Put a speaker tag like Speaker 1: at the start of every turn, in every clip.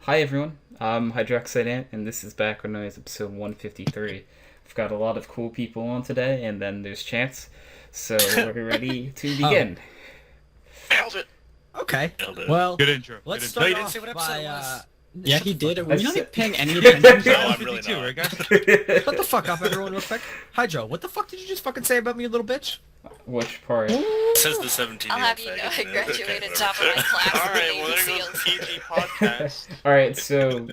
Speaker 1: Hi everyone, I'm HydroxideAnt, and this is Background Noise episode 153. We've got a lot of cool people on today, and then there's Chance, so we're ready to begin.
Speaker 2: Nailed it.
Speaker 3: Okay.
Speaker 2: Nailed it.
Speaker 3: Well,
Speaker 4: Good intro.
Speaker 3: let's
Speaker 4: Good
Speaker 3: start
Speaker 4: intro.
Speaker 3: off
Speaker 2: say what
Speaker 3: by,
Speaker 2: episode it was.
Speaker 5: Yeah, he did. Were
Speaker 1: I
Speaker 5: you not
Speaker 1: said-
Speaker 5: paying any attention?
Speaker 2: No, I'm really
Speaker 4: 52,
Speaker 2: not.
Speaker 4: right, guys?
Speaker 3: Shut the fuck up, everyone, real quick. Hydro, what the fuck did you just fucking say about me, you little bitch?
Speaker 1: Which part?
Speaker 2: It says the 17
Speaker 6: I'll have you know I graduated top of my class.
Speaker 2: Alright,
Speaker 6: in
Speaker 2: well
Speaker 6: Navy
Speaker 2: there goes
Speaker 6: SEALs.
Speaker 2: PG podcast.
Speaker 1: Alright, so,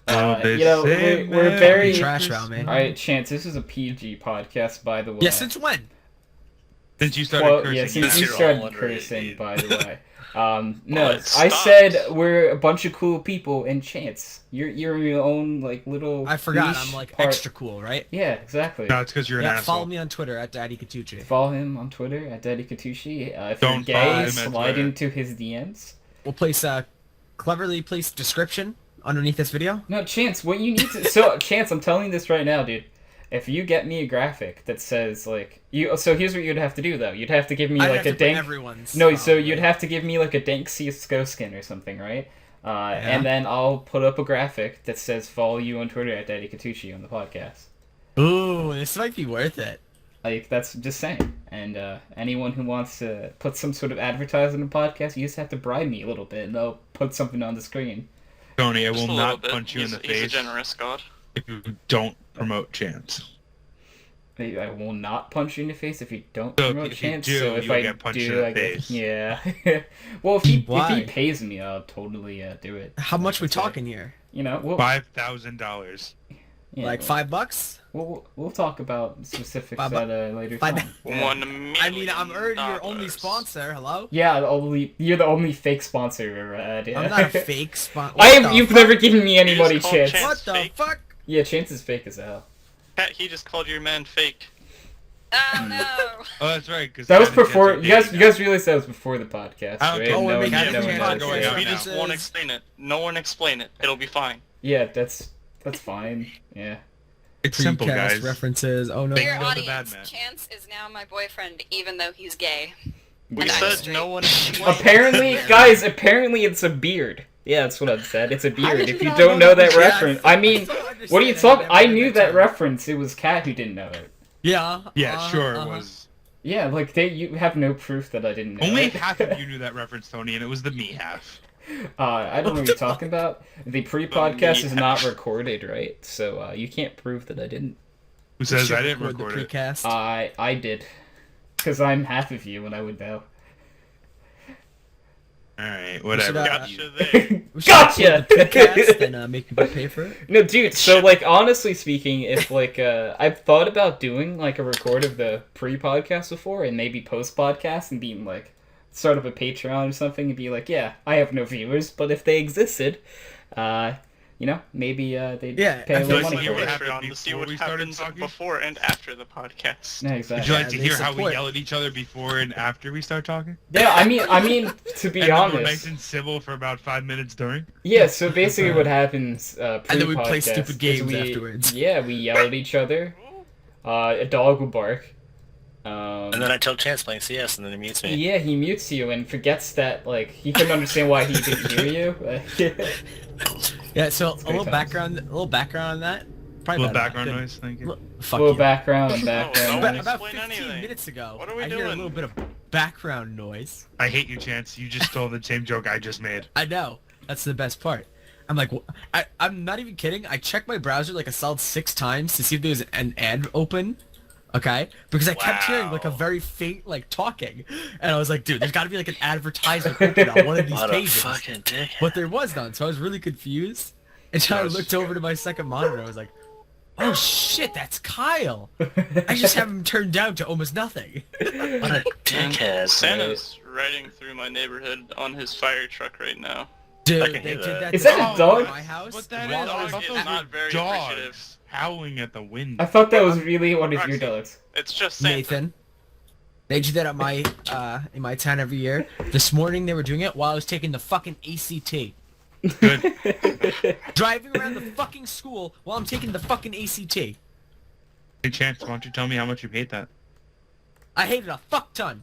Speaker 4: they
Speaker 1: you know,
Speaker 4: say,
Speaker 1: we're
Speaker 4: man,
Speaker 1: very...
Speaker 3: You trash about me.
Speaker 1: Alright, Chance, this is a PG podcast, by the way.
Speaker 3: Yeah, since when?
Speaker 4: Since you started
Speaker 1: Well,
Speaker 4: cursing.
Speaker 1: yeah, since
Speaker 2: Since
Speaker 1: you
Speaker 2: you're
Speaker 1: started
Speaker 2: all under
Speaker 1: cursing,
Speaker 2: 18.
Speaker 1: by the way. No,
Speaker 2: Well, it
Speaker 1: I
Speaker 2: stopped.
Speaker 1: said we're a bunch of cool people, and Chance, you're your own, like, little
Speaker 3: I forgot,
Speaker 1: niche
Speaker 3: I'm like
Speaker 1: part.
Speaker 3: extra cool, right?
Speaker 1: Yeah, exactly.
Speaker 4: No, it's because you're an
Speaker 3: Yeah,
Speaker 4: asshole.
Speaker 3: follow me on Twitter at Daddy Katucci.
Speaker 1: Follow him on Twitter at Daddy Katushi. If
Speaker 4: Don't
Speaker 1: you're
Speaker 4: follow
Speaker 1: gay,
Speaker 4: him on
Speaker 1: slide
Speaker 4: Twitter.
Speaker 1: into his DMs.
Speaker 3: We'll place a cleverly placed description underneath this video.
Speaker 1: No, Chance, what you need to... So, Chance, I'm telling you this right now, dude. If you get me a graphic that says, like... So here's what you'd have to do, though. You'd have to give me,
Speaker 3: I'd
Speaker 1: like,
Speaker 3: have
Speaker 1: a
Speaker 3: to put
Speaker 1: dank...
Speaker 3: everyone's.
Speaker 1: No, so you'd have to give me, like, a dank CSGO skin or something, right? And then I'll put up a graphic that says, follow you on Twitter at Daddy Katushi on the podcast.
Speaker 3: Ooh, this might be worth it.
Speaker 1: Like, that's just saying. And anyone who wants to put some sort of advertising in the podcast, you just have to bribe me a little bit, and I'll put something on the screen.
Speaker 4: Tony, I
Speaker 2: Just
Speaker 4: will
Speaker 2: a little
Speaker 4: not
Speaker 2: bit.
Speaker 4: punch you in
Speaker 2: He's-
Speaker 4: the
Speaker 2: He's a
Speaker 4: face
Speaker 2: generous god.
Speaker 4: if you don't promote Chance.
Speaker 1: I will not punch you in the face if you don't
Speaker 4: So
Speaker 1: promote
Speaker 4: if you
Speaker 1: Chance.
Speaker 4: do,
Speaker 1: So if
Speaker 4: you'll
Speaker 1: I
Speaker 4: get punched
Speaker 1: do,
Speaker 4: in the
Speaker 1: I guess,
Speaker 4: face.
Speaker 1: yeah. Well, if he
Speaker 3: Why?
Speaker 1: pays me, I'll totally do it.
Speaker 3: How much we
Speaker 1: That's right.
Speaker 3: talking here?
Speaker 1: You know, we'll
Speaker 4: $5,000.
Speaker 1: yeah,
Speaker 3: Like $5?
Speaker 1: We'll talk about specifics
Speaker 3: Five
Speaker 1: at a later
Speaker 3: Five-
Speaker 1: time.
Speaker 2: $1 million.
Speaker 3: I mean, I'm already your only sponsor. Hello?
Speaker 1: Yeah, you're the only fake sponsor we've ever had. Yeah.
Speaker 3: I'm not a fake sponsor.
Speaker 1: You've never given me anybody
Speaker 2: just called
Speaker 1: Chance.
Speaker 2: Chance.
Speaker 3: What the
Speaker 2: Fake?
Speaker 3: fuck?
Speaker 1: Yeah, Chance is fake as hell.
Speaker 2: Pat, he just called your man fake.
Speaker 6: Oh no!
Speaker 4: Oh, that's right. Cause
Speaker 1: That was
Speaker 4: Chance
Speaker 1: before.
Speaker 4: are
Speaker 1: You guys
Speaker 4: dating now.
Speaker 1: realized that was before the podcast,
Speaker 4: I don't
Speaker 1: right?
Speaker 4: care.
Speaker 3: Oh, we're
Speaker 1: No one-
Speaker 3: making
Speaker 1: no one
Speaker 3: it
Speaker 1: knows
Speaker 3: going
Speaker 1: that.
Speaker 3: on
Speaker 2: We
Speaker 3: now.
Speaker 2: just won't explain it. No one explain it. It'll be fine.
Speaker 1: Yeah, that's fine. Yeah.
Speaker 4: It's simple,
Speaker 3: Precast
Speaker 4: guys.
Speaker 3: references. Oh no.
Speaker 4: Big
Speaker 6: Dear
Speaker 4: know the bad
Speaker 6: audience,
Speaker 4: man.
Speaker 6: Chance is now my boyfriend, even though he's gay.
Speaker 2: We
Speaker 6: And I'm
Speaker 2: said
Speaker 6: straight.
Speaker 2: no one explained.
Speaker 1: Apparently, guys, apparently it's a beard. Yeah, that's what I've said. It's a
Speaker 3: How
Speaker 1: beard.
Speaker 3: did
Speaker 1: If
Speaker 3: you
Speaker 1: you
Speaker 3: not
Speaker 1: don't
Speaker 3: know
Speaker 1: know
Speaker 3: that
Speaker 1: that
Speaker 3: was-
Speaker 1: reference,
Speaker 3: Yeah,
Speaker 1: I mean,
Speaker 3: still
Speaker 1: what are you
Speaker 3: understand
Speaker 1: talking?
Speaker 3: how
Speaker 1: I
Speaker 3: that
Speaker 1: knew
Speaker 3: went
Speaker 1: that
Speaker 3: down.
Speaker 1: reference. It was Kat who didn't know it.
Speaker 3: Yeah.
Speaker 4: Yeah, sure it
Speaker 3: uh-huh.
Speaker 4: was.
Speaker 1: Yeah, like you have no proof that I didn't know.
Speaker 4: Only
Speaker 1: it.
Speaker 4: half of you knew that reference, Tony, and it was the me half.
Speaker 1: I don't know what you're talking about. The pre-podcast is not recorded, right? So you can't prove that I didn't.
Speaker 4: Who says
Speaker 3: Should
Speaker 4: I didn't
Speaker 3: record
Speaker 4: record
Speaker 3: the
Speaker 4: it?
Speaker 3: precast.
Speaker 1: I did, because I'm half of you, and I would know.
Speaker 4: Alright,
Speaker 3: We should,
Speaker 4: whatever.
Speaker 2: Gotcha there.
Speaker 3: We should
Speaker 1: Gotcha!
Speaker 3: record the precast and make people pay for it.
Speaker 1: No, dude. So, like, honestly speaking, if like I've thought about doing like a record of the pre-podcast before, and maybe post-podcast, and being like, start up a Patreon or something, and be like, yeah, I have no viewers, but if they existed, you know, maybe they'd
Speaker 3: Yeah,
Speaker 1: pay
Speaker 3: I
Speaker 1: a
Speaker 3: feel
Speaker 1: little
Speaker 4: like
Speaker 1: money
Speaker 4: you
Speaker 1: for
Speaker 4: would
Speaker 1: it.
Speaker 4: have-
Speaker 2: Patreon to see
Speaker 4: before
Speaker 2: what
Speaker 4: we started
Speaker 2: happens
Speaker 4: talking?
Speaker 2: before and after the podcast.
Speaker 1: Yeah,
Speaker 4: Would
Speaker 1: exactly.
Speaker 4: you like to
Speaker 3: they
Speaker 4: hear how we
Speaker 3: support.
Speaker 4: yell at each other before and after we start talking?
Speaker 1: Yeah, I mean, to be
Speaker 4: And then we're
Speaker 1: honest,
Speaker 4: nice and civil for about 5 minutes during?
Speaker 1: yeah. So basically, what happens pre-podcast
Speaker 3: And then we play stupid
Speaker 1: is
Speaker 3: games
Speaker 1: we,
Speaker 3: afterwards.
Speaker 1: Yeah, we yell at each other. A dog will bark.
Speaker 5: And then I tell Chance playing CS, and then he mutes me.
Speaker 1: Yeah, he mutes you and forgets that like he couldn't understand why he didn't hear you.
Speaker 3: Yeah. So a
Speaker 1: great
Speaker 3: little
Speaker 1: times.
Speaker 3: background on that.
Speaker 4: A
Speaker 3: Probably
Speaker 4: little
Speaker 3: about
Speaker 4: background
Speaker 3: good-
Speaker 4: noise, thank you.
Speaker 3: Look, fuck
Speaker 1: little
Speaker 3: you.
Speaker 1: background.
Speaker 2: no
Speaker 3: About,
Speaker 2: one
Speaker 3: about
Speaker 2: explain
Speaker 3: 15
Speaker 2: anything.
Speaker 3: minutes ago,
Speaker 2: What are we
Speaker 3: I hear a
Speaker 2: doing?
Speaker 3: little bit of background noise.
Speaker 4: I hate you, Chance. You just stole the same joke I just made.
Speaker 3: I know. That's the best part. I'm like, I'm not even kidding. I checked my browser like a solid 6 times to see if there's an ad open. Okay? Because I kept hearing like a
Speaker 2: Wow.
Speaker 3: very faint like talking. And I was like, dude, there's got to be like an advertisement open on one of these
Speaker 5: What a
Speaker 3: pages.
Speaker 5: fucking dickhead.
Speaker 3: But there was none, so I was really confused. Until I
Speaker 4: Yes.
Speaker 3: looked over to my second monitor, I was like, oh shit, that's Kyle. I just have him turned down to almost nothing.
Speaker 5: What a dickhead.
Speaker 2: Santa's riding through my neighborhood on his fire truck right now.
Speaker 3: Dude,
Speaker 5: I can
Speaker 3: they
Speaker 5: hear
Speaker 3: did
Speaker 5: that.
Speaker 3: that
Speaker 1: Is
Speaker 3: to
Speaker 1: that a
Speaker 3: someone
Speaker 1: dog?
Speaker 3: at my house.
Speaker 4: But that
Speaker 3: while
Speaker 4: is-
Speaker 3: I
Speaker 2: Dog
Speaker 3: was
Speaker 4: thought
Speaker 2: is
Speaker 4: those
Speaker 2: not
Speaker 4: were
Speaker 2: very
Speaker 4: dogs
Speaker 2: appreciative.
Speaker 4: howling at the wind.
Speaker 1: I thought that was really one of your
Speaker 2: Roxy.
Speaker 1: dogs.
Speaker 2: It's just Santa.
Speaker 3: Nathan. They do that at my in my town every year. This morning they were doing it while I was taking the fucking ACT.
Speaker 4: Good.
Speaker 3: Driving around the fucking school while I'm taking the fucking ACT.
Speaker 4: Hey, Chance, why don't you tell me how much you hate that?
Speaker 3: I hate it a fuck ton.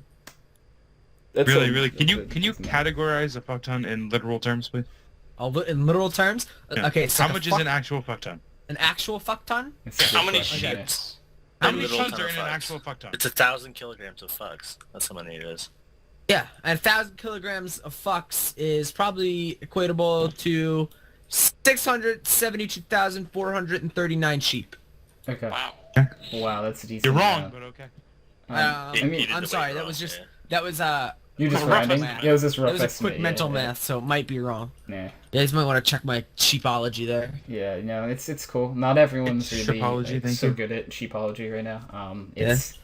Speaker 1: That's
Speaker 4: Really,
Speaker 1: a-
Speaker 4: really. Can you
Speaker 1: that's a-
Speaker 4: can you
Speaker 1: that's a-
Speaker 4: categorize a fuck ton in literal terms, please?
Speaker 3: In literal terms.
Speaker 4: Yeah.
Speaker 3: Okay, it's
Speaker 4: How
Speaker 3: like
Speaker 4: much is an actual fuck ton?
Speaker 3: an actual fuck ton?
Speaker 1: It's a good
Speaker 2: How many
Speaker 1: question, yeah.
Speaker 2: sheets?
Speaker 4: How
Speaker 5: A
Speaker 4: many
Speaker 5: little
Speaker 4: tons
Speaker 5: ton
Speaker 4: are
Speaker 5: of
Speaker 4: in an
Speaker 5: fucks.
Speaker 4: actual fuck ton?
Speaker 5: It's 1,000 kilograms of fucks. That's how many it is.
Speaker 3: Yeah, and 1,000 kilograms of fucks is probably equatable to 672,439 sheep.
Speaker 1: Okay.
Speaker 2: Wow.
Speaker 1: Wow, that's a decent
Speaker 4: You're wrong,
Speaker 1: amount.
Speaker 4: but okay.
Speaker 1: I
Speaker 5: He
Speaker 1: mean,
Speaker 5: did
Speaker 3: I'm
Speaker 5: the
Speaker 3: sorry,
Speaker 5: weight
Speaker 3: that
Speaker 5: wrong,
Speaker 3: was just
Speaker 5: yeah.
Speaker 3: that was
Speaker 1: you're just
Speaker 4: rough
Speaker 1: rounding?
Speaker 4: estimate.
Speaker 1: Yeah, it was just rough
Speaker 3: that was a
Speaker 1: estimate,
Speaker 3: quick mental
Speaker 1: yeah.
Speaker 3: math, so it might be wrong.
Speaker 1: Nah.
Speaker 3: You guys might want to check my sheepology there.
Speaker 1: Yeah, no, it's cool. Not everyone's
Speaker 4: It's
Speaker 1: really
Speaker 4: sheepology, thank
Speaker 1: so
Speaker 4: you.
Speaker 1: good at sheepology right now. It's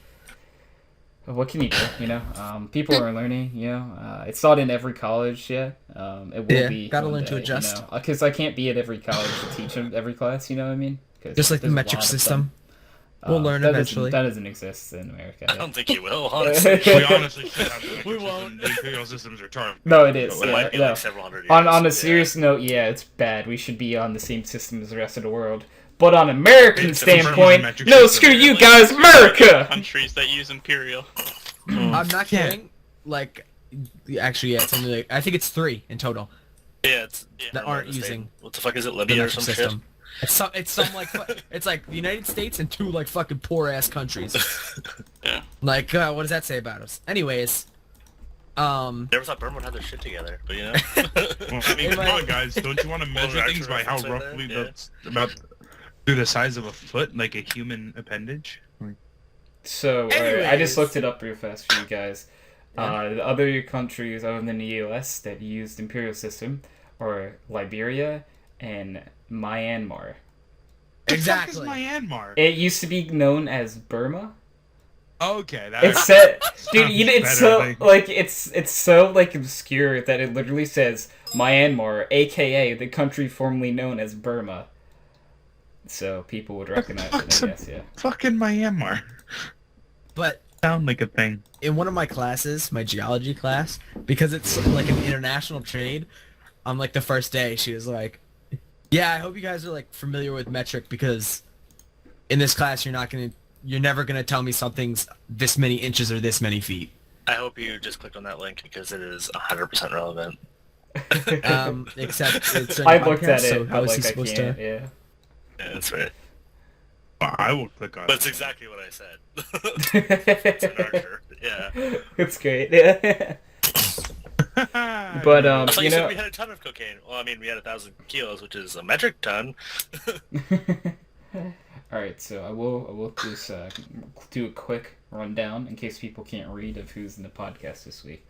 Speaker 1: what can you do? You know, people are learning. You know, it's not in every college yet. It will
Speaker 3: Yeah,
Speaker 1: be.
Speaker 3: gotta
Speaker 1: one
Speaker 3: learn to
Speaker 1: day,
Speaker 3: adjust.
Speaker 1: Because I can't be at every college to teach them every class. You know what I mean? 'Cause
Speaker 3: Just like the
Speaker 1: there's a
Speaker 3: metric
Speaker 1: lot of
Speaker 3: system.
Speaker 1: them.
Speaker 3: We'll learn
Speaker 1: that
Speaker 3: eventually.
Speaker 1: That doesn't exist in America.
Speaker 5: I
Speaker 1: yeah.
Speaker 5: don't think you will, honestly.
Speaker 4: We honestly should have the
Speaker 3: We
Speaker 4: metric
Speaker 3: won't.
Speaker 4: system. The imperial system's retarded.
Speaker 1: No, it is.
Speaker 5: It
Speaker 1: Yeah,
Speaker 5: might be
Speaker 1: no.
Speaker 5: like several hundred years.
Speaker 1: On a
Speaker 5: yeah.
Speaker 1: serious note, yeah, it's bad. We should be on the same system as the rest of the world. But on American
Speaker 4: It's a permanent
Speaker 1: standpoint,
Speaker 4: metric
Speaker 1: no,
Speaker 4: system.
Speaker 1: screw you guys, America!
Speaker 2: Countries that use imperial.
Speaker 3: I'm not
Speaker 4: Yeah.
Speaker 3: kidding. Like, actually, yeah, it's only like, I think it's 3 in total
Speaker 5: Yeah, it's
Speaker 3: that
Speaker 5: I'm
Speaker 3: aren't
Speaker 5: not mistaken.
Speaker 3: using
Speaker 5: What the fuck is it,
Speaker 3: the
Speaker 5: Libya or
Speaker 3: metric
Speaker 5: some
Speaker 3: system. It's some like it's like the United States and 2 like fucking poor ass countries.
Speaker 2: Yeah.
Speaker 3: Like, what does that say about us? Anyways,
Speaker 5: Never thought Burma would have their shit together, but you know.
Speaker 4: Well, I mean,
Speaker 3: It
Speaker 4: come
Speaker 3: might-
Speaker 4: on, guys. Don't you want to measure
Speaker 5: Well,
Speaker 4: things by how
Speaker 5: actual reference
Speaker 4: roughly
Speaker 5: in there,
Speaker 4: that's about through the size of a foot, like a human appendage?
Speaker 1: So, alright, I
Speaker 3: Anyways.
Speaker 1: just looked it up real fast for you guys.
Speaker 3: Yeah.
Speaker 1: The other countries other than the US that used imperial system are Liberia and Myanmar.
Speaker 3: exactly.
Speaker 4: What the fuck is Myanmar?
Speaker 1: It used to be known as Burma.
Speaker 4: Okay, that
Speaker 1: It's said, dude.
Speaker 4: sounds
Speaker 1: It's
Speaker 4: better,
Speaker 1: so
Speaker 4: like-
Speaker 1: like it's so like obscure that it literally says Myanmar, aka the country formerly known as Burma. So people would recognize it. I guess, yeah.
Speaker 4: fucking Myanmar.
Speaker 3: But
Speaker 4: Sound like a thing.
Speaker 3: in one of my classes, my geology class, because it's like an international trade, on like the first day, she was like, "Yeah, I hope you guys are like familiar with metric because in this class you're never gonna tell me something's this many inches or this many feet."
Speaker 5: I hope you just clicked on that link because it is 100% relevant.
Speaker 3: Except it's
Speaker 1: I looked at it,
Speaker 3: so how
Speaker 1: but
Speaker 3: is he
Speaker 1: like I
Speaker 3: supposed
Speaker 1: can't.
Speaker 3: to?
Speaker 1: Yeah.
Speaker 5: Yeah, that's right.
Speaker 4: I will click on
Speaker 5: But
Speaker 4: it.
Speaker 5: it's exactly what I said. It's an archer. Yeah.
Speaker 1: It's great. Yeah. But
Speaker 5: I thought
Speaker 1: you
Speaker 5: you said
Speaker 1: know.
Speaker 5: we had a ton of cocaine. Well, I mean, we had 1,000 kilos, which is a metric ton.
Speaker 1: All right, so I will just do a quick rundown in case people can't read of who's in the podcast this week.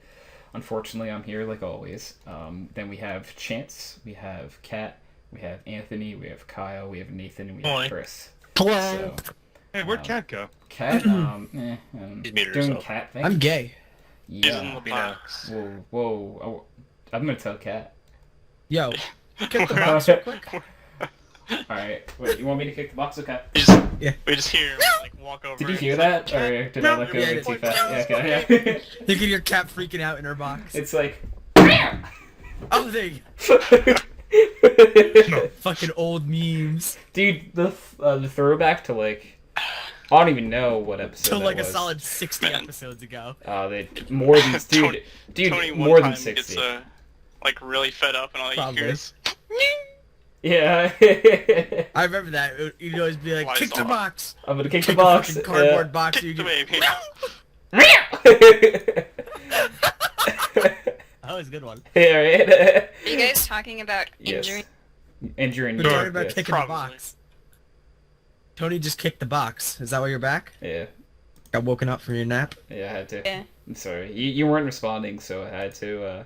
Speaker 1: Unfortunately, I'm here like always. Then we have Chance, we have Kat, we have Anthony, we have Kyle, we have Nathan, and we have
Speaker 5: Hi.
Speaker 1: Chris.
Speaker 3: Hello.
Speaker 1: So,
Speaker 4: Hey, where'd Cat go?
Speaker 1: Kat,
Speaker 5: She's muted
Speaker 1: doing
Speaker 5: herself.
Speaker 1: Cat thing.
Speaker 3: I'm gay.
Speaker 2: He's in
Speaker 1: Yeah.
Speaker 2: the box.
Speaker 1: Whoa. Oh, I'm gonna tell Kat.
Speaker 3: Yo, kick the box real quick.
Speaker 1: All right. Wait, you want me to kick the box? Okay.
Speaker 2: We just hear him, like walk over.
Speaker 1: Did you
Speaker 2: and
Speaker 1: hear
Speaker 2: he's
Speaker 1: that,
Speaker 2: like,
Speaker 1: or did
Speaker 3: No,
Speaker 1: I look
Speaker 3: yeah,
Speaker 1: over
Speaker 3: it
Speaker 1: too
Speaker 3: did.
Speaker 1: fast? Yeah, okay.
Speaker 3: You can hear Cat freaking out in her box.
Speaker 1: It's like.
Speaker 3: Oh, there you go. Fucking old memes.
Speaker 1: Dude, the throwback to like, I don't even know what episode.
Speaker 3: Till
Speaker 1: that
Speaker 3: like a
Speaker 1: was.
Speaker 3: solid 60
Speaker 2: Man.
Speaker 3: episodes ago.
Speaker 1: They more than
Speaker 2: Tony-
Speaker 1: dude,
Speaker 2: Tony one
Speaker 1: more than
Speaker 2: time
Speaker 1: 60.
Speaker 2: gets like really fed up, and all you
Speaker 3: Probably.
Speaker 2: hear is
Speaker 1: Yeah.
Speaker 3: I remember that. You'd always be like,
Speaker 2: Flies
Speaker 3: kick the
Speaker 2: off.
Speaker 3: box.
Speaker 1: I'm gonna kick the
Speaker 3: Kick
Speaker 1: box.
Speaker 3: fucking cardboard box. You
Speaker 2: kick the
Speaker 3: get...
Speaker 2: baby.
Speaker 3: That was a good one.
Speaker 1: Yeah, right.
Speaker 6: Are you guys talking about
Speaker 1: Yes.
Speaker 6: injury?
Speaker 1: Injuring
Speaker 3: We're
Speaker 1: your
Speaker 3: talking about
Speaker 1: yes.
Speaker 3: kicking
Speaker 2: Probably.
Speaker 3: the box. Tony just kicked the box. Is that why you're back?
Speaker 1: Yeah,
Speaker 3: Got woken up from your nap?
Speaker 1: yeah, I had to.
Speaker 6: Yeah.
Speaker 1: I'm sorry. You weren't responding, so I had to.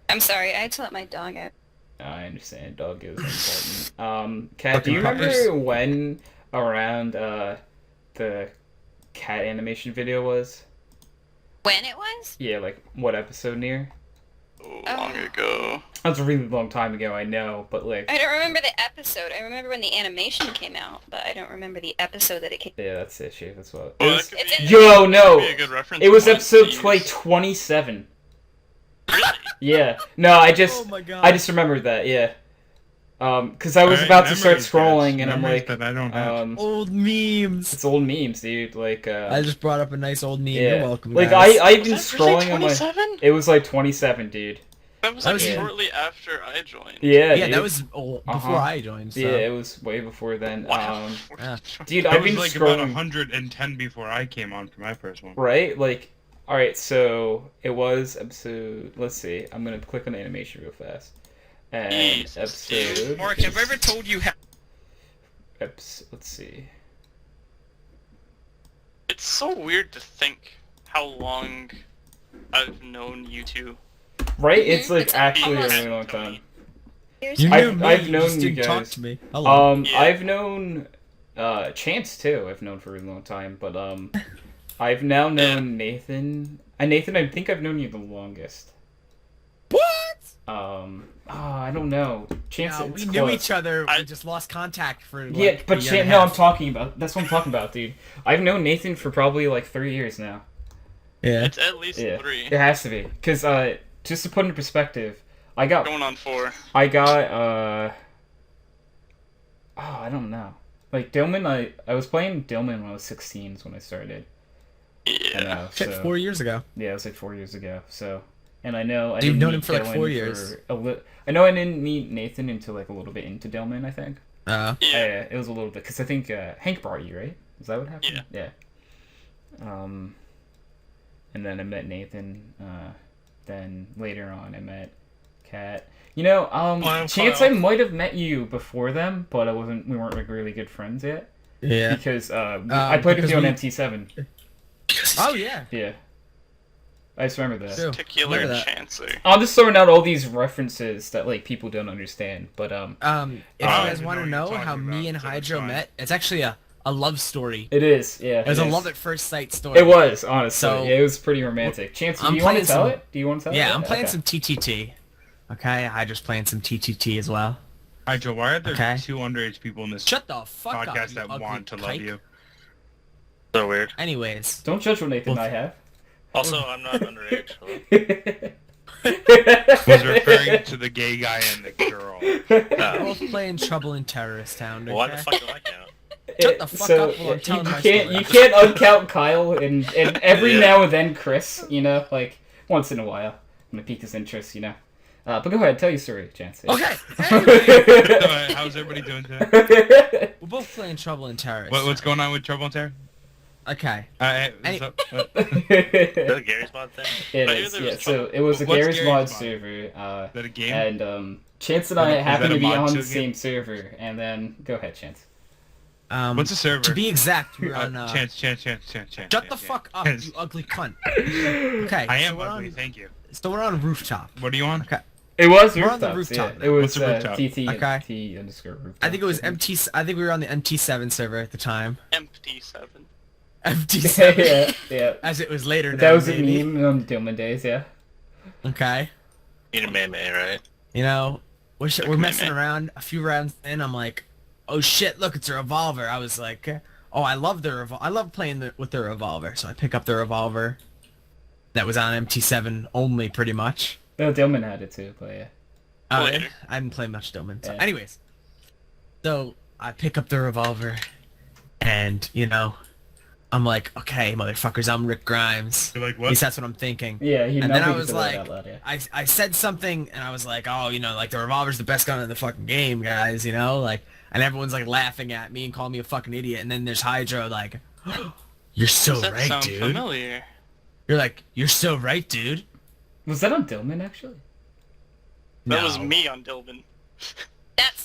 Speaker 6: I'm sorry, I had to let my dog out.
Speaker 1: I understand. Dog is important. Kat, do
Speaker 3: Fucking
Speaker 1: you remember
Speaker 3: puppers.
Speaker 1: when around the cat animation video was?
Speaker 6: When it was?
Speaker 1: Yeah, like what episode near?
Speaker 2: Long ago.
Speaker 1: That was a really long time ago, I know, but like,
Speaker 6: I don't remember the episode. I remember when the animation came out, but I don't remember the episode that it came.
Speaker 1: yeah, that's the issue. That's what.
Speaker 2: Well,
Speaker 1: It
Speaker 2: that
Speaker 1: was,
Speaker 2: could
Speaker 6: It's
Speaker 2: be-
Speaker 6: in-
Speaker 1: yo, no,
Speaker 2: Be a good reference
Speaker 1: it was
Speaker 2: point
Speaker 1: episode
Speaker 2: to
Speaker 1: like
Speaker 2: use.
Speaker 1: 27.
Speaker 2: Really?
Speaker 1: Yeah, no, I just,
Speaker 3: Oh my god.
Speaker 1: I just remembered that. Yeah, because I was
Speaker 4: Alright,
Speaker 1: about to start
Speaker 4: memories,
Speaker 1: scrolling,
Speaker 4: guys.
Speaker 1: and I'm
Speaker 4: Memories
Speaker 1: like,
Speaker 4: that I don't have.
Speaker 3: Old memes.
Speaker 1: it's old memes, dude. Like,
Speaker 3: I just brought up a nice old meme.
Speaker 1: yeah,
Speaker 3: You're welcome,
Speaker 1: like
Speaker 3: guys.
Speaker 1: I've been
Speaker 2: Was that really
Speaker 1: scrolling on my.
Speaker 2: 27?
Speaker 1: It was like 27, dude.
Speaker 2: That was
Speaker 3: That
Speaker 2: like
Speaker 3: was-
Speaker 2: shortly after I joined.
Speaker 1: Yeah,
Speaker 3: Yeah,
Speaker 1: dude.
Speaker 3: that was before
Speaker 1: Uh-huh.
Speaker 3: I joined. So.
Speaker 1: Yeah, it was way before then.
Speaker 2: Wow.
Speaker 3: Yeah.
Speaker 1: Dude,
Speaker 4: That
Speaker 1: I've
Speaker 4: was
Speaker 1: been
Speaker 4: like about
Speaker 1: scrolling.
Speaker 4: 110 before I came on for my first one.
Speaker 1: Right? Like, alright, so it was episode. Let's see. I'm gonna click on animation real fast. And
Speaker 2: Jesus,
Speaker 1: episode.
Speaker 5: Mark, have I ever told you how?
Speaker 1: Let's see.
Speaker 2: It's so weird to think how long I've known you two.
Speaker 1: Right? It's like
Speaker 6: It's
Speaker 1: actually a
Speaker 6: almost-
Speaker 1: really long time.
Speaker 6: Here's
Speaker 3: You
Speaker 1: I've-
Speaker 3: knew me.
Speaker 1: I've
Speaker 3: you
Speaker 1: known
Speaker 3: just
Speaker 1: you
Speaker 3: didn't talk
Speaker 1: guys.
Speaker 3: to me. Hello.
Speaker 2: Yeah.
Speaker 1: I've known Chance too. I've known for a really long time, but I've now known Nathan. Nathan, I think I've known you the longest.
Speaker 3: What?
Speaker 1: I don't know. Chance,
Speaker 3: No,
Speaker 1: it's
Speaker 3: we knew
Speaker 1: close.
Speaker 3: each other.
Speaker 2: I-
Speaker 3: We just lost contact for. Like,
Speaker 1: Yeah, but
Speaker 3: a year and a
Speaker 1: no, I'm
Speaker 3: half.
Speaker 1: talking about. That's what I'm talking about, dude. I've known Nathan for probably like 3 years now.
Speaker 3: Yeah.
Speaker 2: It's at least
Speaker 1: Yeah,
Speaker 2: 3.
Speaker 1: it has to be. Cause just to put into perspective, I got
Speaker 2: Going on 4.
Speaker 1: I don't know. Like Dillman, I was playing Dillman when I was 16 is when I started. I
Speaker 2: Yeah.
Speaker 1: know,
Speaker 3: Shit,
Speaker 1: so
Speaker 3: 4 years ago.
Speaker 1: yeah, it was like 4 years ago. So, and I know I
Speaker 3: You've
Speaker 1: didn't
Speaker 3: known
Speaker 1: meet
Speaker 3: him for, like,
Speaker 1: Dylan
Speaker 3: 4 years.
Speaker 1: I know I didn't meet Nathan until like a little bit into Dillman. I think.
Speaker 2: Yeah.
Speaker 1: It was a little bit because I think Hank brought you, right? Is that what happened? Yeah. And then I met Nathan. Then later on, I met Kat. You know, Chance, I might have met you before them, but I wasn't. We weren't like really good friends yet
Speaker 3: Yeah.
Speaker 1: because I played with
Speaker 3: because
Speaker 1: you on
Speaker 3: we-
Speaker 1: MT7.
Speaker 3: Oh yeah.
Speaker 1: Yeah, I just remember that.
Speaker 3: True.
Speaker 2: Particular
Speaker 3: Remember that.
Speaker 2: Chancer.
Speaker 1: I'm just throwing out all these references that like people don't understand, but
Speaker 3: If you
Speaker 4: I
Speaker 3: guys
Speaker 4: don't
Speaker 3: want to
Speaker 4: know what
Speaker 3: know
Speaker 4: you're
Speaker 3: how
Speaker 4: talking
Speaker 3: me and
Speaker 4: about, so it's
Speaker 3: Hydro
Speaker 4: fine.
Speaker 3: met, it's actually a love story.
Speaker 1: it is. Yeah,
Speaker 3: It was
Speaker 1: it
Speaker 3: a
Speaker 1: is.
Speaker 3: love at first sight story.
Speaker 1: It was honestly.
Speaker 3: So-
Speaker 1: Yeah, it was pretty romantic. Chance, do
Speaker 3: I'm
Speaker 1: you want to
Speaker 3: playing
Speaker 1: tell
Speaker 3: some-
Speaker 1: it? Do you want to tell it?
Speaker 3: Yeah, I'm playing
Speaker 1: Okay.
Speaker 3: some TTT. Okay, Hydra's playing some TTT as well.
Speaker 4: Hydro, why are there
Speaker 3: Okay.
Speaker 4: 2 underage people in this
Speaker 3: Shut the fuck up,
Speaker 4: podcast
Speaker 3: you
Speaker 4: that
Speaker 3: ugly
Speaker 4: want to love
Speaker 3: kike.
Speaker 4: you?
Speaker 5: So weird.
Speaker 3: Anyways,
Speaker 1: Don't judge what Nathan and I have.
Speaker 5: Also, I'm not underage.
Speaker 4: Was referring to the gay guy and the girl.
Speaker 5: No.
Speaker 3: both playing Trouble in Terrorist Town. Okay?
Speaker 5: Why the fuck do I count?
Speaker 3: Shut the fuck up while I'm telling my story.
Speaker 1: You can't uncount Kyle and every
Speaker 5: Yeah.
Speaker 1: now and then Chris, you know, like once in a while. I'm gonna pique his interest, you know. But go ahead, tell your story, Chance.
Speaker 3: Okay. Anyway,
Speaker 4: So, how's everybody doing today?
Speaker 3: we're both playing Trouble in Terrorist.
Speaker 4: What's going on with Trouble and Terror?
Speaker 3: Okay.
Speaker 4: Hey,
Speaker 3: Any-
Speaker 4: what's up?
Speaker 5: Is that a Gary's mod thing?
Speaker 1: It
Speaker 2: I hear
Speaker 1: is,
Speaker 2: there
Speaker 1: yeah.
Speaker 2: was
Speaker 1: So
Speaker 2: trouble.
Speaker 1: it was a
Speaker 4: What's
Speaker 1: Garry's
Speaker 4: Garry's
Speaker 1: Mod
Speaker 4: Mod?
Speaker 1: server,
Speaker 4: Is that a game?
Speaker 1: and Chance and I
Speaker 4: Is
Speaker 1: happened
Speaker 4: that a
Speaker 1: to be
Speaker 4: mod
Speaker 1: on
Speaker 4: to
Speaker 1: the
Speaker 4: a
Speaker 1: same
Speaker 4: game?
Speaker 1: server, and then go ahead, Chance.
Speaker 4: What's a server?
Speaker 3: To be exact, we're on.
Speaker 4: Chance.
Speaker 3: Shut the fuck up, you ugly cunt. Okay.
Speaker 4: I am
Speaker 3: so we're
Speaker 4: ugly,
Speaker 3: on,
Speaker 4: thank you.
Speaker 3: so we're on rooftop.
Speaker 4: What are you on?
Speaker 3: Okay.
Speaker 1: It was
Speaker 3: We're on the
Speaker 1: rooftops,
Speaker 3: rooftop
Speaker 1: yeah.
Speaker 3: now.
Speaker 1: It was
Speaker 4: What's the rooftop?
Speaker 1: TT
Speaker 3: Okay.
Speaker 1: T underscore rooftop.
Speaker 3: I think it was MT. I think we were on the MT7 server at the time.
Speaker 2: Empty 7.
Speaker 3: MT7,
Speaker 1: yeah, yeah.
Speaker 3: as it was later.
Speaker 1: That
Speaker 3: known,
Speaker 1: was a
Speaker 3: maybe.
Speaker 1: meme on Dillman days, yeah.
Speaker 3: Okay.
Speaker 5: You need a May, right?
Speaker 3: You know, we're messing
Speaker 2: man.
Speaker 3: around. A few rounds in, I'm like, oh shit, look, it's a revolver. I was like, oh, I love the I love playing with the revolver. So I pick up the revolver. That was on MT7 only, pretty much.
Speaker 1: No, Dillman had it too, but yeah.
Speaker 2: Later.
Speaker 3: I didn't play much Dillman. So
Speaker 1: Yeah.
Speaker 3: anyways, so I pick up the revolver, and you know, I'm like, okay, motherfuckers, I'm Rick Grimes.
Speaker 4: You're like,
Speaker 3: At
Speaker 4: what?
Speaker 3: least that's what I'm thinking.
Speaker 1: Yeah, he
Speaker 3: And then I
Speaker 1: nothing
Speaker 3: was
Speaker 1: said that
Speaker 3: like,
Speaker 1: out loud, yeah.
Speaker 3: I said something, and I was like, oh, you know, like the revolver's the best gun in the fucking game, guys, you know, like, and everyone's like laughing at me and calling me a fucking idiot, and then there's Hydro like, you're so
Speaker 2: Does that
Speaker 3: right,
Speaker 2: sound
Speaker 3: dude.
Speaker 2: familiar?
Speaker 3: You're like, you're so right, dude.
Speaker 1: Was that on Dillman actually?
Speaker 2: That was
Speaker 3: No.
Speaker 2: me on Dilbin.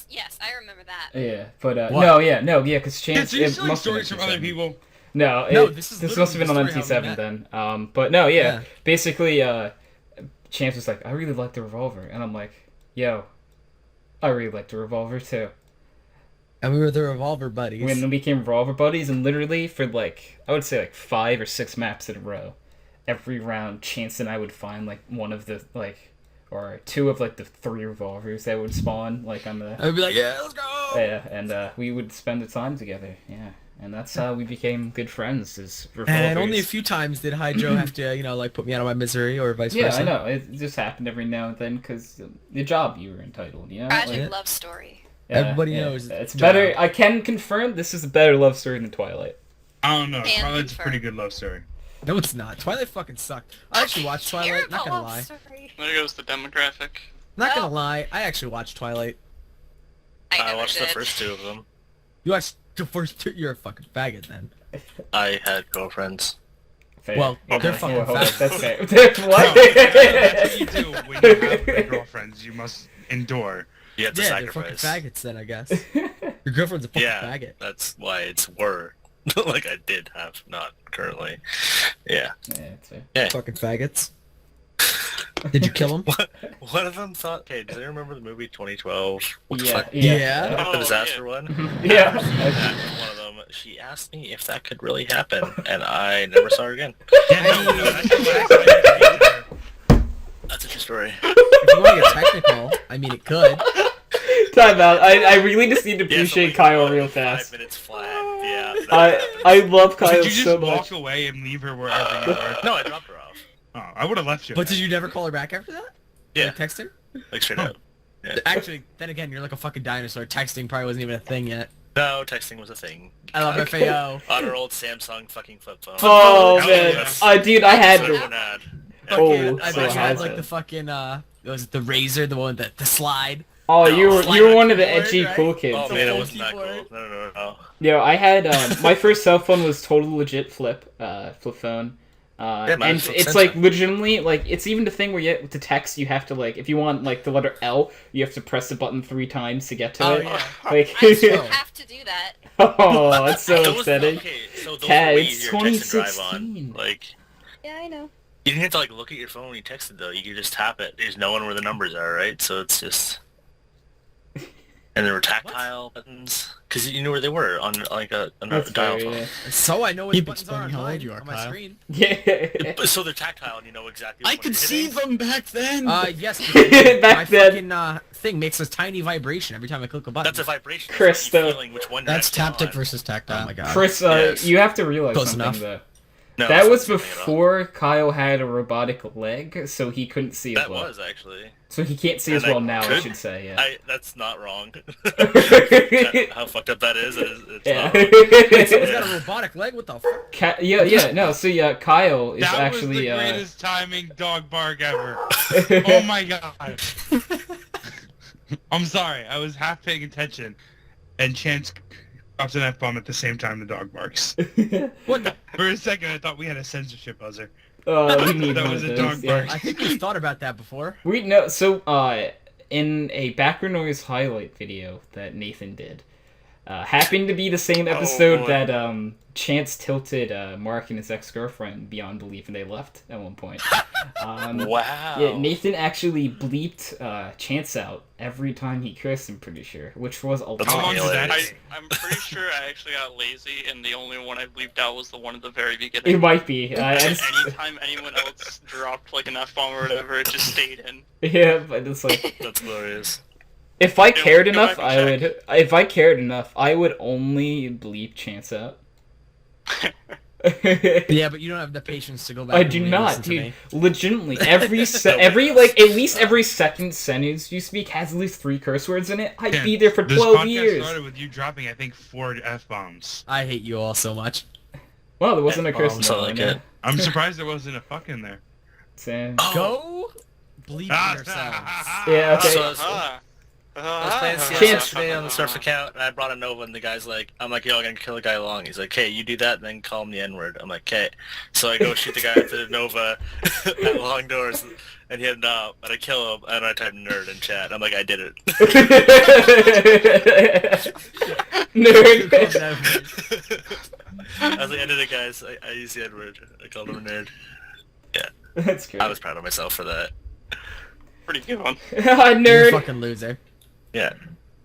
Speaker 6: Yes, I remember that.
Speaker 1: Yeah, but
Speaker 3: What?
Speaker 1: yeah, because Chance.
Speaker 4: Dude, so you're
Speaker 1: it
Speaker 4: stealing
Speaker 1: must have
Speaker 4: stories
Speaker 1: been
Speaker 4: from other
Speaker 1: MT7.
Speaker 4: people.
Speaker 1: No,
Speaker 3: No,
Speaker 1: this
Speaker 3: this is
Speaker 1: must have been on
Speaker 3: literally the story how we
Speaker 1: MT7 then. But no, yeah.
Speaker 3: Yeah.
Speaker 1: Basically, Chance was like, I really like the revolver, and I'm like, yo, I really like the revolver too.
Speaker 3: And we were the revolver buddies.
Speaker 1: We then became revolver buddies, and literally for like I would say like 5 or 6 maps in a row, every round Chance and I would find like one of the like or 2 of like the 3 revolvers that would spawn like on the
Speaker 3: I would be like, yeah, let's go.
Speaker 1: yeah, and we would spend the time together, yeah, and that's how we became good friends. Is revolvers.
Speaker 3: And only a few times did Hydro have to, you know, like put me out of my misery or vice
Speaker 1: Yeah,
Speaker 3: versa.
Speaker 1: I know. It just happened every now and then because the job you were entitled, you know.
Speaker 6: Tragic
Speaker 3: Yeah.
Speaker 6: love story.
Speaker 3: Everybody knows
Speaker 1: it's
Speaker 3: it's
Speaker 1: better.
Speaker 3: job.
Speaker 1: I can confirm this is a better love story than Twilight.
Speaker 4: I don't know.
Speaker 6: Can
Speaker 4: Twilight's a
Speaker 6: confirm.
Speaker 4: pretty good love story.
Speaker 3: No, it's not. Twilight fucking sucked. I actually watched Twilight. Not gonna lie.
Speaker 6: Sorry.
Speaker 2: There goes the demographic.
Speaker 3: Not gonna lie. I actually watched Twilight.
Speaker 6: I
Speaker 5: I
Speaker 6: never
Speaker 5: watched the
Speaker 6: did.
Speaker 5: first two of them.
Speaker 3: You watched the first two. You're a fucking faggot then.
Speaker 5: I had girlfriends.
Speaker 1: Fair.
Speaker 3: Well,
Speaker 1: Okay.
Speaker 3: they're fucking
Speaker 1: Hold on,
Speaker 3: fat.
Speaker 1: That's fair.
Speaker 4: No,
Speaker 1: What?
Speaker 4: that's what you do when you have big girlfriends. You must endure.
Speaker 5: You had to
Speaker 3: Yeah, they're fucking
Speaker 5: sacrifice.
Speaker 3: faggots then, I guess. Your girlfriend's a fucking
Speaker 5: Yeah,
Speaker 3: faggot.
Speaker 5: that's why it's were. Like I did have, not currently. Yeah.
Speaker 1: Yeah, that's fair.
Speaker 5: Yeah.
Speaker 3: Fucking faggots. Did you kill him?
Speaker 5: One of them thought, okay, do they remember the movie 2012? What the
Speaker 1: Yeah,
Speaker 5: fuck?
Speaker 3: Yeah.
Speaker 5: The disaster one?
Speaker 1: Yeah.
Speaker 5: That was one of them. She asked me if that could really happen, and I never saw her again.
Speaker 4: Yeah, no, that's
Speaker 5: That's a true story.
Speaker 3: If you want to get technical, I mean, it could.
Speaker 1: Time out. I really just need to
Speaker 5: Yeah,
Speaker 1: appreciate
Speaker 5: so like,
Speaker 1: Kyle real
Speaker 5: 5
Speaker 1: fast.
Speaker 5: minutes flat. Yeah. that
Speaker 1: I
Speaker 5: happens.
Speaker 1: love Kyle
Speaker 4: Did you just
Speaker 1: so
Speaker 4: walk
Speaker 1: much.
Speaker 4: away and leave her wherever you were?
Speaker 5: No, I dropped her off.
Speaker 4: Oh, I would have left you.
Speaker 3: But did you never call her back after that?
Speaker 5: Yeah.
Speaker 3: Like, text her?
Speaker 5: Like straight up. Yeah.
Speaker 3: Actually, then again, you're like a fucking dinosaur. Texting probably wasn't even a thing yet.
Speaker 5: No, texting was a thing.
Speaker 3: I love FAO.
Speaker 5: On our old Samsung fucking flip phone.
Speaker 1: Oh
Speaker 4: Oh,
Speaker 1: man,
Speaker 4: yes.
Speaker 1: Dude, I had
Speaker 5: That's what
Speaker 1: to.
Speaker 5: everyone had.
Speaker 1: Oh,
Speaker 3: Fucking, I
Speaker 1: so
Speaker 3: bet you had
Speaker 1: high
Speaker 3: like
Speaker 1: tech.
Speaker 3: the fucking was it the razor, the one that the slide?
Speaker 1: Oh, you were one of the
Speaker 3: keyboard,
Speaker 1: edgy
Speaker 3: right?
Speaker 1: cool kids.
Speaker 5: Oh
Speaker 3: The
Speaker 5: man, it
Speaker 3: full
Speaker 5: wasn't that cool.
Speaker 3: keyboard.
Speaker 5: No.
Speaker 1: Yo, I had my first cell phone was total legit flip phone.
Speaker 5: Yeah, mine
Speaker 1: And
Speaker 5: was flip
Speaker 1: it's
Speaker 5: Samsung.
Speaker 1: like legitimately like it's even the thing where you to text you have to like if you want like the letter L you have to press the button 3 times to get to
Speaker 3: Oh
Speaker 1: it.
Speaker 3: yeah.
Speaker 1: Like
Speaker 6: I still have to do that.
Speaker 1: oh, that's so
Speaker 5: Those-
Speaker 1: upsetting.
Speaker 5: Okay, so those
Speaker 1: Cat,
Speaker 5: were way
Speaker 1: it's
Speaker 5: easier to text and drive
Speaker 1: 2016.
Speaker 5: on. Like,
Speaker 6: Yeah, I know.
Speaker 5: you didn't have to like look at your phone when you texted though. You could just tap it. There's no one where the numbers are, right? So it's just. And there were tactile buttons because you knew where they were on like a
Speaker 1: That's
Speaker 5: dial
Speaker 1: fair,
Speaker 5: phone.
Speaker 1: yeah.
Speaker 3: So I know what
Speaker 7: Keep
Speaker 3: the buttons are
Speaker 7: explaining
Speaker 3: on
Speaker 7: how old
Speaker 3: mine,
Speaker 7: you are,
Speaker 3: on my
Speaker 7: Kyle.
Speaker 3: screen.
Speaker 1: Yeah.
Speaker 5: But so they're tactile and you know exactly.
Speaker 7: I
Speaker 5: which one
Speaker 7: could
Speaker 5: you're
Speaker 7: see
Speaker 5: hitting.
Speaker 7: them back then.
Speaker 3: Yes.
Speaker 1: Back
Speaker 3: my
Speaker 1: then.
Speaker 3: fucking thing makes a tiny vibration every time I click a button.
Speaker 5: That's a vibration. That's
Speaker 1: Chris,
Speaker 5: what you're
Speaker 1: though.
Speaker 5: feeling which one
Speaker 7: That's
Speaker 5: you're actually
Speaker 7: taptic
Speaker 5: on.
Speaker 7: versus tactile.
Speaker 3: Oh my god.
Speaker 1: Chris,
Speaker 5: Yes.
Speaker 1: you have to realize
Speaker 3: Close
Speaker 1: something
Speaker 3: enough.
Speaker 1: though.
Speaker 5: No,
Speaker 1: That
Speaker 5: that's
Speaker 1: was
Speaker 5: not something at all.
Speaker 1: before Kyle had a robotic leg, so he couldn't see as
Speaker 5: That
Speaker 1: well.
Speaker 5: was actually.
Speaker 1: So he can't see
Speaker 5: And
Speaker 1: as well
Speaker 5: I
Speaker 1: now, I
Speaker 5: could-
Speaker 1: should say, yeah.
Speaker 5: That's not wrong.
Speaker 1: Yeah.
Speaker 5: How fucked up that is. It's
Speaker 1: Yeah.
Speaker 5: not wrong.
Speaker 3: Wait, someone's got a robotic leg? What the fuck?
Speaker 1: Yeah, no, so yeah, Kyle is
Speaker 4: That
Speaker 1: actually,
Speaker 4: was the greatest timing dog bark ever. Oh my god. I'm sorry. I was half paying attention, and Chance drops an F-bomb at the same time the dog barks.
Speaker 3: What the?
Speaker 4: For a second, I thought we had a censorship buzzer.
Speaker 1: we need
Speaker 4: That
Speaker 1: one
Speaker 4: was
Speaker 1: of
Speaker 4: a
Speaker 1: those,
Speaker 4: dog
Speaker 1: yeah.
Speaker 4: bark.
Speaker 3: I think we've thought about that before.
Speaker 1: We know, so, in a background noise highlight video that Nathan did, happened to be the same episode
Speaker 2: boy.
Speaker 1: that, Chance tilted, Mark and his ex-girlfriend beyond belief and they left at one point.
Speaker 5: Wow.
Speaker 1: Yeah, Nathan actually bleeped, Chance out every time he cursed, I'm pretty sure, which was a
Speaker 5: That's
Speaker 4: How
Speaker 1: lot.
Speaker 4: long did that
Speaker 5: hilarious.
Speaker 2: I'm pretty sure I actually got lazy, and the only one I bleeped out was the one at the very
Speaker 1: It
Speaker 2: beginning.
Speaker 1: might be. I
Speaker 2: And
Speaker 1: just,
Speaker 2: anytime anyone else dropped like an F-bomb or whatever, it just stayed in.
Speaker 1: yeah, but it's like,
Speaker 5: That's glorious.
Speaker 1: if I
Speaker 2: Yeah,
Speaker 1: cared
Speaker 2: go
Speaker 1: enough,
Speaker 2: back and
Speaker 1: I would. If I cared enough, I would only bleep Chance out.
Speaker 3: Yeah, but you don't have the patience to go back.
Speaker 1: I
Speaker 3: and
Speaker 1: do
Speaker 3: re-listen
Speaker 1: not,
Speaker 3: to
Speaker 1: dude.
Speaker 3: me.
Speaker 1: Legitimately, every like at least every second sentence you speak has at least 3 curse words in it. I'd
Speaker 4: Yeah,
Speaker 1: be there for
Speaker 4: this
Speaker 1: 12
Speaker 4: podcast
Speaker 1: years.
Speaker 4: started with you dropping, I think, 4 F-bombs.
Speaker 3: I hate you all so much.
Speaker 1: Well, there wasn't a curse.
Speaker 5: F-bombs,
Speaker 1: in
Speaker 5: I
Speaker 1: that
Speaker 5: like
Speaker 1: one,
Speaker 5: it.
Speaker 4: I'm surprised there wasn't a fuck in there.
Speaker 1: So,
Speaker 3: Go bleep yourselves.
Speaker 1: yeah, okay.
Speaker 5: So I was playing CS
Speaker 1: Chance-
Speaker 5: yesterday on the surf account, and I brought a Nova, and the guy's like, I'm like, yo, I'm gonna kill a guy along. He's like, hey, you do that, and then call him the N-word. I'm like, okay. So I go shoot the guy with the Nova at long doors, and he had an up, and I kill him, and I type nerd in chat. I'm like, I did it.
Speaker 1: Nerd.
Speaker 5: I was like, I did it, guys. I used the N-word. I called him a nerd.
Speaker 1: That's great.
Speaker 5: I was proud of myself for that.
Speaker 2: Pretty good one.
Speaker 3: You're a
Speaker 1: Nerd.
Speaker 3: fucking loser.
Speaker 5: Yeah.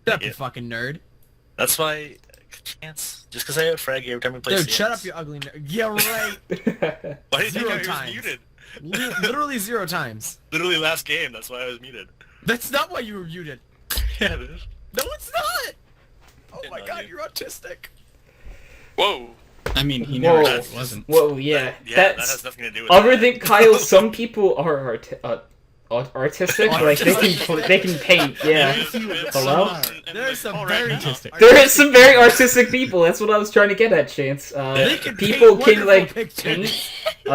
Speaker 3: Shut up,
Speaker 5: Yeah.
Speaker 3: you fucking nerd.
Speaker 5: That's why, Chance, just because I have Fraggy every time we play
Speaker 3: Dude,
Speaker 5: CS.
Speaker 3: shut up, you ugly nerd. Yeah, right.
Speaker 5: Why do you think
Speaker 3: 0
Speaker 5: I was
Speaker 3: times.
Speaker 5: muted?
Speaker 3: Literally 0 times.
Speaker 5: Literally last game, that's why I was muted.
Speaker 3: That's not why you were muted.
Speaker 5: Yeah, it is.
Speaker 3: No, it's not. Oh
Speaker 5: Yeah,
Speaker 3: my
Speaker 5: no,
Speaker 3: god,
Speaker 5: dude.
Speaker 3: you're autistic.
Speaker 2: Whoa.
Speaker 7: I mean, he
Speaker 1: Whoa.
Speaker 7: never wasn't.
Speaker 1: Whoa, yeah.
Speaker 5: Yeah, that
Speaker 1: That's
Speaker 5: has nothing to do with
Speaker 1: other
Speaker 5: that.
Speaker 1: than Kyle. Some people are artistic? Like they can paint. Yeah. Hello?
Speaker 3: There's some very
Speaker 1: There is some very artistic people. That's what I was trying to get at, Chance. People can like paint.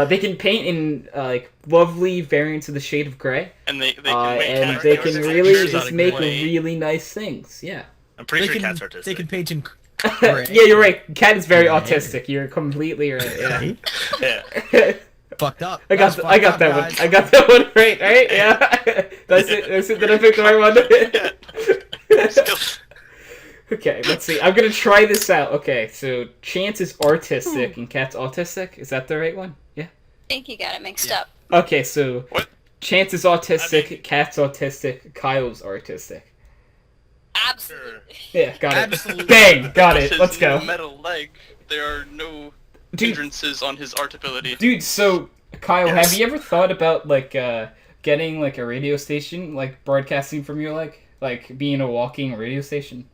Speaker 1: They can paint in like lovely variants of the shade of gray,
Speaker 2: And they can
Speaker 1: and they can really just make really nice things. Yeah.
Speaker 5: I'm pretty
Speaker 3: They
Speaker 5: sure
Speaker 3: can,
Speaker 5: cats are artistic.
Speaker 3: they can paint in
Speaker 1: Yeah, you're right. Cat is very autistic. You're completely right. Yeah.
Speaker 5: Yeah.
Speaker 3: fucked up.
Speaker 1: I got
Speaker 3: That was fucked up,
Speaker 1: that
Speaker 3: guys.
Speaker 1: one. I got that one right. Right? Yeah. That's it. That's it. Did I pick the right one? Okay, let's see. I'm gonna try this out. Okay, so Chance is artistic and Cat's autistic. Is that the right one? Yeah.
Speaker 6: I think you got it mixed up.
Speaker 1: Okay, so
Speaker 2: What?
Speaker 1: Chance is autistic,
Speaker 2: I mean-
Speaker 1: Cat's autistic, Kyle's artistic.
Speaker 6: Absolutely.
Speaker 1: Yeah, got it.
Speaker 3: Absolutely.
Speaker 1: Bang, got it.
Speaker 2: His
Speaker 1: Let's go.
Speaker 2: metal leg. There are no
Speaker 1: Dude,
Speaker 2: hindrances on his art ability.
Speaker 1: dude. So Kyle,
Speaker 5: Yes.
Speaker 1: have you ever thought about like getting like a radio station, like broadcasting from your leg, like being a walking radio station?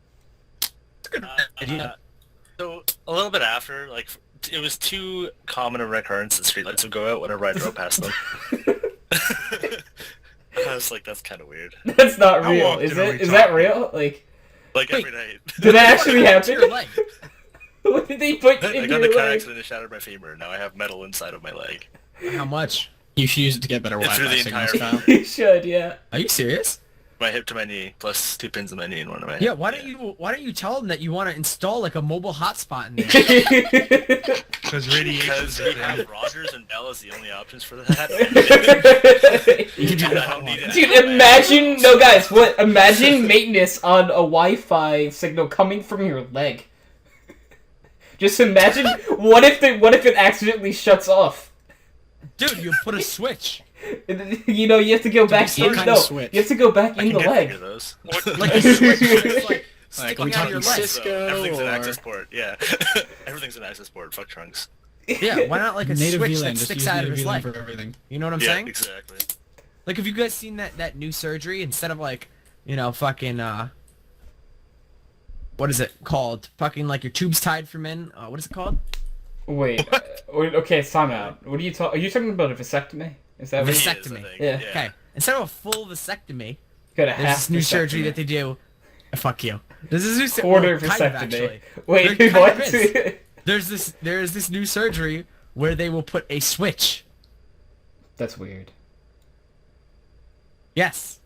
Speaker 5: So a little bit after, like it was too common a recurrence that streetlights would go out whenever I drove past them. I was like, that's kind of weird.
Speaker 1: That's not
Speaker 4: How
Speaker 1: real,
Speaker 4: often
Speaker 1: is
Speaker 4: are
Speaker 1: it?
Speaker 4: we
Speaker 1: Is that
Speaker 4: talking?
Speaker 1: real? Like,
Speaker 5: Like
Speaker 3: Wait.
Speaker 5: every night.
Speaker 1: did that actually
Speaker 3: To your
Speaker 1: happen?
Speaker 3: leg.
Speaker 1: What did they put
Speaker 5: I
Speaker 1: in
Speaker 5: got
Speaker 1: your
Speaker 5: in a car
Speaker 1: leg?
Speaker 5: accident and shattered my femur. Now I have metal inside of my leg.
Speaker 3: How much?
Speaker 7: You should use it to get better
Speaker 5: It's
Speaker 7: Wi-Fi
Speaker 5: through the
Speaker 7: signals,
Speaker 5: entire-
Speaker 7: Kyle.
Speaker 1: You should, yeah.
Speaker 3: Are you serious?
Speaker 5: My hip to my knee, plus 2 pins in my knee and one in my head.
Speaker 3: Yeah. Why don't you tell them that you want to install like a mobile hotspot in there?
Speaker 4: Because radiation.
Speaker 5: Because we have Rogers and Bell as the only options for that.
Speaker 7: You can do
Speaker 5: I
Speaker 7: that.
Speaker 5: don't need it.
Speaker 1: Dude, imagine no guys, what? Imagine maintenance on a Wi-Fi signal coming from your leg. Just imagine what if it accidentally shuts off?
Speaker 3: Dude, you put a switch.
Speaker 1: You know, you have to go back
Speaker 7: be some
Speaker 1: in.
Speaker 7: kind
Speaker 1: No,
Speaker 7: of switch.
Speaker 1: you have to go back
Speaker 5: I
Speaker 1: in
Speaker 5: can
Speaker 1: the
Speaker 5: get
Speaker 1: leg.
Speaker 5: figure those.
Speaker 3: Like a switch that's like
Speaker 7: Like, are we
Speaker 3: sticking out of your
Speaker 7: talking
Speaker 3: leg.
Speaker 7: Cisco
Speaker 5: Everything's an
Speaker 7: or-
Speaker 5: access port, yeah. Everything's an access port, fuck trunks.
Speaker 3: Yeah, why not like a
Speaker 7: native
Speaker 3: switch
Speaker 7: VLAN,
Speaker 3: that
Speaker 7: just
Speaker 3: sticks
Speaker 7: use
Speaker 3: out of
Speaker 7: native
Speaker 3: his
Speaker 7: VLAN
Speaker 3: leg?
Speaker 7: for everything.
Speaker 3: You know what I'm
Speaker 5: Yeah,
Speaker 3: saying?
Speaker 5: exactly.
Speaker 3: Like, have you guys seen that new surgery? Instead of like, you know, fucking what is it called? Fucking like your tubes tied for men. What is it called?
Speaker 1: Wait, okay, time out. What are you talking? Are you talking about a vasectomy? Is that what?
Speaker 5: Vasect-
Speaker 3: Vasectomy.
Speaker 5: is, I think.
Speaker 1: Yeah.
Speaker 3: Okay. Instead of a full vasectomy,
Speaker 1: Got a
Speaker 3: there's
Speaker 1: half
Speaker 3: this new surgery
Speaker 1: vasectomy.
Speaker 3: that they do. Fuck you. This is new
Speaker 1: Quarter
Speaker 3: kind of,
Speaker 1: vasectomy.
Speaker 3: actually.
Speaker 1: Wait,
Speaker 3: There kind
Speaker 1: what?
Speaker 3: of is. There's this new surgery where they will put a switch.
Speaker 1: That's weird.
Speaker 3: Yes.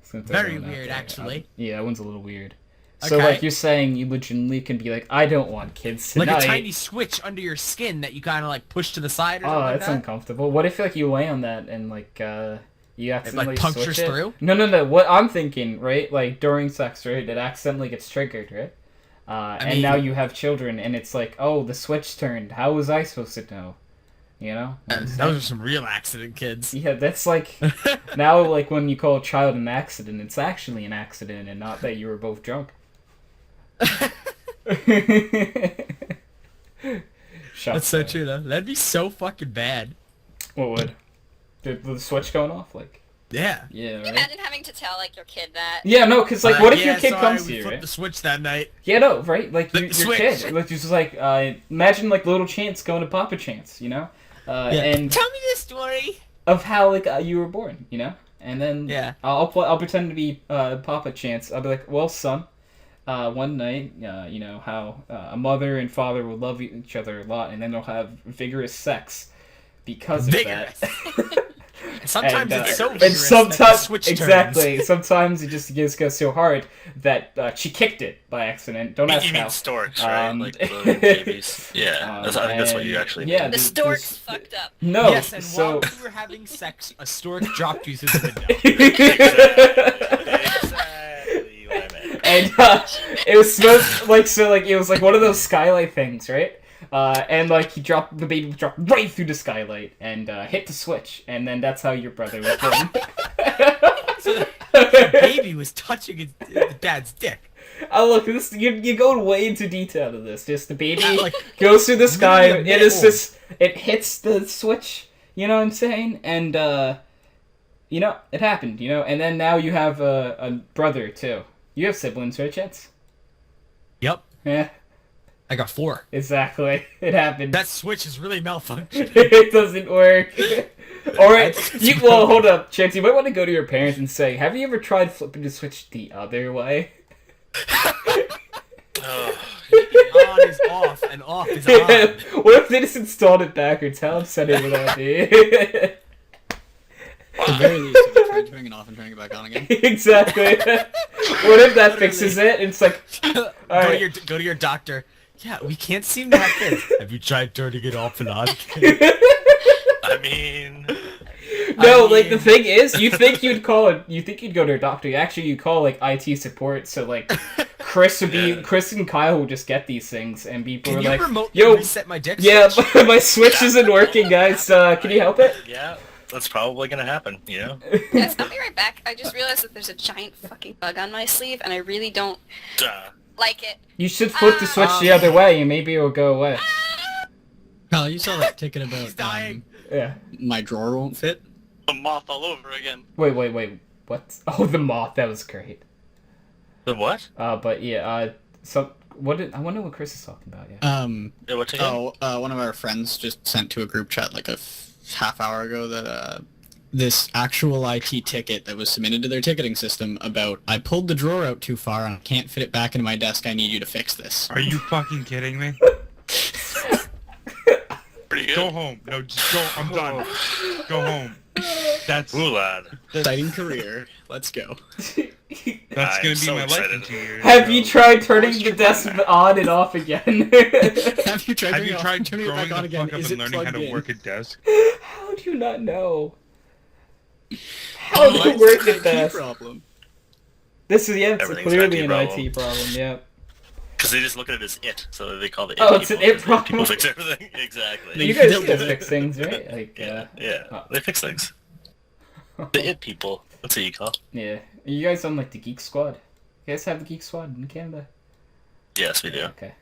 Speaker 1: Since I
Speaker 3: Very
Speaker 1: don't know.
Speaker 3: weird, actually.
Speaker 1: Yeah, that one's a little weird. So,
Speaker 3: Okay.
Speaker 1: like, you're saying you legitimately can be like, I don't want kids
Speaker 3: Like
Speaker 1: tonight.
Speaker 3: a tiny switch under your skin that you kind of like push to the side or
Speaker 1: Oh,
Speaker 3: something like
Speaker 1: that's
Speaker 3: that.
Speaker 1: uncomfortable. What if, like, you lay on that and, like, you accidentally
Speaker 3: punctures
Speaker 1: switch it?
Speaker 3: through?
Speaker 1: No. What I'm thinking, right? Like, during sex, right? It accidentally gets triggered, right? And
Speaker 3: mean-
Speaker 1: now you have children, and it's like, oh, the switch turned. How was I supposed to know? You know? What I'm saying?
Speaker 3: Those are some real accident kids.
Speaker 1: Yeah, that's like now, like when you call a child an accident, it's actually an accident, and not that you were both drunk. Shut
Speaker 3: That's so
Speaker 1: up.
Speaker 3: true though. That'd be so fucking bad.
Speaker 1: What would? The switch going off? Like,
Speaker 3: Yeah.
Speaker 1: yeah,
Speaker 6: Can you
Speaker 1: right?
Speaker 6: imagine having to tell like your kid that?
Speaker 1: Yeah, no, because like, what if
Speaker 3: yeah,
Speaker 1: your kid
Speaker 3: sorry,
Speaker 1: comes to
Speaker 3: we
Speaker 1: you,
Speaker 3: flipped
Speaker 1: right?
Speaker 3: the switch that night.
Speaker 1: Yeah, no, right? Like
Speaker 3: The
Speaker 1: your
Speaker 3: switch.
Speaker 1: kid, like just like imagine like little Chance going to Papa Chance, you know, and
Speaker 3: Tell me this story.
Speaker 1: of how like you were born, you know, and then
Speaker 3: Yeah.
Speaker 1: I'll pretend to be Papa Chance. I'll be like, well, son, one night, you know how a mother and father will love each other a lot, and then they'll have vigorous sex because of
Speaker 3: Vigorous.
Speaker 1: that.
Speaker 3: And sometimes
Speaker 1: And,
Speaker 3: it's so
Speaker 1: and
Speaker 3: vigorous that the
Speaker 1: sometimes
Speaker 3: switch turns.
Speaker 1: exactly. Sometimes it just goes so hard that she kicked it by accident. Don't ask
Speaker 5: You mean
Speaker 1: how.
Speaker 5: storks, right? Like the babies. Yeah, I think that's what you actually mean.
Speaker 1: Yeah,
Speaker 6: The
Speaker 1: this-
Speaker 6: storks
Speaker 1: this-
Speaker 6: fucked up.
Speaker 1: No,
Speaker 3: Yes, and
Speaker 1: so.
Speaker 3: while we were having sex, a stork dropped you through the window.
Speaker 5: Exactly what I meant.
Speaker 1: And it was supposed it was like one of those skylight things, right? And like the baby dropped right through the skylight and hit the switch, and then that's how your brother was born.
Speaker 3: So the baby was touching his dad's dick.
Speaker 1: Oh look, this you're going way into detail to this. Just the baby
Speaker 3: Like,
Speaker 1: goes through the sky.
Speaker 3: really a
Speaker 1: It is
Speaker 3: minute
Speaker 1: this. It hits the switch. You know what I'm saying? And you know it happened. You know, and then now you have a brother too. You have siblings, right, Chets?
Speaker 3: Yep.
Speaker 1: Yeah.
Speaker 3: I got 4.
Speaker 1: Exactly. It happened.
Speaker 3: That switch is really malfunctioning.
Speaker 1: It doesn't work. Alright, well, hold up, Chance, you might want to go to your parents and say, have you ever tried flipping the switch the other way?
Speaker 3: On is off, and off is on.
Speaker 1: What if they just installed it backwards? How upsetting would that be?
Speaker 7: At the very least, if I tried turning it off and turning it back on again.
Speaker 1: Exactly. What if that fixes it? And it's like, alright.
Speaker 3: Go to your doctor. Yeah, we can't seem to have kids. Have you tried turning it off and on?
Speaker 5: I mean,
Speaker 1: No, like the thing is, you think you'd go to a doctor. Actually, you call like IT support. So like, Chris and Kyle would just get these things, and people
Speaker 3: Can
Speaker 1: are
Speaker 3: you
Speaker 1: like,
Speaker 3: remotely
Speaker 1: "Yo,
Speaker 3: reset my dick
Speaker 1: yeah,
Speaker 3: switch?"
Speaker 1: my switch isn't working, guys. Can you help it?"
Speaker 5: yeah, that's probably gonna happen. You know.
Speaker 6: Guys, I'll be right back. I just realized that there's a giant fucking bug on my sleeve, and I really don't like it.
Speaker 1: You should flip the switch the other way, and maybe it'll go away.
Speaker 7: Kyle, you saw that ticket about
Speaker 3: He's dying.
Speaker 1: Yeah.
Speaker 7: my drawer won't fit?
Speaker 2: The moth all over again.
Speaker 1: Wait. What? Oh, the moth. That was great.
Speaker 5: The what?
Speaker 1: But yeah. So I wonder what Chris is talking about. Yeah.
Speaker 5: Yeah, what again?
Speaker 7: One of our friends just sent to a group chat like a half hour ago that this actual IT ticket that was submitted to their ticketing system about I pulled the drawer out too far and I can't fit it back into my desk. I need you to fix this.
Speaker 4: Are you fucking kidding me?
Speaker 2: Pretty good.
Speaker 4: Go home. No, just go. I'm done. Go home. That's
Speaker 5: Ooh, lad.
Speaker 7: Exciting career. Let's go.
Speaker 4: that's
Speaker 5: I'm
Speaker 4: gonna be
Speaker 5: so
Speaker 4: my life in
Speaker 5: excited.
Speaker 4: 2 years.
Speaker 1: Have you tried turning the desk on and off again?
Speaker 7: Have you tried
Speaker 4: Have you tried
Speaker 7: turning it
Speaker 4: growing
Speaker 7: back on
Speaker 4: the
Speaker 7: again?
Speaker 4: fuck up
Speaker 7: Is
Speaker 4: and
Speaker 7: it
Speaker 4: learning how
Speaker 7: plugged
Speaker 4: to
Speaker 7: in?
Speaker 4: work a desk?
Speaker 1: How do you not know? How do you work at desk?
Speaker 7: Problem.
Speaker 1: This is it's
Speaker 5: Everything's
Speaker 1: clearly
Speaker 5: IT
Speaker 1: an
Speaker 5: problem.
Speaker 1: IT problem. Yeah.
Speaker 5: Because they just look at it as it, so they call it it.
Speaker 1: Oh, it's an
Speaker 5: people,
Speaker 1: it
Speaker 5: 'cause
Speaker 1: problem.
Speaker 5: People fix everything. Exactly.
Speaker 1: You guys can fix things, right? Like,
Speaker 5: Yeah,
Speaker 1: oh.
Speaker 5: they fix things. The it people. That's what you call.
Speaker 1: yeah. Are you guys on like the Geek Squad? You guys have the Geek Squad in Canada?
Speaker 5: Yes, we do.
Speaker 1: Okay.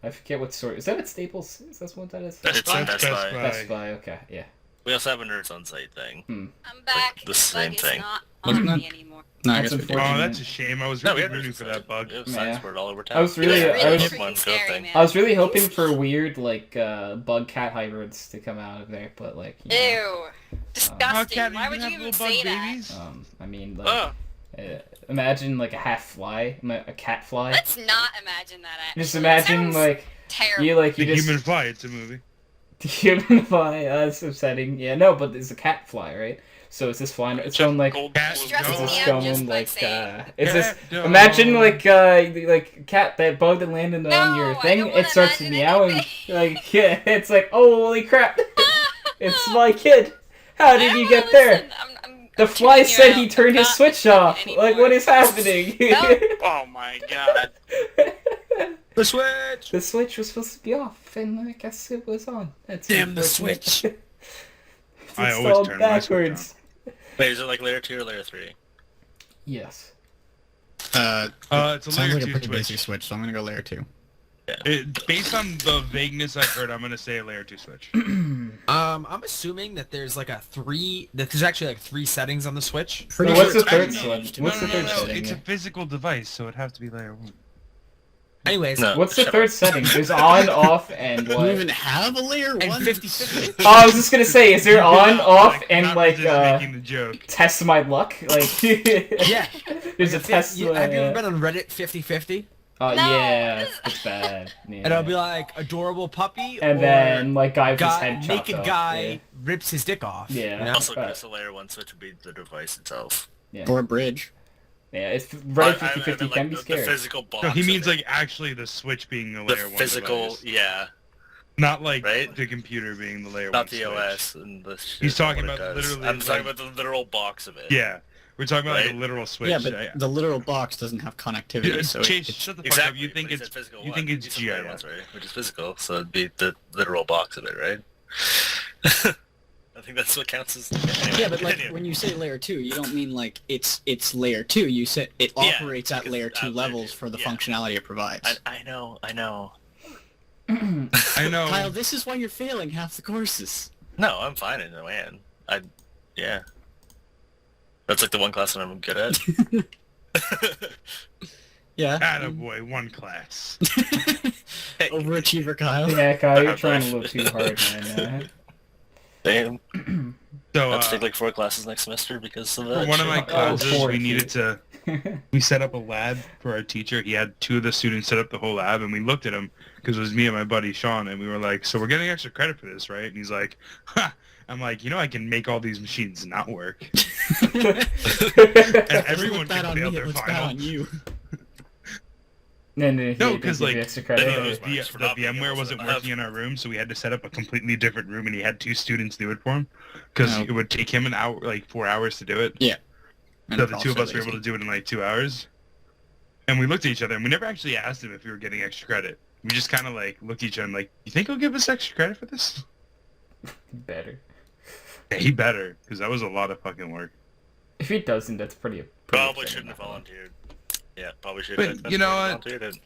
Speaker 1: I forget what sort. Is that at Staples? Is that what that is?
Speaker 5: It's at Best Buy.
Speaker 1: Best Buy. Okay. Yeah.
Speaker 5: We also have a Nerds on Site thing.
Speaker 6: I'm back.
Speaker 5: the same
Speaker 6: bug
Speaker 5: thing.
Speaker 6: is not
Speaker 7: Wasn't
Speaker 6: on
Speaker 7: that-
Speaker 6: me anymore.
Speaker 7: No, I
Speaker 1: That's
Speaker 7: guess we do.
Speaker 1: unfortunate.
Speaker 4: Oh, that's a shame. I was
Speaker 5: No, we
Speaker 4: really
Speaker 5: have
Speaker 4: rooting
Speaker 5: Nerds
Speaker 4: for
Speaker 5: on
Speaker 4: that
Speaker 5: Site.
Speaker 4: bug.
Speaker 5: We have
Speaker 1: Yeah.
Speaker 5: signs for it all over town.
Speaker 1: I was really-
Speaker 6: It's
Speaker 1: I was-
Speaker 6: freaking
Speaker 5: One
Speaker 6: scary,
Speaker 5: thing.
Speaker 6: man.
Speaker 1: I was really hoping for weird like bug cat hybrids to come out of there, but like. You know,
Speaker 6: Ew. Disgusting.
Speaker 4: Cat,
Speaker 6: Why would you
Speaker 4: have
Speaker 6: even
Speaker 4: little bug
Speaker 6: say that?
Speaker 4: babies?
Speaker 1: I mean, like,
Speaker 2: Oh,
Speaker 1: imagine like a half fly, a cat fly.
Speaker 6: Let's not imagine that. Actually.
Speaker 1: Just imagine
Speaker 6: Sounds
Speaker 1: like
Speaker 6: terrible.
Speaker 1: you
Speaker 4: The
Speaker 1: just
Speaker 4: Human Fly. It's a movie.
Speaker 1: the human fly. That's upsetting. Yeah, no, but it's a cat fly, right? So it's this flying. It's going like.
Speaker 2: gold
Speaker 4: Cat-
Speaker 2: blue
Speaker 6: Stressing
Speaker 2: gold.
Speaker 6: me
Speaker 1: It's
Speaker 6: out just
Speaker 1: going
Speaker 6: by
Speaker 1: like
Speaker 6: saying.
Speaker 1: it's this.
Speaker 4: Cat
Speaker 1: Imagine
Speaker 4: dog.
Speaker 1: like cat that bug that landed on
Speaker 6: No,
Speaker 1: your
Speaker 6: I
Speaker 1: thing.
Speaker 6: don't
Speaker 1: It
Speaker 6: wanna
Speaker 1: starts
Speaker 6: imagine
Speaker 1: meowing.
Speaker 6: anything.
Speaker 1: Like yeah, it's like oh holy crap! It's my kid. How
Speaker 6: I
Speaker 1: did
Speaker 6: don't
Speaker 1: you
Speaker 6: wanna
Speaker 1: get there?
Speaker 6: listen.
Speaker 1: The
Speaker 6: I'm
Speaker 1: fly
Speaker 6: tuning you
Speaker 1: said
Speaker 6: out.
Speaker 1: he turned
Speaker 6: I'm
Speaker 1: his
Speaker 6: not
Speaker 1: switch
Speaker 6: listening
Speaker 1: off.
Speaker 6: anymore.
Speaker 1: Like what is happening?
Speaker 6: No.
Speaker 2: Oh my god.
Speaker 3: The switch.
Speaker 1: The switch was supposed to be off, and I guess it was on. That's
Speaker 3: Damn the
Speaker 1: unfortunate.
Speaker 3: switch.
Speaker 1: It's
Speaker 4: I always
Speaker 1: installed
Speaker 4: turn my switch
Speaker 1: backwards.
Speaker 5: Wait, is it like layer 2 or layer 3?
Speaker 1: Yes.
Speaker 4: It's a
Speaker 7: Sounds
Speaker 4: layer
Speaker 7: like a
Speaker 4: 2
Speaker 7: pretty
Speaker 4: switch.
Speaker 7: basic switch, so I'm gonna go layer 2.
Speaker 4: Based on the vagueness I've heard, I'm gonna say a layer 2 switch.
Speaker 3: I'm assuming that there's like there's actually like 3 settings on the switch.
Speaker 7: Pretty
Speaker 1: What's
Speaker 7: sure
Speaker 1: the third
Speaker 7: it's
Speaker 1: one?
Speaker 7: managed.
Speaker 1: What's the third
Speaker 4: No,
Speaker 1: setting?
Speaker 4: it's a
Speaker 1: Yeah.
Speaker 4: physical device, so it'd have to be layer 1.
Speaker 3: Anyways,
Speaker 5: No.
Speaker 1: What's the
Speaker 5: shut
Speaker 1: third
Speaker 5: up.
Speaker 1: setting? There's on, off, and
Speaker 7: Do you
Speaker 1: what?
Speaker 7: even have a layer
Speaker 3: and
Speaker 7: 1?
Speaker 3: 50/50.
Speaker 1: Oh, I was just gonna say, is there on, off,
Speaker 4: Like,
Speaker 1: and
Speaker 4: not
Speaker 1: like
Speaker 4: resist making the joke.
Speaker 1: test my luck? Like
Speaker 3: Yeah.
Speaker 1: there's a test.
Speaker 3: Have you ever been on Reddit 50/50?
Speaker 1: Oh
Speaker 6: No.
Speaker 1: yeah, it's bad. Yeah.
Speaker 3: And it'll be like adorable puppy
Speaker 1: and
Speaker 3: or
Speaker 1: then like guy with his
Speaker 3: guy,
Speaker 1: head chopped
Speaker 3: naked
Speaker 1: off.
Speaker 3: guy rips his dick off.
Speaker 1: Yeah.
Speaker 3: you know?
Speaker 5: Also,
Speaker 1: But-
Speaker 5: just a layer 1 switch would be the device itself.
Speaker 7: Or a bridge.
Speaker 1: Yeah, it's Reddit
Speaker 5: I
Speaker 1: 50/50
Speaker 5: meant,
Speaker 1: can
Speaker 5: like,
Speaker 1: be
Speaker 5: the
Speaker 1: scary.
Speaker 5: physical box.
Speaker 4: No, he
Speaker 5: of
Speaker 4: means
Speaker 5: it.
Speaker 4: like actually the switch being the
Speaker 5: the
Speaker 4: layer 1
Speaker 5: physical,
Speaker 4: device.
Speaker 5: yeah,
Speaker 4: Not like
Speaker 5: Right?
Speaker 4: the computer being the layer 1
Speaker 5: not the
Speaker 4: switch.
Speaker 5: OS and the. Shit
Speaker 4: He's talking
Speaker 5: what it
Speaker 4: about
Speaker 5: does.
Speaker 4: literally,
Speaker 5: I'm talking
Speaker 4: like-
Speaker 5: about the literal box of it.
Speaker 4: Yeah. We're talking about like
Speaker 5: Right?
Speaker 4: a literal switch.
Speaker 7: Yeah, but the literal box doesn't have connectivity,
Speaker 4: Yeah,
Speaker 7: so
Speaker 4: Chase,
Speaker 7: it's
Speaker 4: shut the fuck
Speaker 5: Exactly.
Speaker 4: up. You think
Speaker 5: but he
Speaker 4: it's
Speaker 5: said physical
Speaker 4: you
Speaker 5: one.
Speaker 4: think it's
Speaker 5: He said layer
Speaker 4: GIO.
Speaker 5: ones, right? Which is physical, so it'd be the literal box of it, right? I think that's what counts as. Anyway,
Speaker 7: yeah, but like
Speaker 5: anyway.
Speaker 7: when you say layer 2, you don't mean like it's layer 2. You said it
Speaker 5: Yeah,
Speaker 7: operates at
Speaker 5: because
Speaker 7: layer 2
Speaker 5: layer
Speaker 7: levels
Speaker 5: two,
Speaker 7: for the
Speaker 5: yeah.
Speaker 7: functionality it provides.
Speaker 5: I know.
Speaker 4: I know.
Speaker 7: Kyle, this is why you're failing half the courses.
Speaker 5: No, I'm fine in the man. Yeah. That's like the one class that I'm good at.
Speaker 7: Yeah.
Speaker 4: Attaboy, one class.
Speaker 5: Hey,
Speaker 7: Overachiever Kyle.
Speaker 1: Yeah, Kyle, you're trying a little too hard, man.
Speaker 5: Damn.
Speaker 4: So,
Speaker 5: I have to take like 4 classes next semester because of
Speaker 4: for
Speaker 5: that.
Speaker 4: one of my
Speaker 5: shit.
Speaker 4: classes,
Speaker 1: four,
Speaker 4: we
Speaker 1: dude.
Speaker 4: needed to. We set up a lab for our teacher. He had 2 of the students set up the whole lab, and we looked at him because it was me and my buddy Sean, and we were like, "So we're getting extra credit for this, right?" And he's like, "Ha." I'm like, I can make all these machines not work. And everyone
Speaker 7: bad
Speaker 4: can
Speaker 7: on
Speaker 4: fail
Speaker 7: me, it
Speaker 4: their
Speaker 7: looks bad
Speaker 4: final.
Speaker 7: on you.
Speaker 4: No, because like
Speaker 1: extra
Speaker 4: the,
Speaker 1: credit.
Speaker 4: the VMware wasn't working in our room, so we had to set up a completely different room, and he had 2 students do it for him because
Speaker 7: Oh.
Speaker 4: it would take him an hour, like 4 hours to do it.
Speaker 7: Yeah.
Speaker 4: So the 2 of us were able to do it in like 2 hours. And we looked at each other, and we never actually asked him if we were getting extra credit. We just kind of like looked at each other and like, "You think he'll give us extra credit for this?"
Speaker 1: Better.
Speaker 4: Yeah, he better, because that was a lot of fucking work.
Speaker 1: If he doesn't, that's pretty
Speaker 5: Probably
Speaker 1: fair
Speaker 5: shouldn't have
Speaker 1: enough.
Speaker 5: volunteered. Yeah, probably should
Speaker 4: But,
Speaker 5: have.
Speaker 4: you know what?
Speaker 5: Volunteered.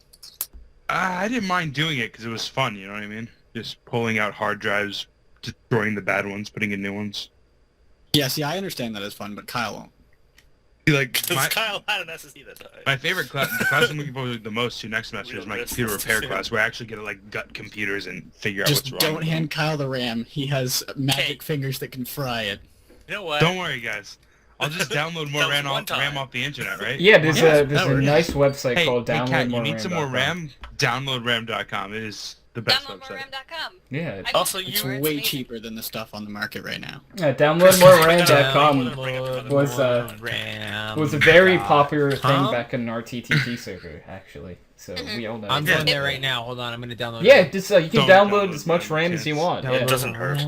Speaker 4: I didn't mind doing it because it was fun. You know what I mean? Just pulling out hard drives, destroying the bad ones, putting in new ones.
Speaker 7: Yeah, see, I understand that as fun, but Kyle won't.
Speaker 4: See, like
Speaker 5: Because Kyle had an SSD that time.
Speaker 4: my favorite class, the class I'm looking forward to the most to next semester is my
Speaker 5: Real
Speaker 4: computer
Speaker 5: risks.
Speaker 4: repair class, where I actually get to like gut computers and figure out
Speaker 7: Just
Speaker 4: what's wrong.
Speaker 7: don't
Speaker 4: with them.
Speaker 7: hand Kyle the RAM. He has magic
Speaker 5: Hey.
Speaker 7: fingers that can fry it.
Speaker 5: You know what?
Speaker 4: Don't worry, guys. I'll just download more
Speaker 5: That was
Speaker 4: RAM
Speaker 5: one
Speaker 4: off,
Speaker 5: time.
Speaker 4: RAM off the internet, right?
Speaker 1: Yeah, there's
Speaker 7: Yeah,
Speaker 1: a
Speaker 7: that works.
Speaker 1: nice website
Speaker 4: Hey,
Speaker 1: called
Speaker 4: hey, Kat, you
Speaker 1: downloadmoreram.com.
Speaker 4: need some more RAM? Downloadram.com. It is the best website.
Speaker 6: Downloadmoreram.com.
Speaker 1: Yeah,
Speaker 5: Also,
Speaker 7: It's
Speaker 5: you
Speaker 7: way cheaper than the stuff on the market right now.
Speaker 1: downloadmoreram.com was was a very
Speaker 3: God.
Speaker 1: popular thing
Speaker 3: Huh?
Speaker 1: back in our TTT server, actually. So we all know.
Speaker 3: I'm
Speaker 1: it.
Speaker 3: going there right now. Hold on, I'm gonna download.
Speaker 1: Yeah,
Speaker 3: it.
Speaker 1: just you can
Speaker 4: Don't
Speaker 1: download
Speaker 4: download
Speaker 1: as much
Speaker 4: RAM,
Speaker 1: RAM as you
Speaker 4: kids.
Speaker 1: want.
Speaker 5: It
Speaker 1: Yeah,
Speaker 5: doesn't hurt.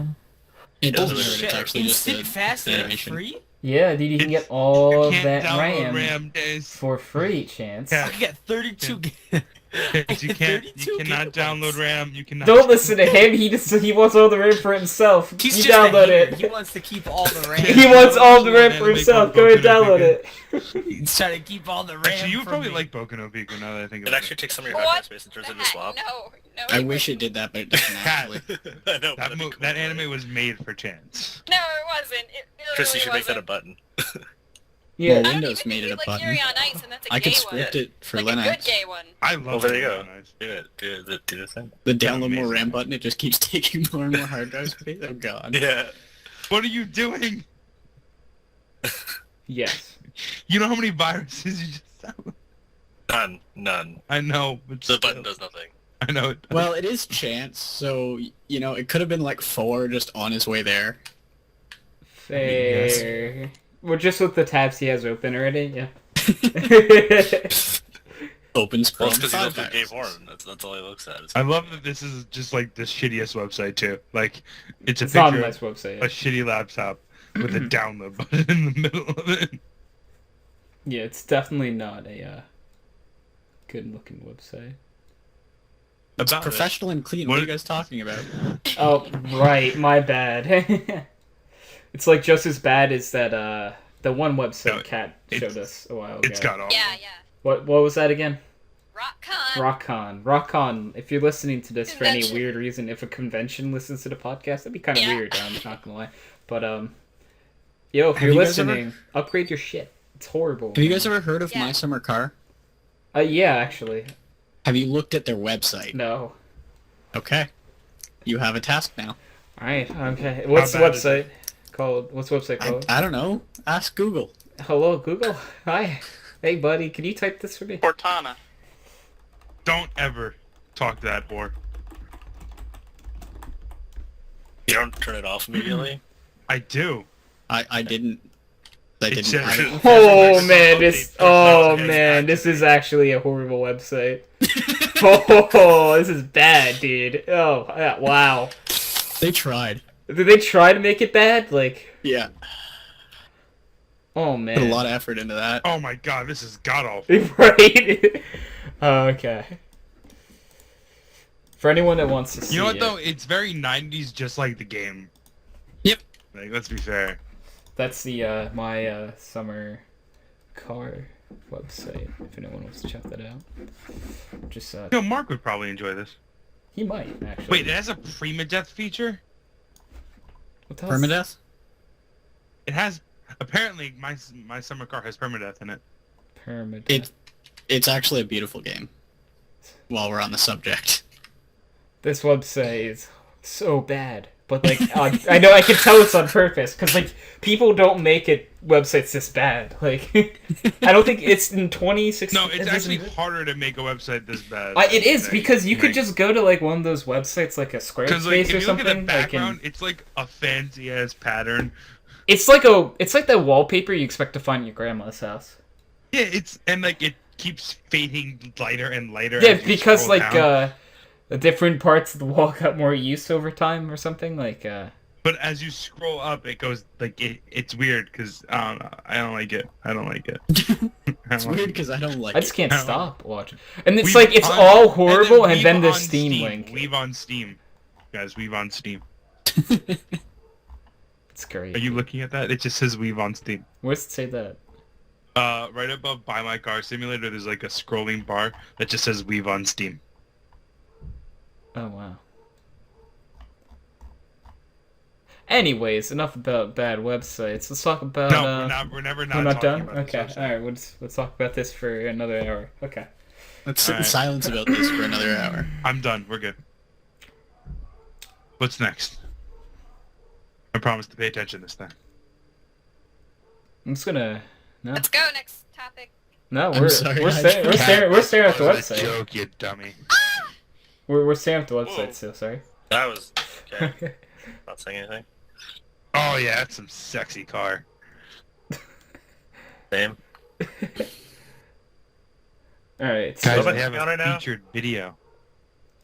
Speaker 7: It
Speaker 5: Oh,
Speaker 7: doesn't hurt.
Speaker 5: shit.
Speaker 7: It's actually just
Speaker 3: Instant
Speaker 7: a
Speaker 3: fast and
Speaker 7: animation.
Speaker 3: free.
Speaker 1: yeah, dude, you can get all
Speaker 4: You
Speaker 1: of
Speaker 4: can't
Speaker 1: that
Speaker 4: download
Speaker 1: RAM
Speaker 4: RAM, Days.
Speaker 1: for free, Chance.
Speaker 4: Yeah.
Speaker 3: I can get 32 gigs.
Speaker 4: You cannot download RAM. You cannot.
Speaker 1: Don't listen to him. He wants all the RAM for himself.
Speaker 3: He's
Speaker 1: You
Speaker 3: just a
Speaker 1: download
Speaker 3: hater.
Speaker 1: it.
Speaker 3: He wants to keep all the RAM.
Speaker 1: He wants all the RAM for
Speaker 4: Anime
Speaker 1: himself.
Speaker 4: called
Speaker 1: Go ahead,
Speaker 4: Boku no
Speaker 1: download
Speaker 4: Pico.
Speaker 1: it.
Speaker 3: He's trying to keep all the RAM.
Speaker 4: Actually, you would
Speaker 3: from
Speaker 4: probably
Speaker 3: me.
Speaker 4: like Boku no Pico now that I think
Speaker 5: It
Speaker 4: about
Speaker 5: actually
Speaker 4: it.
Speaker 5: takes some of your hard
Speaker 6: What?
Speaker 5: drive space and turns it into swap.
Speaker 6: No,
Speaker 7: I
Speaker 6: it
Speaker 7: wish it
Speaker 6: wouldn't.
Speaker 7: did that, but it doesn't actually.
Speaker 5: I know, but
Speaker 4: That,
Speaker 5: that'd be cool,
Speaker 4: that
Speaker 5: right?
Speaker 4: anime was made for Chance.
Speaker 6: No, it wasn't. It
Speaker 5: Chris, you
Speaker 6: literally
Speaker 5: should make that a
Speaker 6: wasn't.
Speaker 5: button.
Speaker 1: Yeah,
Speaker 7: Well,
Speaker 6: I don't
Speaker 7: Windows
Speaker 6: even
Speaker 7: made
Speaker 6: think
Speaker 7: it a
Speaker 6: like
Speaker 7: button.
Speaker 6: Yuri on Ice, and that's a
Speaker 7: I
Speaker 6: gay
Speaker 7: could
Speaker 6: one.
Speaker 7: script it for
Speaker 6: Like a good
Speaker 7: Linux.
Speaker 6: gay one.
Speaker 4: I love
Speaker 5: Well, there you go.
Speaker 4: Nice.
Speaker 5: Do the thing.
Speaker 7: The download more
Speaker 4: Amazing.
Speaker 7: RAM button, it just keeps taking more and more hard drive space. Oh god.
Speaker 5: Yeah.
Speaker 4: What are you doing?
Speaker 1: yes.
Speaker 4: You know how many viruses you just downloaded?
Speaker 5: None.
Speaker 4: I know, but
Speaker 5: The
Speaker 4: still.
Speaker 5: button does nothing.
Speaker 4: I know it.
Speaker 7: Well, it is chance, so it could have been like 4 just on his way there.
Speaker 1: Fair. Well, just with the tabs he has open already, yeah.
Speaker 7: Opens
Speaker 5: Well,
Speaker 7: Chrome.
Speaker 5: it's because he
Speaker 7: 5
Speaker 5: looks at gay
Speaker 7: viruses.
Speaker 5: porn. That's all he looks at.
Speaker 4: I love that this is just like the shittiest website too. Like, it's a
Speaker 1: It's not a
Speaker 4: picture
Speaker 1: nice website.
Speaker 4: of a shitty laptop with a download button in the middle of it.
Speaker 1: Yeah, it's definitely not a good-looking website.
Speaker 7: It's
Speaker 4: About
Speaker 7: professional and clean. What
Speaker 4: What-
Speaker 7: are you guys talking about?
Speaker 1: Oh, right, my bad. It's like just as bad as that the one website
Speaker 4: No,
Speaker 1: Kat
Speaker 4: it's-
Speaker 1: showed us a while ago.
Speaker 4: It's got all.
Speaker 6: Yeah, yeah.
Speaker 1: What was that again?
Speaker 6: RockCon.
Speaker 1: RockCon. If you're listening to this for any
Speaker 6: Convention.
Speaker 1: weird reason, if a convention listens to the podcast, that'd be kind of
Speaker 6: Yeah.
Speaker 1: weird. I'm not gonna lie, but yo, if
Speaker 7: Have
Speaker 1: you're
Speaker 7: you guys ever-
Speaker 1: listening, upgrade your shit. It's horrible.
Speaker 7: Have you guys ever heard of
Speaker 6: Yeah.
Speaker 7: My Summer Car?
Speaker 1: Yeah, actually,
Speaker 7: Have you looked at their website?
Speaker 1: no.
Speaker 7: Okay. You have a task now.
Speaker 1: All right. Okay. What's the
Speaker 4: bad is
Speaker 1: website called? What's the website
Speaker 7: I,
Speaker 1: called?
Speaker 7: I don't know. Ask Google.
Speaker 1: Hello, Google. Hi. Hey, buddy. Can you type this for me?
Speaker 2: Cortana.
Speaker 4: Don't ever talk to that whore.
Speaker 5: You don't turn it off immediately.
Speaker 4: I do.
Speaker 7: I didn't. I
Speaker 4: It
Speaker 7: didn't.
Speaker 4: says-
Speaker 7: I,
Speaker 1: Oh man, this.
Speaker 5: Update
Speaker 1: Oh
Speaker 5: personality
Speaker 1: man, this is
Speaker 5: activate.
Speaker 1: actually a horrible website. Oh, this is bad, dude. Oh, yeah, wow.
Speaker 7: they tried.
Speaker 1: Did they try to make it bad? Like,
Speaker 7: Yeah.
Speaker 1: oh
Speaker 7: Put a
Speaker 1: man.
Speaker 7: lot of effort into that.
Speaker 4: Oh my god, this is god awful.
Speaker 1: Right? Okay. For anyone that wants to see
Speaker 4: You know what
Speaker 1: it,
Speaker 4: though? It's very 90s, just like the game.
Speaker 7: Yep.
Speaker 4: Like, let's be fair.
Speaker 1: that's the my summer car website. If anyone wants to check that out, just
Speaker 4: Mark would probably enjoy this.
Speaker 1: he might actually.
Speaker 4: Wait, it has a permadeath feature?
Speaker 1: What the hell's-
Speaker 7: Permadeath?
Speaker 4: It has. Apparently, my summer car has permadeath in it.
Speaker 1: Permadeath.
Speaker 7: It's actually a beautiful game. While we're on the subject.
Speaker 1: this website is so bad. But like, I know I can tell it's on purpose because like people don't make it websites this bad. Like, I don't think it's in 2016.
Speaker 4: No, it's actually harder to make a website this bad.
Speaker 1: It is because you could just go to like one of those websites, like a Squarespace
Speaker 4: like, if
Speaker 1: or
Speaker 4: you
Speaker 1: something.
Speaker 4: Look at the background,
Speaker 1: like
Speaker 4: it's like a fancy ass pattern.
Speaker 1: It's like the wallpaper you expect to find in your grandma's house.
Speaker 4: Yeah, it keeps fading lighter and lighter.
Speaker 1: Yeah,
Speaker 4: as you
Speaker 1: because
Speaker 4: scroll
Speaker 1: like
Speaker 4: down.
Speaker 1: the different parts of the wall got more use over time or something like.
Speaker 4: But as you scroll up, it goes like it's weird because I don't know. I don't like it.
Speaker 7: It's weird because I don't like
Speaker 1: I just can't
Speaker 4: I don't
Speaker 1: stop watching. And it's like it's all horrible, and then the
Speaker 4: on
Speaker 1: Steam link.
Speaker 4: Leave on Steam, guys. Weave on Steam.
Speaker 1: It's great.
Speaker 4: Are you looking at that? It just says Weave on Steam.
Speaker 1: Where's it say that?
Speaker 4: Right above Buy My Car Simulator, there's like a scrolling bar that just says Weave on Steam.
Speaker 1: Oh wow. Anyways, enough about bad websites. Let's talk about.
Speaker 4: No, we're never not.
Speaker 1: We're not
Speaker 4: talking
Speaker 1: done.
Speaker 4: about
Speaker 1: Okay,
Speaker 4: this
Speaker 1: all right. Let's talk about this for another hour. Okay.
Speaker 7: Let's sit in
Speaker 4: Alright.
Speaker 7: silence about this for another hour.
Speaker 4: I'm done. We're good. What's next? I promise to pay attention this time.
Speaker 1: I'm just gonna. No,
Speaker 6: Let's go, next topic.
Speaker 1: no,
Speaker 7: I'm sorry,
Speaker 1: we're
Speaker 7: I
Speaker 1: staring at the
Speaker 4: That was a
Speaker 1: website.
Speaker 4: joke, you dummy.
Speaker 1: We're staring at the website
Speaker 2: Whoa.
Speaker 1: still. Sorry.
Speaker 5: That was okay. Not saying anything.
Speaker 4: Oh yeah, that's some sexy car.
Speaker 5: Same.
Speaker 1: All right.
Speaker 4: Guys,
Speaker 1: So,
Speaker 5: about
Speaker 4: they have
Speaker 5: you on right
Speaker 4: a
Speaker 5: now?
Speaker 4: featured video.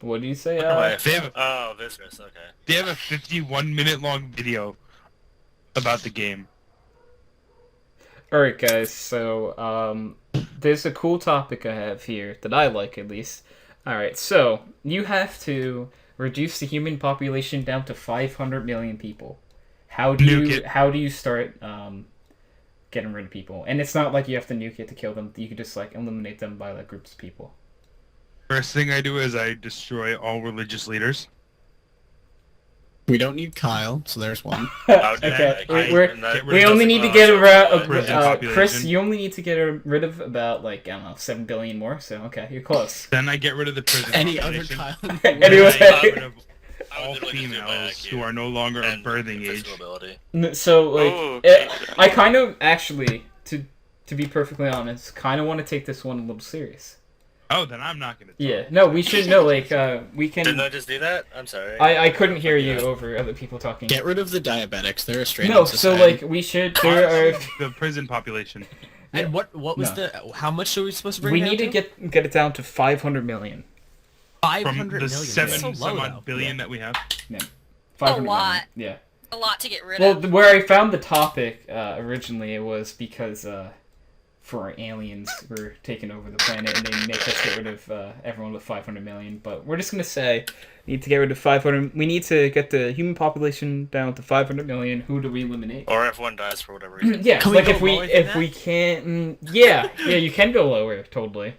Speaker 1: what do you say?
Speaker 4: They have a,
Speaker 5: Oh, business. Okay.
Speaker 4: they have a 51-minute long video about the game.
Speaker 1: All right, guys. So, there's a cool topic I have here that I like at least. All right. So you have to reduce the human population down to 500 million people. How do
Speaker 4: Nuke
Speaker 1: you
Speaker 4: it.
Speaker 1: how do you start getting rid of people? And it's not like you have to nuke it to kill them. You can just like eliminate them by like groups of people.
Speaker 4: First thing I do is I destroy all religious leaders.
Speaker 7: We don't need Kyle, so there's one.
Speaker 1: Okay, we
Speaker 4: rid
Speaker 1: only
Speaker 4: of
Speaker 1: need to
Speaker 4: the,
Speaker 1: get around.
Speaker 4: prison
Speaker 1: Chris,
Speaker 4: population.
Speaker 1: you only need to get rid of about like I don't know 7 billion more. So okay, you're close.
Speaker 4: Then I get rid of the prison
Speaker 7: Any other
Speaker 4: population.
Speaker 7: Kyle?
Speaker 1: Anyway.
Speaker 4: I get rid of
Speaker 5: I would
Speaker 4: all
Speaker 5: literally just do it by
Speaker 4: females
Speaker 5: IQ
Speaker 4: who are no longer of
Speaker 5: and
Speaker 4: birthing age.
Speaker 5: physical ability.
Speaker 1: So like,
Speaker 2: Oh, okay.
Speaker 1: I kind of actually, to be perfectly honest, kind of want to take this one a little serious.
Speaker 4: Oh, then I'm not gonna. Talk.
Speaker 1: Yeah, no, we should know. Like, we
Speaker 5: Didn't I
Speaker 1: can.
Speaker 5: just do that? I'm sorry.
Speaker 1: I couldn't hear you over other people talking.
Speaker 7: Get rid of the diabetics. They're a strain
Speaker 1: No,
Speaker 7: on
Speaker 1: so
Speaker 7: society.
Speaker 1: like we should. There are.
Speaker 4: The prison population.
Speaker 3: And what was
Speaker 1: No.
Speaker 3: the how much are we supposed to bring
Speaker 1: We
Speaker 3: it down
Speaker 1: need to get it down to 500 million.
Speaker 3: 500
Speaker 4: From the
Speaker 3: million.
Speaker 4: 7
Speaker 3: That's so low,
Speaker 4: some
Speaker 3: though.
Speaker 4: odd billion that we have.
Speaker 1: 500
Speaker 6: lot.
Speaker 1: million.
Speaker 6: A lot to get rid
Speaker 1: Yeah. Well,
Speaker 6: of.
Speaker 1: where I found the topic originally, it was because for aliens were taking over the planet and they make us get rid of everyone with 500 million. But we're just gonna say need to get rid of 500. We need to get the human population down to 500 million. Who do we eliminate?
Speaker 5: Or if one dies for whatever reason.
Speaker 1: Yeah,
Speaker 3: Can we
Speaker 1: like
Speaker 3: go
Speaker 1: if we
Speaker 3: lower than that?
Speaker 1: can't. Yeah, you can go lower totally.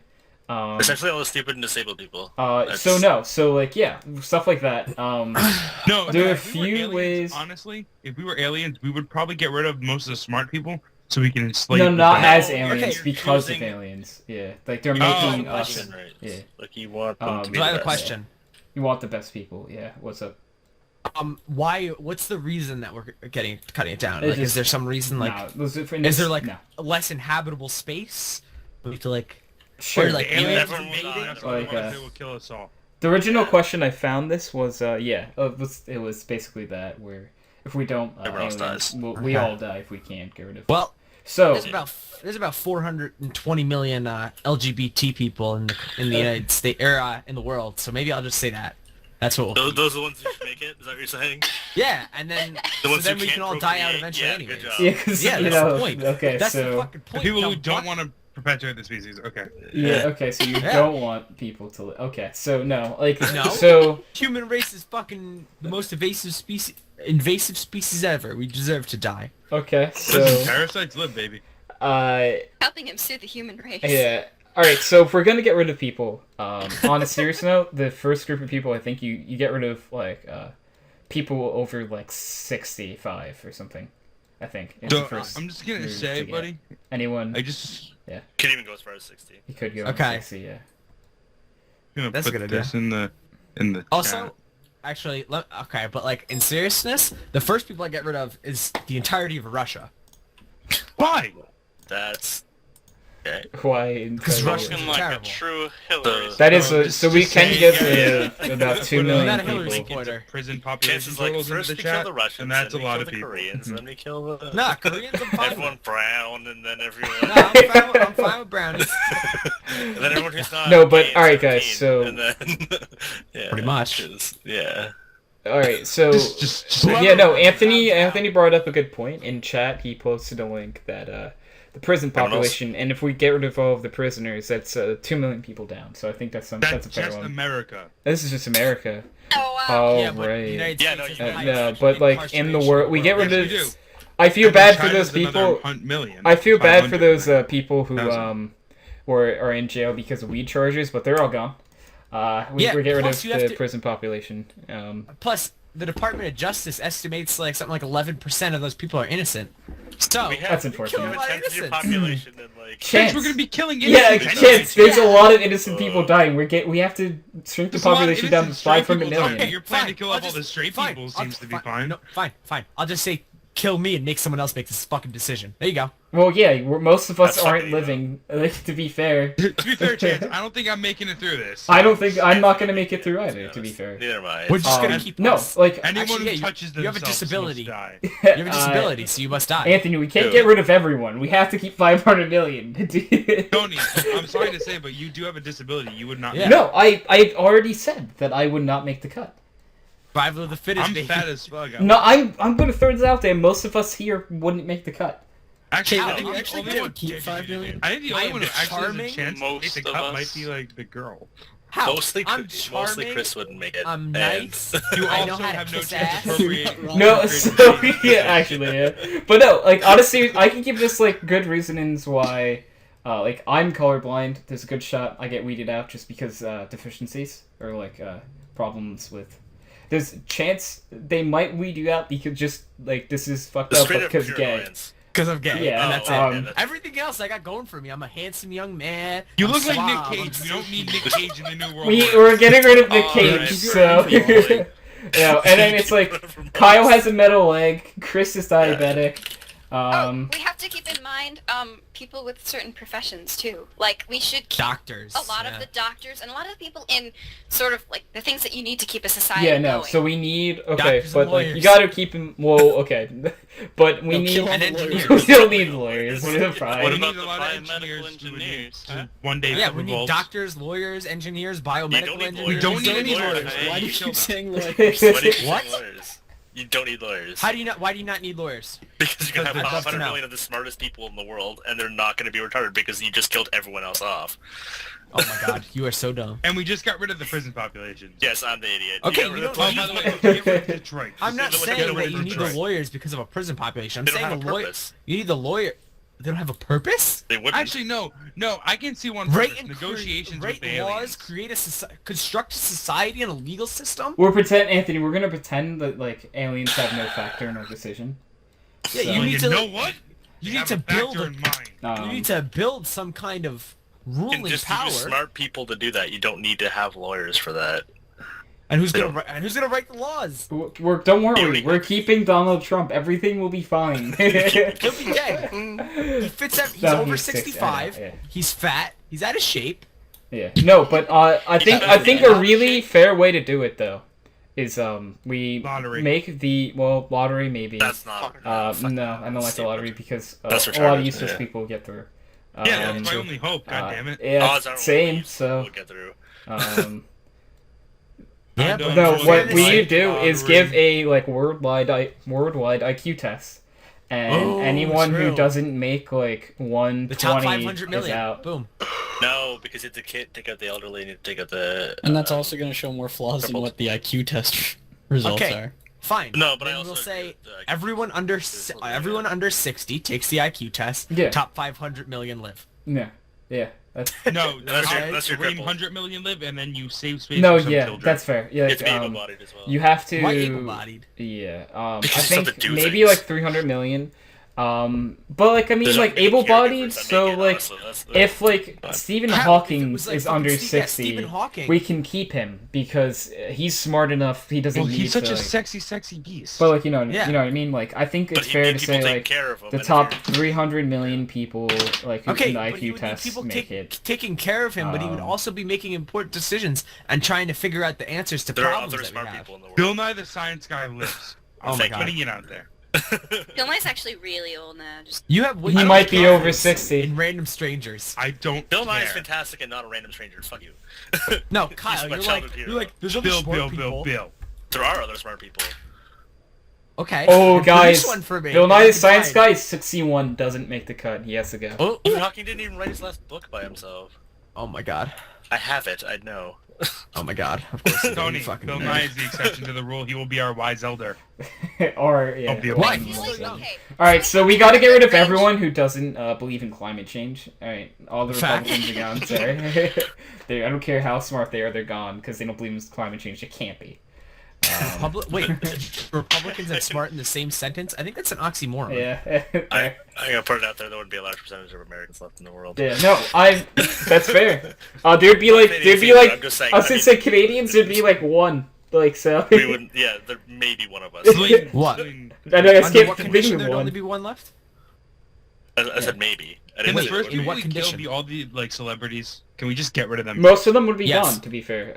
Speaker 5: Essentially all the stupid and disabled people.
Speaker 1: So like yeah, stuff like that.
Speaker 4: No,
Speaker 1: There are a
Speaker 4: if we were
Speaker 1: few
Speaker 4: aliens,
Speaker 1: ways-
Speaker 4: Honestly, if we were aliens, we would probably get rid of most of the smart people so we can enslave.
Speaker 1: No,
Speaker 4: the
Speaker 1: not
Speaker 4: rest.
Speaker 1: as
Speaker 5: No,
Speaker 1: aliens,
Speaker 5: okay,
Speaker 1: because
Speaker 5: choosing-
Speaker 1: of aliens. Yeah, like they're
Speaker 4: Oh,
Speaker 1: making
Speaker 4: question,
Speaker 1: us.
Speaker 5: Right.
Speaker 1: Yeah.
Speaker 5: Like you want them to be
Speaker 3: So I have
Speaker 5: the
Speaker 3: a
Speaker 5: best.
Speaker 3: question.
Speaker 1: You want the best people. Yeah. What's up?
Speaker 3: Why? What's the reason that we're cutting it down?
Speaker 1: It
Speaker 3: Like, is
Speaker 1: just-
Speaker 3: there some reason? Like,
Speaker 1: No, those are-
Speaker 3: is there like
Speaker 1: no.
Speaker 3: less inhabitable space? We have to like.
Speaker 1: Sure.
Speaker 3: or, like,
Speaker 4: The aliens
Speaker 5: Everyone will
Speaker 4: invading
Speaker 5: die.
Speaker 4: us,
Speaker 1: Like,
Speaker 4: otherwise they will kill us all.
Speaker 1: The original question I found this was it was basically that where if we don't
Speaker 5: Everyone else
Speaker 1: aliens,
Speaker 5: dies.
Speaker 1: we all die if we can't get rid of.
Speaker 3: Well,
Speaker 1: So
Speaker 3: there's about 420 million LGBT people in the United States in the world. So maybe I'll just say that. That's what.
Speaker 5: Those are the ones who should make it? Is that what you're saying?
Speaker 3: Yeah, and then
Speaker 5: The ones
Speaker 3: then
Speaker 5: who
Speaker 3: we
Speaker 5: can't
Speaker 3: can all die out
Speaker 5: procreate.
Speaker 3: eventually
Speaker 5: Yeah,
Speaker 3: anyway.
Speaker 5: good job.
Speaker 1: yeah, because
Speaker 3: Yeah,
Speaker 1: you
Speaker 3: that's
Speaker 1: know.
Speaker 3: the point.
Speaker 1: Okay,
Speaker 3: That's
Speaker 1: so
Speaker 3: the fucking point.
Speaker 4: People who
Speaker 3: Now,
Speaker 4: don't
Speaker 3: what-
Speaker 4: want to perpetuate the species. Okay.
Speaker 1: yeah, okay, so you
Speaker 3: Yeah.
Speaker 1: don't want people to. Okay, so no, like
Speaker 3: No.
Speaker 1: so.
Speaker 3: Human race is fucking the most invasive species ever. We deserve to die.
Speaker 1: Okay,
Speaker 4: Listen,
Speaker 1: so
Speaker 4: parasites live, baby.
Speaker 6: Helping him sue the human race.
Speaker 1: yeah. All right, so if we're gonna get rid of people, on a serious note, the first group of people, I think you get rid of like people over like 65 or something. I think. Is
Speaker 4: So
Speaker 1: the first
Speaker 4: I'm just gonna
Speaker 1: group
Speaker 4: say,
Speaker 1: to get.
Speaker 4: buddy.
Speaker 1: Anyone?
Speaker 4: I just
Speaker 5: Could even go as far as 60.
Speaker 1: You could go
Speaker 3: Okay.
Speaker 1: on 60, yeah.
Speaker 4: gonna
Speaker 3: That's a
Speaker 4: put
Speaker 3: good idea.
Speaker 4: this in the in the
Speaker 3: Also,
Speaker 4: chat.
Speaker 3: actually, okay, but like in seriousness, the first people I get rid of is the entirety of Russia.
Speaker 4: Why?
Speaker 5: That's okay.
Speaker 1: Why?
Speaker 3: Because
Speaker 1: entirely?
Speaker 3: Russians
Speaker 2: Looking
Speaker 3: are
Speaker 2: like
Speaker 3: terrible.
Speaker 2: a true Hillary.
Speaker 1: That is
Speaker 4: Just-
Speaker 1: so we
Speaker 4: just
Speaker 1: can
Speaker 4: say,
Speaker 1: get
Speaker 4: yeah,
Speaker 1: about 2
Speaker 4: Put
Speaker 1: million
Speaker 3: Not a Hillary
Speaker 1: people.
Speaker 3: supporter.
Speaker 4: Prison
Speaker 5: Kids
Speaker 4: population
Speaker 5: is like,
Speaker 4: totals into
Speaker 5: first
Speaker 4: the
Speaker 5: we kill
Speaker 4: chat,
Speaker 5: the Russians,
Speaker 4: and that's a
Speaker 5: then we
Speaker 4: lot
Speaker 5: kill
Speaker 4: of
Speaker 5: the
Speaker 4: people.
Speaker 5: Koreans, then we kill the...
Speaker 3: Nah, Koreans I'm fine
Speaker 5: Everyone
Speaker 3: with.
Speaker 5: brown, and then everyone...
Speaker 3: No, I'm fine with brownies.
Speaker 5: and then everyone who's not
Speaker 1: No, but
Speaker 5: gay and
Speaker 1: alright, guys,
Speaker 5: 17,
Speaker 1: so-
Speaker 5: and then, yeah,
Speaker 3: Pretty much.
Speaker 5: 'cause- yeah.
Speaker 1: All right, so
Speaker 4: Just
Speaker 1: yeah, no,
Speaker 3: Whoever-
Speaker 1: Anthony brought up a good point in chat. He posted a link that the prison
Speaker 5: Criminals.
Speaker 1: population, and if we get rid of all of the prisoners, that's 2 million people down. So I think that's a
Speaker 4: that's
Speaker 1: fair
Speaker 4: just
Speaker 1: one.
Speaker 4: America.
Speaker 1: This is just America.
Speaker 6: Oh wow.
Speaker 1: Oh
Speaker 3: Yeah, but
Speaker 1: right.
Speaker 3: United
Speaker 5: Yeah,
Speaker 3: States
Speaker 5: no,
Speaker 3: is
Speaker 5: you-
Speaker 3: the
Speaker 1: No,
Speaker 3: highest
Speaker 1: but like in the
Speaker 3: incarceration
Speaker 1: world, we get
Speaker 3: world.
Speaker 1: rid
Speaker 4: Yes,
Speaker 1: of.
Speaker 4: we do.
Speaker 1: I feel
Speaker 4: And then
Speaker 1: bad for
Speaker 4: China's
Speaker 1: those
Speaker 4: another
Speaker 1: people.
Speaker 4: 100 million.
Speaker 1: I feel bad for
Speaker 4: 500
Speaker 1: those
Speaker 4: million.
Speaker 1: people who
Speaker 4: Thousand.
Speaker 1: are in jail because of weed charges, but they're all gone. We
Speaker 3: Yeah,
Speaker 1: get rid
Speaker 3: plus
Speaker 1: of
Speaker 3: you have
Speaker 1: the
Speaker 3: to-
Speaker 1: prison population.
Speaker 3: Plus, the Department of Justice estimates like something like 11% of those people are innocent. So
Speaker 5: We have
Speaker 1: That's
Speaker 3: kill
Speaker 1: unfortunate.
Speaker 3: a
Speaker 5: a
Speaker 3: lot of
Speaker 5: tenth of your
Speaker 3: innocents.
Speaker 5: population, and like...
Speaker 1: Chance.
Speaker 4: Bitch, we're gonna be killing
Speaker 1: Yeah,
Speaker 4: innocents.
Speaker 1: chance. There's a
Speaker 3: Yeah.
Speaker 1: lot of innocent people dying. We have to shrink the
Speaker 4: There's a lot of
Speaker 1: population down to
Speaker 4: innocent straight
Speaker 1: 500
Speaker 4: people dying.
Speaker 1: million.
Speaker 4: Your plan to
Speaker 3: Fine,
Speaker 4: kill
Speaker 3: I'll
Speaker 4: off all
Speaker 3: just-
Speaker 4: the straight
Speaker 3: fine,
Speaker 4: people
Speaker 3: I'll
Speaker 4: seems
Speaker 3: just-
Speaker 4: to be fine.
Speaker 3: No, fine. I'll just say kill me and make someone else make this fucking decision. There you go.
Speaker 1: Well, yeah, most of us
Speaker 5: That's
Speaker 1: aren't
Speaker 5: fucking
Speaker 1: living. To be fair,
Speaker 4: To be fair, Chance, I don't think I'm making it through this.
Speaker 1: I don't think I'm not gonna make it through either. To be fair,
Speaker 5: Neither am I.
Speaker 3: We're just gonna
Speaker 1: Um,
Speaker 3: keep
Speaker 1: no,
Speaker 3: us.
Speaker 1: like
Speaker 4: Anyone
Speaker 3: Actually,
Speaker 4: who
Speaker 3: yeah,
Speaker 4: touches
Speaker 3: you have a
Speaker 4: themselves
Speaker 3: disability.
Speaker 4: must die.
Speaker 3: You have a disability, so you must die.
Speaker 1: Anthony, we can't
Speaker 5: Dude.
Speaker 1: get rid of everyone. We have to keep 500 million.
Speaker 4: Tony, I'm sorry to say, but you do have a disability. You would not.
Speaker 3: Yeah.
Speaker 1: No, I already said that I would not make the cut.
Speaker 3: Survival of the fittest.
Speaker 4: I'm
Speaker 3: baby.
Speaker 4: fat as fuck.
Speaker 1: No, I'm gonna throw this out there. Most of us here wouldn't make the cut.
Speaker 4: Actually,
Speaker 7: Okay,
Speaker 4: I
Speaker 7: would
Speaker 4: think
Speaker 7: you
Speaker 4: the
Speaker 7: actually
Speaker 4: only
Speaker 7: get
Speaker 4: one-
Speaker 7: to keep 5 million?
Speaker 4: I think the
Speaker 3: I
Speaker 4: only
Speaker 3: am
Speaker 4: one who actually has
Speaker 3: charming.
Speaker 4: a chance to make
Speaker 2: Most
Speaker 4: the
Speaker 2: of
Speaker 4: cut
Speaker 2: us.
Speaker 4: might be like the girl.
Speaker 3: How?
Speaker 5: Mostly,
Speaker 3: I'm
Speaker 5: mostly
Speaker 3: charming.
Speaker 5: Chris wouldn't make it.
Speaker 3: I'm
Speaker 5: and-
Speaker 3: nice.
Speaker 4: You
Speaker 3: I know
Speaker 4: also
Speaker 3: how to
Speaker 4: have no
Speaker 3: kiss
Speaker 4: chance
Speaker 3: ass.
Speaker 4: of appropriating.
Speaker 7: Wrong.
Speaker 1: No,
Speaker 7: Wrong.
Speaker 1: so yeah, actually, yeah. But no, like honestly, I can give this like good reasons why. Like I'm colorblind. There's a good shot I get weeded out just because deficiencies or like problems with. There's a chance they might weed you out because just like this is fucked up
Speaker 5: Straight up
Speaker 1: because
Speaker 5: pure
Speaker 1: gay.
Speaker 5: annoyance.
Speaker 3: Because I'm gay.
Speaker 1: Yeah,
Speaker 3: and that's
Speaker 5: oh,
Speaker 3: it.
Speaker 5: yeah, that's-
Speaker 3: Everything else I got going for me. I'm a handsome young man.
Speaker 4: You
Speaker 3: I'm
Speaker 4: look like
Speaker 3: suave,
Speaker 4: Nick
Speaker 3: I'm
Speaker 4: Cage. We don't need Nick Cage in the new world.
Speaker 1: We're getting rid of Nick
Speaker 2: Oh,
Speaker 1: Cage,
Speaker 2: right.
Speaker 1: so yeah. And then it's like Kyle has a metal leg. Chris is diabetic.
Speaker 6: We have to keep in mind people with certain professions too. Like we should keep
Speaker 3: Doctors.
Speaker 6: a lot
Speaker 3: yeah.
Speaker 6: of the doctors and a lot of the people in sort of like the things that you need to keep a society
Speaker 1: Yeah, no.
Speaker 6: going.
Speaker 1: So we need okay,
Speaker 3: Doctors and
Speaker 1: but like you
Speaker 3: lawyers.
Speaker 1: gotta keep him. Well, okay, but we
Speaker 7: No,
Speaker 1: need.
Speaker 7: kill all
Speaker 3: an
Speaker 7: the
Speaker 3: engineer.
Speaker 7: lawyers.
Speaker 1: We don't need lawyers. We're the
Speaker 5: What
Speaker 1: pride.
Speaker 4: We
Speaker 5: about
Speaker 4: need
Speaker 5: the
Speaker 4: a lot of
Speaker 5: biomedical
Speaker 4: engineers who would need
Speaker 5: engineers?
Speaker 4: to one day
Speaker 3: Yeah, we need
Speaker 4: evolve.
Speaker 3: doctors, lawyers, engineers,
Speaker 5: You don't
Speaker 3: biomedical
Speaker 5: need
Speaker 3: engineers.
Speaker 4: We don't need any
Speaker 5: lawyers.
Speaker 4: lawyers.
Speaker 5: Hey,
Speaker 7: Why do
Speaker 5: you
Speaker 7: you
Speaker 4: kill
Speaker 7: keep
Speaker 4: them.
Speaker 7: saying lawyers?
Speaker 5: Why do you keep
Speaker 3: What?
Speaker 5: saying lawyers? You don't need lawyers.
Speaker 3: How do you not? Why do you not need lawyers?
Speaker 5: Because you're gonna
Speaker 3: I'd
Speaker 5: have
Speaker 3: love to
Speaker 5: 500
Speaker 3: know.
Speaker 5: million of the smartest people in the world, and they're not gonna be retarded because you just killed everyone else off.
Speaker 3: Oh my god, you are so dumb.
Speaker 4: And we just got rid of the prison population.
Speaker 5: Yes, I'm the idiot.
Speaker 3: Okay,
Speaker 5: got rid
Speaker 3: you
Speaker 5: of
Speaker 3: don't
Speaker 4: Oh,
Speaker 5: the-
Speaker 4: by the way, get rid of Detroit.
Speaker 3: I'm not
Speaker 5: Just
Speaker 3: saying
Speaker 5: get rid
Speaker 3: that
Speaker 5: of
Speaker 3: you need
Speaker 5: Detroit.
Speaker 3: the lawyers because of a prison population. I'm
Speaker 5: They don't
Speaker 3: saying
Speaker 5: have
Speaker 3: the
Speaker 5: a
Speaker 3: lawyer.
Speaker 5: purpose.
Speaker 3: You need the lawyer. They don't have a purpose.
Speaker 5: They wouldn't.
Speaker 4: Actually, no. I can see one
Speaker 3: Rate
Speaker 4: purpose.
Speaker 3: and
Speaker 4: Negotiations
Speaker 3: rate
Speaker 4: with the
Speaker 3: laws,
Speaker 4: aliens.
Speaker 3: create a construct a society and a legal system.
Speaker 1: We're Anthony. We're gonna pretend that like aliens have no factor in our decision.
Speaker 3: Yeah,
Speaker 1: So-
Speaker 3: you
Speaker 4: Well,
Speaker 3: need
Speaker 4: you
Speaker 3: to.
Speaker 4: know what?
Speaker 3: You
Speaker 4: have
Speaker 3: need to
Speaker 4: a factor
Speaker 3: build.
Speaker 4: in mind.
Speaker 3: You need to build some kind of
Speaker 5: You
Speaker 3: ruling
Speaker 5: can just
Speaker 3: power.
Speaker 5: use smart people to do that. You don't need to have lawyers for that.
Speaker 3: And who's
Speaker 5: They
Speaker 3: gonna
Speaker 5: don't-
Speaker 3: write the laws?
Speaker 1: Don't worry.
Speaker 5: already-
Speaker 1: We're keeping Donald Trump. Everything will be fine.
Speaker 3: He'll be dead. He fits that. He's
Speaker 1: No,
Speaker 3: over
Speaker 1: he's 60,
Speaker 3: 65.
Speaker 1: I know, yeah.
Speaker 3: He's fat. He's out of shape.
Speaker 1: Yeah. No, but I think
Speaker 5: better
Speaker 1: a
Speaker 5: than
Speaker 1: really fair way to do it though is we
Speaker 4: Lottery.
Speaker 1: make the lottery maybe.
Speaker 5: That's not.
Speaker 1: No, I don't like the lottery because
Speaker 5: That's
Speaker 1: a lot
Speaker 5: retarded,
Speaker 1: of useless
Speaker 5: yeah.
Speaker 1: people get through.
Speaker 4: Yeah, that's my only hope. God damn it.
Speaker 1: Yeah,
Speaker 5: Odds are
Speaker 1: same.
Speaker 5: we'll
Speaker 1: So,
Speaker 5: get through.
Speaker 3: Yeah,
Speaker 4: don't
Speaker 3: but
Speaker 1: no,
Speaker 4: know.
Speaker 1: what we
Speaker 4: Like
Speaker 1: need to do is
Speaker 4: lottery.
Speaker 1: give a like worldwide IQ test, and
Speaker 3: Oh,
Speaker 1: anyone who
Speaker 3: true.
Speaker 1: doesn't make like
Speaker 3: the
Speaker 1: 120
Speaker 3: top 500
Speaker 1: is
Speaker 3: million.
Speaker 1: out.
Speaker 3: Boom.
Speaker 5: No, because you have to take out the elderly and you have to take out the.
Speaker 7: And that's also going to show more flaws in
Speaker 5: crippled.
Speaker 7: what the IQ test results
Speaker 3: Okay.
Speaker 7: are.
Speaker 3: Fine.
Speaker 5: No, but I
Speaker 3: Then
Speaker 5: also
Speaker 3: we'll
Speaker 5: agree
Speaker 3: say
Speaker 5: with the IQ
Speaker 3: everyone under
Speaker 5: test.
Speaker 3: everyone under 60 takes the IQ test.
Speaker 1: Yeah.
Speaker 3: Top 500 million live.
Speaker 1: Yeah, that's
Speaker 4: No,
Speaker 5: That's your- that's your
Speaker 4: Dream
Speaker 5: crippled.
Speaker 4: 100 million live, and then you save space
Speaker 1: no,
Speaker 4: for some
Speaker 1: yeah,
Speaker 4: children.
Speaker 1: that's fair. Yeah,
Speaker 5: It's
Speaker 1: like,
Speaker 5: able-bodied as well.
Speaker 1: you have to.
Speaker 3: Why able-bodied?
Speaker 1: Yeah, I
Speaker 5: Because you still
Speaker 1: think
Speaker 5: have to do
Speaker 1: maybe
Speaker 5: things.
Speaker 1: like 300 million. But like I mean,
Speaker 5: There's
Speaker 1: like
Speaker 5: not many
Speaker 1: able-bodied,
Speaker 5: caregivers that
Speaker 1: so
Speaker 5: make it,
Speaker 1: like
Speaker 5: honestly. That's
Speaker 1: if like
Speaker 5: but-
Speaker 1: Stephen
Speaker 3: How? If
Speaker 1: Hawking
Speaker 3: it was, like,
Speaker 1: is
Speaker 3: fucking
Speaker 1: under
Speaker 3: yeah,
Speaker 1: 60,
Speaker 3: Stephen Hawking.
Speaker 1: we can keep him because he's smart enough. He doesn't
Speaker 4: Well,
Speaker 1: need
Speaker 4: he's such
Speaker 1: to,
Speaker 4: a
Speaker 1: like,
Speaker 4: sexy beast.
Speaker 1: But like you know
Speaker 3: Yeah.
Speaker 1: what I mean. Like I think
Speaker 5: But
Speaker 1: it's
Speaker 5: he
Speaker 1: fair
Speaker 5: made
Speaker 1: to
Speaker 5: people
Speaker 1: say
Speaker 5: take
Speaker 1: like
Speaker 5: care of him.
Speaker 1: the
Speaker 5: and
Speaker 1: top
Speaker 5: if you're-
Speaker 1: 300 million people like who
Speaker 3: Okay,
Speaker 1: can
Speaker 3: but he
Speaker 1: IQ
Speaker 3: would need
Speaker 1: tests
Speaker 3: people
Speaker 1: make it.
Speaker 3: taking care of him, but he would
Speaker 1: Um,
Speaker 3: also be making important decisions and trying to figure out the answers to
Speaker 5: There are
Speaker 3: problems
Speaker 5: other
Speaker 3: that we
Speaker 5: smart
Speaker 3: have.
Speaker 5: people in the world.
Speaker 4: Bill Nye the Science Guy lives.
Speaker 3: Oh my
Speaker 5: Thank
Speaker 3: god.
Speaker 4: Putting it out there.
Speaker 6: Bill Nye's actually really old now. Just
Speaker 3: You have
Speaker 1: He might be over 60.
Speaker 3: in random strangers.
Speaker 4: I don't
Speaker 5: Bill Nye is
Speaker 4: care.
Speaker 5: fantastic and not a random stranger. Fuck you.
Speaker 3: No,
Speaker 5: He's
Speaker 3: Kyle,
Speaker 5: my
Speaker 3: you're
Speaker 5: childhood
Speaker 3: like,
Speaker 5: hero.
Speaker 3: you're like, there's other smart people.
Speaker 4: Bill.
Speaker 5: There are other smart people.
Speaker 3: Okay.
Speaker 1: Oh,
Speaker 3: produce
Speaker 1: guys,
Speaker 3: one for me.
Speaker 1: Bill Nye the
Speaker 3: It's
Speaker 1: Science
Speaker 3: fine.
Speaker 1: Guy 61 doesn't make the cut. He has to go.
Speaker 3: Oh,
Speaker 5: Stephen Hawking didn't even write his last book by himself.
Speaker 3: oh my god.
Speaker 5: I have it. I know.
Speaker 3: Oh my god. Of course. you
Speaker 4: Tony,
Speaker 3: fucking
Speaker 4: Bill
Speaker 3: nerd.
Speaker 4: Nye is the exception to the rule. He will be our wise elder.
Speaker 1: Or yeah.
Speaker 4: Of the
Speaker 3: Why?
Speaker 4: Obama
Speaker 3: He's
Speaker 6: like,
Speaker 3: so young.
Speaker 6: okay.
Speaker 1: All right, so we got to get rid of everyone who doesn't believe in climate change. All right, all the
Speaker 3: Fact.
Speaker 1: Republicans are gone. Sorry, I don't care how smart they are, they're gone because they don't believe in climate change. It can't be.
Speaker 3: Wait, Republicans and smart in the same sentence? I think that's an oxymoron.
Speaker 1: Yeah.
Speaker 5: I'm gonna put it out there. There would be a large percentage of Americans left in the world.
Speaker 1: Yeah, no, that's fair. There'd be like,
Speaker 5: I'm just saying,
Speaker 1: I was
Speaker 5: I
Speaker 1: gonna
Speaker 5: mean-
Speaker 1: say Canadians, there'd be like one, like so.
Speaker 5: We wouldn't. Yeah, there may be one of us.
Speaker 3: What?
Speaker 1: I know, I
Speaker 3: Under
Speaker 1: skipped
Speaker 3: what
Speaker 1: the
Speaker 3: condition
Speaker 1: big
Speaker 3: there'd
Speaker 1: one.
Speaker 3: only be one left?
Speaker 5: I said maybe. I
Speaker 4: Can
Speaker 5: didn't
Speaker 4: the
Speaker 5: say
Speaker 4: first
Speaker 5: there
Speaker 3: in
Speaker 4: people
Speaker 3: what
Speaker 4: we kill
Speaker 3: condition?
Speaker 4: be all the like celebrities? Can we just get rid of them?
Speaker 1: Most of them would be
Speaker 3: Yes.
Speaker 1: gone, to be fair.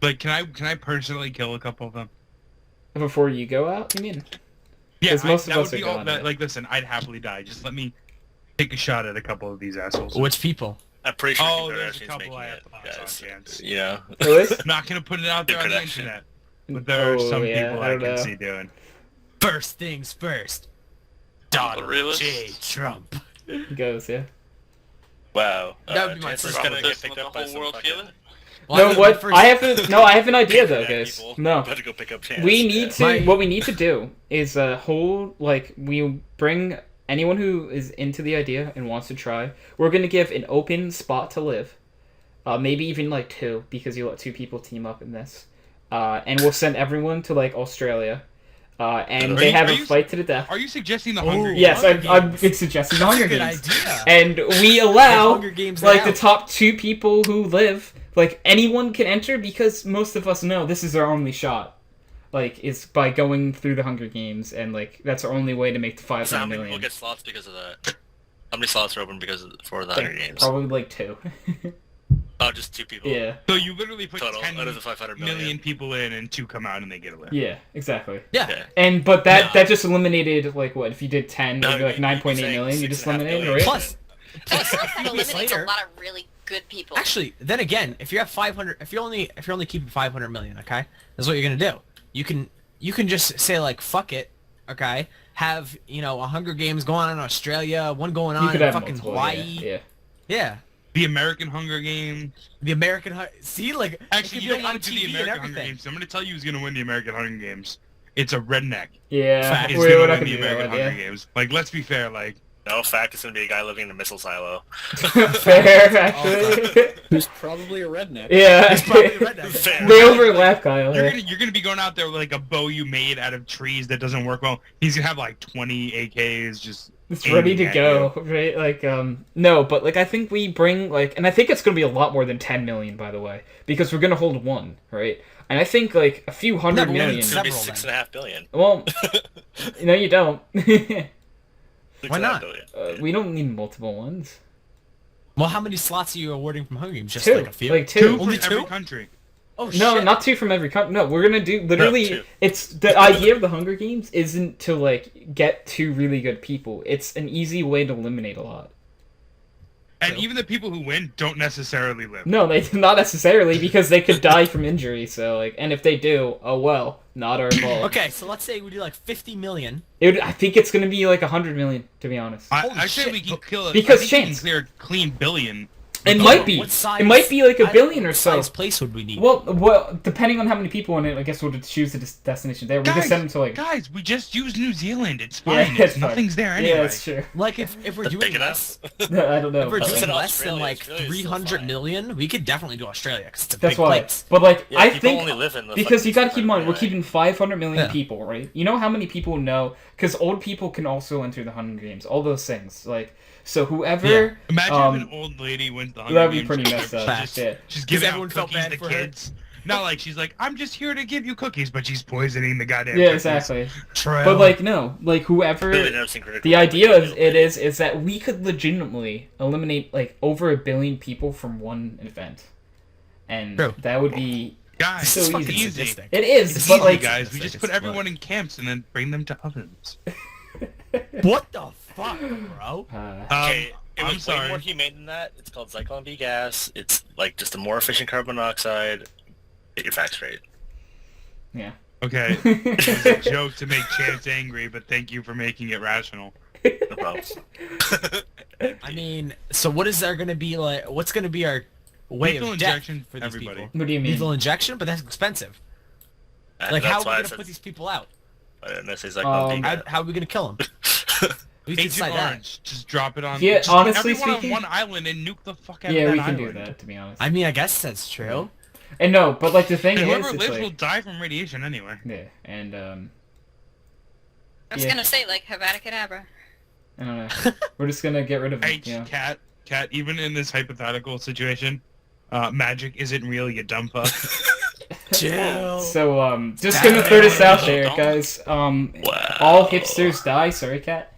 Speaker 4: Like, can I personally kill a couple of them?
Speaker 1: Before you go out, you mean?
Speaker 4: Yeah,
Speaker 1: 'Cause most of
Speaker 4: that
Speaker 1: us
Speaker 4: would
Speaker 1: are
Speaker 4: be all.
Speaker 1: gone,
Speaker 4: That,
Speaker 1: yeah.
Speaker 4: like, listen, I'd happily die. Just let me take a shot at a couple of these assholes.
Speaker 3: Which people?
Speaker 5: I'm pretty sure
Speaker 4: Oh,
Speaker 5: Kim
Speaker 4: there's a
Speaker 5: Kardashian's
Speaker 4: couple
Speaker 5: making
Speaker 4: I
Speaker 5: it,
Speaker 4: have
Speaker 5: guys.
Speaker 4: on chance.
Speaker 5: Yeah.
Speaker 1: Really?
Speaker 4: Not gonna put it out there on the
Speaker 5: Kardashian.
Speaker 4: internet, but there are
Speaker 1: Oh,
Speaker 4: some
Speaker 1: yeah,
Speaker 4: people
Speaker 1: I
Speaker 4: I
Speaker 1: don't
Speaker 4: can
Speaker 1: know.
Speaker 4: see doing.
Speaker 3: First things first. Donald
Speaker 2: Really?
Speaker 3: J. Trump.
Speaker 1: Goes, yeah.
Speaker 5: Wow.
Speaker 3: That would be my
Speaker 5: Chances
Speaker 3: first
Speaker 5: gonna
Speaker 2: one.
Speaker 5: get
Speaker 2: Doesn't
Speaker 5: picked
Speaker 2: the
Speaker 5: up by
Speaker 2: whole
Speaker 5: some
Speaker 2: world
Speaker 5: fucking...
Speaker 2: feel it?
Speaker 1: No, what I have an idea though,
Speaker 5: Yeah,
Speaker 1: guys.
Speaker 5: people.
Speaker 1: No,
Speaker 5: Better go pick up Chance.
Speaker 1: we need
Speaker 5: yeah.
Speaker 1: to.
Speaker 3: My-
Speaker 1: What we need to do is we bring anyone who is into the idea and wants to try. We're gonna give an open spot to live, maybe even like two because you let two people team up in this, and we'll send everyone to like Australia, and
Speaker 4: Are
Speaker 1: they
Speaker 4: you-
Speaker 1: have
Speaker 4: are
Speaker 1: a
Speaker 4: you-
Speaker 1: flight to the death.
Speaker 4: Are you suggesting the
Speaker 3: Oh,
Speaker 4: Hunger
Speaker 1: Yes,
Speaker 4: Games?
Speaker 1: I'm suggesting the Hunger
Speaker 3: Good
Speaker 1: Games.
Speaker 3: idea.
Speaker 1: And we allow
Speaker 3: Hunger Games
Speaker 1: like
Speaker 3: now.
Speaker 1: the top two people who live, like anyone can enter because most of us know this is our only shot. Like is by going through the Hunger Games and like that's our only way to make the
Speaker 5: So
Speaker 1: 500
Speaker 5: how many people
Speaker 1: million.
Speaker 5: get slots because of that? How many slots are open for the Hunger Games?
Speaker 1: Probably like two.
Speaker 5: Oh, just two people.
Speaker 1: Yeah.
Speaker 4: So you literally put
Speaker 5: Total
Speaker 4: 10
Speaker 5: out of the 500
Speaker 4: million people in, and two come out and they get a lift.
Speaker 1: Yeah, exactly.
Speaker 3: Yeah.
Speaker 5: Okay.
Speaker 1: And but that
Speaker 5: No.
Speaker 1: just eliminated like what if you did 10
Speaker 5: No,
Speaker 1: it'd be like
Speaker 5: you'd be
Speaker 1: 9.8
Speaker 5: saying
Speaker 1: million you just
Speaker 5: 6.5
Speaker 1: eliminated,
Speaker 5: million.
Speaker 1: right?
Speaker 3: Plus,
Speaker 6: I feel like that
Speaker 3: few years
Speaker 6: eliminates a
Speaker 3: later-
Speaker 6: lot of really good people.
Speaker 3: actually, then again, if you have 500, if you're only keeping 500 million, okay, that's what you're gonna do. You can just say like fuck it, okay. Have a Hunger Games going on in Australia, one going
Speaker 1: You
Speaker 3: on
Speaker 1: could
Speaker 3: in
Speaker 1: have
Speaker 3: fucking
Speaker 1: multiple,
Speaker 3: Hawaii.
Speaker 1: yeah.
Speaker 3: Yeah.
Speaker 4: The American Hunger Games.
Speaker 3: The American see like it
Speaker 4: Actually,
Speaker 3: could
Speaker 4: you
Speaker 3: be,
Speaker 4: don't
Speaker 3: like,
Speaker 4: want to
Speaker 3: on
Speaker 4: do the
Speaker 3: TV and
Speaker 4: American Hunger
Speaker 3: everything.
Speaker 4: Games. I'm going to tell you who's going to win the American Hunger Games. It's a redneck.
Speaker 1: Yeah,
Speaker 3: Fact.
Speaker 4: Is
Speaker 1: we're
Speaker 4: going
Speaker 1: not
Speaker 4: to
Speaker 1: gonna
Speaker 4: win the
Speaker 1: do that
Speaker 4: American
Speaker 1: one,
Speaker 4: Hunger
Speaker 1: yeah.
Speaker 4: Games. Like, let's be fair. Like,
Speaker 5: No, fact, it's gonna be a guy living in a missile silo.
Speaker 1: Fair, actually.
Speaker 7: Who's probably a redneck.
Speaker 1: Yeah.
Speaker 3: Probably redneck.
Speaker 5: Fair.
Speaker 1: They overlap, Kyle.
Speaker 4: you're
Speaker 1: yeah.
Speaker 4: gonna be going out there with like a bow you made out of trees that doesn't work well. He's gonna have like 20 AKs just.
Speaker 1: It's ready to
Speaker 4: aiming at
Speaker 1: go, right? Like, no, but like I think we bring like, and I think it's gonna be a lot more than 10 million, by the way, because we're gonna hold one, right? And I think like a few hundred
Speaker 3: No, but
Speaker 1: million.
Speaker 5: It's gonna be
Speaker 3: Several,
Speaker 5: 6.5 billion.
Speaker 1: Well, no, you don't.
Speaker 3: Why not?
Speaker 5: 6.5 billion.
Speaker 1: We don't need multiple ones.
Speaker 3: Well, how many slots are you awarding from Hunger Games? Just
Speaker 1: Two,
Speaker 3: like a few.
Speaker 1: like
Speaker 4: Two
Speaker 1: two.
Speaker 4: from
Speaker 3: Only
Speaker 4: every
Speaker 3: two?
Speaker 4: country.
Speaker 3: Oh
Speaker 1: No,
Speaker 3: shit.
Speaker 1: not two from every country. No, we're gonna do literally.
Speaker 5: two.
Speaker 1: It's the idea of the Hunger Games isn't to like get two really good people. It's an easy way to eliminate a lot.
Speaker 4: And even the people who win don't necessarily live.
Speaker 1: No, they not necessarily because they could die from injury. So like, and if they do, oh well, not our fault.
Speaker 3: Okay, so let's say we do like 50 million.
Speaker 1: I think it's gonna be like 100 million, to be honest.
Speaker 4: I
Speaker 3: Holy
Speaker 4: say
Speaker 3: shit,
Speaker 4: we can kill it
Speaker 1: because
Speaker 4: I think we
Speaker 1: chance.
Speaker 4: can clear a clean billion.
Speaker 1: It might be.
Speaker 3: What size,
Speaker 1: It might be like a billion or
Speaker 3: what
Speaker 1: so.
Speaker 3: size place would we need?
Speaker 1: Well, depending on how many people in it, I guess we'll just choose the destination there. We just send them to like.
Speaker 4: Guys, we just used New Zealand. It's
Speaker 1: Yeah,
Speaker 4: fine.
Speaker 1: it's fine.
Speaker 4: Nothing's there anyway.
Speaker 1: Yeah, that's true.
Speaker 3: Like if we're
Speaker 5: Big
Speaker 3: doing
Speaker 5: enough.
Speaker 3: less,
Speaker 1: I don't know.
Speaker 3: if we're
Speaker 5: Listen,
Speaker 3: doing less than
Speaker 5: Australia-
Speaker 3: like
Speaker 5: Australia's still
Speaker 3: 300
Speaker 5: fine.
Speaker 3: million, we could definitely do Australia because it's a
Speaker 1: That's
Speaker 3: big
Speaker 1: why.
Speaker 3: place.
Speaker 1: But like,
Speaker 5: Yeah,
Speaker 1: I
Speaker 5: people
Speaker 1: think
Speaker 5: only live in the
Speaker 1: because you
Speaker 5: fucking
Speaker 1: got to keep in mind, we're
Speaker 5: suburban
Speaker 1: keeping 500 million
Speaker 3: Yeah.
Speaker 1: people, right? You know how many people know? Because old people can also enter the Hunger Games. All those things, like so. Whoever.
Speaker 3: Yeah.
Speaker 4: Imagine if an old lady went to Hunger
Speaker 1: That'd be
Speaker 4: Games
Speaker 1: pretty
Speaker 4: and
Speaker 1: messed up.
Speaker 3: Facts.
Speaker 1: Yeah.
Speaker 4: She's giving out
Speaker 3: everyone felt
Speaker 4: cookies
Speaker 3: bad
Speaker 4: to
Speaker 3: for her.
Speaker 4: kids. Not like she's like, I'm just here to give you cookies, but she's poisoning the goddamn
Speaker 1: Yeah,
Speaker 4: cookies.
Speaker 1: exactly.
Speaker 4: Trail.
Speaker 1: But like, no, like whoever.
Speaker 5: Really noticing critical
Speaker 1: The idea
Speaker 5: thinking
Speaker 1: of it is that we could legitimately eliminate like over 1 billion people from one event, and
Speaker 3: True.
Speaker 1: that would be
Speaker 4: guys,
Speaker 1: so
Speaker 4: it's
Speaker 1: easy.
Speaker 4: fucking easy.
Speaker 3: sadistic.
Speaker 1: it is,
Speaker 4: It's
Speaker 1: but
Speaker 4: easy,
Speaker 1: like
Speaker 4: guys. We just put
Speaker 3: It's
Speaker 4: everyone in camps and then bring them to ovens.
Speaker 3: What the fuck, bro?
Speaker 5: Okay, it
Speaker 4: I'm
Speaker 5: was way
Speaker 4: sorry.
Speaker 5: more humane than that. It's called Zyklon B gas. It's like just a more efficient carbon monoxide. Get your facts straight.
Speaker 1: yeah.
Speaker 4: Okay, it was a joke to make Chance angry, but thank you for making it rational.
Speaker 5: No problem.
Speaker 3: I mean, so what is there gonna be like? What's gonna be our way
Speaker 4: Lethal
Speaker 3: of death
Speaker 4: injection,
Speaker 3: for these
Speaker 4: everybody.
Speaker 3: people?
Speaker 1: What do you mean?
Speaker 3: Lethal injection, but that's expensive. Like, how are we gonna put these people out?
Speaker 5: I didn't know say Zyklon B
Speaker 3: How,
Speaker 5: gas.
Speaker 3: how are we gonna kill them? We can
Speaker 4: Agent
Speaker 3: decide that.
Speaker 4: Orange, just drop it on.
Speaker 1: Yeah,
Speaker 4: just put
Speaker 1: honestly
Speaker 4: everyone
Speaker 1: speaking-
Speaker 4: on one island and nuke the fuck out
Speaker 1: Yeah,
Speaker 4: of that
Speaker 1: we can
Speaker 4: island.
Speaker 1: do that. To be honest.
Speaker 3: I mean, I guess that's true.
Speaker 1: And no, but like the thing
Speaker 4: And
Speaker 1: is,
Speaker 4: whoever
Speaker 1: it's
Speaker 4: lives
Speaker 1: like
Speaker 4: will die from radiation anyway.
Speaker 1: yeah, and
Speaker 6: I was
Speaker 1: Yeah.
Speaker 6: gonna say like Havana Kedavra.
Speaker 1: I don't know. We're just gonna get rid of
Speaker 4: Hey,
Speaker 1: it. You know?
Speaker 4: cat, even in this hypothetical situation, magic isn't real, you dumb fuck.
Speaker 3: Chill.
Speaker 1: So just gonna throw this out there,
Speaker 5: Don't.
Speaker 1: guys.
Speaker 5: Wow.
Speaker 1: All hipsters die. Sorry, cat.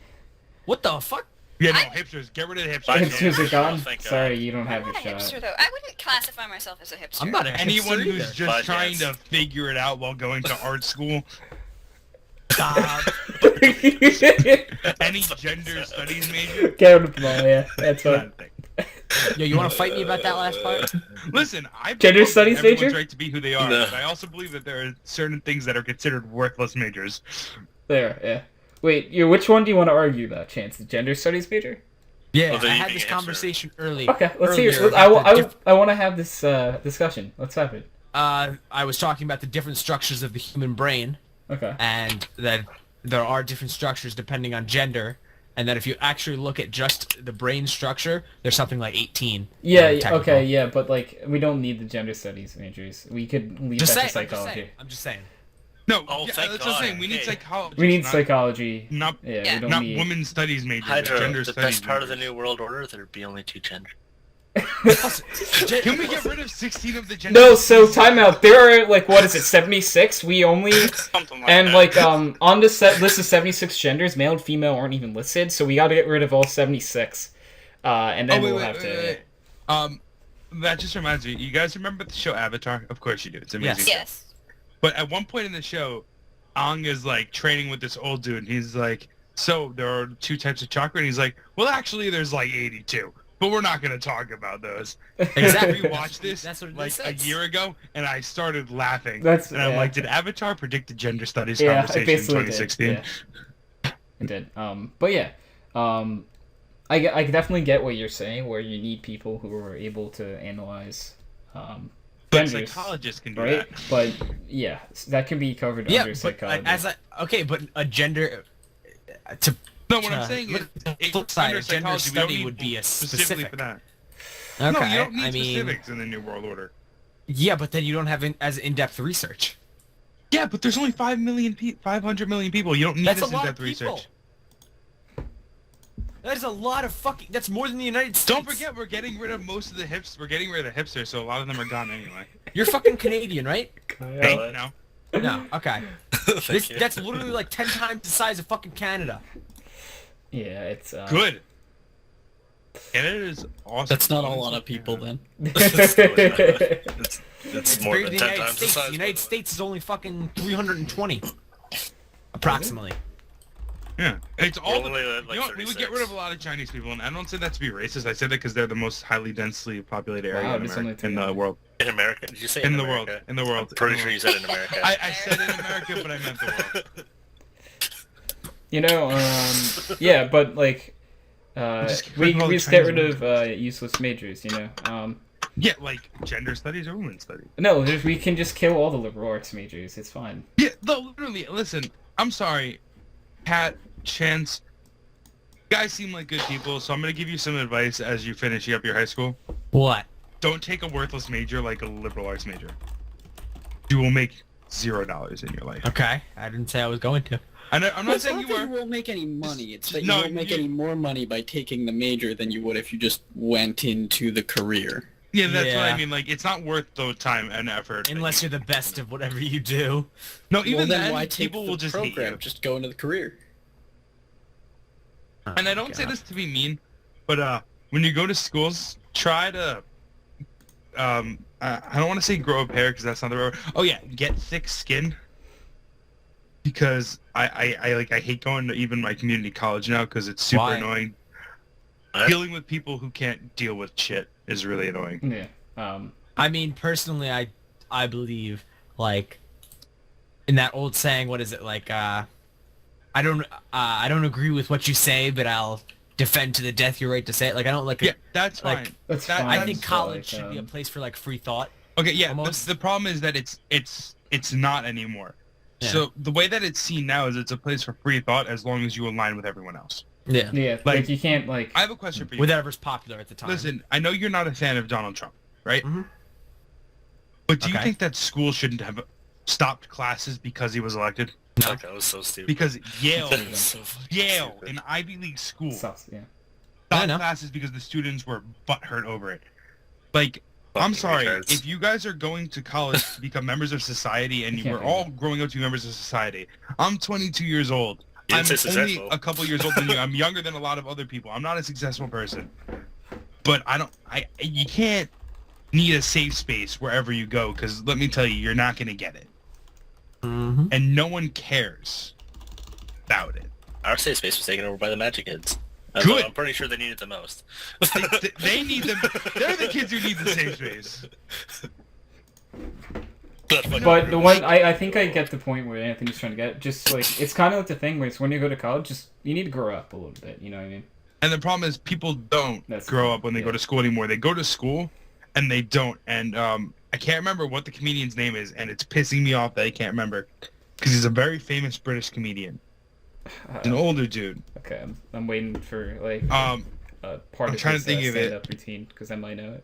Speaker 3: What the fuck?
Speaker 4: Yeah, no,
Speaker 6: I-
Speaker 4: hipsters, get rid of the hipsters.
Speaker 1: Hipsters are gone.
Speaker 5: thank God.
Speaker 1: Sorry, you don't have
Speaker 6: I'm
Speaker 1: your
Speaker 6: not a hipster
Speaker 1: shot.
Speaker 6: though. I wouldn't classify myself as a hipster.
Speaker 3: I'm not a
Speaker 4: Anyone
Speaker 3: hipster
Speaker 4: who's
Speaker 3: either.
Speaker 4: just
Speaker 5: Bye,
Speaker 4: trying
Speaker 5: Chance.
Speaker 4: to figure it out while going to art school,
Speaker 3: Stop.
Speaker 4: any gender studies major.
Speaker 1: Count them all. Yeah, that's fine.
Speaker 4: Nothing.
Speaker 3: Yo, you want to fight me about that last part?
Speaker 4: Listen, I
Speaker 1: Gender
Speaker 4: believe
Speaker 1: studies
Speaker 4: everyone's
Speaker 1: major?
Speaker 4: right to be who they are,
Speaker 5: No.
Speaker 4: but I also believe that there are certain things that are considered worthless majors.
Speaker 1: There. Yeah. Wait, which one do you want to argue about, Chance? The gender studies major?
Speaker 3: Yeah,
Speaker 5: Well, then
Speaker 3: I
Speaker 5: you
Speaker 3: had
Speaker 5: being
Speaker 3: this
Speaker 5: a hipster.
Speaker 3: conversation early.
Speaker 1: Okay, let's hear.
Speaker 3: earlier
Speaker 1: It. I
Speaker 3: about the diff-
Speaker 1: want to have this discussion. Let's have it.
Speaker 3: I was talking about the different structures of the human brain,
Speaker 1: Okay.
Speaker 3: and that there are different structures depending on gender, and that if you actually look at just the brain structure, there's something like 18.
Speaker 1: Yeah.
Speaker 3: technical.
Speaker 1: Okay. Yeah, but like we don't need the gender studies majors. We could leave
Speaker 3: Just
Speaker 1: that
Speaker 3: saying.
Speaker 1: to psychology.
Speaker 3: I'm just saying.
Speaker 4: No,
Speaker 5: Oh,
Speaker 4: yeah,
Speaker 5: thank
Speaker 4: that's what I'm
Speaker 5: God.
Speaker 4: saying. We need
Speaker 5: Okay.
Speaker 4: psychology.
Speaker 1: We need
Speaker 4: not,
Speaker 1: psychology.
Speaker 4: Not,
Speaker 1: Yeah,
Speaker 6: Yeah.
Speaker 1: we don't
Speaker 4: not
Speaker 1: need.
Speaker 4: women's studies majors,
Speaker 5: Hydro,
Speaker 4: gender
Speaker 5: the
Speaker 4: studies
Speaker 5: best part of the
Speaker 4: majors.
Speaker 5: new world order, there'd be only 2 genders.
Speaker 4: Can we get rid of 16 of the gender?
Speaker 1: No, so timeout. There are like what is it, 76? We only
Speaker 2: Something like
Speaker 1: and
Speaker 2: that.
Speaker 1: like on the list of 76 genders, male and female aren't even listed, so we got to get rid of all 76. And then we'll have to.
Speaker 4: That just reminds me. You guys remember the show Avatar? Of course you do. It's amazing.
Speaker 3: Yes.
Speaker 6: Yes.
Speaker 4: But at one point in the show, Aang is like training with this old dude, and he's like, "So there are 2 types of chakra," and he's like, "Well, actually, there's like 82, but we're not gonna talk about those."
Speaker 3: Exactly.
Speaker 4: We watched this
Speaker 3: That's what it
Speaker 4: like a
Speaker 3: says.
Speaker 4: year ago, and I started laughing.
Speaker 1: That's-
Speaker 4: and I'm
Speaker 1: yeah.
Speaker 4: like, "Did Avatar predict the gender studies
Speaker 1: Yeah, it
Speaker 4: conversation in
Speaker 1: basically
Speaker 4: 2016?"
Speaker 1: did. Yeah. It did. But yeah. I definitely get what you're saying, where you need people who are able to analyze
Speaker 4: But
Speaker 1: genders,
Speaker 4: psychologists can do
Speaker 1: right?
Speaker 4: that.
Speaker 1: But yeah, that can be covered
Speaker 3: Yeah,
Speaker 1: under
Speaker 3: but
Speaker 1: psychology.
Speaker 3: but a gender to
Speaker 4: No, what I'm
Speaker 3: Uh,
Speaker 4: saying
Speaker 3: look,
Speaker 4: is,
Speaker 3: flip side,
Speaker 4: under
Speaker 3: a gender
Speaker 4: psychology, we don't
Speaker 3: study
Speaker 4: need
Speaker 3: would be a
Speaker 4: specifically
Speaker 3: specific.
Speaker 4: for that.
Speaker 3: okay.
Speaker 4: No, you don't need
Speaker 3: I mean,
Speaker 4: specifics in the New World Order.
Speaker 3: yeah, but then you don't have as in-depth research.
Speaker 4: Yeah, but there's only 500 million people. You don't need
Speaker 3: That's a
Speaker 4: this
Speaker 3: lot
Speaker 4: in-depth
Speaker 3: of people.
Speaker 4: research.
Speaker 3: That is a lot of fucking. That's more than the United States.
Speaker 4: Don't forget, we're getting rid of most of the hips. We're getting rid of the hipsters, so a lot of them are gone anyway.
Speaker 3: You're fucking Canadian, right?
Speaker 4: Hey,
Speaker 5: what?
Speaker 4: no.
Speaker 3: No. Okay.
Speaker 5: Thank you.
Speaker 3: That's literally like 10 times the size of fucking Canada.
Speaker 1: yeah, it's
Speaker 4: Good. Canada is awesome.
Speaker 7: That's not a lot of people then.
Speaker 5: It's more
Speaker 3: Bigger
Speaker 5: than
Speaker 3: than
Speaker 5: 10
Speaker 3: the United
Speaker 5: times the
Speaker 3: States.
Speaker 5: size.
Speaker 3: The United States is only fucking 320, approximately.
Speaker 4: Yeah, it's all.
Speaker 5: We're only at, like,
Speaker 4: You know what, we would get rid
Speaker 5: 36.
Speaker 4: of a lot of Chinese people, and I don't say that to be racist. I said that because they're the most highly densely populated area
Speaker 1: Wow,
Speaker 4: in,
Speaker 1: there's
Speaker 4: America,
Speaker 1: only
Speaker 4: in the
Speaker 1: 300.
Speaker 4: world.
Speaker 5: In America? Did you say
Speaker 4: In
Speaker 5: in
Speaker 4: the world.
Speaker 5: America?
Speaker 4: In the world.
Speaker 5: I'm pretty
Speaker 4: In
Speaker 5: sure
Speaker 4: the
Speaker 5: you said in America.
Speaker 4: I said in America, but I meant the world.
Speaker 1: You know, yeah, but like,
Speaker 4: Just get
Speaker 1: we
Speaker 4: rid of all
Speaker 1: we
Speaker 4: the
Speaker 1: just get rid
Speaker 4: Chinese
Speaker 1: of useless majors, you know.
Speaker 4: Yeah, like gender studies or women's studies.
Speaker 1: No, we can just kill all the liberal arts majors. It's fine.
Speaker 4: Yeah, no, literally. Listen, I'm sorry, Pat, Chance. You guys seem like good people, so I'm gonna give you some advice as you finish up your high school.
Speaker 3: What?
Speaker 4: Don't take a worthless major like a liberal arts major. You will make $0 in your life.
Speaker 3: Okay, I didn't say I was going to.
Speaker 4: I'm not
Speaker 7: It's
Speaker 4: saying
Speaker 7: not
Speaker 4: you
Speaker 7: that
Speaker 4: were.
Speaker 7: you won't make any money. It's that you
Speaker 4: No,
Speaker 7: won't make
Speaker 4: you-
Speaker 7: any more money by taking the major than you would if you just went into the career.
Speaker 4: Yeah, that's what
Speaker 3: Yeah.
Speaker 4: I mean. Like, it's not worth the time and effort.
Speaker 3: Unless you're the best of whatever you do.
Speaker 4: No,
Speaker 7: Well,
Speaker 4: even
Speaker 7: then
Speaker 4: then,
Speaker 7: why take
Speaker 4: people
Speaker 7: the
Speaker 4: will just hate
Speaker 7: program?
Speaker 4: you.
Speaker 7: Just go into the career.
Speaker 4: And I don't say this to be mean, but when you go to schools, try to, I don't want to say grow a pair because that's not the right word. Oh yeah, get thick skin. Because I hate going to even my community college now because it's super
Speaker 3: Why?
Speaker 4: annoying.
Speaker 5: What?
Speaker 4: Dealing with people who can't deal with shit is really annoying.
Speaker 1: Yeah.
Speaker 3: I mean, personally, I believe, like, in that old saying, what is it, like, I don't agree with what you say, but I'll defend to the death your right to say it. Like, I don't like
Speaker 4: Yeah,
Speaker 3: it.
Speaker 4: that's
Speaker 3: like,
Speaker 4: fine.
Speaker 1: That's
Speaker 4: That-
Speaker 1: fine.
Speaker 3: I
Speaker 4: that's
Speaker 3: think
Speaker 1: so,
Speaker 3: college
Speaker 1: like,
Speaker 3: should be a place for, like, free thought.
Speaker 4: Okay, yeah.
Speaker 3: Almost.
Speaker 4: The problem is that it's not anymore.
Speaker 3: Yeah.
Speaker 4: So the way that it's seen now is it's a place for free thought as long as you align with everyone else.
Speaker 3: Yeah.
Speaker 1: Yeah, like you can't like.
Speaker 4: I have a question for you.
Speaker 3: Whatever's popular at the time.
Speaker 4: Listen, I know you're not a fan of Donald Trump, right?
Speaker 3: Mhm.
Speaker 4: But do you
Speaker 3: Okay.
Speaker 4: think that school shouldn't have stopped classes because he was elected?
Speaker 3: No.
Speaker 5: Like, that was so stupid.
Speaker 4: Because Yale,
Speaker 5: That was so fucking
Speaker 4: Yale,
Speaker 5: stupid.
Speaker 4: an Ivy League school,
Speaker 1: Sucks, yeah.
Speaker 3: I
Speaker 4: stopped
Speaker 3: know.
Speaker 4: classes because the students were butthurt over it. Like, I'm
Speaker 5: Fucking
Speaker 4: sorry,
Speaker 5: retards.
Speaker 4: if you guys are going to college to become members of society and you
Speaker 1: can't
Speaker 4: were
Speaker 1: do
Speaker 4: all
Speaker 1: that.
Speaker 4: growing up to be members of society, I'm 22 years old.
Speaker 5: You
Speaker 4: I'm
Speaker 5: didn't say
Speaker 4: only
Speaker 5: successful.
Speaker 4: a couple years older than you. I'm younger than a lot of other people. I'm not a successful person. But you can't need a safe space wherever you go because let me tell you, you're not going to get it.
Speaker 3: Mhm.
Speaker 4: And no one cares about it.
Speaker 5: Our safe space was taken over by the Magic Kids.
Speaker 4: Good.
Speaker 5: I'm pretty sure they need it the most.
Speaker 4: They need them. They're the kids who need the safe space.
Speaker 1: But the one I think I get the point where Anthony's trying to get. Just like it's kind of like the thing where it's when you go to college, just you need to grow up a little bit. You know what I mean?
Speaker 4: And the problem is people don't
Speaker 1: That's
Speaker 4: grow
Speaker 1: the-
Speaker 4: up when they
Speaker 1: yeah.
Speaker 4: go to school anymore. They go to school and they don't. And I can't remember what the comedian's name is, and it's pissing me off that I can't remember because he's a very famous British comedian. He's an older dude.
Speaker 1: Okay, I'm waiting for like part
Speaker 4: I'm
Speaker 1: of
Speaker 4: trying
Speaker 1: his
Speaker 4: to think of it.
Speaker 1: stand-up routine because I might know it.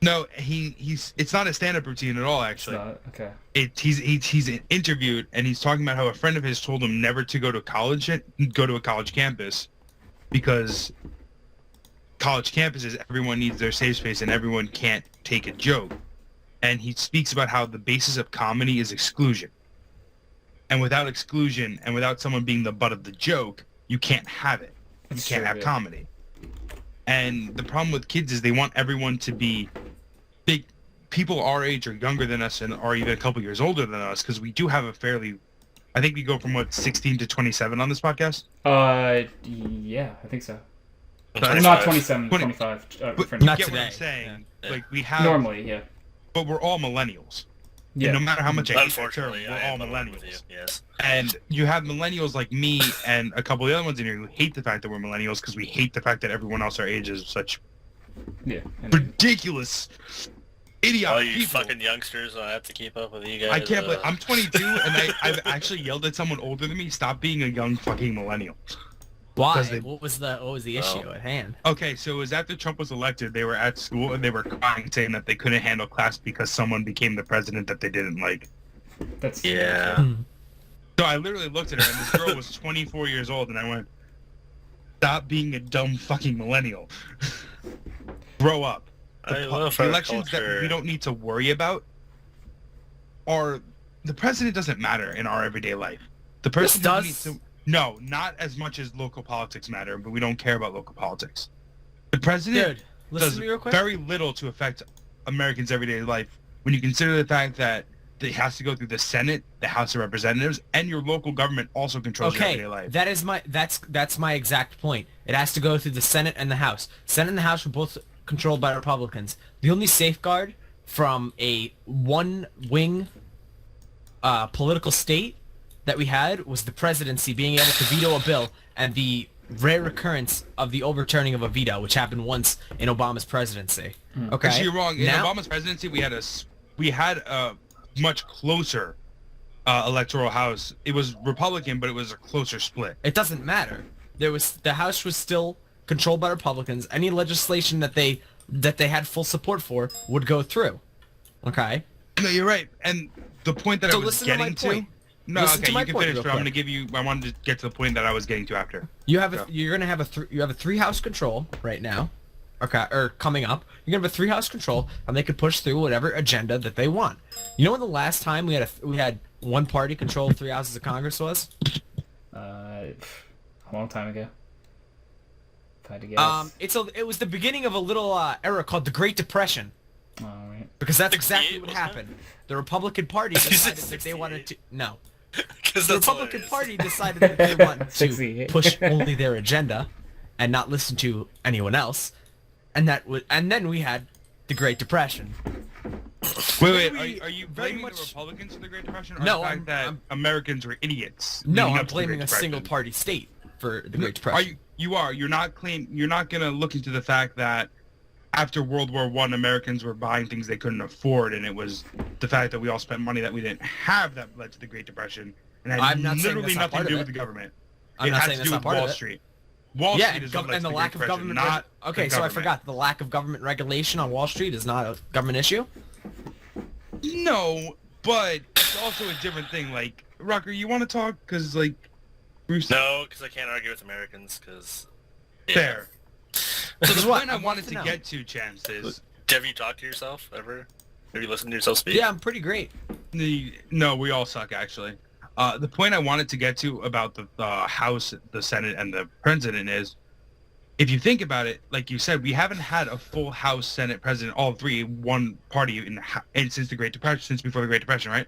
Speaker 4: No, it's not a stand-up routine at all.
Speaker 1: It's
Speaker 4: Actually,
Speaker 1: not okay.
Speaker 4: He's interviewed and he's talking about how a friend of his told him never to go to go to a college campus because college campuses everyone needs their safe space and everyone can't take a joke. And he speaks about how the basis of comedy is exclusion. And without exclusion and without someone being the butt of the joke, you can't have it. You
Speaker 1: It's
Speaker 4: can't
Speaker 1: true,
Speaker 4: have
Speaker 1: yeah.
Speaker 4: comedy. And the problem with kids is they want everyone to be big. People our age or younger than us and are even a couple years older than us because we do have a fairly, I think we go from 16 to 27 on this podcast.
Speaker 1: Yeah, I think so.
Speaker 5: I'm
Speaker 1: Well,
Speaker 5: 25.
Speaker 1: not 27,
Speaker 4: 20
Speaker 1: 25.
Speaker 4: But
Speaker 1: For
Speaker 4: you
Speaker 3: Not
Speaker 4: get what
Speaker 3: today.
Speaker 4: I'm saying.
Speaker 3: Yeah.
Speaker 4: Like we have,
Speaker 1: normally, yeah.
Speaker 4: but we're all millennials.
Speaker 1: Yeah.
Speaker 4: And no matter how much I hate that term,
Speaker 5: Unfortunately,
Speaker 4: we're
Speaker 5: I
Speaker 4: all
Speaker 5: am aligned with you.
Speaker 4: millennials.
Speaker 5: Yes.
Speaker 4: And you have millennials like me and a couple of the other ones in here who hate the fact that we're millennials because we hate the fact that everyone else our age is such
Speaker 1: Yeah. And
Speaker 4: ridiculous,
Speaker 5: All
Speaker 4: idiotic
Speaker 5: you
Speaker 4: people.
Speaker 5: fucking youngsters, I have to keep up with you guys.
Speaker 4: I can't believe I'm 22 and I've actually yelled at someone older than me, stop being a young fucking millennial.
Speaker 3: Why?
Speaker 4: Because they-
Speaker 3: What was the issue at hand?
Speaker 4: Okay, so it was after Trump was elected, they were at school and they were crying saying that they couldn't handle class because someone became the president that they didn't like.
Speaker 1: that's
Speaker 5: Yeah.
Speaker 4: So I literally looked at her and this girl was 24 years old and I went, stop being a dumb fucking millennial. Grow up.
Speaker 5: I
Speaker 4: The
Speaker 5: love our
Speaker 4: elections that
Speaker 5: culture.
Speaker 4: we don't need to worry about are the president doesn't matter in our everyday life. The person who
Speaker 3: does.
Speaker 4: needs to no, not as much as local politics matter, but we don't care about local politics. The president
Speaker 3: Dude, listen
Speaker 4: does
Speaker 3: to me real quick.
Speaker 4: very little to affect Americans' everyday life when you consider the fact that it has to go through the Senate, the House of Representatives, and your local government also controls your
Speaker 3: Okay,
Speaker 4: everyday life.
Speaker 3: that is that's my exact point. It has to go through the Senate and the House. Senate and the House were both controlled by Republicans. The only safeguard from a one-wing political state that we had was the presidency being able to veto a bill, and the rare occurrence of the overturning of a veto, which happened once in Obama's presidency. Okay.
Speaker 4: Actually, you're wrong. In
Speaker 3: Now-
Speaker 4: Obama's presidency, we had a much closer electoral house. It was Republican, but it was a closer split.
Speaker 3: It doesn't matter. The House was still controlled by Republicans. Any legislation that they had full support for would go through. Okay.
Speaker 4: No, you're right. And the point that
Speaker 3: So
Speaker 4: I was
Speaker 3: listen to my
Speaker 4: getting to.
Speaker 3: point.
Speaker 4: No,
Speaker 3: Listen
Speaker 4: okay,
Speaker 3: to my
Speaker 4: you can
Speaker 3: point
Speaker 4: finish.
Speaker 3: real
Speaker 4: But I'm
Speaker 3: quick.
Speaker 4: gonna give you. I wanted to get to the point that I was getting to after.
Speaker 3: You have
Speaker 4: Yeah.
Speaker 3: you're gonna have you have a 3-house control right now, okay, or coming up. You're gonna have a 3-house control, and they could push through whatever agenda that they want. You know when the last time we had one party control 3 houses of Congress was?
Speaker 1: A long time ago. If I had to guess.
Speaker 3: It was the beginning of a little era called the Great Depression,
Speaker 1: Alright.
Speaker 3: because that's exactly
Speaker 5: 68,
Speaker 3: what
Speaker 5: wasn't it?
Speaker 3: happened. The Republican Party decided that they wanted to no.
Speaker 5: Because
Speaker 3: The
Speaker 5: that's
Speaker 3: Republican
Speaker 5: hilarious.
Speaker 3: Party decided that they wanted to
Speaker 1: 68.
Speaker 3: push only their agenda and not listen to anyone else, and then we had the Great Depression.
Speaker 4: Wait.
Speaker 3: Very-
Speaker 4: Are you
Speaker 3: very
Speaker 4: blaming
Speaker 3: much-
Speaker 4: the Republicans for the Great Depression, or
Speaker 3: No,
Speaker 4: the fact
Speaker 3: I'm-
Speaker 4: that
Speaker 3: I'm-
Speaker 4: Americans were idiots?
Speaker 3: No,
Speaker 4: leading
Speaker 3: I'm
Speaker 4: up to the Great
Speaker 3: blaming a
Speaker 4: Depression?
Speaker 3: single party state for the Great
Speaker 4: Are
Speaker 3: Depression.
Speaker 4: you are. You're not gonna look into the fact that after World War I, Americans were buying things they couldn't afford, and it was the fact that we all spent money that we didn't have that led to the Great Depression, and had
Speaker 3: I'm not saying
Speaker 4: literally
Speaker 3: that's not
Speaker 4: nothing
Speaker 3: part
Speaker 4: to do
Speaker 3: of
Speaker 4: with
Speaker 3: it.
Speaker 4: the government.
Speaker 3: I'm
Speaker 4: it
Speaker 3: not
Speaker 4: has
Speaker 3: saying
Speaker 4: to
Speaker 3: that's
Speaker 4: do
Speaker 3: not
Speaker 4: with
Speaker 3: part
Speaker 4: Wall
Speaker 3: of it.
Speaker 4: Street. Wall
Speaker 3: Yeah,
Speaker 4: Street is what led
Speaker 3: and
Speaker 4: to
Speaker 3: the
Speaker 4: the
Speaker 3: lack
Speaker 4: Great
Speaker 3: of
Speaker 4: Depression,
Speaker 3: government.
Speaker 4: not
Speaker 3: Okay,
Speaker 4: the
Speaker 3: so I
Speaker 4: government.
Speaker 3: forgot the lack of government regulation on Wall Street is not a government issue.
Speaker 4: No, but it's also a different thing. Like, Rucker, you want to talk? Because, like, Bruce...
Speaker 5: No, because I can't argue with Americans. Because
Speaker 4: Fair.
Speaker 3: So
Speaker 4: So
Speaker 3: this is
Speaker 4: the
Speaker 3: what
Speaker 4: point I
Speaker 3: I want
Speaker 4: wanted
Speaker 3: to
Speaker 4: to
Speaker 3: know.
Speaker 4: get to, Chance, is...
Speaker 5: Have you talked to yourself ever? Have you listened to yourself speak?
Speaker 3: Yeah, I'm pretty great.
Speaker 4: No, we all suck, actually. The point I wanted to get to about the House, the Senate, and the President is, if you think about it, like you said, we haven't had a full House, Senate, President, all three, one party and since the Great Depression, since before the Great Depression, right?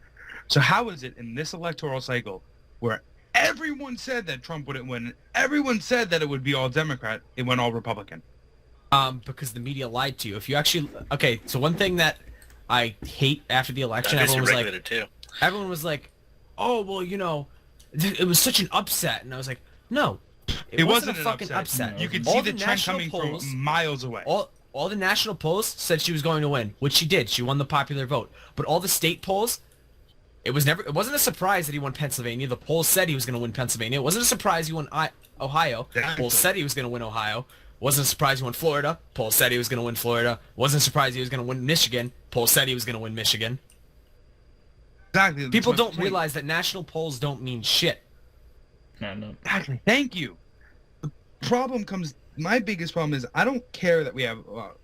Speaker 4: So how is it in this electoral cycle where everyone said that Trump wouldn't win, everyone said that it would be all Democrat, it went all Republican?
Speaker 3: Because the media lied to you. If you actually, okay, so one thing that I hate after the election,
Speaker 5: I guess
Speaker 3: everyone
Speaker 5: you're
Speaker 3: was like,
Speaker 5: regulated too.
Speaker 3: everyone was like, oh well, it was such an upset, and I was like, no,
Speaker 4: It
Speaker 3: wasn't
Speaker 4: wasn't
Speaker 3: a
Speaker 4: an
Speaker 3: fucking
Speaker 4: upset.
Speaker 3: upset.
Speaker 4: You could
Speaker 3: All
Speaker 4: see the trend
Speaker 3: national
Speaker 4: coming
Speaker 3: polls,
Speaker 4: from miles away.
Speaker 3: all the national polls said she was going to win, which she did. She won the popular vote. But all the state polls, it wasn't a surprise that he won Pennsylvania. The polls said he was going to win Pennsylvania. It wasn't a surprise he won Ohio.
Speaker 4: Exactly.
Speaker 3: Polls said he was going to win Ohio. Wasn't a surprise he won Florida. Polls said he was going to win Florida. Wasn't a surprise he was going to win Michigan. Polls said he was going to win Michigan.
Speaker 4: Exactly. that's
Speaker 3: People
Speaker 4: my
Speaker 3: don't
Speaker 4: point.
Speaker 3: realize that national polls don't mean shit.
Speaker 1: No.
Speaker 4: Exactly. Thank you. The problem comes. My biggest problem is I don't care that we have.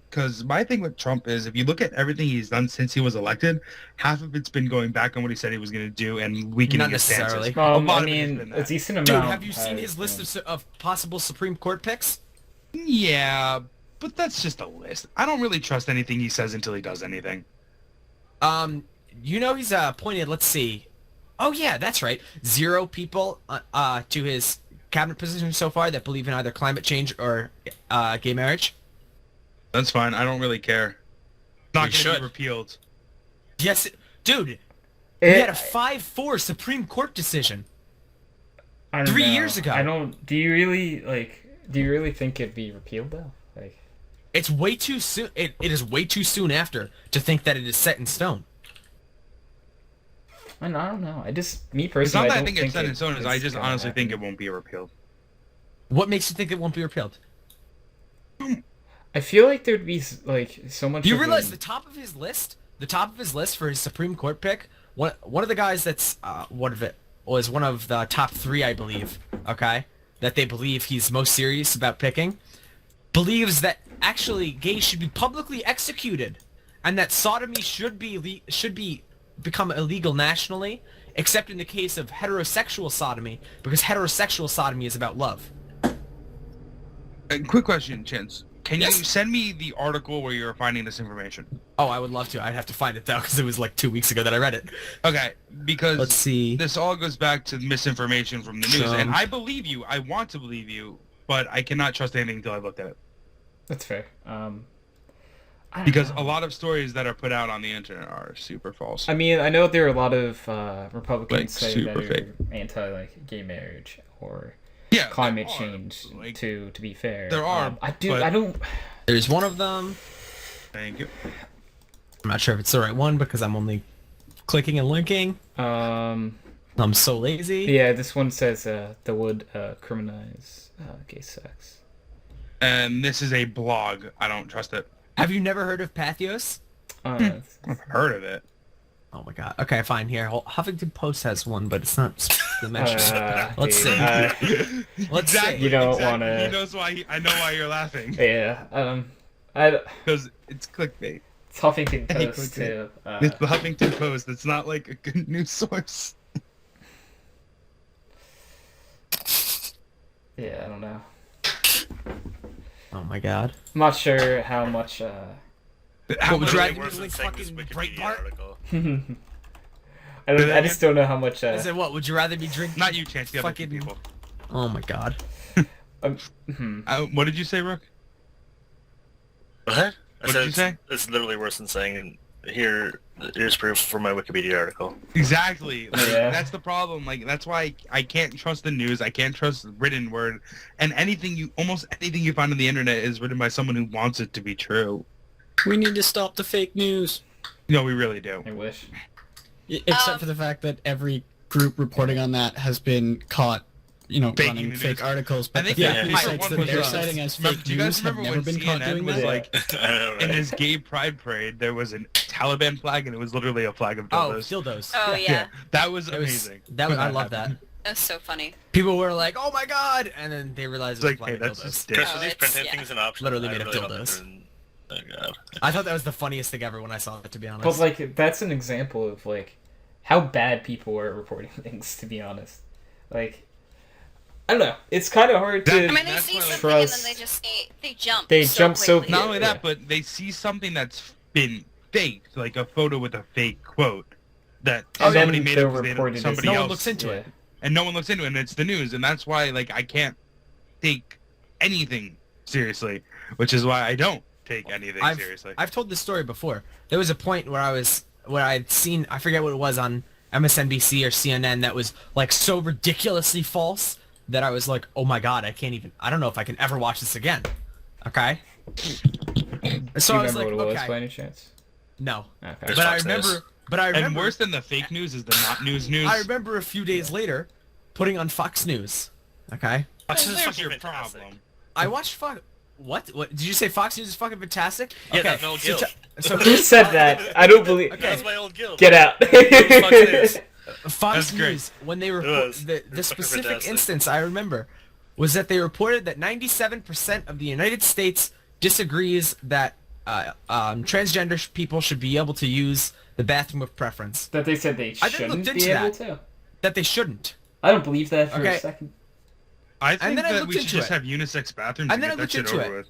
Speaker 4: Because my thing with Trump is, if you look at everything he's done since he was elected, half of it's been going back on what he said he was going to do and weakening
Speaker 3: Not
Speaker 4: his stances.
Speaker 3: necessarily.
Speaker 4: A lot
Speaker 1: I
Speaker 4: of it has
Speaker 1: mean,
Speaker 4: been
Speaker 1: a
Speaker 4: that.
Speaker 1: decent amount.
Speaker 3: Dude, have you seen
Speaker 1: has
Speaker 3: his list
Speaker 1: been-
Speaker 3: of possible Supreme Court picks?
Speaker 4: Yeah, but that's just a list. I don't really trust anything he says until he does anything.
Speaker 3: He's appointed, let's see. Oh yeah, that's right. 0 people to his cabinet position so far that believe in either climate change or gay marriage.
Speaker 4: That's fine. I don't really care. It's not
Speaker 3: You
Speaker 4: going to
Speaker 3: should.
Speaker 4: be repealed.
Speaker 3: Yes, dude. We had a 5-4 Supreme Court decision.
Speaker 1: I don't
Speaker 3: 3
Speaker 1: know.
Speaker 3: years ago.
Speaker 1: I don't. Do you really think it'd be repealed though? Like,
Speaker 3: It's way too soon. It is way too soon after to think that it is set in stone.
Speaker 1: I don't know. Me
Speaker 4: It's
Speaker 1: personally,
Speaker 4: not that I
Speaker 1: don't
Speaker 4: think it's set in
Speaker 1: it-
Speaker 4: stone. I
Speaker 1: it's
Speaker 4: just
Speaker 1: gonna
Speaker 4: honestly
Speaker 1: happen.
Speaker 4: think it won't be repealed.
Speaker 3: What makes you think it won't be repealed?
Speaker 1: I feel like there'd be like so much.
Speaker 3: Do you
Speaker 1: of
Speaker 3: realize
Speaker 1: an-
Speaker 3: the top of his list for his Supreme Court pick? One of the guys that's one of the top 3, I believe. Okay, that they believe he's most serious about picking, believes that actually gays should be publicly executed, and that sodomy should become illegal nationally, except in the case of heterosexual sodomy, because heterosexual sodomy is about love.
Speaker 4: Quick question, Chance. Can
Speaker 3: Yes?
Speaker 4: you send me the article where you're finding this information?
Speaker 3: Oh, I would love to. I'd have to find it though, because it was like 2 weeks ago that I read it.
Speaker 4: Okay, because
Speaker 3: Let's see.
Speaker 4: this all goes back to misinformation from the news, and
Speaker 3: Trump.
Speaker 4: I believe you. I want to believe you, but I cannot trust anything until I've looked at it.
Speaker 1: That's fair. I don't
Speaker 4: Because
Speaker 1: know.
Speaker 4: a lot of stories that are put out on the internet are super false.
Speaker 1: I mean, I know there are a lot of Republicans
Speaker 4: Like,
Speaker 1: say that
Speaker 4: super
Speaker 1: are
Speaker 4: fake.
Speaker 1: anti like gay marriage or
Speaker 4: Yeah,
Speaker 1: climate
Speaker 4: there are,
Speaker 1: change.
Speaker 4: like,
Speaker 1: To be fair,
Speaker 4: there are,
Speaker 1: I
Speaker 4: but-
Speaker 1: don't.
Speaker 3: There's one of them.
Speaker 4: Thank you.
Speaker 3: I'm not sure if it's the right one because I'm only clicking and linking. I'm so lazy.
Speaker 1: Yeah, this one says that would criminalize gay sex.
Speaker 4: And this is a blog. I don't trust it.
Speaker 3: Have you never heard of Pathos?
Speaker 4: I've heard of it.
Speaker 3: Oh my god. Okay, fine. Here, Huffington Post has one, but it's not specifically mentioned. Let's
Speaker 1: dude,
Speaker 3: see. Let's
Speaker 4: Exactly.
Speaker 1: You don't
Speaker 4: exactly.
Speaker 1: wanna-
Speaker 4: He knows why. I know why you're laughing.
Speaker 1: Yeah.
Speaker 4: Because it's clickbait.
Speaker 1: It's Huffington
Speaker 4: Hey,
Speaker 1: Post too.
Speaker 4: It's the Huffington Post. It's not like a good news source.
Speaker 1: Yeah, I don't know.
Speaker 3: Oh my god.
Speaker 1: I'm not sure how much.
Speaker 4: How
Speaker 3: would
Speaker 4: much
Speaker 3: you
Speaker 5: Literally
Speaker 3: rather
Speaker 5: worse
Speaker 3: do
Speaker 5: than
Speaker 3: like
Speaker 5: saying this
Speaker 3: fucking
Speaker 5: Wikipedia
Speaker 3: Breitbart?
Speaker 5: article.
Speaker 1: I just don't know how much.
Speaker 3: I said, what? Would you rather be drinking?
Speaker 4: Not you, Chance. The other two
Speaker 3: Fucking-
Speaker 4: people.
Speaker 3: Oh my god.
Speaker 4: What did you say, Rook?
Speaker 5: What? I
Speaker 4: What
Speaker 5: said
Speaker 4: did you say?
Speaker 5: It's literally worse than saying here's proof for my Wikipedia article.
Speaker 4: Exactly. Like,
Speaker 1: Yeah.
Speaker 4: That's the problem. Like that's why I can't trust the news. I can't trust written word. And almost anything you find on the internet is written by someone who wants it to be true.
Speaker 7: We need to stop the fake news.
Speaker 4: No, we really do.
Speaker 1: I wish.
Speaker 7: Except for the fact that every group reporting on that has been caught,
Speaker 4: Faking
Speaker 7: running
Speaker 4: the
Speaker 7: fake
Speaker 4: news.
Speaker 7: articles.
Speaker 4: I
Speaker 7: But
Speaker 4: think
Speaker 7: the
Speaker 5: yeah,
Speaker 7: fake
Speaker 5: yeah,
Speaker 7: news
Speaker 5: for
Speaker 7: sites
Speaker 5: one
Speaker 7: that
Speaker 5: was
Speaker 7: they're
Speaker 5: wrong.
Speaker 7: citing as
Speaker 4: Remember-
Speaker 7: fake
Speaker 4: do you guys
Speaker 7: news have
Speaker 4: remember
Speaker 7: never
Speaker 4: when
Speaker 7: been caught
Speaker 4: CNN
Speaker 7: doing
Speaker 4: was
Speaker 7: that.
Speaker 4: like
Speaker 5: I know,
Speaker 4: in
Speaker 5: right?
Speaker 4: his gay pride parade there was a Taliban flag and it was literally a flag of
Speaker 3: Oh,
Speaker 4: dildos.
Speaker 3: dildos.
Speaker 6: Oh yeah,
Speaker 4: That was
Speaker 3: It was-
Speaker 4: amazing.
Speaker 3: that was,
Speaker 4: when
Speaker 3: I love that.
Speaker 4: happened.
Speaker 6: that's so funny.
Speaker 3: People were like, "Oh my god," and then they realized
Speaker 4: It's
Speaker 3: it was
Speaker 4: like,
Speaker 3: like
Speaker 4: hey, that's
Speaker 3: dildos.
Speaker 4: just dick.
Speaker 5: Chris,
Speaker 6: Oh,
Speaker 5: are these
Speaker 6: it's-
Speaker 5: printing
Speaker 6: yeah.
Speaker 5: things an option?
Speaker 3: Literally
Speaker 5: I
Speaker 3: made of
Speaker 5: really don't
Speaker 3: dildos.
Speaker 5: think they're- Oh god.
Speaker 3: I thought that was the funniest thing ever when I saw it. To be honest.
Speaker 1: But like, that's an example of like how bad people are reporting things. To be honest, like, I don't know. It's kind of hard
Speaker 4: That-
Speaker 1: to.
Speaker 6: I mean, they
Speaker 4: That's
Speaker 6: see
Speaker 4: why, like,
Speaker 6: something and then
Speaker 1: trust-
Speaker 6: they just they jump.
Speaker 1: They jump so
Speaker 6: quickly.
Speaker 4: Not
Speaker 1: Yeah,
Speaker 4: only
Speaker 1: yeah.
Speaker 4: that, but they see something that's been faked, like a photo with a fake quote that
Speaker 1: And
Speaker 4: somebody
Speaker 1: then
Speaker 4: made
Speaker 1: they'll
Speaker 4: up with
Speaker 1: report it as
Speaker 4: somebody
Speaker 3: no
Speaker 4: else,
Speaker 3: one looks into
Speaker 1: Yeah.
Speaker 3: it.
Speaker 4: and no one looks into it, and it's the news, and that's why like I can't take anything seriously, which is why I don't take anything seriously.
Speaker 3: I've told this story before. There was a point where I'd seen, I forget what it was on MSNBC or CNN that was like so ridiculously false that I was like, oh my god, I don't know if I can ever watch this again. Okay? So
Speaker 1: Do
Speaker 3: I
Speaker 1: you
Speaker 3: was
Speaker 1: remember
Speaker 3: like,
Speaker 1: what it was
Speaker 3: okay.
Speaker 1: by any chance?
Speaker 3: No.
Speaker 1: Okay.
Speaker 5: There's
Speaker 3: But I
Speaker 5: Fox News.
Speaker 3: remember,
Speaker 4: And worse than the fake news is the not news news.
Speaker 3: I remember a few days later putting on Fox News. Okay?
Speaker 5: Fox
Speaker 4: Well,
Speaker 5: News is
Speaker 4: there's
Speaker 5: fucking
Speaker 4: your
Speaker 5: fantastic.
Speaker 4: problem.
Speaker 3: I watched Fox. What? Did you say Fox News is fucking fantastic?
Speaker 5: Yeah,
Speaker 3: okay.
Speaker 5: that's my old guild.
Speaker 3: So
Speaker 1: Who said that? I don't believe.
Speaker 3: Okay.
Speaker 5: That's my old guild.
Speaker 1: Get out.
Speaker 5: Fox News.
Speaker 3: Fox
Speaker 4: That's great.
Speaker 3: News, when they
Speaker 5: It
Speaker 3: report
Speaker 5: was.
Speaker 3: the
Speaker 5: It was
Speaker 3: specific
Speaker 5: fantastic.
Speaker 3: instance I remember was that they reported that 97% of the United States disagrees that transgender people should be able to use the bathroom of preference.
Speaker 1: That they said they
Speaker 3: I then
Speaker 1: shouldn't
Speaker 3: looked
Speaker 1: be
Speaker 3: into
Speaker 1: able
Speaker 3: that.
Speaker 1: to.
Speaker 3: That they shouldn't.
Speaker 1: I don't believe that for
Speaker 3: Okay.
Speaker 1: a second.
Speaker 4: I think
Speaker 3: then I
Speaker 4: that
Speaker 3: looked
Speaker 4: we should
Speaker 3: into
Speaker 4: just
Speaker 3: it.
Speaker 4: have unisex bathrooms
Speaker 3: And
Speaker 4: and
Speaker 3: then
Speaker 4: get
Speaker 3: I
Speaker 4: that
Speaker 3: looked
Speaker 4: shit
Speaker 3: into
Speaker 4: over
Speaker 3: it.
Speaker 4: with.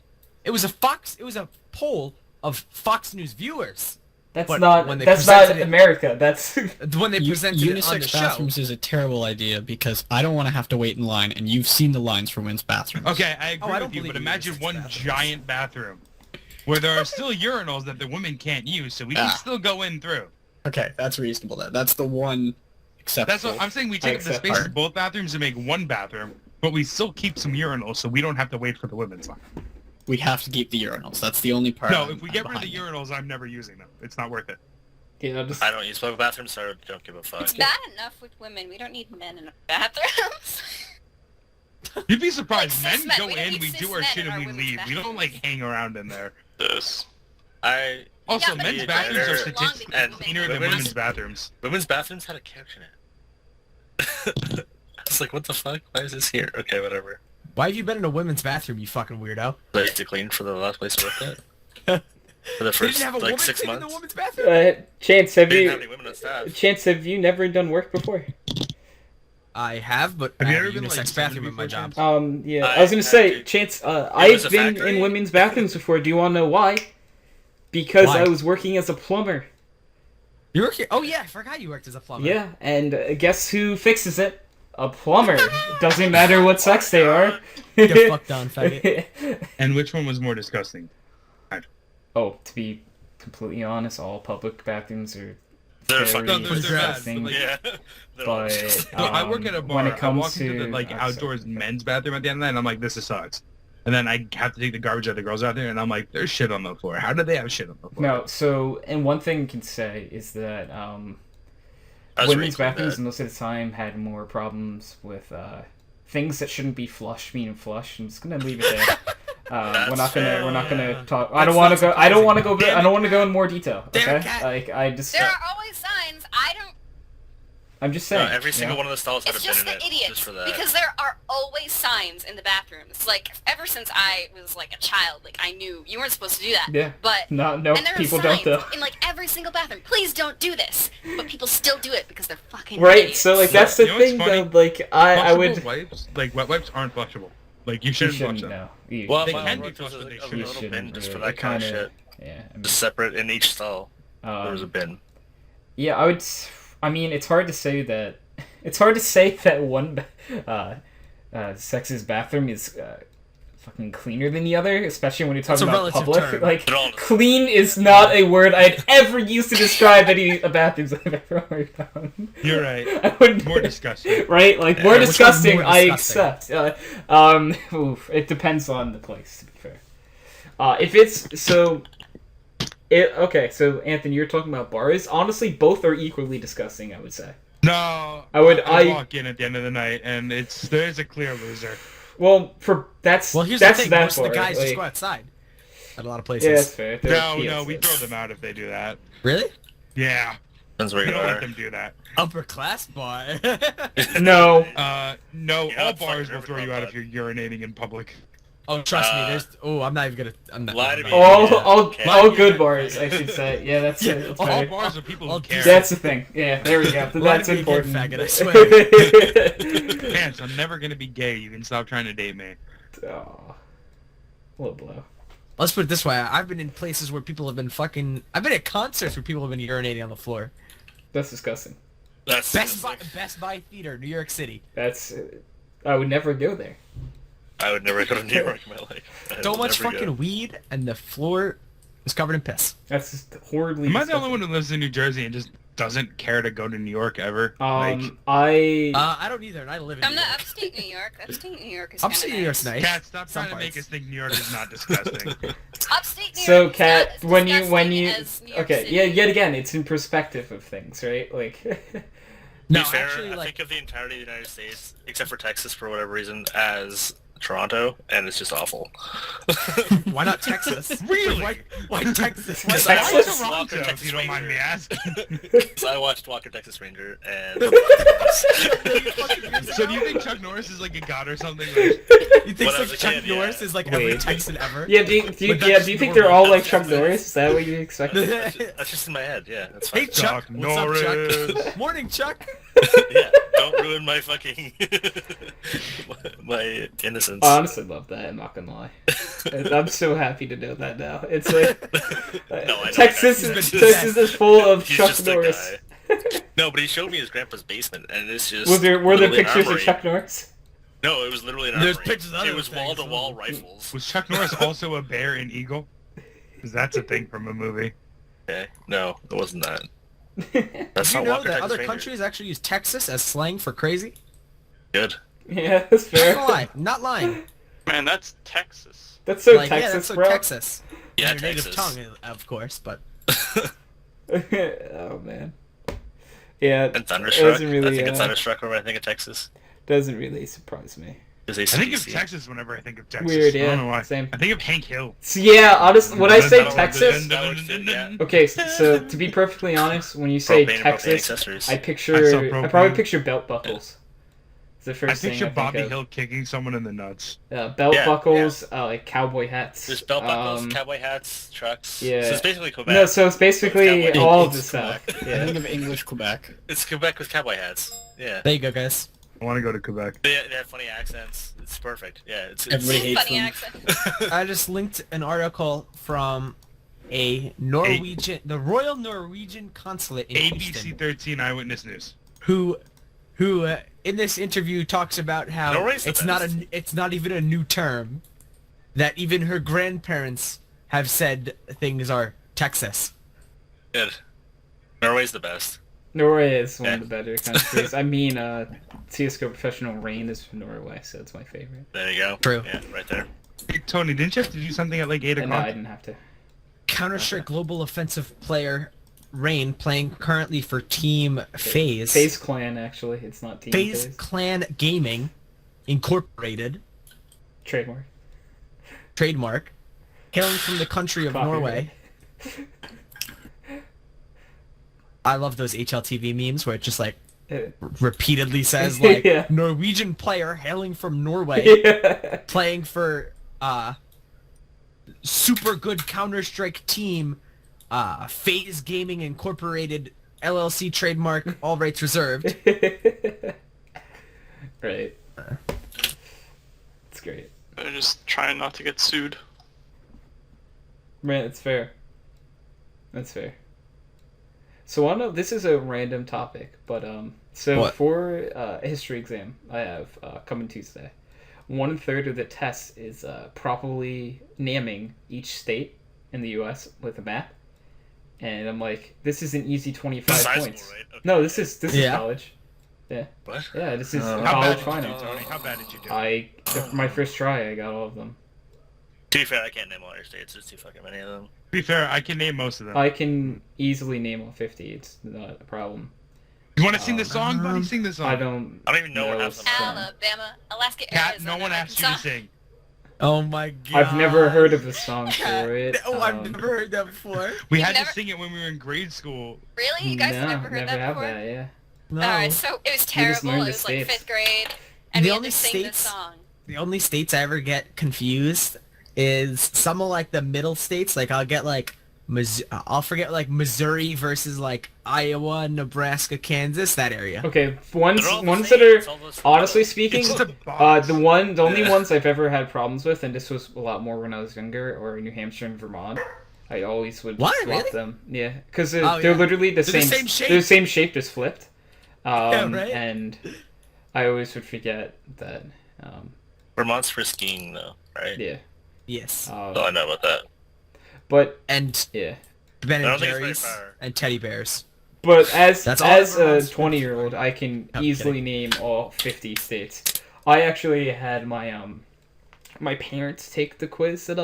Speaker 3: It was a poll of Fox News viewers
Speaker 1: That's
Speaker 3: But
Speaker 1: not.
Speaker 3: when they
Speaker 1: That's not
Speaker 3: presented it-
Speaker 1: America. That's.
Speaker 3: when they presented it on the
Speaker 7: Unisex
Speaker 3: show.
Speaker 7: bathrooms is a terrible idea because I don't want to have to wait in line, and you've seen the lines for women's bathrooms.
Speaker 4: Okay, I agree
Speaker 3: I don't
Speaker 4: with you,
Speaker 3: believe
Speaker 4: but
Speaker 3: in
Speaker 4: imagine
Speaker 3: unisex
Speaker 4: one
Speaker 3: bathrooms.
Speaker 4: giant bathroom where there are still urinals that the women can't use, so we can
Speaker 7: Ah.
Speaker 4: still go in through.
Speaker 7: Okay, that's reasonable. That's the one acceptable.
Speaker 4: That's what I'm saying. We take up the
Speaker 1: accept
Speaker 4: space
Speaker 1: her.
Speaker 4: of both bathrooms and make one bathroom, but we still keep some urinals, so we don't have to wait for the women's line.
Speaker 7: We have to keep the urinals. That's the only part.
Speaker 4: No,
Speaker 7: I'm-
Speaker 4: if we
Speaker 7: I'm
Speaker 4: get rid of the
Speaker 7: behind.
Speaker 4: urinals, I'm never using them. It's not worth it.
Speaker 1: Yeah, just.
Speaker 5: I don't use public bathrooms, so I don't give a fuck.
Speaker 6: It's bad enough with women. We don't need men in our bathrooms.
Speaker 4: You'd be surprised.
Speaker 6: Like
Speaker 4: Men
Speaker 6: cis men.
Speaker 4: go
Speaker 6: We don't
Speaker 4: in,
Speaker 6: need
Speaker 4: we
Speaker 6: cis
Speaker 4: do our
Speaker 6: men
Speaker 4: shit,
Speaker 6: in
Speaker 4: and
Speaker 6: our
Speaker 4: we
Speaker 6: women's
Speaker 4: leave. We don't like hang around in there.
Speaker 5: This.
Speaker 4: Also,
Speaker 6: Yeah, but
Speaker 4: men's
Speaker 5: it's
Speaker 4: bathrooms are
Speaker 5: better-
Speaker 4: statistically
Speaker 5: and
Speaker 4: cleaner than
Speaker 5: women's-
Speaker 4: women's bathrooms.
Speaker 5: Women's bathrooms had a couch in it. I was like, what the fuck? Why is this here? Okay, whatever.
Speaker 3: Why have you been in a women's bathroom, you fucking weirdo?
Speaker 5: But to clean for the last place I worked at. For the
Speaker 3: They
Speaker 5: first,
Speaker 3: didn't have a
Speaker 5: like,
Speaker 3: woman
Speaker 5: 6
Speaker 3: sitting in
Speaker 5: months.
Speaker 3: the women's bathroom?
Speaker 1: Chance,
Speaker 5: They
Speaker 1: have
Speaker 5: didn't have any
Speaker 1: you?
Speaker 5: women on staff.
Speaker 1: Chance, have you never done work before?
Speaker 3: I have, but
Speaker 4: Have
Speaker 3: I
Speaker 4: you
Speaker 3: have
Speaker 4: ever
Speaker 3: a
Speaker 4: been,
Speaker 3: unisex
Speaker 4: like,
Speaker 3: bathroom
Speaker 4: seen
Speaker 3: in my
Speaker 4: before,
Speaker 3: job.
Speaker 4: Chance?
Speaker 1: Yeah,
Speaker 5: I
Speaker 1: I was gonna
Speaker 5: had
Speaker 1: say,
Speaker 5: to.
Speaker 1: Chance.
Speaker 5: was
Speaker 1: I've
Speaker 5: a
Speaker 1: been
Speaker 5: factory.
Speaker 1: in women's bathrooms before. Do you want to know why? Because
Speaker 3: Why?
Speaker 1: I was working as a plumber.
Speaker 3: You work here? Oh yeah, I forgot you worked as a plumber.
Speaker 1: Yeah, and guess who fixes it? A plumber. Doesn't matter what sex they are.
Speaker 3: Get fucked on, faggot.
Speaker 4: And which one was more disgusting?
Speaker 1: Oh, to be completely honest, all public bathrooms are
Speaker 5: They're
Speaker 1: very
Speaker 5: fucking
Speaker 4: No, they're
Speaker 1: disgusting.
Speaker 4: bad,
Speaker 5: yeah. They're all
Speaker 1: But
Speaker 5: disgusting.
Speaker 4: No, I work at a bar.
Speaker 1: when it
Speaker 4: I
Speaker 1: comes
Speaker 4: walk into the
Speaker 1: to
Speaker 4: outdoors men's bathroom at the end of the night, and I'm like, this sucks. And then I have to take the garbage out of the girls out there, and I'm like, there's shit on the floor. How did they have shit on the floor?
Speaker 1: No, so and one thing you can say is that
Speaker 5: I was
Speaker 1: women's
Speaker 5: reading
Speaker 1: bathrooms
Speaker 5: that.
Speaker 1: most of the time had more problems with things that shouldn't be flush being flush. I'm just gonna leave it there. We're not gonna talk. I don't want to go. I don't want to go. I don't want to go in more detail. Okay, like I just.
Speaker 6: There are always signs.
Speaker 1: I'm just saying.
Speaker 5: Every
Speaker 1: you
Speaker 5: single
Speaker 1: know?
Speaker 5: one of the stalls had a
Speaker 6: It's
Speaker 5: bin
Speaker 6: just
Speaker 5: in
Speaker 6: the
Speaker 5: it.
Speaker 6: idiots.
Speaker 5: Just for that.
Speaker 6: Because there are always signs in the bathrooms. Like, ever since I was, like, a child, like, I knew you weren't supposed to do that.
Speaker 1: Yeah.
Speaker 6: But,
Speaker 1: No,
Speaker 6: and there
Speaker 1: people
Speaker 6: are
Speaker 1: don't
Speaker 6: signs
Speaker 1: though.
Speaker 6: in, like, every single bathroom. Please don't do this. But people still do it because they're fucking
Speaker 1: Right.
Speaker 6: idiots.
Speaker 1: So like that's the
Speaker 4: You know what's
Speaker 1: thing
Speaker 4: funny?
Speaker 1: though. Like I
Speaker 4: Flushable
Speaker 1: would.
Speaker 4: wipes, like wet wipes, aren't flushable. Like you
Speaker 1: You
Speaker 4: shouldn't
Speaker 1: shouldn't
Speaker 4: flush them.
Speaker 1: know. You,
Speaker 5: Well,
Speaker 4: They
Speaker 5: my
Speaker 4: can
Speaker 5: own
Speaker 4: be
Speaker 5: work was
Speaker 4: flushed, but they
Speaker 5: a
Speaker 4: shouldn't.
Speaker 5: little bin
Speaker 1: shouldn't
Speaker 5: just for
Speaker 1: really.
Speaker 5: that kind of
Speaker 1: Kinda-
Speaker 5: shit.
Speaker 1: Yeah. I mean,
Speaker 5: Just separate in each stall. There was a bin.
Speaker 1: Yeah, I would. I mean, it's hard to say that. It's hard to say that one sex's bathroom is fucking cleaner than the other, especially when you're talking
Speaker 3: It's a
Speaker 1: about
Speaker 3: relative
Speaker 1: public.
Speaker 3: term.
Speaker 1: Like,
Speaker 5: They're all-
Speaker 1: clean is not a word I'd ever use to describe any bathrooms I've ever worked on.
Speaker 4: You're right.
Speaker 1: I wouldn't.
Speaker 4: More disgusting.
Speaker 1: Right? Like, more
Speaker 3: which one's
Speaker 1: disgusting,
Speaker 3: more
Speaker 1: I
Speaker 3: disgusting?
Speaker 1: accept. Oof, it depends on the place, to be fair. If it's, so... okay, so Anthony, you're talking about bars. Honestly, both are equally disgusting, I would say.
Speaker 4: No,
Speaker 1: I would-
Speaker 4: I
Speaker 1: I-
Speaker 4: walk in at the end of the night, and there's a clear loser.
Speaker 1: Well, that's
Speaker 3: Well, here's
Speaker 1: that's
Speaker 3: the thing.
Speaker 1: that
Speaker 3: Most of the
Speaker 1: bar,
Speaker 3: guys just
Speaker 1: like-
Speaker 3: go outside. At a lot of places.
Speaker 1: Yeah, that's fair.
Speaker 4: No, we throw them out if they do that.
Speaker 3: Really?
Speaker 4: Yeah,
Speaker 5: Depends where
Speaker 4: we
Speaker 5: you
Speaker 4: don't let
Speaker 5: are.
Speaker 4: them do that.
Speaker 3: Upper class bar.
Speaker 1: No.
Speaker 4: No,
Speaker 5: Yeah,
Speaker 4: all
Speaker 5: it's like
Speaker 4: bars will
Speaker 5: Urban
Speaker 4: throw you out
Speaker 5: Robot.
Speaker 4: if you're urinating in public.
Speaker 3: Oh, trust me.
Speaker 5: Uh,
Speaker 3: There's. Oh, I'm not even gonna. I'm not.
Speaker 5: Lie to
Speaker 3: I'm
Speaker 5: me.
Speaker 3: not-
Speaker 1: all
Speaker 5: Yeah,
Speaker 1: all,
Speaker 5: okay.
Speaker 1: all good bars, I should say. Yeah, that's
Speaker 3: Yeah,
Speaker 1: it. That's
Speaker 3: all
Speaker 1: fair.
Speaker 4: Bars are people
Speaker 3: I'll
Speaker 4: who care.
Speaker 1: That's the thing. Yeah, there we go.
Speaker 3: Lie
Speaker 1: That's
Speaker 3: to me again,
Speaker 1: important.
Speaker 3: faggot, I swear.
Speaker 4: Pants, I'm never gonna be gay. You can stop trying to date me.
Speaker 1: Oh, low blow.
Speaker 3: Let's put it this way. I've been in places where people have been fucking. I've been at concerts where people have been urinating on the floor.
Speaker 1: That's disgusting.
Speaker 5: That's
Speaker 3: Best Buy Theater, New York City.
Speaker 1: That's. I would never go there.
Speaker 5: I would never go to New York in my life. I
Speaker 3: So
Speaker 5: will
Speaker 3: much
Speaker 5: never
Speaker 3: fucking
Speaker 5: go.
Speaker 3: weed, and the floor is covered in piss.
Speaker 1: That's just horribly.
Speaker 4: Am I the
Speaker 1: disgusting.
Speaker 4: only one who lives in New Jersey and just doesn't care to go to New York ever? Like,
Speaker 3: I don't either, and I live in.
Speaker 6: I'm
Speaker 3: New
Speaker 6: not
Speaker 3: York.
Speaker 6: upstate New York. Upstate New York is
Speaker 3: Upstate New York's nice.
Speaker 4: Kat, stop
Speaker 3: Some
Speaker 4: trying to make
Speaker 3: parts.
Speaker 4: us think New York is not disgusting.
Speaker 6: Upstate New
Speaker 1: So,
Speaker 6: York is
Speaker 1: Kat,
Speaker 6: not as
Speaker 1: when you
Speaker 6: disgusting as New York
Speaker 1: okay,
Speaker 6: City.
Speaker 1: yeah, yet again, it's in perspective of things, right? Like,
Speaker 3: No,
Speaker 5: To be fair,
Speaker 3: actually,
Speaker 5: I
Speaker 3: like
Speaker 5: think of the entirety of the United States, except for Texas for whatever reason, as Toronto, and it's just awful.
Speaker 3: why not Texas?
Speaker 4: Really?
Speaker 3: Why Texas? Why
Speaker 1: Texas?
Speaker 4: Why
Speaker 1: Texas?
Speaker 4: Toronto,
Speaker 5: Walker,
Speaker 4: if
Speaker 5: Texas
Speaker 4: you don't mind me
Speaker 5: Ranger.
Speaker 4: asking?
Speaker 5: So I watched Walker, Texas Ranger, and
Speaker 4: So do you think Chuck Norris is like a god or something? Like,
Speaker 3: You think
Speaker 5: When I
Speaker 3: like
Speaker 5: was a
Speaker 3: Chuck
Speaker 5: kid,
Speaker 3: Norris
Speaker 5: yeah.
Speaker 3: is like every
Speaker 1: Wait.
Speaker 3: Texan ever?
Speaker 1: yeah, do you
Speaker 3: But
Speaker 1: yeah,
Speaker 3: that's
Speaker 1: do you think
Speaker 3: normal.
Speaker 1: they're all like
Speaker 5: That's
Speaker 1: Chuck
Speaker 5: just-
Speaker 1: Norris? Is that what you expect?
Speaker 5: that's just in my head. Yeah, that's fine.
Speaker 3: Hey Chuck,
Speaker 4: Chuck
Speaker 3: what's up, Chuck?
Speaker 4: Norris.
Speaker 3: Morning, Chuck.
Speaker 5: Yeah, don't ruin my fucking my innocence.
Speaker 1: I honestly love that. I'm not gonna lie. I'm so happy to know that now. It's like
Speaker 5: No, I know
Speaker 1: Texas.
Speaker 5: that.
Speaker 1: Texas is full of
Speaker 5: He's
Speaker 1: Chuck
Speaker 5: just
Speaker 1: Norris.
Speaker 5: a guy. No, but he showed me his grandpa's basement, and it's just
Speaker 1: Were there
Speaker 5: literally an
Speaker 1: pictures of
Speaker 5: armory.
Speaker 1: Chuck Norris?
Speaker 5: No, it was literally an
Speaker 3: There's
Speaker 5: armory.
Speaker 3: pictures of other
Speaker 5: It was
Speaker 3: things,
Speaker 5: wall-to-wall
Speaker 3: too.
Speaker 5: rifles.
Speaker 4: was Chuck Norris also a bear in Eagle? Because that's a thing from a movie.
Speaker 5: Okay, no, it wasn't that.
Speaker 3: Did
Speaker 5: That's
Speaker 3: you
Speaker 5: not
Speaker 3: know
Speaker 5: Walker,
Speaker 3: that
Speaker 5: Texas
Speaker 3: other
Speaker 5: Ranger.
Speaker 3: countries actually use Texas as slang for crazy?
Speaker 5: Good.
Speaker 1: Yeah, that's fair.
Speaker 3: Not lying. Not lying.
Speaker 2: Man, that's Texas.
Speaker 1: That's so
Speaker 3: Like, yeah,
Speaker 1: Texas,
Speaker 3: that's so
Speaker 1: bro.
Speaker 3: Texas.
Speaker 5: Yeah,
Speaker 3: In your native
Speaker 5: Texas.
Speaker 3: tongue, of course, but
Speaker 1: Oh man. Yeah,
Speaker 5: And
Speaker 1: it
Speaker 5: Thunderstruck.
Speaker 1: doesn't really.
Speaker 5: I think it's Thunderstruck when I think of Texas.
Speaker 1: Doesn't really surprise me.
Speaker 5: Is
Speaker 4: I think of Texas whenever I think of Texas.
Speaker 1: Weird,
Speaker 4: I
Speaker 1: yeah,
Speaker 4: don't know why.
Speaker 1: same.
Speaker 4: I think of Hank Hill.
Speaker 1: So, yeah, honestly, when I say Texas,
Speaker 5: Yeah.
Speaker 1: okay, so to be perfectly honest, when you say
Speaker 5: Propane and propane
Speaker 1: Texas,
Speaker 5: accessories.
Speaker 1: I
Speaker 4: I
Speaker 1: picture,
Speaker 4: saw
Speaker 1: I
Speaker 4: propane.
Speaker 1: probably picture belt buckles. It's the
Speaker 4: I
Speaker 1: first thing
Speaker 4: picture
Speaker 1: I think
Speaker 4: Bobby
Speaker 1: of.
Speaker 4: Hill kicking someone in the nuts.
Speaker 1: Belt
Speaker 5: Yeah,
Speaker 1: buckles, like cowboy hats.
Speaker 5: There's belt buckles,
Speaker 1: um,
Speaker 5: cowboy hats, trucks.
Speaker 1: yeah.
Speaker 5: So it's basically Quebec.
Speaker 1: No, so it's basically
Speaker 5: Cowboy-
Speaker 1: all of
Speaker 7: It's
Speaker 1: the stuff.
Speaker 7: Quebec. I
Speaker 1: Yeah.
Speaker 7: think of English Quebec.
Speaker 5: It's Quebec with cowboy hats. Yeah.
Speaker 3: there you go, guys.
Speaker 4: I want to go to Quebec.
Speaker 5: They have funny accents. It's perfect. Yeah, it's
Speaker 7: Everybody hates
Speaker 6: Funny
Speaker 7: them.
Speaker 6: accent.
Speaker 3: I just linked an article from a Norwegian, the Royal Norwegian Consulate in
Speaker 4: ABC
Speaker 3: Houston,
Speaker 4: 13 Eyewitness News.
Speaker 3: who in this interview talks about how
Speaker 5: Norway's the
Speaker 3: it's not
Speaker 5: best.
Speaker 3: it's not even a new term, that even her grandparents have said things are Texas.
Speaker 5: good. Norway's the best.
Speaker 1: Norway is one
Speaker 5: Yeah.
Speaker 1: of the better countries. I mean, CS:GO Professional Rain is from Norway, so it's my favorite.
Speaker 5: There you go.
Speaker 3: True.
Speaker 5: Yeah, right there.
Speaker 4: Hey, Tony, didn't you have to do something at like 8
Speaker 1: And no, I
Speaker 4: o'clock?
Speaker 1: didn't have to.
Speaker 3: Counter-Strike Global Offensive player Rain playing currently for Team FaZe.
Speaker 1: FaZe Clan, actually. It's not Team
Speaker 3: FaZe
Speaker 1: FaZe.
Speaker 3: Clan Gaming Incorporated,
Speaker 1: Trademark.
Speaker 3: trademark, hailing from the country of
Speaker 1: Copyright.
Speaker 3: Norway. I love those HLTV memes where it just like repeatedly says like
Speaker 1: Yeah.
Speaker 3: Norwegian player hailing from Norway
Speaker 1: Yeah.
Speaker 3: playing for super good Counter-Strike team FaZe Gaming Incorporated LLC trademark, all rights reserved.
Speaker 1: Right. It's great.
Speaker 2: They're just trying not to get sued.
Speaker 1: Man, it's fair. That's fair. So I know this is a random topic, but so
Speaker 3: What?
Speaker 1: for a history exam I have coming Tuesday, 1/3 of the test is properly naming each state in the U.S. with a map, and I'm like, this is an easy 25
Speaker 5: Sizable,
Speaker 1: points.
Speaker 5: right? Okay.
Speaker 1: No, this is
Speaker 3: Yeah.
Speaker 1: college. Yeah,
Speaker 5: What?
Speaker 1: yeah, this is
Speaker 4: How
Speaker 1: college
Speaker 4: bad did you
Speaker 1: final.
Speaker 4: do, Tony? How bad did you do?
Speaker 1: For my first try, I got all of them.
Speaker 5: To be fair, I can't name all your states. There's too fucking many of them.
Speaker 4: To be fair, I can name most of them.
Speaker 1: I can easily name all 50. It's not a problem.
Speaker 4: You want to sing the song, buddy? Sing the song.
Speaker 1: I don't.
Speaker 5: I don't even know what half
Speaker 1: it's,
Speaker 5: of them are.
Speaker 6: Alabama, Alaska,
Speaker 4: Cat,
Speaker 6: Arizona,
Speaker 4: no one asked you to
Speaker 6: Arkansas.
Speaker 4: sing.
Speaker 3: Oh my god.
Speaker 1: I've never heard of the song for it.
Speaker 3: Oh, I've never heard that before.
Speaker 4: We
Speaker 6: You've
Speaker 4: had
Speaker 6: never-
Speaker 4: to sing it when we were in grade school.
Speaker 6: Really? You guys
Speaker 1: no,
Speaker 6: have never heard that
Speaker 1: have
Speaker 6: before?
Speaker 1: that, yeah.
Speaker 3: No.
Speaker 6: Alright, so it was
Speaker 1: just
Speaker 6: terrible.
Speaker 1: learned
Speaker 6: It
Speaker 1: the
Speaker 6: was like
Speaker 1: states.
Speaker 6: 5th grade, and
Speaker 3: The
Speaker 6: we had
Speaker 3: only
Speaker 6: to sing this
Speaker 3: states-
Speaker 6: song.
Speaker 3: The only states I ever get confused is some of like the middle states. Like I'll get like I'll forget like Missouri versus like Iowa, Nebraska, Kansas, that area.
Speaker 1: Okay, ones
Speaker 5: They're all the
Speaker 1: ones
Speaker 5: same.
Speaker 1: that
Speaker 5: It's
Speaker 1: are
Speaker 5: all those-
Speaker 1: honestly speaking,
Speaker 4: It's just a box.
Speaker 1: the only ones I've ever had problems with, and this was a lot more when I was younger, or New Hampshire and Vermont. I always would
Speaker 3: What,
Speaker 1: swap
Speaker 3: really?
Speaker 1: them. Yeah, because they're,
Speaker 3: Oh,
Speaker 1: they're
Speaker 3: yeah.
Speaker 1: literally the
Speaker 3: They're the
Speaker 1: same.
Speaker 3: same shape.
Speaker 1: They're the same shape, just flipped.
Speaker 3: right?
Speaker 1: And I always would forget that.
Speaker 5: Vermont's for skiing, though, right?
Speaker 1: Yeah.
Speaker 3: Yes.
Speaker 5: Oh, I know about that.
Speaker 1: But
Speaker 3: And
Speaker 1: yeah.
Speaker 3: Ben
Speaker 5: I don't
Speaker 3: and
Speaker 5: think it's very
Speaker 3: Jerry's
Speaker 5: far.
Speaker 3: and teddy bears.
Speaker 1: But as
Speaker 3: That's all
Speaker 1: as
Speaker 3: everyone
Speaker 1: a
Speaker 3: wants.
Speaker 1: 20-year-old, I can
Speaker 3: I'm
Speaker 1: easily name all 50 states. I actually had my my parents take the quiz that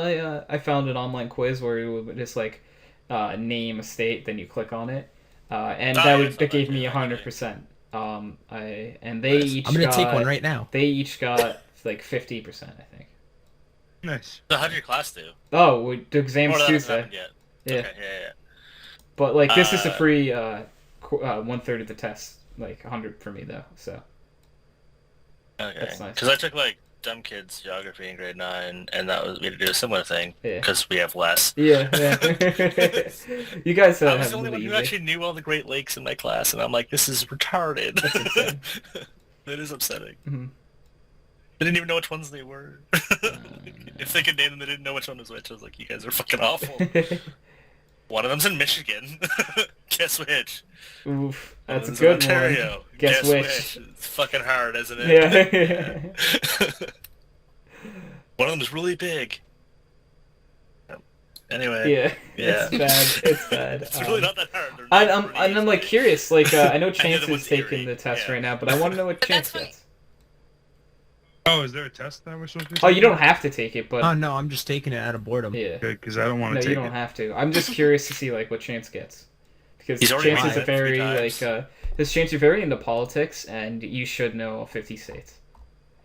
Speaker 1: I found an online quiz where it would just like name a state, then you click on it, and
Speaker 5: Oh,
Speaker 1: that
Speaker 5: yeah,
Speaker 1: that gave
Speaker 5: something
Speaker 1: me
Speaker 5: like that,
Speaker 1: 100%. They
Speaker 5: Nice.
Speaker 1: each
Speaker 3: I'm gonna
Speaker 1: got,
Speaker 3: take one right now.
Speaker 1: They each got like 50%, I think.
Speaker 4: Nice.
Speaker 5: So how did your class do?
Speaker 1: Oh, the
Speaker 5: Or
Speaker 1: exam's
Speaker 5: that hasn't
Speaker 1: Tuesday.
Speaker 5: happened yet.
Speaker 1: Yeah.
Speaker 5: Okay, yeah.
Speaker 1: But like this is a
Speaker 5: Uh,
Speaker 1: free 1/3 of the test, like 100 for me though. So
Speaker 5: Okay.
Speaker 1: That's nice.
Speaker 5: Because I took like dumb kids geography in grade 9, and that was we had to do a similar thing
Speaker 1: Yeah.
Speaker 5: because we have less.
Speaker 1: yeah. You guys
Speaker 5: I was
Speaker 1: have
Speaker 5: the only
Speaker 1: it
Speaker 5: one
Speaker 1: easy.
Speaker 5: who actually knew all the Great Lakes in my class, and I'm like, this is retarded.
Speaker 1: That's insane.
Speaker 5: That is upsetting.
Speaker 1: Mhm.
Speaker 5: They didn't even know which ones they were. If they could name them, they didn't know which one was which. I was like, you guys are fucking awful. One of them's in Michigan. Guess which?
Speaker 1: Oof,
Speaker 5: One of
Speaker 1: that's a
Speaker 5: them's
Speaker 1: good
Speaker 5: in Ontario.
Speaker 1: one. Guess which?
Speaker 5: It's fucking hard, isn't it?
Speaker 1: Yeah.
Speaker 5: One of them's really big. Anyway.
Speaker 1: Yeah.
Speaker 5: Yeah.
Speaker 1: It's bad. It's bad.
Speaker 5: It's really not that hard. They're
Speaker 1: I'm,
Speaker 5: not
Speaker 1: I'm,
Speaker 5: pretty
Speaker 1: I'm like
Speaker 5: easy.
Speaker 1: curious. Like I know
Speaker 5: I
Speaker 1: Chance
Speaker 5: did the one
Speaker 1: is taking
Speaker 5: theory,
Speaker 1: the test
Speaker 5: yeah.
Speaker 1: right now, but I want to know what
Speaker 6: But
Speaker 1: Chance
Speaker 6: that's funny.
Speaker 1: gets.
Speaker 4: Oh, is there a test that we're supposed to be
Speaker 1: Oh, you
Speaker 4: taking?
Speaker 1: don't have to take it, but
Speaker 3: Oh no, I'm just taking it out of boredom.
Speaker 1: yeah.
Speaker 4: Good, because I don't want
Speaker 1: No,
Speaker 4: to
Speaker 1: you
Speaker 4: take
Speaker 1: don't
Speaker 4: it.
Speaker 1: have to. I'm just curious to see like what Chance gets, because
Speaker 5: He's already
Speaker 1: Chance is a
Speaker 5: lied 3
Speaker 1: very
Speaker 5: times.
Speaker 1: his Chance, you're very into politics, and you should know all 50 states.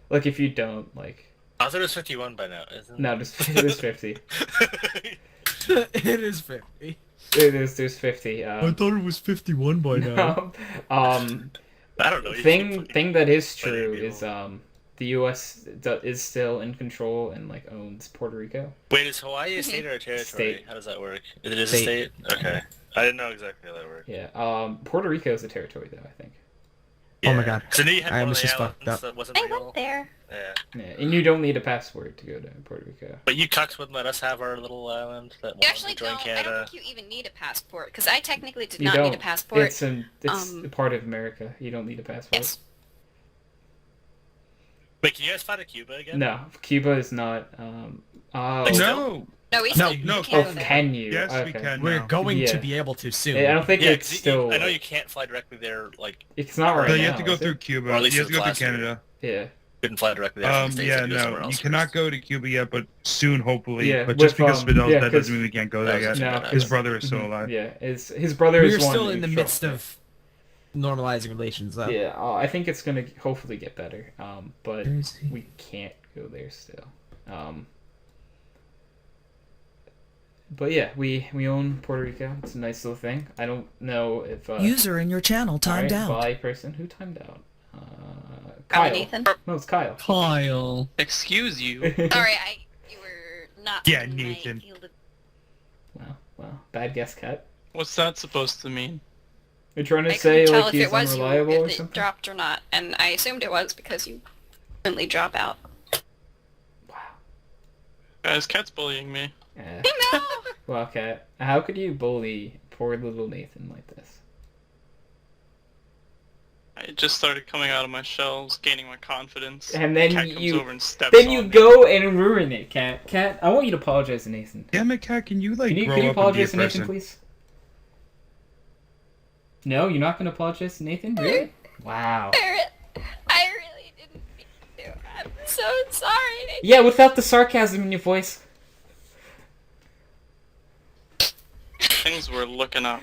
Speaker 1: Like if you don't, like
Speaker 5: I thought it was 51 by now, isn't it?
Speaker 1: no, it is 50.
Speaker 3: It is 50.
Speaker 1: There's 50.
Speaker 3: thought it was 51 by
Speaker 5: I don't know. you keep fucking-
Speaker 1: Thing that is
Speaker 5: Plenty of
Speaker 1: true is
Speaker 5: people.
Speaker 1: the U.S. Is still in control and like owns Puerto Rico.
Speaker 5: Wait, is Hawaii a state or a territory?
Speaker 1: State.
Speaker 5: How does that work? It is a
Speaker 3: State.
Speaker 5: state? Okay. I didn't know exactly how that worked.
Speaker 1: Yeah. Puerto Rico is a territory though, I think.
Speaker 3: Oh my God.
Speaker 5: 'Cause I knew you had
Speaker 3: I
Speaker 5: one of
Speaker 3: almost
Speaker 5: the
Speaker 3: just fucked
Speaker 5: islands
Speaker 3: up.
Speaker 5: that wasn't
Speaker 6: I
Speaker 5: real.
Speaker 6: went there.
Speaker 5: Yeah.
Speaker 1: Yeah, and you don't need a passport to go to Puerto Rico.
Speaker 5: But you cucks wouldn't let us have our little island that
Speaker 6: You
Speaker 5: wanted
Speaker 6: actually
Speaker 5: to join
Speaker 6: don't. I
Speaker 5: Canada.
Speaker 6: don't think you even need a passport because I technically did
Speaker 1: You
Speaker 6: not
Speaker 1: don't.
Speaker 6: need a passport.
Speaker 1: It's a part of America. You don't need a passport.
Speaker 6: Yes.
Speaker 5: Wait, can you guys fight at Cuba again?
Speaker 1: No, Cuba is not.
Speaker 5: Like,
Speaker 4: No!
Speaker 6: No, we
Speaker 3: No,
Speaker 6: still
Speaker 4: no,
Speaker 6: you can't
Speaker 1: Oh,
Speaker 6: go there.
Speaker 1: can you?
Speaker 4: Yes, we
Speaker 1: Okay.
Speaker 4: can.
Speaker 3: We're
Speaker 4: now.
Speaker 3: going
Speaker 1: Yeah.
Speaker 3: to be able to soon.
Speaker 1: I don't think
Speaker 5: Yeah,
Speaker 1: it's
Speaker 5: 'cause
Speaker 1: still.
Speaker 5: I know you can't fly directly there. Like,
Speaker 1: It's not right
Speaker 4: So
Speaker 1: now.
Speaker 4: you have to go
Speaker 1: is
Speaker 4: through
Speaker 1: it?
Speaker 4: Cuba.
Speaker 5: Or at least
Speaker 4: You have to go through
Speaker 5: last year.
Speaker 4: Canada.
Speaker 1: Yeah.
Speaker 5: couldn't fly directly there from the States.
Speaker 4: Yeah,
Speaker 5: and go somewhere
Speaker 4: no, you
Speaker 5: else
Speaker 4: cannot
Speaker 5: first.
Speaker 4: go to Cuba yet, but soon, hopefully.
Speaker 1: Yeah,
Speaker 4: but just
Speaker 1: with,
Speaker 4: because Fidel
Speaker 1: yeah,
Speaker 4: that
Speaker 1: 'cause-
Speaker 4: doesn't mean we can't go there yet.
Speaker 1: No,
Speaker 4: His brother is still
Speaker 1: Mhm.
Speaker 4: alive.
Speaker 1: Yeah, his brother is
Speaker 3: We're
Speaker 1: one
Speaker 3: still in the
Speaker 1: who
Speaker 3: midst
Speaker 1: shot-
Speaker 3: of normalizing relations, though.
Speaker 1: Yeah, I think it's gonna hopefully get better. But
Speaker 3: Where is he?
Speaker 1: we can't go there still. But yeah, we own Puerto Rico. It's a nice little thing. I don't know if
Speaker 8: User in your channel timed
Speaker 1: alright,
Speaker 8: out.
Speaker 1: Bye, person. Who timed out?
Speaker 6: Probably
Speaker 1: Kyle.
Speaker 6: Nathan.
Speaker 1: No, it's Kyle.
Speaker 7: Kyle.
Speaker 2: Excuse you.
Speaker 6: Sorry, you were not.
Speaker 4: Yeah,
Speaker 6: in my
Speaker 4: Nathan.
Speaker 6: field of-
Speaker 1: Wow. Bad guess, Cat.
Speaker 2: What's that supposed to mean?
Speaker 1: You're trying to
Speaker 6: I
Speaker 1: say
Speaker 6: couldn't tell
Speaker 1: like
Speaker 6: if
Speaker 1: he's
Speaker 6: it was you
Speaker 1: unreliable or
Speaker 6: if it
Speaker 1: something?
Speaker 6: dropped or not, and I assumed it was because you couldn't drop out.
Speaker 1: Wow.
Speaker 2: Guys, Cat's bullying me.
Speaker 1: Yeah.
Speaker 6: No.
Speaker 1: Well, Cat, how could you bully poor little Nathan like this?
Speaker 2: I just started coming out of my shells, gaining my confidence.
Speaker 1: And then
Speaker 2: Cat comes
Speaker 1: you-
Speaker 2: over and steps
Speaker 1: Then
Speaker 2: on
Speaker 1: you
Speaker 2: me.
Speaker 1: go and ruin it, Cat. Cat, I want you to apologize to Nathan.
Speaker 4: Damn it, Cat! Can you like
Speaker 1: Can you
Speaker 4: grow up and be a
Speaker 1: apologize to Nathan,
Speaker 4: person?
Speaker 1: please? No, you're not going to apologize to Nathan? Really? Wow.
Speaker 6: I really didn't mean to. I'm so sorry. Nathan.
Speaker 1: Yeah, without the sarcasm in your voice.
Speaker 2: Things were looking up.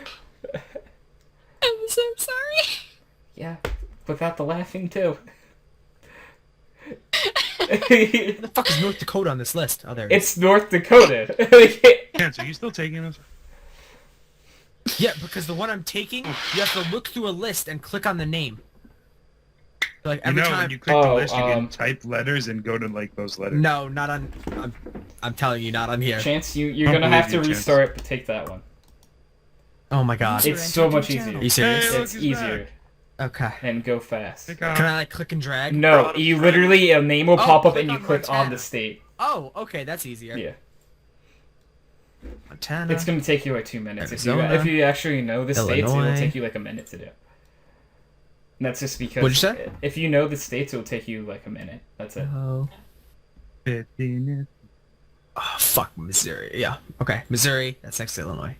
Speaker 6: I'm so sorry.
Speaker 1: Yeah, without the laughing too.
Speaker 3: Where the fuck is North Dakota on this list? Oh, there it is.
Speaker 1: It's North Dakota.
Speaker 4: Chance, are you still taking us?
Speaker 3: Yeah, because the one I'm taking, you have to look through a list and click on the name. So, like
Speaker 4: You
Speaker 3: every
Speaker 4: know,
Speaker 3: time.
Speaker 4: when you click
Speaker 1: Oh,
Speaker 4: the list, you can type letters and go to like those letters.
Speaker 3: No, not on. I'm telling you, not on here.
Speaker 1: Chance, you're
Speaker 4: Don't
Speaker 1: gonna have to
Speaker 4: believe you, Chance.
Speaker 1: restart to take that one.
Speaker 3: Oh my god.
Speaker 1: It's so much easier.
Speaker 3: Are you serious?
Speaker 4: Hey, look,
Speaker 1: It's
Speaker 4: he's
Speaker 1: easier
Speaker 3: Okay.
Speaker 1: and go fast.
Speaker 4: Take
Speaker 3: Can
Speaker 4: off.
Speaker 3: I like click and drag?
Speaker 1: No,
Speaker 2: Proud of
Speaker 1: you
Speaker 2: friend.
Speaker 1: literally a name will
Speaker 3: Oh,
Speaker 1: pop up
Speaker 3: click
Speaker 1: and you
Speaker 3: on
Speaker 1: click on
Speaker 3: Montana.
Speaker 1: the state.
Speaker 3: Oh, okay, that's easier.
Speaker 1: Yeah,
Speaker 3: Montana.
Speaker 1: it's gonna take you like 2 minutes.
Speaker 3: Arizona,
Speaker 1: If you actually know the states, it'll
Speaker 3: Illinois.
Speaker 1: take you like a minute to do. And that's just because
Speaker 3: What'd you say?
Speaker 1: if you know the states, it'll take you like a minute. That's it.
Speaker 3: Oh.
Speaker 4: 15.
Speaker 3: Oh, fuck, Missouri. Yeah. Okay, Missouri. That's next to Illinois.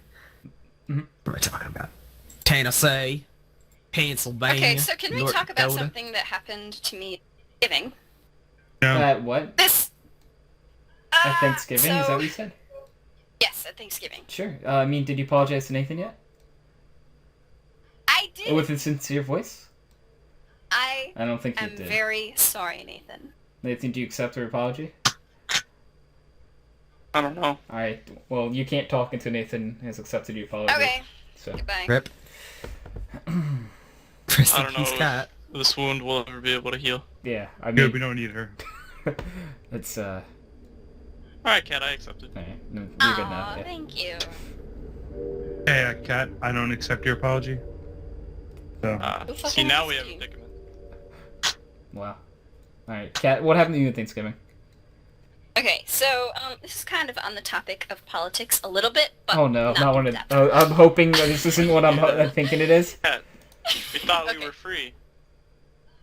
Speaker 1: Mhm.
Speaker 3: What am I talking about? Tennessee, Pennsylvania.
Speaker 6: Okay, so can we
Speaker 3: North
Speaker 6: talk about
Speaker 3: Dakota.
Speaker 6: something that happened to me at Thanksgiving?
Speaker 4: No.
Speaker 1: What?
Speaker 6: This.
Speaker 1: At Thanksgiving? Is that
Speaker 6: so-
Speaker 1: what you said?
Speaker 6: Yes, at Thanksgiving.
Speaker 1: Sure. I mean, did you apologize to Nathan yet?
Speaker 6: I did.
Speaker 1: With a sincere voice?
Speaker 6: I
Speaker 1: I don't think you
Speaker 6: am
Speaker 1: did.
Speaker 6: very sorry, Nathan.
Speaker 1: Nathan, do you accept her apology?
Speaker 2: I don't know.
Speaker 1: Alright, well, you can't talk until Nathan has accepted your apology.
Speaker 6: Okay,
Speaker 1: So,
Speaker 6: goodbye.
Speaker 3: Rip. Rest
Speaker 2: I
Speaker 3: in
Speaker 2: don't
Speaker 3: peace,
Speaker 2: know.
Speaker 3: cat.
Speaker 2: This wound will ever be able to heal.
Speaker 1: yeah, I
Speaker 4: Good, we
Speaker 1: mean,
Speaker 4: don't need her.
Speaker 1: it's,
Speaker 2: Alright, Cat, I accept it.
Speaker 1: alright, no, you're good now.
Speaker 6: Aw,
Speaker 1: Yeah.
Speaker 6: thank you.
Speaker 4: Hey, Cat, I don't accept your apology. So,
Speaker 6: Who fucking
Speaker 2: See, now we
Speaker 6: asked
Speaker 2: have a
Speaker 6: you?
Speaker 2: predicament.
Speaker 1: Wow. Alright, Kat, what happened to you at Thanksgiving?
Speaker 6: Okay, so this is kind of on the topic of politics a little bit, but
Speaker 1: Oh no, not one of.
Speaker 6: that.
Speaker 1: Oh, I'm hoping that this isn't what I'm thinking it is.
Speaker 2: Cat, we thought we
Speaker 6: Okay.
Speaker 2: were free.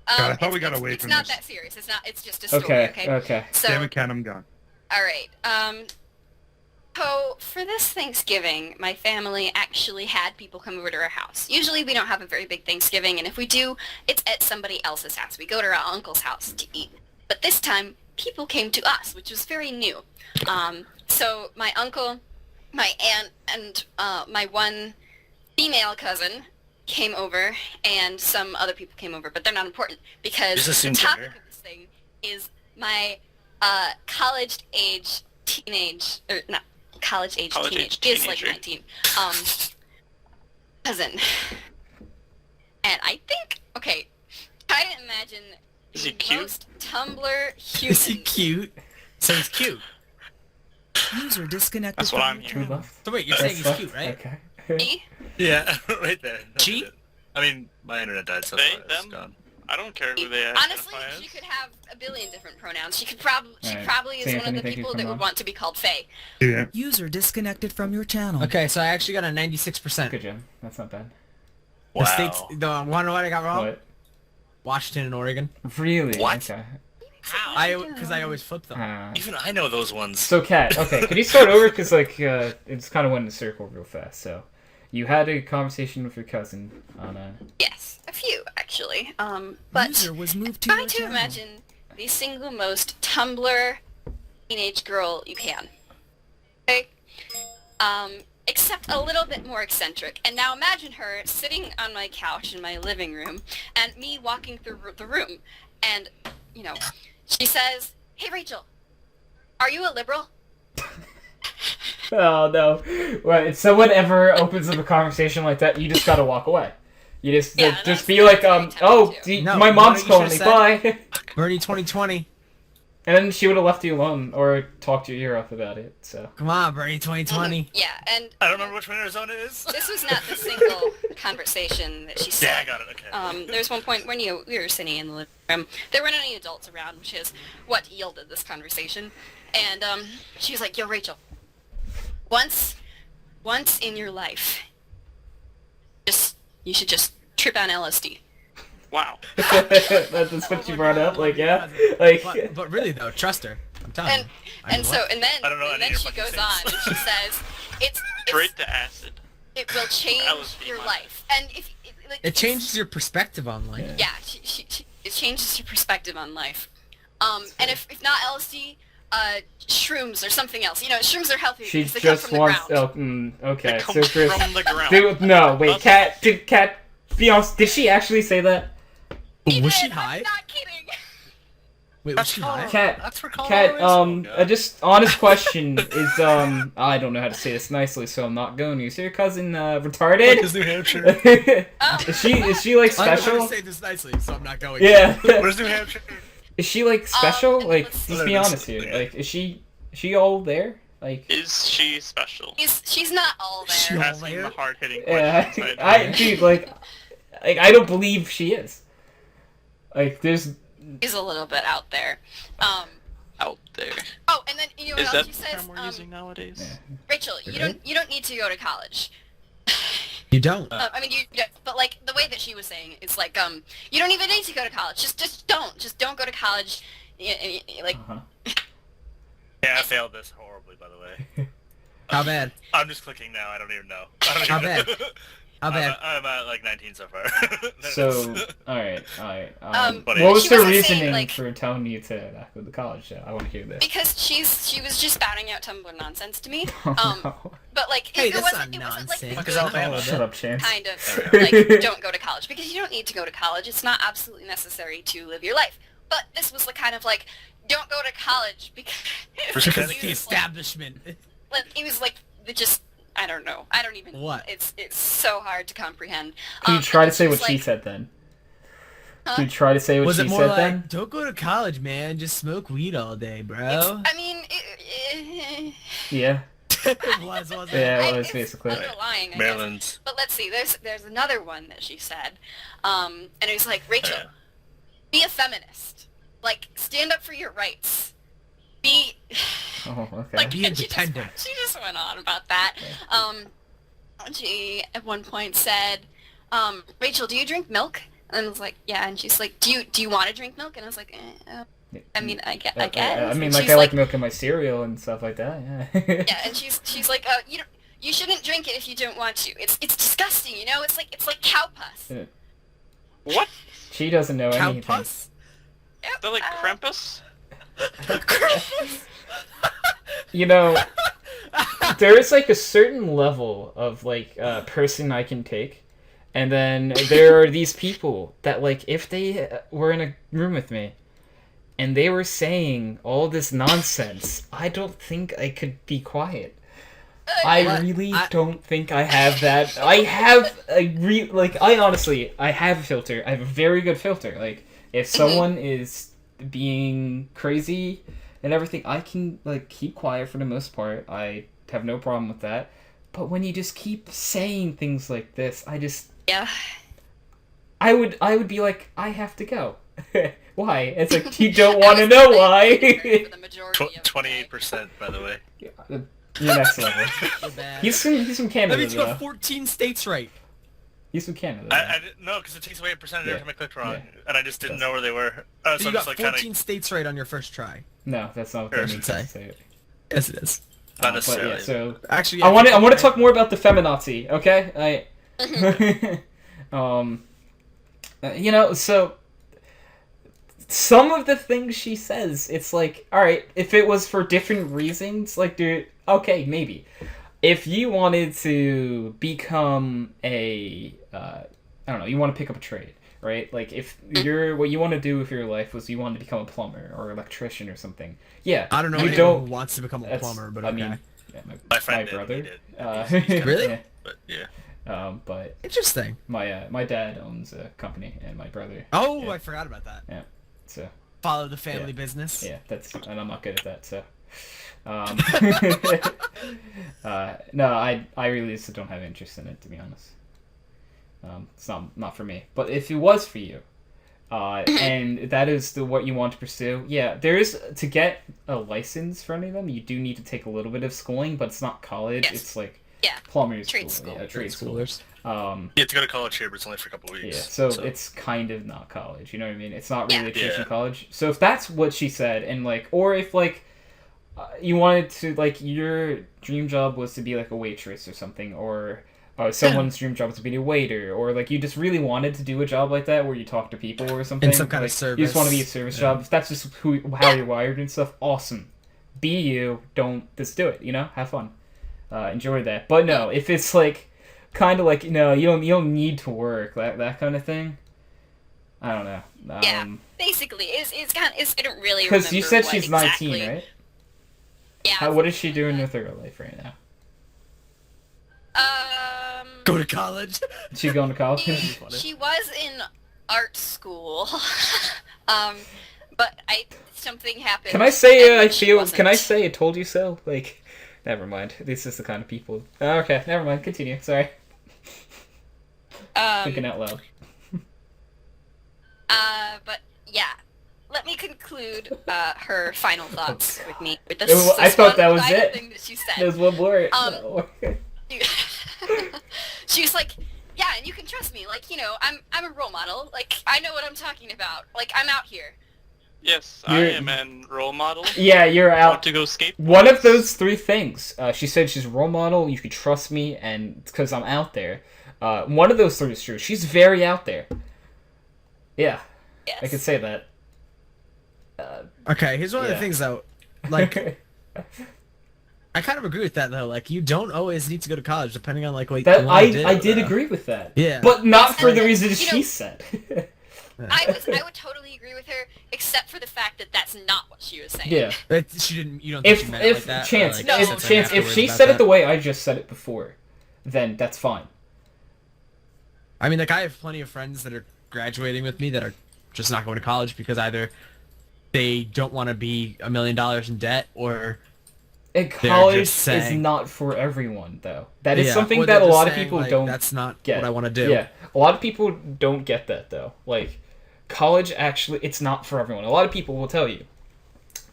Speaker 4: God, I thought we got
Speaker 6: it's-
Speaker 4: away
Speaker 6: it's
Speaker 4: from
Speaker 6: not
Speaker 4: this.
Speaker 6: that serious. It's not. It's just a story.
Speaker 1: Okay,
Speaker 6: Okay.
Speaker 1: okay.
Speaker 6: So,
Speaker 4: damn it, Cat, I'm gone.
Speaker 6: all right. So for this Thanksgiving, my family actually had people come over to our house. Usually we don't have a very big Thanksgiving, and if we do, it's at somebody else's house. We go to our uncle's house to eat. But this time, people came to us, which was very new. So my uncle, my aunt, and my one female cousin came over, and some other people came over, but they're not important because
Speaker 5: Just
Speaker 6: the
Speaker 5: assume
Speaker 6: topic
Speaker 5: dinner.
Speaker 6: of this thing is my college-age teenage, or not college-age
Speaker 2: College-age
Speaker 6: teenage, is like
Speaker 2: teenager.
Speaker 6: 19, cousin. And I think, okay, try to imagine
Speaker 2: Is he
Speaker 6: the
Speaker 2: cute?
Speaker 6: most Tumblr human.
Speaker 3: Is he cute? So he's cute.
Speaker 8: User disconnected
Speaker 2: That's what
Speaker 8: from
Speaker 2: I'm
Speaker 8: your
Speaker 1: Who
Speaker 8: channel.
Speaker 1: left?
Speaker 3: So wait, you're saying he's cute, right?
Speaker 1: Okay.
Speaker 6: Me?
Speaker 5: Yeah, right there.
Speaker 3: She?
Speaker 5: I mean, my internet died, so
Speaker 2: They,
Speaker 5: it's
Speaker 2: them?
Speaker 5: gone.
Speaker 2: I don't care who they
Speaker 6: Honestly,
Speaker 2: identify as.
Speaker 6: she could have a billion different pronouns. She could probably, she
Speaker 1: Alright.
Speaker 6: probably is
Speaker 1: Say
Speaker 6: one of the
Speaker 1: anything,
Speaker 6: people
Speaker 1: come
Speaker 6: that would
Speaker 1: on.
Speaker 6: want to be called Faye.
Speaker 4: Yeah.
Speaker 8: User disconnected from your channel.
Speaker 3: Okay, so I actually got a 96%.
Speaker 1: Good job. That's not bad.
Speaker 3: The
Speaker 5: Wow.
Speaker 3: states, the one what I got wrong?
Speaker 1: What?
Speaker 3: Washington and Oregon.
Speaker 1: Really?
Speaker 5: What?
Speaker 1: Okay.
Speaker 3: Because I always flip them.
Speaker 5: Even I know those ones.
Speaker 1: So, Kat, okay, could you start over? Because, like, it's kind of went in a circle real fast. So, you had a conversation with your cousin on a...
Speaker 6: Yes, a few, actually. But
Speaker 8: User was moved to
Speaker 6: try
Speaker 8: your
Speaker 6: to
Speaker 8: channel.
Speaker 6: imagine the single most Tumblr teenage girl you can. Okay? Except a little bit more eccentric. And now imagine her sitting on my couch in my living room, and me walking through the room, and, you know, she says, "Hey Rachel, are you a liberal?"
Speaker 1: Oh, no. Well, if someone ever opens up a conversation like that, you just gotta walk away. You just,
Speaker 6: Yeah,
Speaker 1: just
Speaker 6: that's
Speaker 1: be like,
Speaker 6: very
Speaker 1: oh,
Speaker 6: tempting,
Speaker 3: No,
Speaker 1: my
Speaker 3: you know
Speaker 1: mom's
Speaker 3: what you
Speaker 1: calling me,
Speaker 3: should've
Speaker 1: bye.
Speaker 3: Bernie 2020.
Speaker 1: And then she would have left you alone, or talked your ear off about it, so...
Speaker 3: Come on, Bernie 2020.
Speaker 6: Yeah, and
Speaker 5: I don't remember which one Arizona is.
Speaker 6: this was not the single conversation that she said.
Speaker 5: Yeah, I got it. Okay.
Speaker 6: There was one point when we were sitting in the living room. There weren't any adults around, which is what yielded this conversation. And she was like, "Yo, Rachel, once in your life, you should just trip on LSD."
Speaker 2: Wow.
Speaker 1: That's what you brought up, like, yeah? Like...
Speaker 3: But really though, trust her. I'm telling you.
Speaker 6: And then
Speaker 5: I don't know any of your
Speaker 6: she
Speaker 5: fucking
Speaker 6: goes
Speaker 5: things.
Speaker 6: on and she says, "It's
Speaker 2: Straight to acid.
Speaker 6: it will change
Speaker 2: LSD,
Speaker 6: your
Speaker 2: man.
Speaker 6: life." And if like
Speaker 3: It changes your perspective on life.
Speaker 6: Yeah, it changes your perspective on life. And if not LSD, shrooms or something else. You know, shrooms are healthy
Speaker 1: She
Speaker 6: because they come
Speaker 1: just
Speaker 6: from
Speaker 1: wants...
Speaker 6: the ground.
Speaker 1: Okay,
Speaker 2: It
Speaker 1: so
Speaker 2: comes
Speaker 1: Chris...
Speaker 2: from the ground.
Speaker 1: Dude, no, wait, Kat, be honest, did she actually say that?
Speaker 3: Was she
Speaker 6: I'm
Speaker 3: high?
Speaker 6: not kidding.
Speaker 3: Wait, was she high?
Speaker 1: Kat,
Speaker 5: That's for Colorado.
Speaker 1: Kat, just honest question is, I don't know how to say this nicely, so I'm not going to. Is your cousin, retarded?
Speaker 5: New Hampshire?
Speaker 1: Is she, like,
Speaker 3: I'm gonna
Speaker 1: special?
Speaker 3: say this nicely, so I'm not going.
Speaker 1: Yeah.
Speaker 5: Where's New Hampshire?
Speaker 1: Is she, like, special? Like,
Speaker 6: let's
Speaker 1: just
Speaker 6: see.
Speaker 1: be honest here. Like, is she all there? Like...
Speaker 2: Is she special?
Speaker 6: She's not all there.
Speaker 3: She-
Speaker 2: Asking
Speaker 3: there?
Speaker 2: the hard-hitting
Speaker 1: Yeah,
Speaker 2: questions.
Speaker 1: dude, like, I don't believe she is. Like, there's...
Speaker 6: She's a little bit out there.
Speaker 2: Out there.
Speaker 6: Oh, and then you know
Speaker 2: Is
Speaker 6: what
Speaker 2: that
Speaker 6: else
Speaker 2: the
Speaker 6: she says?
Speaker 2: term we're using nowadays?
Speaker 6: Rachel, you don't need to go to college.
Speaker 3: You don't.
Speaker 6: I mean, but like the way that she was saying, it's like you don't even need to go to college. Just don't go to college. Like
Speaker 1: Uh-huh.
Speaker 5: Yeah, I failed this horribly, by the way.
Speaker 3: How bad?
Speaker 5: I'm just clicking now. I don't even know. I don't
Speaker 3: How
Speaker 5: even
Speaker 3: bad?
Speaker 5: know.
Speaker 3: How bad?
Speaker 5: I'm at like 19 so far.
Speaker 1: So, alright.
Speaker 5: Buddy.
Speaker 1: What was
Speaker 6: She
Speaker 1: her
Speaker 6: wasn't saying,
Speaker 1: reasoning
Speaker 6: like-
Speaker 1: for telling you to not go to college? I want to hear this.
Speaker 6: because she was just spouting out Tumblr nonsense to me.
Speaker 1: Oh,
Speaker 6: But like
Speaker 3: Hey,
Speaker 6: it
Speaker 3: that's
Speaker 6: wasn't
Speaker 3: not
Speaker 6: it wasn't
Speaker 3: nonsense.
Speaker 6: like
Speaker 5: Fuck
Speaker 6: the
Speaker 5: is
Speaker 6: good
Speaker 5: Alabama?
Speaker 1: no. Shut up, Chance.
Speaker 6: kind of like don't go to college because you don't need to go to college. It's not absolutely necessary to live your life. But this was the kind of like don't go to college because
Speaker 5: For
Speaker 6: because
Speaker 5: certificate.
Speaker 6: he
Speaker 3: The
Speaker 6: was like,
Speaker 3: establishment.
Speaker 6: it was like just I don't know. I don't even.
Speaker 3: What?
Speaker 6: It's so hard to comprehend.
Speaker 1: Can you try to
Speaker 6: and
Speaker 1: say
Speaker 6: was
Speaker 1: what she
Speaker 6: like,
Speaker 1: said then?
Speaker 6: Huh?
Speaker 1: Can you try to say what
Speaker 3: Was
Speaker 1: she
Speaker 3: it more
Speaker 1: said
Speaker 3: like,
Speaker 1: then?
Speaker 3: don't go to college, man, just smoke weed all day, bro?
Speaker 6: I mean,
Speaker 1: Yeah.
Speaker 3: It was, wasn't it?
Speaker 1: Yeah, it
Speaker 6: I-
Speaker 1: was
Speaker 6: it's
Speaker 1: basically.
Speaker 6: underlying. I guess.
Speaker 5: Maryland.
Speaker 6: But let's see. There's another one that she said, and it was like Rachel, be a feminist. Like stand up for your rights. Be
Speaker 1: Oh, okay.
Speaker 6: like
Speaker 3: Be
Speaker 6: and
Speaker 3: independent.
Speaker 6: She just went on about that. She at one point said, Rachel, do you drink milk? And I was like, yeah. And she's like, do you want to drink milk? And I was like, I mean, I guess.
Speaker 1: I mean,
Speaker 6: And
Speaker 1: like
Speaker 6: she's
Speaker 1: I like milk in my cereal and stuff like that. Yeah.
Speaker 6: Yeah, and she's like, you shouldn't drink it if you don't want to. It's disgusting, you know. It's like cow pus.
Speaker 2: What?
Speaker 1: She doesn't know
Speaker 3: Cow
Speaker 1: anything.
Speaker 3: puss?
Speaker 6: Yep,
Speaker 2: They're like Krampus?
Speaker 1: You know, there is like a certain level of like person I can take, and then there are these people that like if they were in a room with me and they were saying all this nonsense, I don't think I could be quiet. I really don't think I have that. I have I honestly, I have a filter. I have a very good filter. Like, if someone is being crazy and everything, I can, like, keep quiet for the most part. I have no problem with that. But when you just keep saying things like this,
Speaker 6: Yeah.
Speaker 1: I would be like, I have to go. Why? It's like, you don't want to know why.
Speaker 6: For the majority of the day.
Speaker 5: 28%, by the way.
Speaker 1: You're next level.
Speaker 3: You're bad.
Speaker 1: He's from
Speaker 3: Let
Speaker 1: Canada,
Speaker 3: me
Speaker 1: though.
Speaker 3: go 14 states right.
Speaker 1: He's from Canada.
Speaker 5: I didn't know because it takes away a percentage every time I clicked wrong, and I just didn't know where they were.
Speaker 3: So
Speaker 5: So
Speaker 3: you
Speaker 5: I'm
Speaker 3: got
Speaker 5: just like
Speaker 3: 14 states right on your first try.
Speaker 1: No, that's not what
Speaker 5: Sure,
Speaker 1: that
Speaker 5: I
Speaker 1: means.
Speaker 3: should
Speaker 1: Say it.
Speaker 3: Yes, it is.
Speaker 5: Not
Speaker 1: But
Speaker 5: necessarily.
Speaker 1: yeah, so
Speaker 3: Actually,
Speaker 1: I want to talk more about the feminazi, okay? You know, so some of the things she says, it's like, all right, if it was for different reasons, like, dude, okay, maybe. If you wanted to become a, I don't know, you want to pick up a trade, right? Like, if what you want to do with your life was you want to become a plumber or electrician or something. Yeah,
Speaker 3: I don't know
Speaker 1: you
Speaker 3: anyone
Speaker 1: don't.
Speaker 3: who wants to become a
Speaker 1: That's-
Speaker 3: plumber, but
Speaker 1: I
Speaker 3: okay.
Speaker 1: mean, yeah,
Speaker 5: My friend did,
Speaker 1: brother.
Speaker 5: he did. He's kind of-
Speaker 3: Really?
Speaker 1: Yeah.
Speaker 5: But yeah.
Speaker 1: But
Speaker 3: Interesting.
Speaker 1: my dad owns a company, and my brother.
Speaker 3: Oh,
Speaker 1: Yeah.
Speaker 3: I forgot about that.
Speaker 1: So
Speaker 3: Follow the family business.
Speaker 1: yeah, and I'm not good at that. So, no, I really just don't have interest in it, to be honest. It's not for me. But if it was for you, and that is what you want to pursue, yeah, there is to get a license for any of them. You do need to take a little bit of schooling, but it's not college.
Speaker 6: Yes.
Speaker 1: It's like
Speaker 6: Yeah.
Speaker 1: plumber's
Speaker 6: Trade
Speaker 1: school.
Speaker 6: school.
Speaker 1: Yeah, trade school.
Speaker 3: Schoolers.
Speaker 5: You have to go to college here, but it's only for a couple weeks.
Speaker 1: Yeah, so it's kind of not college, you know what I mean? It's not really
Speaker 6: Yeah.
Speaker 1: a traditional
Speaker 5: Yeah.
Speaker 1: college. So if that's what she said, and like, or if like, you wanted to, like, your dream job was to be like a waitress or something, or someone's dream job was to be a waiter, or like you just really wanted to do a job like that where you talk to people or something.
Speaker 3: In some kind of
Speaker 1: like, you just want to be a
Speaker 3: service.
Speaker 1: service
Speaker 3: Yeah.
Speaker 1: job. If that's just how you're wired and stuff, awesome. Be you, don't just do it, you know? Have fun. Enjoy that. But no, if it's like kind of like, no, you don't need to work, that kind of thing. I don't know.
Speaker 6: Yeah. Basically, it's kind of, I don't really
Speaker 1: Because you said
Speaker 6: remember
Speaker 1: she's
Speaker 6: what
Speaker 1: 19,
Speaker 6: exactly.
Speaker 1: right?
Speaker 6: Yeah.
Speaker 1: What is she doing with her life right now?
Speaker 3: Go to college.
Speaker 1: Is she going to college?
Speaker 6: She was in art school, but something happened.
Speaker 1: Can I say
Speaker 6: and
Speaker 1: I
Speaker 6: she
Speaker 1: feel?
Speaker 6: wasn't.
Speaker 1: Can I say I told you so? Like, never mind. This is the kind of people. Okay, never mind. Continue. Sorry. Thinking out loud.
Speaker 6: But yeah, let me conclude her final thoughts with me with this.
Speaker 1: I
Speaker 6: this
Speaker 1: thought that
Speaker 6: one
Speaker 1: was
Speaker 6: final
Speaker 1: it.
Speaker 6: thing that she said.
Speaker 1: There's one more.
Speaker 6: She was like, yeah, and you can trust me. Like, you know, I'm a role model. Like, I know what I'm talking about. Like, I'm out here.
Speaker 2: Yes, I
Speaker 1: You're-
Speaker 2: am an role model.
Speaker 1: Yeah, you're
Speaker 2: Want
Speaker 1: out.
Speaker 2: to go skate?
Speaker 1: One of those three things. She said she's a role model. You can trust me, and because I'm out there. One of those three is true. She's very out there. Yeah,
Speaker 6: Yes.
Speaker 1: I could say that.
Speaker 3: Okay, here's one of
Speaker 1: Yeah.
Speaker 3: the things though. Like, I kind of agree with that though. Like, you don't always need to go to college, depending on like what
Speaker 1: That
Speaker 3: you want to do.
Speaker 1: I did agree with that.
Speaker 3: Yeah.
Speaker 1: But not for the
Speaker 6: And,
Speaker 1: reasons
Speaker 6: you
Speaker 1: she
Speaker 6: know-
Speaker 1: said.
Speaker 6: I would totally agree with her, except for the fact that that's not what she was saying.
Speaker 1: Yeah.
Speaker 3: She didn't. You don't think
Speaker 1: If
Speaker 3: she meant it like
Speaker 1: if
Speaker 3: that? Or,
Speaker 1: chance
Speaker 3: like,
Speaker 6: No.
Speaker 3: said
Speaker 1: if
Speaker 3: something
Speaker 1: chance if
Speaker 3: afterwards
Speaker 1: she
Speaker 3: about
Speaker 1: said
Speaker 3: that?
Speaker 1: it the way I just said it before, then that's fine.
Speaker 3: I mean, like, I have plenty of friends that are graduating with me that are just not going to college because either they don't want to be $1 million in debt or
Speaker 1: And college is
Speaker 3: saying-
Speaker 1: not for everyone, though. That is
Speaker 3: Yeah,
Speaker 1: something
Speaker 3: or
Speaker 1: that a
Speaker 3: they're just
Speaker 1: lot of
Speaker 3: saying,
Speaker 1: people
Speaker 3: like,
Speaker 1: don't
Speaker 3: That's not
Speaker 1: get.
Speaker 3: what I want to do.
Speaker 1: Yeah, a lot of people don't get that though. Like, college actually, it's not for everyone. A lot of people will tell you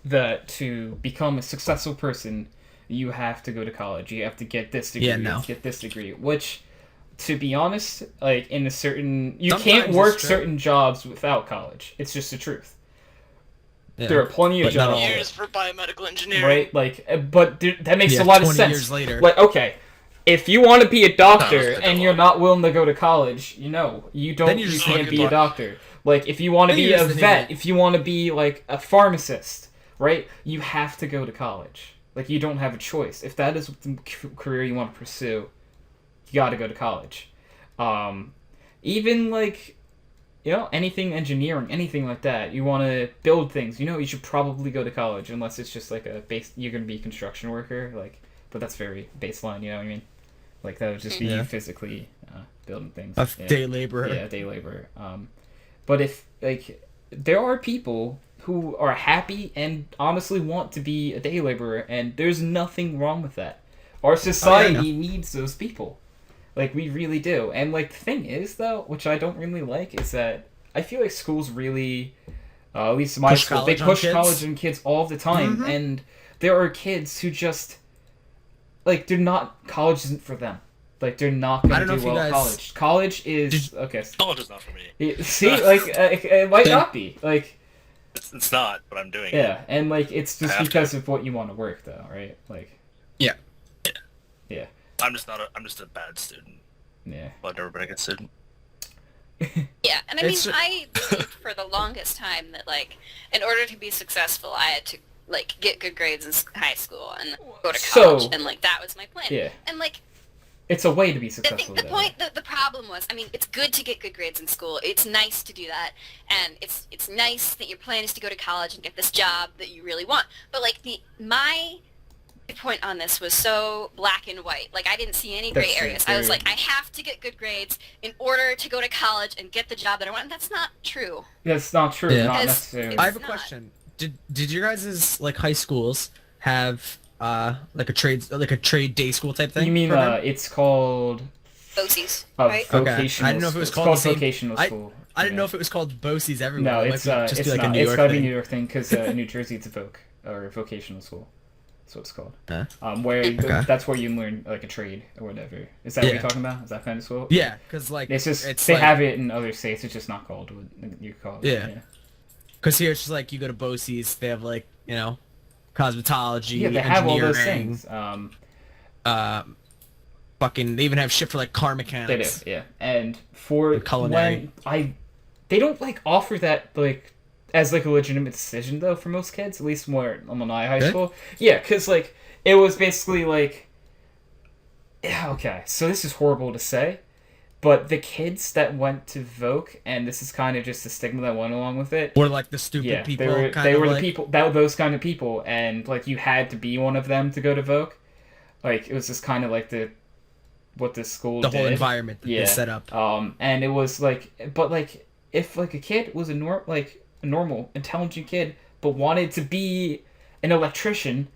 Speaker 1: that to become a successful person, you have to go to college. You have to get this degree.
Speaker 3: Yeah,
Speaker 1: You
Speaker 3: no.
Speaker 1: have to get this degree. Which, to be honest, like in a certain, you
Speaker 3: Sometimes
Speaker 1: can't work
Speaker 3: it's true.
Speaker 1: certain jobs without college. It's just the truth.
Speaker 3: Yeah.
Speaker 1: There are plenty of
Speaker 3: But not all
Speaker 1: jobs.
Speaker 3: of
Speaker 2: Years for biomedical engineering.
Speaker 1: Right? Like, but that makes
Speaker 3: Yeah,
Speaker 1: a lot of
Speaker 3: 20
Speaker 1: sense.
Speaker 3: years later.
Speaker 1: Like, okay, if you want to be a doctor
Speaker 5: Sounds like a
Speaker 1: and you're
Speaker 5: lot.
Speaker 1: not willing to go to college, you don't.
Speaker 3: Then
Speaker 1: You
Speaker 3: you're just
Speaker 1: can't
Speaker 5: fucking
Speaker 1: be a
Speaker 5: lucky.
Speaker 1: doctor. Like, if you want to
Speaker 3: Then
Speaker 1: be
Speaker 3: you're
Speaker 1: a
Speaker 3: just an
Speaker 1: vet,
Speaker 3: idiot.
Speaker 1: if you want to be like a pharmacist, right? You have to go to college. Like, you don't have a choice. If that is the career you want to pursue, you got to go to college. Even like, you know, anything engineering, anything like that. You want to build things, you know, you should probably go to college, unless it's just like a base. You're gonna be a construction worker, like, but that's very baseline. You know what I mean? Like that would just be
Speaker 3: Yeah.
Speaker 1: you physically building things.
Speaker 3: A
Speaker 1: Yeah.
Speaker 3: day laborer.
Speaker 1: Yeah, day labor. But if like there are people who are happy and honestly want to be a day laborer, and there's nothing wrong with that. Our society needs those people. Like, we really do. And, like, the thing is, though, which I don't really like, is that I feel like schools really, at least my
Speaker 3: Push
Speaker 1: school, they
Speaker 3: college on
Speaker 1: push
Speaker 3: kids?
Speaker 1: college on kids all the time. And there are kids who just, like, they're not, college isn't for them. Like they're not
Speaker 3: I
Speaker 1: gonna
Speaker 3: don't know
Speaker 1: do
Speaker 3: if you
Speaker 1: well at
Speaker 3: guys-
Speaker 1: college. College is okay.
Speaker 5: College is not for me.
Speaker 1: See, like it might not be like
Speaker 5: It's not, but I'm doing it.
Speaker 1: yeah, and like it's just
Speaker 5: I have
Speaker 1: because of what you want to work though, right? Like
Speaker 5: I'm just a bad student.
Speaker 1: yeah.
Speaker 5: Well, I've never been a good student.
Speaker 6: Yeah, and I mean,
Speaker 3: It's-
Speaker 6: I believed for the longest time that, like, in order to be successful, I had to, like, get good grades in high school and go to college,
Speaker 1: So-
Speaker 6: and, like, that was my plan.
Speaker 1: Yeah.
Speaker 6: And, like,
Speaker 1: It's a way to be
Speaker 6: the
Speaker 1: successful.
Speaker 6: thing, the
Speaker 1: though.
Speaker 6: point, the problem was, I mean, it's good to get good grades in school. It's nice to do that, and it's nice that your plan is to go to college and get this job that you really want. But, like, my point on this was so black and white. Like, I didn't see any gray
Speaker 1: That's
Speaker 6: areas. I was
Speaker 1: very-
Speaker 6: like, I have to get good grades in order to go to college and get the job that I want. And that's not true.
Speaker 1: That's not true.
Speaker 3: Yeah.
Speaker 1: Not
Speaker 6: Because
Speaker 1: necessarily.
Speaker 3: I have a
Speaker 6: not.
Speaker 3: question. Did your guys' like high schools have like a trade day school type thing?
Speaker 1: You mean
Speaker 3: program?
Speaker 1: it's called
Speaker 6: BOCES, right?
Speaker 1: vocational?
Speaker 3: I didn't know if it was
Speaker 1: school.
Speaker 3: called
Speaker 1: It's
Speaker 3: the same-
Speaker 1: vocational
Speaker 3: I-
Speaker 1: school.
Speaker 3: I didn't
Speaker 1: Yeah.
Speaker 3: know if it was called BOCES everywhere.
Speaker 1: No,
Speaker 3: It
Speaker 1: it's
Speaker 3: might just
Speaker 1: it's
Speaker 3: be like
Speaker 1: not.
Speaker 3: a New
Speaker 1: It's
Speaker 3: York
Speaker 1: gotta be
Speaker 3: thing.
Speaker 1: New York thing because New Jersey it's a voc or vocational school. That's what it's called.
Speaker 3: Huh?
Speaker 1: Where
Speaker 3: Okay.
Speaker 1: that's where you learn like a trade or whatever. Is that what
Speaker 3: Yeah.
Speaker 1: you're talking about? Is that kind of school?
Speaker 3: Yeah, because like
Speaker 1: It's just
Speaker 3: it's
Speaker 1: they
Speaker 3: like,
Speaker 1: have it in other states. It's just not called what you call it.
Speaker 3: Yeah. Because here it's just like you go to BOCES, they have like cosmetology,
Speaker 1: Yeah, they have all those
Speaker 3: engineering,
Speaker 1: things.
Speaker 3: Fucking, they even have shit for like car
Speaker 1: They do,
Speaker 3: mechanics.
Speaker 1: yeah. And for
Speaker 3: And culinary.
Speaker 1: they don't like offer that like as like a legitimate decision though for most kids, at least more in my high
Speaker 3: Really?
Speaker 1: school. Yeah, because like it was basically like, yeah, okay, so this is horrible to say, but the kids that went to Voc, and this is kind of just the stigma that went along with it.
Speaker 3: Or like the stupid
Speaker 1: Yeah,
Speaker 3: people.
Speaker 1: they
Speaker 3: kind of
Speaker 1: were
Speaker 3: like,
Speaker 1: the people those kind of people, and like you had to be one of them to go to Voc. Like it was just kind of like what the school
Speaker 3: the
Speaker 1: did.
Speaker 3: whole environment that
Speaker 1: Yeah.
Speaker 3: they set up.
Speaker 1: And it was like, but like, if like a kid was a normal, intelligent kid, but wanted to be an electrician,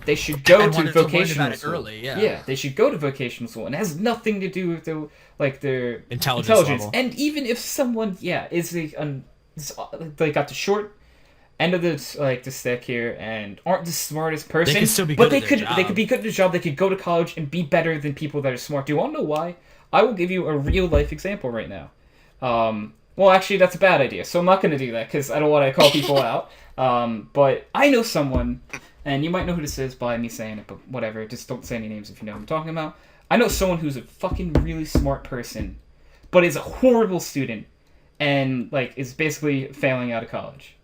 Speaker 1: they should go
Speaker 3: And
Speaker 1: to
Speaker 3: wanted to learn
Speaker 1: vocational
Speaker 3: about it
Speaker 1: school.
Speaker 3: early, yeah.
Speaker 1: Yeah, they should go to vocational school, and it has nothing to do with their
Speaker 3: Intelligence level.
Speaker 1: And even if someone, is they got the short end of the stick here and aren't the smartest person,
Speaker 3: can still be
Speaker 1: but
Speaker 3: good
Speaker 1: they
Speaker 3: at their
Speaker 1: could
Speaker 3: job.
Speaker 1: be good at their job. They could go to college and be better than people that are smart. Do you want to know why? I will give you a real life example right now. Well, actually, that's a bad idea, so I'm not going to do that because I don't want to call people out. But I know someone, and you might know who this is by me saying it, but whatever. Just don't say any names if you know who I'm talking about. I know someone who's a fucking really smart person, but is a horrible student, and like is basically failing out of college.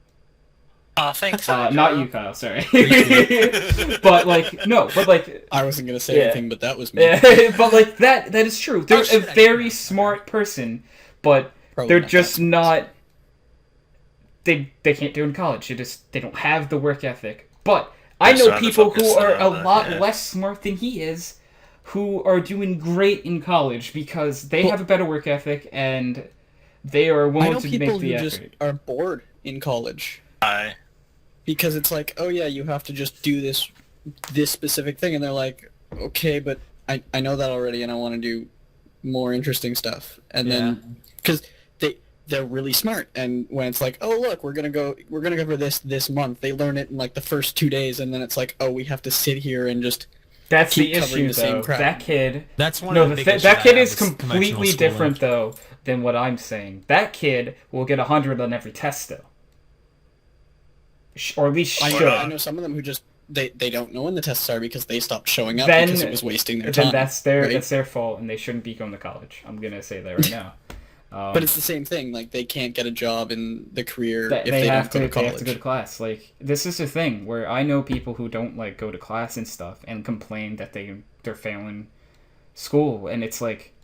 Speaker 5: Thanks.
Speaker 1: Not you, Kyle. Sorry. but like
Speaker 7: I wasn't gonna say
Speaker 1: Yeah.
Speaker 7: anything, but that was me.
Speaker 1: yeah, but like that is true. They're
Speaker 3: shit,
Speaker 1: a
Speaker 3: I
Speaker 1: very
Speaker 3: know.
Speaker 1: smart person, but
Speaker 7: Probably
Speaker 1: they're
Speaker 7: not
Speaker 1: just
Speaker 7: that
Speaker 1: not. They can't do it in college. They don't have the work ethic. But I
Speaker 5: They still
Speaker 1: know
Speaker 5: have the
Speaker 1: people who
Speaker 5: focus
Speaker 1: are
Speaker 5: and
Speaker 1: a
Speaker 5: all that,
Speaker 1: lot
Speaker 5: yeah.
Speaker 1: less smart than he is, who are doing great in college because they have a better work ethic and they are
Speaker 7: I
Speaker 1: willing
Speaker 7: know
Speaker 1: to
Speaker 7: people
Speaker 1: make
Speaker 7: who
Speaker 1: the effort.
Speaker 7: just are bored in college
Speaker 5: Hi.
Speaker 7: because it's like, oh yeah, you have to just do this specific thing, and they're like, okay, but I know that already, and I want to do more interesting stuff, and then because they're really smart, and when it's like, oh look, we're gonna cover this month, they learn it in like the first 2 days, and then it's like, oh, we have to sit here and just
Speaker 1: That's the
Speaker 7: keep covering
Speaker 1: issue,
Speaker 7: the same
Speaker 1: though.
Speaker 7: crap.
Speaker 1: That kid.
Speaker 3: That's one
Speaker 1: No,
Speaker 3: of the big issues
Speaker 1: that
Speaker 3: I
Speaker 1: kid
Speaker 3: have
Speaker 1: is
Speaker 3: with conventional
Speaker 1: completely
Speaker 3: schooling.
Speaker 1: different, though, than what I'm saying. That kid will get 100 on every test, though. Or at least
Speaker 7: I
Speaker 1: should.
Speaker 7: know some of them who just they don't know when the tests are because they stopped showing up
Speaker 1: Then-
Speaker 7: because it was wasting their
Speaker 1: Then
Speaker 7: time.
Speaker 1: that's their
Speaker 7: right?
Speaker 1: that's their fault, and they shouldn't be going to college. I'm gonna say that right now.
Speaker 7: But it's the same thing. Like they can't get a job in the career if
Speaker 1: they
Speaker 7: they
Speaker 1: have
Speaker 7: don't go to
Speaker 1: They
Speaker 7: college.
Speaker 1: have to go to class. Like this is the thing where I know people who don't like go to class and stuff and complain that they're failing school, and it's like,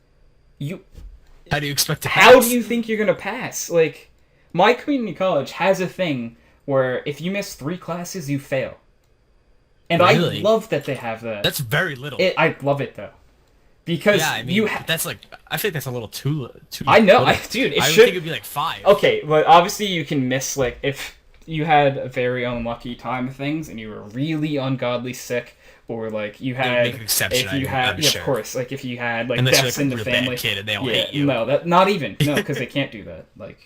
Speaker 3: How do you expect to
Speaker 1: how
Speaker 3: pass?
Speaker 1: do you think you're gonna pass? Like, my community college has a thing where if you miss 3 classes, you fail, and
Speaker 3: Really?
Speaker 1: I love that they have that.
Speaker 3: That's very little.
Speaker 1: I love it though, because
Speaker 3: yeah, I mean,
Speaker 1: you.
Speaker 3: that's like, I think that's a little too.
Speaker 1: I know,
Speaker 3: little.
Speaker 1: dude. It
Speaker 3: I would
Speaker 1: should.
Speaker 3: think it'd be like 5.
Speaker 1: Okay, but obviously you can miss, like, if you had a very unlucky time of things and you were really ungodly sick, or like you had,
Speaker 3: make an exception,
Speaker 1: if you had,
Speaker 3: I'm
Speaker 1: yeah,
Speaker 3: sure.
Speaker 1: of course, like if you had like
Speaker 3: Unless you're
Speaker 1: deaths
Speaker 3: like a
Speaker 1: in the
Speaker 3: real
Speaker 1: family,
Speaker 3: bad kid and they all
Speaker 1: yeah,
Speaker 3: hate you.
Speaker 1: no, that not even no, because they can't do that. Like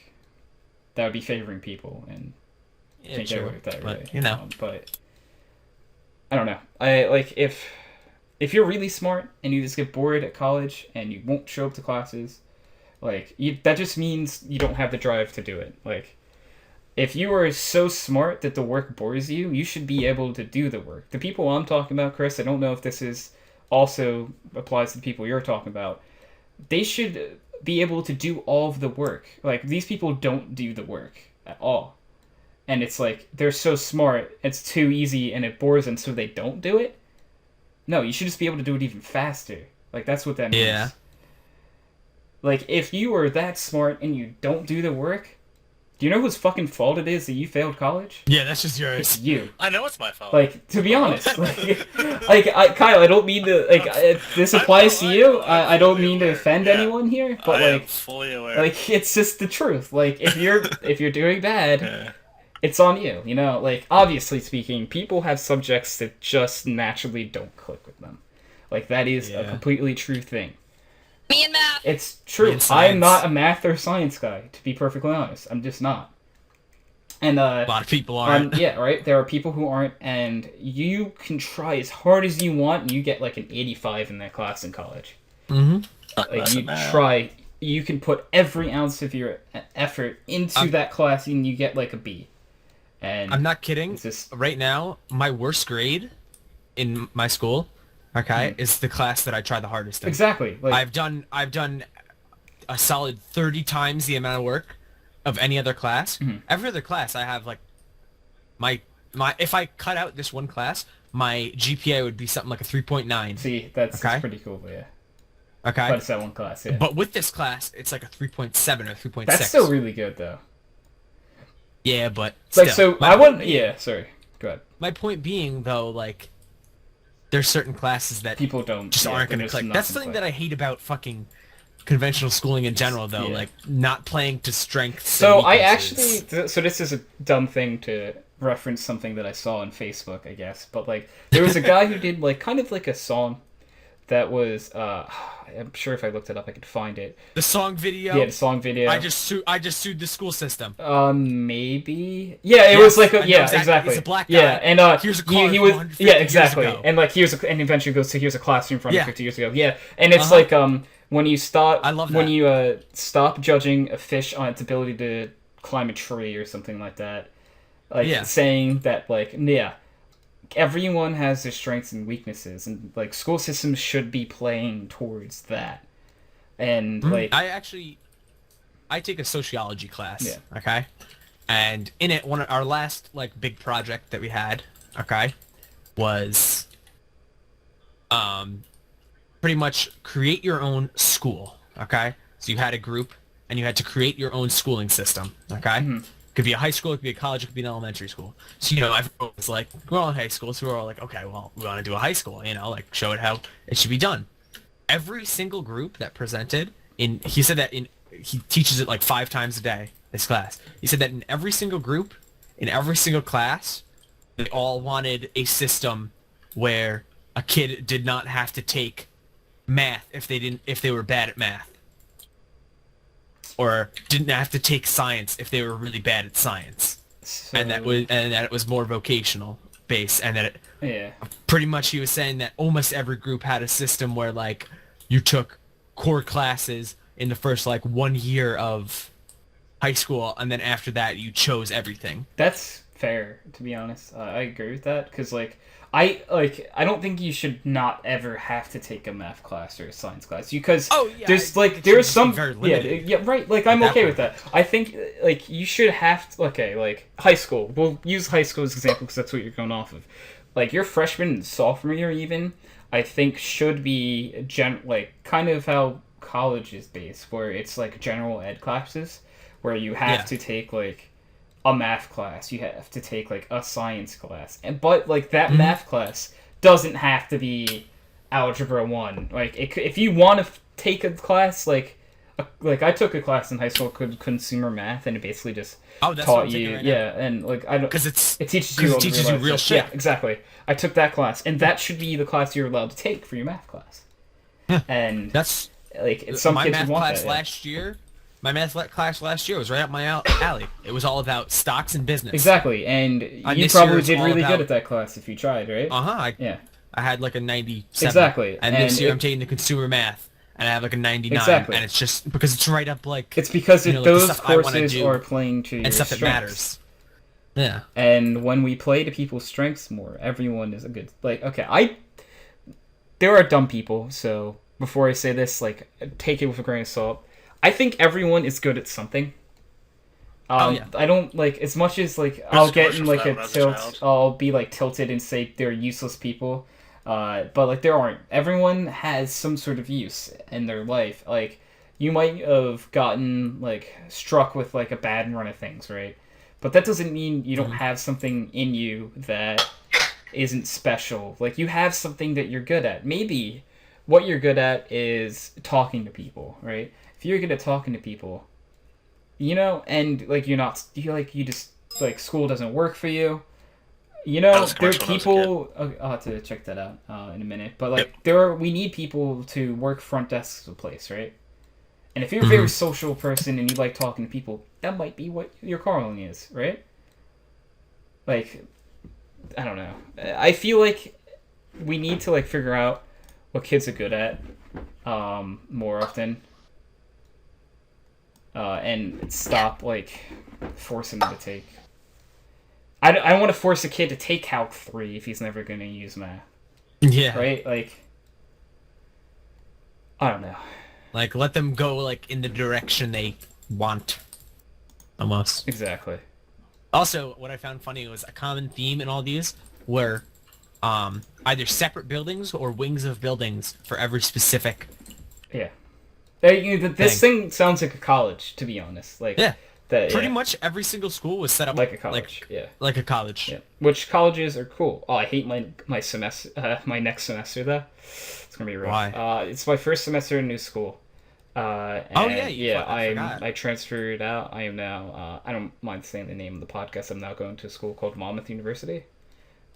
Speaker 1: that would be favoring people, and
Speaker 3: Yeah,
Speaker 1: can't get away with that,
Speaker 3: but
Speaker 1: really.
Speaker 3: you know,
Speaker 1: But I don't know. I like if if you're really smart and you just get bored at college and you won't show up to classes, like, that just means you don't have the drive to do it. Like, if you are so smart that the work bores you, you should be able to do the work. The people I'm talking about, Chris, I don't know if this is also applies to the people you're talking about. They should be able to do all of the work. Like, these people don't do the work at all. And it's like, they're so smart, it's too easy, and it bores them, so they don't do it. No, you should just be able to do it even faster. Like, that's what that means.
Speaker 3: Yeah.
Speaker 1: Like, if you are that smart and you don't do the work, do you know whose fucking fault it is that you failed college?
Speaker 3: Yeah, that's just yours.
Speaker 1: It's you.
Speaker 5: I know it's my fault.
Speaker 1: Like, to be honest, Kyle, I don't mean to, like, if this applies to you, I don't mean to offend anyone here, but,
Speaker 5: I am
Speaker 1: like,
Speaker 5: fully aware.
Speaker 1: like, it's just the truth. Like, if you're doing bad,
Speaker 5: Yeah.
Speaker 1: it's on you, you know? Like, obviously speaking, people have subjects that just naturally don't click with them. Like, that is a completely true thing.
Speaker 6: Me and math.
Speaker 1: It's true.
Speaker 3: And
Speaker 1: I am
Speaker 3: science.
Speaker 1: not a math or science guy, to be perfectly honest. I'm just not. And,
Speaker 3: A lot of people aren't.
Speaker 1: yeah, right? There are people who aren't, and you can try as hard as you want, and you get, like, an 85 in that class in college.
Speaker 3: Mm-hmm.
Speaker 1: Like, you try, you can put every ounce of your effort into that class, and you get, like, a B. And
Speaker 3: I'm not kidding.
Speaker 1: it's just,
Speaker 3: Right now, my worst grade in my school, okay, is the class that I try the hardest in.
Speaker 1: exactly. Like,
Speaker 3: I've done a solid 30 times the amount of work of any other class. Every other class I have like my if I cut out this one class, my GPA would be something like a 3.9.
Speaker 1: see, that's
Speaker 3: Okay.
Speaker 1: pretty cool, but yeah.
Speaker 3: Okay.
Speaker 1: But it's that one class, yeah.
Speaker 3: But with this class, it's like a 3.7 or 3.6.
Speaker 1: That's still really good, though.
Speaker 3: Yeah, but
Speaker 1: Like,
Speaker 3: still.
Speaker 1: so, I wouldn't, yeah, sorry. Go ahead.
Speaker 3: My point being, though, like, there's certain classes that
Speaker 1: People don't,
Speaker 3: just
Speaker 1: yeah,
Speaker 3: aren't
Speaker 1: they're
Speaker 3: going to
Speaker 1: just
Speaker 3: click.
Speaker 1: not
Speaker 3: That's
Speaker 1: gonna
Speaker 3: something
Speaker 1: click.
Speaker 3: that I hate about fucking conventional schooling in general, though.
Speaker 1: Yeah.
Speaker 3: Like, not playing to strengths.
Speaker 1: So
Speaker 3: and
Speaker 1: I
Speaker 3: weaknesses.
Speaker 1: actually, so this is a dumb thing to reference something that I saw on Facebook, I guess, but like there was a guy who did like kind of like a song that was, I'm sure if I looked it up I could find it.
Speaker 3: The song video.
Speaker 1: Yeah, the song video.
Speaker 3: I just sued the school system.
Speaker 1: Maybe. Yeah, it
Speaker 3: Yes,
Speaker 1: was like
Speaker 3: I
Speaker 1: a,
Speaker 3: know
Speaker 1: yeah,
Speaker 3: exactly.
Speaker 1: exactly.
Speaker 3: It's a black
Speaker 1: Yeah,
Speaker 3: guy.
Speaker 1: and
Speaker 3: Here's a
Speaker 1: he
Speaker 3: car
Speaker 1: was,
Speaker 3: from 150
Speaker 1: yeah,
Speaker 3: years
Speaker 1: exactly,
Speaker 3: ago.
Speaker 1: and like and eventually goes to here's a classroom from
Speaker 3: Yeah.
Speaker 1: 50 years ago. Yeah, and it's
Speaker 3: Uh-huh.
Speaker 1: like when you stop,
Speaker 3: I love
Speaker 1: when
Speaker 3: that.
Speaker 1: you stop judging a fish on its ability to climb a tree or something like that. Like
Speaker 3: Yeah.
Speaker 1: saying that, like, yeah, everyone has their strengths and weaknesses, and like school systems should be playing towards that. And like,
Speaker 3: I take a sociology class.
Speaker 1: Yeah.
Speaker 3: Okay, and in it, our last like big project that we had, okay, was pretty much create your own school. Okay, so you had a group and you had to create your own schooling system. Okay. Could be a high school, it could be a college, it could be an elementary school. So, you know, everyone was like, we're all in high school, so we're all like, okay, well, we want to do a high school, you know, like, show it how it should be done. Every single group that presented, he said that he teaches it like 5 times a day, this class. He said that in every single group, in every single class, they all wanted a system where a kid did not have to take math if they were bad at math. Or didn't have to take science if they were really bad at science,
Speaker 1: so,
Speaker 3: and that it was more vocational based, and that it,
Speaker 1: yeah.
Speaker 3: pretty much he was saying that almost every group had a system where like you took core classes in the first like 1 year of high school, and then after that you chose everything.
Speaker 1: That's fair, to be honest. I agree with that, because I don't think you should not ever have to take a math class or a science class, because there's there's some
Speaker 3: very limited
Speaker 1: yeah, right, like I'm
Speaker 3: at that
Speaker 1: okay with
Speaker 3: point.
Speaker 1: that. I think like you should have to, okay, like high school, we'll use high school as an example because that's what you're going off of. Like your freshman and sophomore year even, I think should be like kind of how college is based, where it's like general ed classes where you have to take like a math class, you have to take like a science class, but like that math class doesn't have to be algebra 1. Like if you want to take a class like I took a class in high school called consumer math, and it basically just
Speaker 3: that's what
Speaker 1: taught
Speaker 3: I'm taking
Speaker 1: you
Speaker 3: right now.
Speaker 1: and like I don't,
Speaker 3: Because
Speaker 1: it teaches you
Speaker 3: real shit.
Speaker 1: Yeah, exactly. I took that class, and that should be the class you're allowed to take for your math class. And
Speaker 3: That's
Speaker 1: like it's some
Speaker 3: my
Speaker 1: kids
Speaker 3: math
Speaker 1: want
Speaker 3: class
Speaker 1: that, yeah.
Speaker 3: last year. My math class last year was right up my alley. It was all about stocks and business.
Speaker 1: Exactly, and you
Speaker 3: this
Speaker 1: probably
Speaker 3: year it's
Speaker 1: did
Speaker 3: all
Speaker 1: really
Speaker 3: about-
Speaker 1: good at that class if you tried, right?
Speaker 3: I I had like a 97.
Speaker 1: Exactly.
Speaker 3: And this year I'm taking the consumer math, and I have like a 99.
Speaker 1: Exactly.
Speaker 3: And it's just because it's right up like...
Speaker 1: It's because
Speaker 3: you know, like, the
Speaker 1: those
Speaker 3: stuff I wanna
Speaker 1: courses
Speaker 3: do
Speaker 1: are playing to your
Speaker 3: and stuff that
Speaker 1: strengths.
Speaker 3: matters. Yeah.
Speaker 1: And when we play to people's strengths more, everyone is a good... Like, okay, there are dumb people, so before I say this, like, take it with a grain of salt. I think everyone is good at something.
Speaker 3: Yeah.
Speaker 1: I don't, like, as much as, like, I'll get in, like,
Speaker 5: for that
Speaker 1: a
Speaker 5: when I was a
Speaker 1: tilt,
Speaker 5: child.
Speaker 1: I'll be, like, tilted and say they're useless people. But, like, there aren't. Everyone has some sort of use in their life. Like, you might have gotten, like, struck with, like, a bad run of things, right? But that doesn't mean you don't have something in you that isn't special. Like, you have something that you're good at. Maybe what you're good at is talking to people, right? If you're good at talking to people, you know, and, like, you just, like, school doesn't work for you. You know,
Speaker 5: was
Speaker 1: there are
Speaker 5: commercial when I was a
Speaker 1: people... I'll have to check that out in a minute. But, like,
Speaker 5: Yep.
Speaker 1: we need people to work front desks of a place, right? And if you're a very social person and you like talking to people, that might be what your calling is, right? Like, I don't know. I feel like we need to, like, figure out what kids are good at more often. And stop, like, forcing them to take... I don't want to force a kid to take Calc 3 if he's never going to use math,
Speaker 3: Yeah.
Speaker 1: right? Like, I don't know.
Speaker 3: Like, let them go, like, in the direction they want. Almost.
Speaker 1: Exactly.
Speaker 3: Also, what I found funny was a common theme in all these were either separate buildings or wings of buildings for every specific...
Speaker 1: Yeah. This thing sounds like a college, to be honest. Like,
Speaker 3: Yeah. Pretty
Speaker 1: yeah.
Speaker 3: much every single school was set up
Speaker 1: Like a college, yeah.
Speaker 3: Like a college.
Speaker 1: Yeah. Which colleges are cool. Oh, I hate my semester, my next semester though. It's gonna be rough.
Speaker 3: Why?
Speaker 1: It's my first semester in new school.
Speaker 3: I forgot.
Speaker 1: I transferred out. I am now. I don't mind saying the name of the podcast. I'm now going to a school called Monmouth University.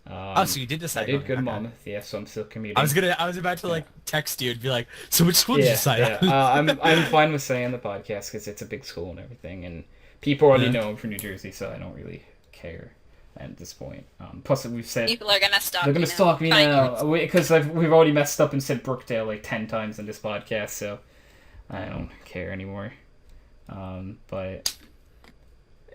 Speaker 3: So you did decide.
Speaker 1: I did good
Speaker 3: okay.
Speaker 1: Monmouth. Yeah, so I'm still commuting.
Speaker 3: I was about to like text you and be like, so which school did you decide?
Speaker 1: Yeah. I'm fine with saying the podcast because it's a big school and everything, and people already know I'm from New Jersey, so I don't really care at this point. Plus, we've said
Speaker 6: People are gonna stalk.
Speaker 1: they're gonna
Speaker 6: you
Speaker 1: stalk me
Speaker 6: Fine.
Speaker 1: now because we've already messed up and said Brookdale like 10 times in this podcast, so I don't care anymore. But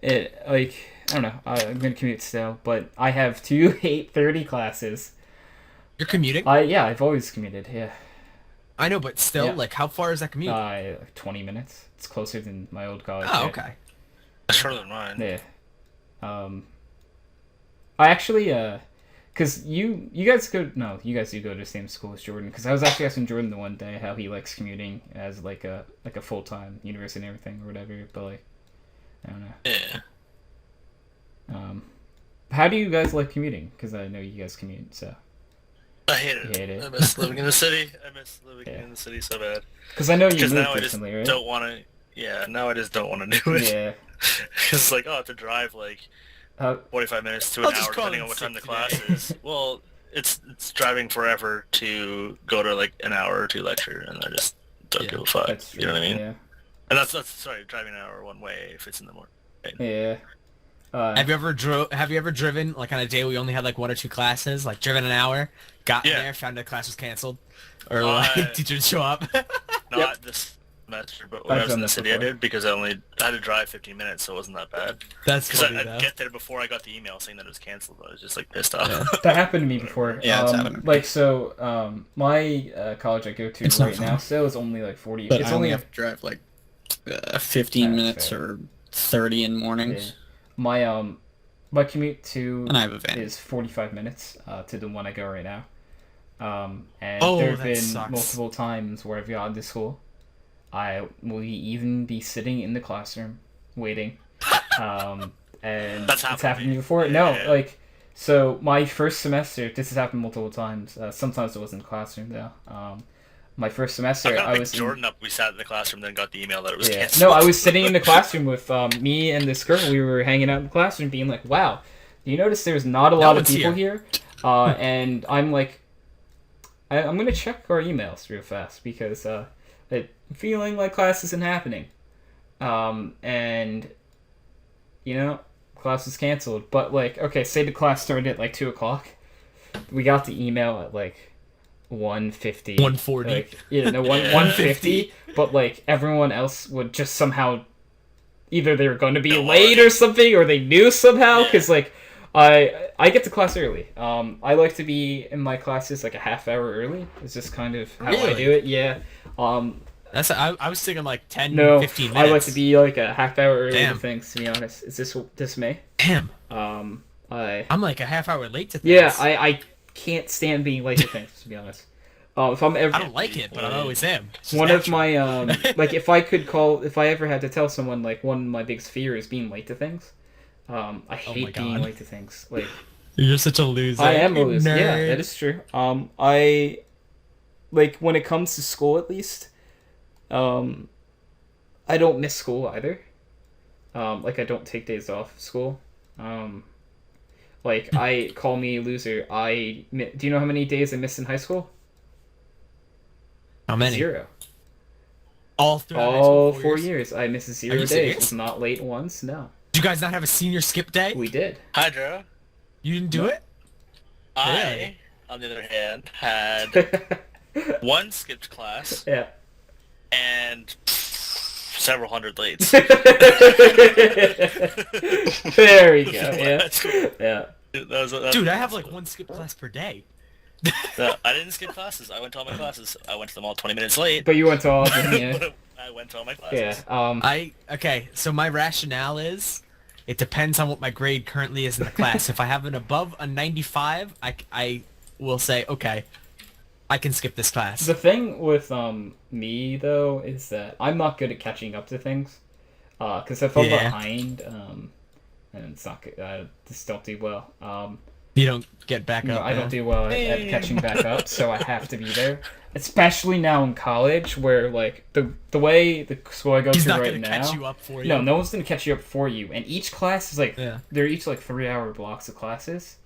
Speaker 1: it like I don't know. I'm gonna commute still, but I have 2 8:30 classes.
Speaker 3: You're commuting?
Speaker 1: I've always commuted. Yeah.
Speaker 3: I know, but still,
Speaker 1: Yeah.
Speaker 3: like, how far is that commute?
Speaker 1: Like 20 minutes. It's closer than my old college.
Speaker 3: Oh,
Speaker 1: yeah.
Speaker 3: okay.
Speaker 5: That's shorter than mine.
Speaker 1: Yeah. I actually, cause you guys do go to the same school as Jordan. Cause I was actually asking Jordan the one day how he likes commuting as like a full-time university and everything or whatever. But like, I don't know.
Speaker 5: Yeah.
Speaker 1: How do you guys like commuting? Cause I know you guys commute, so.
Speaker 5: I hate
Speaker 1: You hate it.
Speaker 5: I miss living in the city. I miss living
Speaker 1: Yeah.
Speaker 5: in the city so bad.
Speaker 1: Cause I know you
Speaker 5: Because
Speaker 1: moved
Speaker 5: now I just
Speaker 1: recently, right?
Speaker 5: don't want to. Yeah, now I just don't want to do it.
Speaker 1: Yeah.
Speaker 5: Because it's like, oh, I have to drive like
Speaker 1: How,
Speaker 5: 45 minutes to
Speaker 3: I'll
Speaker 5: an
Speaker 3: just
Speaker 5: hour,
Speaker 3: call
Speaker 5: depending
Speaker 3: in
Speaker 5: on what
Speaker 3: sick
Speaker 5: time the
Speaker 3: today.
Speaker 5: class is. Well, it's driving forever to go to like an hour or two lecture, and I just don't give a fuck.
Speaker 1: that's true.
Speaker 5: You know what I mean?
Speaker 1: Yeah.
Speaker 5: And that's sorry, driving an hour one way if it's in the morning.
Speaker 1: Yeah.
Speaker 3: Have you ever driven like on a day where you only had like 1 or 2 classes, like driven an hour, got
Speaker 5: Yeah.
Speaker 3: there, found the class was canceled, or like teacher didn't show up?
Speaker 5: Not this semester, but when
Speaker 1: I've
Speaker 5: I was
Speaker 1: done
Speaker 5: in the
Speaker 1: that
Speaker 5: city, I
Speaker 1: before.
Speaker 5: did because I had to drive 15 minutes, so it wasn't that bad.
Speaker 3: That's
Speaker 5: Because
Speaker 3: funny though.
Speaker 5: I'd get there before I got the email saying that it was canceled. I was just like pissed off.
Speaker 1: That happened to me before.
Speaker 7: Yeah, it's happened to me.
Speaker 1: Like so, my college I go to
Speaker 7: It's not
Speaker 1: right now
Speaker 7: fun.
Speaker 1: still is only like 40.
Speaker 7: But
Speaker 1: It's
Speaker 7: I only
Speaker 1: only
Speaker 7: have to drive like 15
Speaker 1: That's
Speaker 7: minutes
Speaker 1: fair.
Speaker 7: or 30 in mornings.
Speaker 1: Yeah. My commute to
Speaker 7: And I have a van.
Speaker 1: is 45 minutes to the one I go right now. And
Speaker 3: Oh,
Speaker 1: there have
Speaker 3: that
Speaker 1: been
Speaker 3: sucks.
Speaker 1: multiple times where I've gotten to school. I will even be sitting in the classroom waiting. And
Speaker 5: That's
Speaker 1: it's
Speaker 5: happened
Speaker 1: happened
Speaker 5: to
Speaker 1: to me
Speaker 5: me.
Speaker 1: before.
Speaker 5: Yeah,
Speaker 1: No,
Speaker 5: yeah.
Speaker 1: like so my first semester. This has happened multiple times. Sometimes it was in the classroom though. My first semester,
Speaker 5: I got
Speaker 1: I
Speaker 5: like
Speaker 1: was in-
Speaker 5: Jordan up. We sat in the classroom, then got the email that it was
Speaker 1: yeah.
Speaker 5: canceled.
Speaker 1: No, I was sitting in the classroom with me and this girl. We were hanging out in the classroom, being like, "Wow, do you notice there's not a lot of
Speaker 3: one's
Speaker 1: people here?" And I'm like, I'm gonna check our emails real fast because I'm feeling like class isn't happening, and you know, class was canceled. But like, okay, say the class started at like 2:00. we got the email at like 1:50.
Speaker 3: 1:40.
Speaker 1: Like, yeah, no, 1:50. But like everyone else would just somehow, either they were going to be late or something, or they knew somehow. Because like I get to class early. I like to be in my classes like a half hour early. It's just kind of how I do it. Yeah.
Speaker 3: That's I was thinking like 10,
Speaker 1: No,
Speaker 3: 15 minutes.
Speaker 1: I like to be like a half hour early
Speaker 3: Damn.
Speaker 1: to things. To be honest, is this May?
Speaker 3: Damn.
Speaker 1: I'm
Speaker 3: like a half hour late to things.
Speaker 1: Yeah, I can't stand being late to things. To be honest, if I'm ever
Speaker 3: I don't like it, but I always am. It's just
Speaker 1: one of
Speaker 3: natural.
Speaker 1: my like if I ever had to tell someone like one of my biggest fears is being late to things. I hate being late to things. Like
Speaker 3: You're such a loser.
Speaker 1: I am a
Speaker 3: You
Speaker 1: loser. Yeah,
Speaker 3: nerd.
Speaker 1: that is true. I like when it comes to school at least. I don't miss school either. Like I don't take days off school. Like I call me a loser. Do you know how many days I missed in high school?
Speaker 3: How many?
Speaker 1: 0.
Speaker 3: All through
Speaker 1: All 4 years. I missed 0
Speaker 3: you
Speaker 1: days.
Speaker 3: serious?
Speaker 1: Was not late once. No,
Speaker 3: Did you guys not have a senior skip day?
Speaker 1: we did.
Speaker 5: Hydro,
Speaker 3: You didn't do it?
Speaker 5: I, on the other hand, had one skipped class
Speaker 1: Yeah.
Speaker 5: and several hundred lates.
Speaker 1: There we go. Yeah.
Speaker 5: That's cool.
Speaker 1: Yeah.
Speaker 3: Dude, I have like one skip class per day.
Speaker 5: No, I didn't skip classes. I went to all my classes. I went to them all 20 minutes late.
Speaker 1: But you went to all of them. Yeah.
Speaker 5: I went to all my classes.
Speaker 1: Yeah.
Speaker 3: Okay, so my rationale is it depends on what my grade currently is in the class. If I have an above a 95, I will say, okay, I can skip this class.
Speaker 1: The thing with me though is that I'm not good at catching up to things. Because if I'm behind, and it's not good. I just don't do well.
Speaker 3: You don't get back
Speaker 1: No,
Speaker 3: up.
Speaker 1: I don't do well at catching back up, so I have to be there. Especially now in college, where like the way the school I go
Speaker 3: He's
Speaker 1: to
Speaker 3: not
Speaker 1: right
Speaker 3: gonna
Speaker 1: now.
Speaker 3: catch you up for you.
Speaker 1: No one's gonna catch you up for you. And each class is like they're each like 3-hour blocks of classes.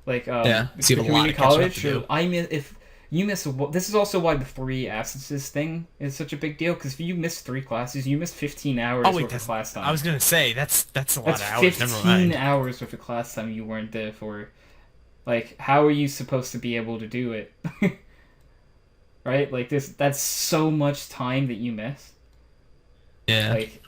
Speaker 1: Like
Speaker 3: So you have a lot
Speaker 1: community
Speaker 3: of catching up
Speaker 1: college.
Speaker 3: to do.
Speaker 1: If you miss this is also why the 3 absences thing is such a big deal. Because if you miss 3 classes, you miss 15 hours worth of class time.
Speaker 3: I was gonna say that's a lot
Speaker 1: That's
Speaker 3: of hours.
Speaker 1: 15
Speaker 3: Never mind.
Speaker 1: hours worth of class time you weren't there for. Like, how are you supposed to be able to do it? Right? Like, that's so much time that you miss.
Speaker 3: Yeah.
Speaker 1: Like,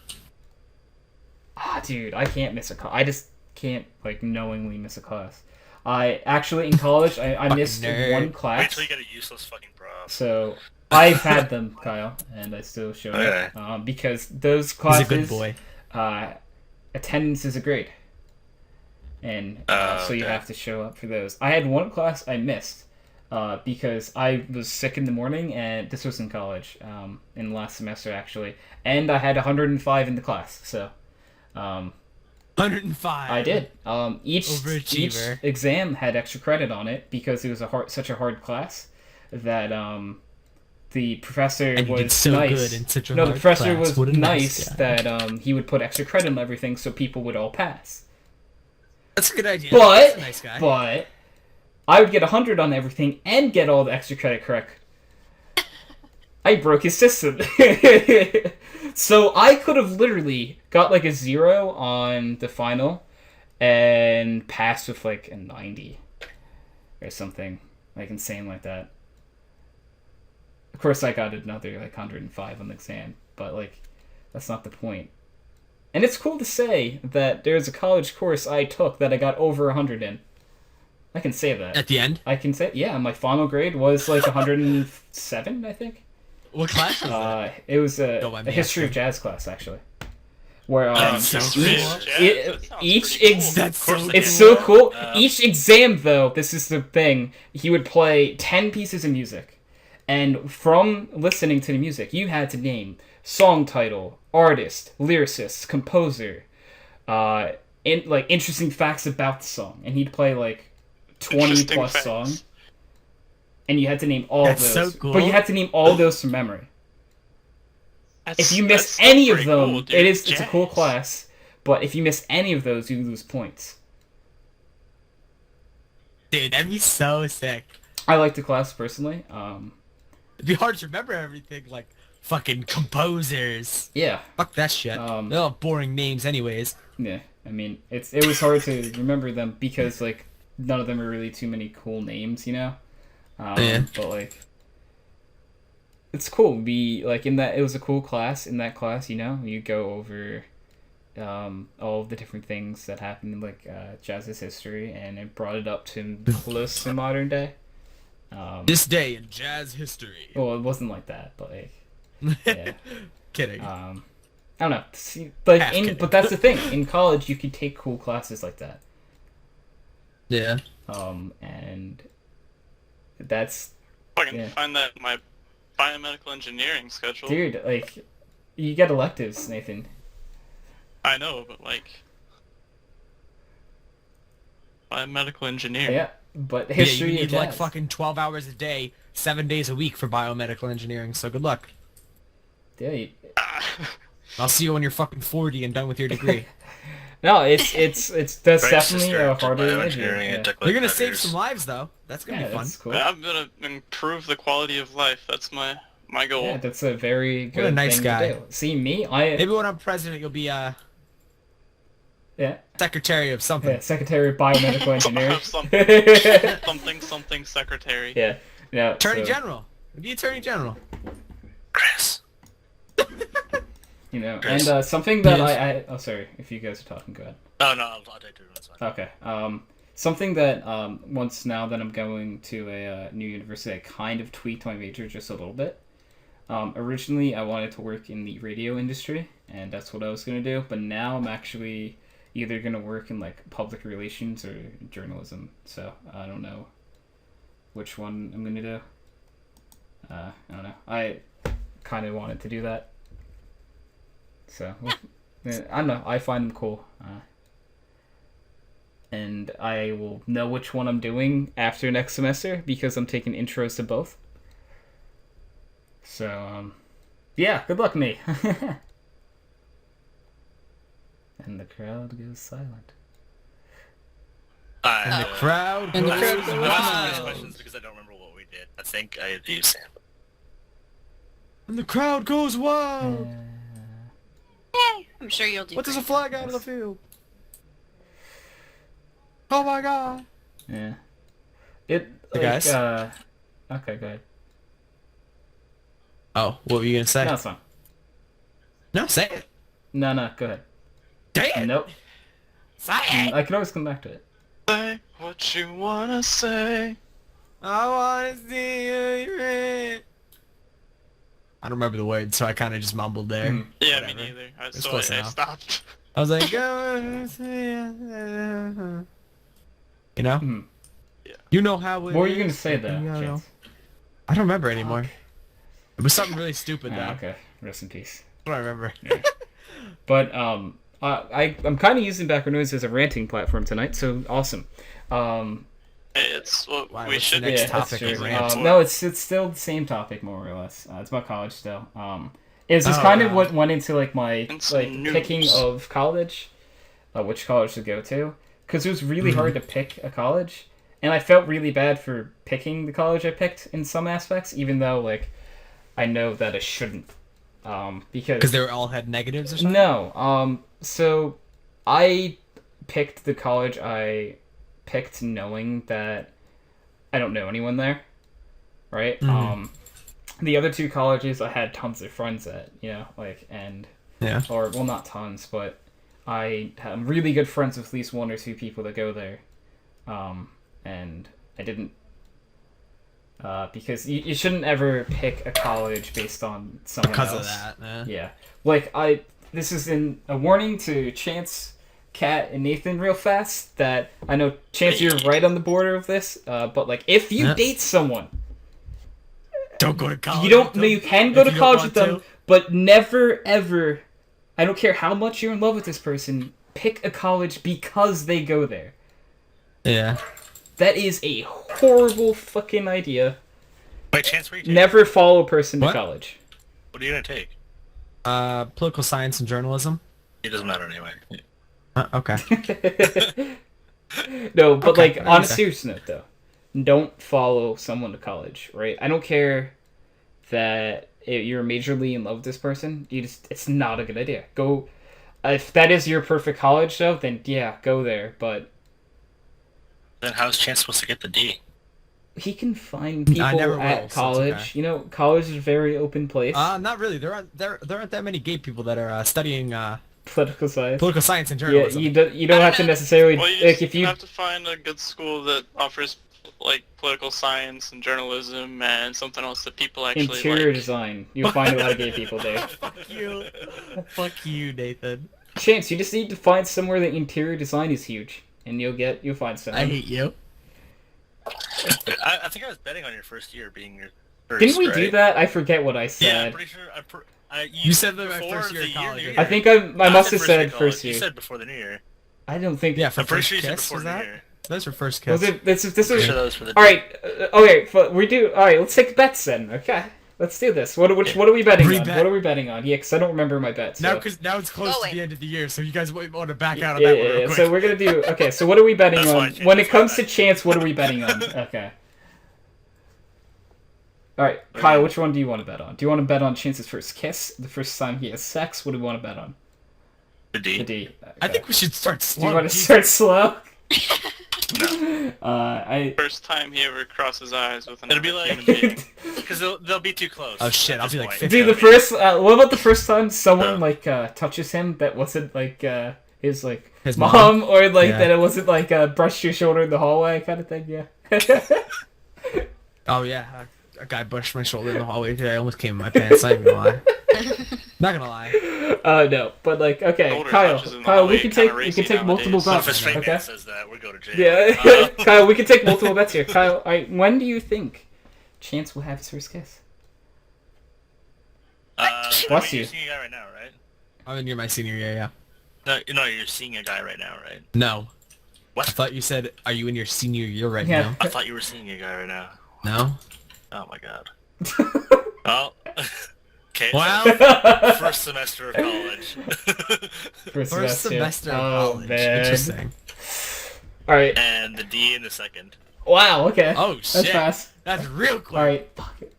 Speaker 1: dude, I can't miss a class. I just can't, like, knowingly miss a class. I actually, in college, I missed
Speaker 3: nerd.
Speaker 1: one
Speaker 5: Wait
Speaker 1: class.
Speaker 5: till you get a useless fucking prof.
Speaker 1: So, I've had them, Kyle, and I still show
Speaker 5: Okay.
Speaker 1: it. Because those
Speaker 3: He's a
Speaker 1: classes,
Speaker 3: good boy.
Speaker 1: attendance is a grade. And so you
Speaker 5: okay.
Speaker 1: have to show up for those. I had one class I missed because I was sick in the morning, and this was in college, in last semester actually, and I had 105 in the class. So
Speaker 3: 105.
Speaker 1: I did. Each
Speaker 3: Overachiever.
Speaker 1: exam had extra credit on it because it was such a hard class that the professor
Speaker 3: And you
Speaker 1: was
Speaker 3: did so
Speaker 1: nice.
Speaker 3: good in such a
Speaker 1: No, the
Speaker 3: hard
Speaker 1: professor
Speaker 3: class.
Speaker 1: was
Speaker 3: What a
Speaker 1: nice
Speaker 3: guy.
Speaker 1: that he would put extra credit on everything so people would all pass.
Speaker 3: That's a good idea. That's a nice guy.
Speaker 1: But I would get 100 on everything and get all the extra credit correct. I broke his system. So I could have literally got like a 0 on the final and passed with like a 90 or something like insane like that. Of course I got another like 105 on the exam, but like that's not the point. And it's cool to say that there's a college course I took that I got over 100 in. I can say that.
Speaker 3: At the end?
Speaker 1: I can say, yeah, my final grade was like 107, I think.
Speaker 3: What class was that?
Speaker 1: It was
Speaker 3: Don't mind
Speaker 1: a
Speaker 3: me
Speaker 1: history of
Speaker 3: asking.
Speaker 1: jazz class, actually. Where
Speaker 3: sounds
Speaker 1: each,
Speaker 3: cool.
Speaker 1: each
Speaker 5: pretty
Speaker 1: ex-
Speaker 5: cool.
Speaker 3: That's
Speaker 5: Of course
Speaker 3: so
Speaker 5: they
Speaker 1: it's
Speaker 5: do.
Speaker 1: so cool.
Speaker 5: Uh,
Speaker 1: Each exam, though, this is the thing, he would play 10 pieces of music. And from listening to the music, you had to name song title, artist, lyricist, composer, interesting facts about the song. And he'd play like 20
Speaker 2: Interesting
Speaker 1: plus
Speaker 2: facts.
Speaker 1: songs. And you had to name all
Speaker 3: That's
Speaker 1: those.
Speaker 3: so cool.
Speaker 1: But you had to name all those from memory.
Speaker 2: That's-
Speaker 1: If you miss
Speaker 2: that's
Speaker 1: any of
Speaker 2: pretty
Speaker 1: them,
Speaker 2: cool, dude.
Speaker 1: it's a cool
Speaker 2: Jazz.
Speaker 1: class. But if you miss any of those, you lose points.
Speaker 3: Dude, that'd be so sick.
Speaker 1: I like the class personally.
Speaker 3: It'd be hard to remember everything, like fucking composers.
Speaker 1: Yeah,
Speaker 3: Fuck that shit.
Speaker 1: Um,
Speaker 3: They're all boring names anyways.
Speaker 1: yeah. I mean, it was hard to remember them because like none of them are really too many cool names, you know.
Speaker 3: Yeah.
Speaker 1: But like, it's cool. Like in that, it was a cool class. In that class, you know, you go over all of the different things that happened in like jazz's history, and it brought it up to close to modern day.
Speaker 3: This day in jazz history.
Speaker 1: Well, it wasn't like that, but like, yeah.
Speaker 3: Kidding.
Speaker 1: I don't know. See, like
Speaker 3: Half kidding.
Speaker 1: but that's the thing. In college, you can take cool classes like that.
Speaker 3: Yeah.
Speaker 1: And that's
Speaker 2: I can
Speaker 1: Yeah.
Speaker 2: find that in my biomedical engineering schedule.
Speaker 1: dude. Like, you get electives, Nathan.
Speaker 2: I know, but like biomedical engineering.
Speaker 1: Yeah, but
Speaker 3: Yeah,
Speaker 1: history.
Speaker 3: you
Speaker 1: and
Speaker 3: need like
Speaker 1: jazz.
Speaker 3: fucking 12 hours a day, 7 days a week for biomedical engineering. So good luck.
Speaker 1: Yeah.
Speaker 3: I'll see you when you're fucking 40 and done with your degree.
Speaker 1: No, that's
Speaker 5: My
Speaker 1: definitely
Speaker 5: sister
Speaker 1: a
Speaker 5: did
Speaker 1: harder major.
Speaker 5: bioengineering.
Speaker 1: Yeah.
Speaker 5: It took like
Speaker 3: You're gonna
Speaker 5: 5
Speaker 3: save
Speaker 5: years.
Speaker 3: some lives though. That's gonna
Speaker 1: Yeah,
Speaker 3: be fun.
Speaker 1: that's cool.
Speaker 2: I'm gonna improve the quality of life. That's my goal.
Speaker 1: Yeah, that's a very good
Speaker 3: What a nice
Speaker 1: thing
Speaker 3: guy.
Speaker 1: to do. See me,
Speaker 3: Maybe when I'm president, you'll be
Speaker 1: yeah,
Speaker 3: secretary of something.
Speaker 1: yeah, Secretary of Biomedical Engineering.
Speaker 2: something secretary.
Speaker 1: Yeah, yeah.
Speaker 3: Attorney
Speaker 1: so,
Speaker 3: General. Be Attorney General.
Speaker 5: Chris.
Speaker 1: You know,
Speaker 5: Chris.
Speaker 1: and something that
Speaker 3: Yes.
Speaker 1: oh sorry, if you guys are talking, go ahead.
Speaker 5: Oh no, I'll take it. That's fine.
Speaker 1: Okay. Something that once now that I'm going to a new university, I kind of tweaked my major just a little bit. Originally, I wanted to work in the radio industry, and that's what I was gonna do. But now I'm actually either gonna work in like public relations or journalism. So I don't know which one I'm gonna do. I don't know. I kind of wanted to do that. So I don't know. I find them cool. And I will know which one I'm doing after next semester because I'm taking intros to both. So, yeah, good luck, me. And the crowd goes silent.
Speaker 3: And the crowd
Speaker 7: And the
Speaker 3: goes
Speaker 7: crowd goes
Speaker 5: I'm asking these
Speaker 3: wild.
Speaker 5: questions because I don't remember what we did. I think I used Sam.
Speaker 3: And the crowd goes wild.
Speaker 6: Yay! I'm sure you'll do.
Speaker 3: What does a
Speaker 6: great.
Speaker 3: flag out of the field? Oh my god.
Speaker 1: Yeah. It,
Speaker 3: Hey,
Speaker 1: like,
Speaker 3: guys.
Speaker 1: okay, go ahead.
Speaker 3: Oh, what were you gonna say?
Speaker 1: No, it's fine.
Speaker 3: No, say it.
Speaker 1: No, go ahead.
Speaker 3: Say it.
Speaker 1: Nope.
Speaker 3: Say it.
Speaker 1: I can always come back to it.
Speaker 2: Say what you wanna say.
Speaker 3: I wanna see you. I don't remember the words, so I kind of just mumbled there.
Speaker 1: Mhm.
Speaker 2: Yeah,
Speaker 3: Whatever.
Speaker 2: me neither.
Speaker 3: It's
Speaker 2: So
Speaker 3: close
Speaker 2: I
Speaker 3: enough.
Speaker 2: stopped.
Speaker 3: I was like, you know,
Speaker 1: Mhm.
Speaker 3: you know how it
Speaker 1: What were you
Speaker 3: is.
Speaker 1: gonna say though,
Speaker 3: You know.
Speaker 1: Chance?
Speaker 3: I don't remember anymore. It was something really stupid though.
Speaker 1: Ah, okay. Rest in peace.
Speaker 3: I don't remember.
Speaker 1: But I'm kind of using background noise as a ranting platform tonight, so awesome.
Speaker 2: It's what
Speaker 3: Why,
Speaker 2: we
Speaker 3: what's
Speaker 2: should
Speaker 3: the next
Speaker 1: Yeah, that's
Speaker 3: topic
Speaker 1: true.
Speaker 3: is rant?
Speaker 1: No, it's still the same topic more or less. It's about college still. It's just
Speaker 3: Oh,
Speaker 1: kind of
Speaker 3: wow.
Speaker 1: what went into like my
Speaker 2: And some
Speaker 1: like
Speaker 2: news.
Speaker 1: picking of college, which college to go to, because it was really hard to pick a college, and I felt really bad for picking the college I picked in some aspects, even though like I know that I shouldn't,
Speaker 3: Because they were all had negatives or something.
Speaker 1: no. So I picked the college I picked knowing that I don't know anyone there, right? The other two colleges I had tons of friends at, you know, like, and
Speaker 3: Yeah.
Speaker 1: or well, not tons, but I'm really good friends with at least one or two people that go there, and I didn't. Because you shouldn't ever pick a college based on someone
Speaker 3: Because
Speaker 1: else.
Speaker 3: of that. Yeah.
Speaker 1: Yeah. Like, this is a warning to Chance, Kat, and Nathan real fast that I know, Chance, you're right on the border of this, but, like, if you
Speaker 3: Yeah.
Speaker 1: date someone,
Speaker 3: Don't go to college.
Speaker 1: you don't,
Speaker 3: with them
Speaker 1: you can go
Speaker 3: if
Speaker 1: to
Speaker 3: you
Speaker 1: college
Speaker 3: don't
Speaker 1: with them,
Speaker 3: want to.
Speaker 1: but never, ever, I don't care how much you're in love with this person, pick a college because they go there.
Speaker 3: Yeah.
Speaker 1: That is a horrible fucking idea.
Speaker 5: Wait, Chance, where you taking?
Speaker 1: Never follow a person
Speaker 3: What?
Speaker 1: to college.
Speaker 5: What are you gonna take?
Speaker 3: Political science and journalism.
Speaker 5: It doesn't matter anyway.
Speaker 3: Okay.
Speaker 1: No, but
Speaker 3: Okay,
Speaker 1: like on a
Speaker 3: okay.
Speaker 1: serious note though, don't follow someone to college, right? I don't care that you're majorly in love with this person. It's not a good idea. Go, if that is your perfect college though, then yeah, go there. But
Speaker 5: Then how's Chance supposed to get the D?
Speaker 1: He can find people
Speaker 3: never will, so
Speaker 1: at
Speaker 3: it's
Speaker 1: college.
Speaker 3: okay.
Speaker 1: You know, college is a very open place.
Speaker 3: Not really. There aren't that many gay people that are studying
Speaker 1: Political science.
Speaker 3: political science and
Speaker 1: Yeah,
Speaker 3: journalism.
Speaker 1: you don't have to necessarily
Speaker 2: Well, you
Speaker 1: like
Speaker 2: just
Speaker 1: if you
Speaker 2: have to find a good school that offers like political science and journalism and something else that people actually
Speaker 1: interior
Speaker 2: like.
Speaker 1: design. You'll find a lot of gay people there.
Speaker 3: Fuck you. Fuck you, Nathan.
Speaker 1: Chance, you just need to find somewhere that interior design is huge, and you'll find someone.
Speaker 3: I hate you.
Speaker 5: I think I was betting on your first year being your first.
Speaker 1: Didn't we
Speaker 5: right?
Speaker 1: do that? I forget what I
Speaker 5: Yeah, I'm
Speaker 1: said.
Speaker 5: pretty sure.
Speaker 3: You said that my
Speaker 5: before
Speaker 3: first year
Speaker 5: the
Speaker 3: of college,
Speaker 5: New
Speaker 3: right?
Speaker 1: I
Speaker 5: Year.
Speaker 1: think I must have said
Speaker 5: college.
Speaker 1: first
Speaker 5: You
Speaker 1: year.
Speaker 5: said before the New Year.
Speaker 1: I don't think.
Speaker 3: Yeah, for
Speaker 5: I'm pretty
Speaker 3: first
Speaker 5: sure you said
Speaker 3: kiss,
Speaker 5: before
Speaker 3: was
Speaker 5: the New
Speaker 3: that?
Speaker 5: Year.
Speaker 3: Those were first kiss.
Speaker 1: Was it? This
Speaker 5: Pretty
Speaker 1: was.
Speaker 5: sure that was for the.
Speaker 1: All right. Okay. We do. All right. Let's take bets then. Okay. Let's do this. What are we betting on?
Speaker 3: Rebet.
Speaker 1: What are we betting on? Yeah, because I don't remember my bets.
Speaker 3: Now,
Speaker 1: So.
Speaker 3: because now it's close
Speaker 6: Oh,
Speaker 3: to
Speaker 6: wait.
Speaker 3: the end of the year, so you guys might want to back out of
Speaker 1: Yeah,
Speaker 3: that
Speaker 1: yeah,
Speaker 3: one real
Speaker 1: yeah.
Speaker 3: quick.
Speaker 1: So we're gonna do. Okay. So what are we betting
Speaker 5: That's
Speaker 1: on?
Speaker 5: fine,
Speaker 1: When it
Speaker 5: that's
Speaker 1: comes to
Speaker 5: fine.
Speaker 1: chance, what are we betting on? Okay. All right, Kyle. Which one do you want to bet on? Do you want to bet on Chance's first kiss, the first time he has sex? What do you want to bet on?
Speaker 5: The D.
Speaker 1: The D.
Speaker 3: I
Speaker 1: Okay.
Speaker 3: think we should start
Speaker 1: Do
Speaker 3: slow.
Speaker 1: you want to
Speaker 3: Jesus.
Speaker 1: start slow?
Speaker 5: No.
Speaker 1: I.
Speaker 2: First time he ever crosses eyes with
Speaker 5: It'll be
Speaker 2: another
Speaker 5: like-
Speaker 2: human being.
Speaker 5: Because they'll be too close.
Speaker 3: Oh, shit,
Speaker 5: at
Speaker 3: I'll
Speaker 5: this
Speaker 3: be like
Speaker 5: point.
Speaker 3: 50.
Speaker 1: Dude, the first. What about the first time someone
Speaker 5: Yeah.
Speaker 1: like touches him that wasn't like his like
Speaker 3: His
Speaker 1: mom, or like
Speaker 3: Yeah.
Speaker 1: that it wasn't like brushed your shoulder in the hallway kind of thing? Yeah.
Speaker 3: Oh yeah, a guy brushed my shoulder in the hallway today. I almost came in my pants. Not even gonna lie. Not gonna lie.
Speaker 1: No, but like okay,
Speaker 2: Older
Speaker 1: Kyle.
Speaker 2: touches in the
Speaker 1: Kyle, we
Speaker 2: hallway
Speaker 1: can
Speaker 2: kinda
Speaker 1: take
Speaker 2: racy
Speaker 1: multiple
Speaker 2: nowadays.
Speaker 5: What if a
Speaker 1: bets.
Speaker 5: straight
Speaker 1: Okay.
Speaker 5: man says that? We'll go to jail.
Speaker 1: Yeah, Kyle, we can take multiple bets here. Kyle, all right, when do you think Chance will have his first kiss? Bless you.
Speaker 5: You're seeing a guy right now, right?
Speaker 3: I'm in near my senior year. Yeah.
Speaker 5: No, you're seeing a guy right now, right?
Speaker 3: No.
Speaker 5: What?
Speaker 3: I thought you said, "Are you in your senior year right
Speaker 1: Yeah.
Speaker 3: now?"
Speaker 5: I thought you were seeing a guy right now.
Speaker 3: No.
Speaker 5: Oh my god. Well, okay.
Speaker 3: Well,
Speaker 5: First semester of college.
Speaker 3: first semester of
Speaker 1: Oh
Speaker 3: college.
Speaker 1: man.
Speaker 3: Interesting.
Speaker 1: All right.
Speaker 5: and the D in the second.
Speaker 1: Wow. Okay.
Speaker 3: Oh
Speaker 1: That's
Speaker 3: shit.
Speaker 1: fast.
Speaker 3: That's real quick.
Speaker 1: All right. Fuck it.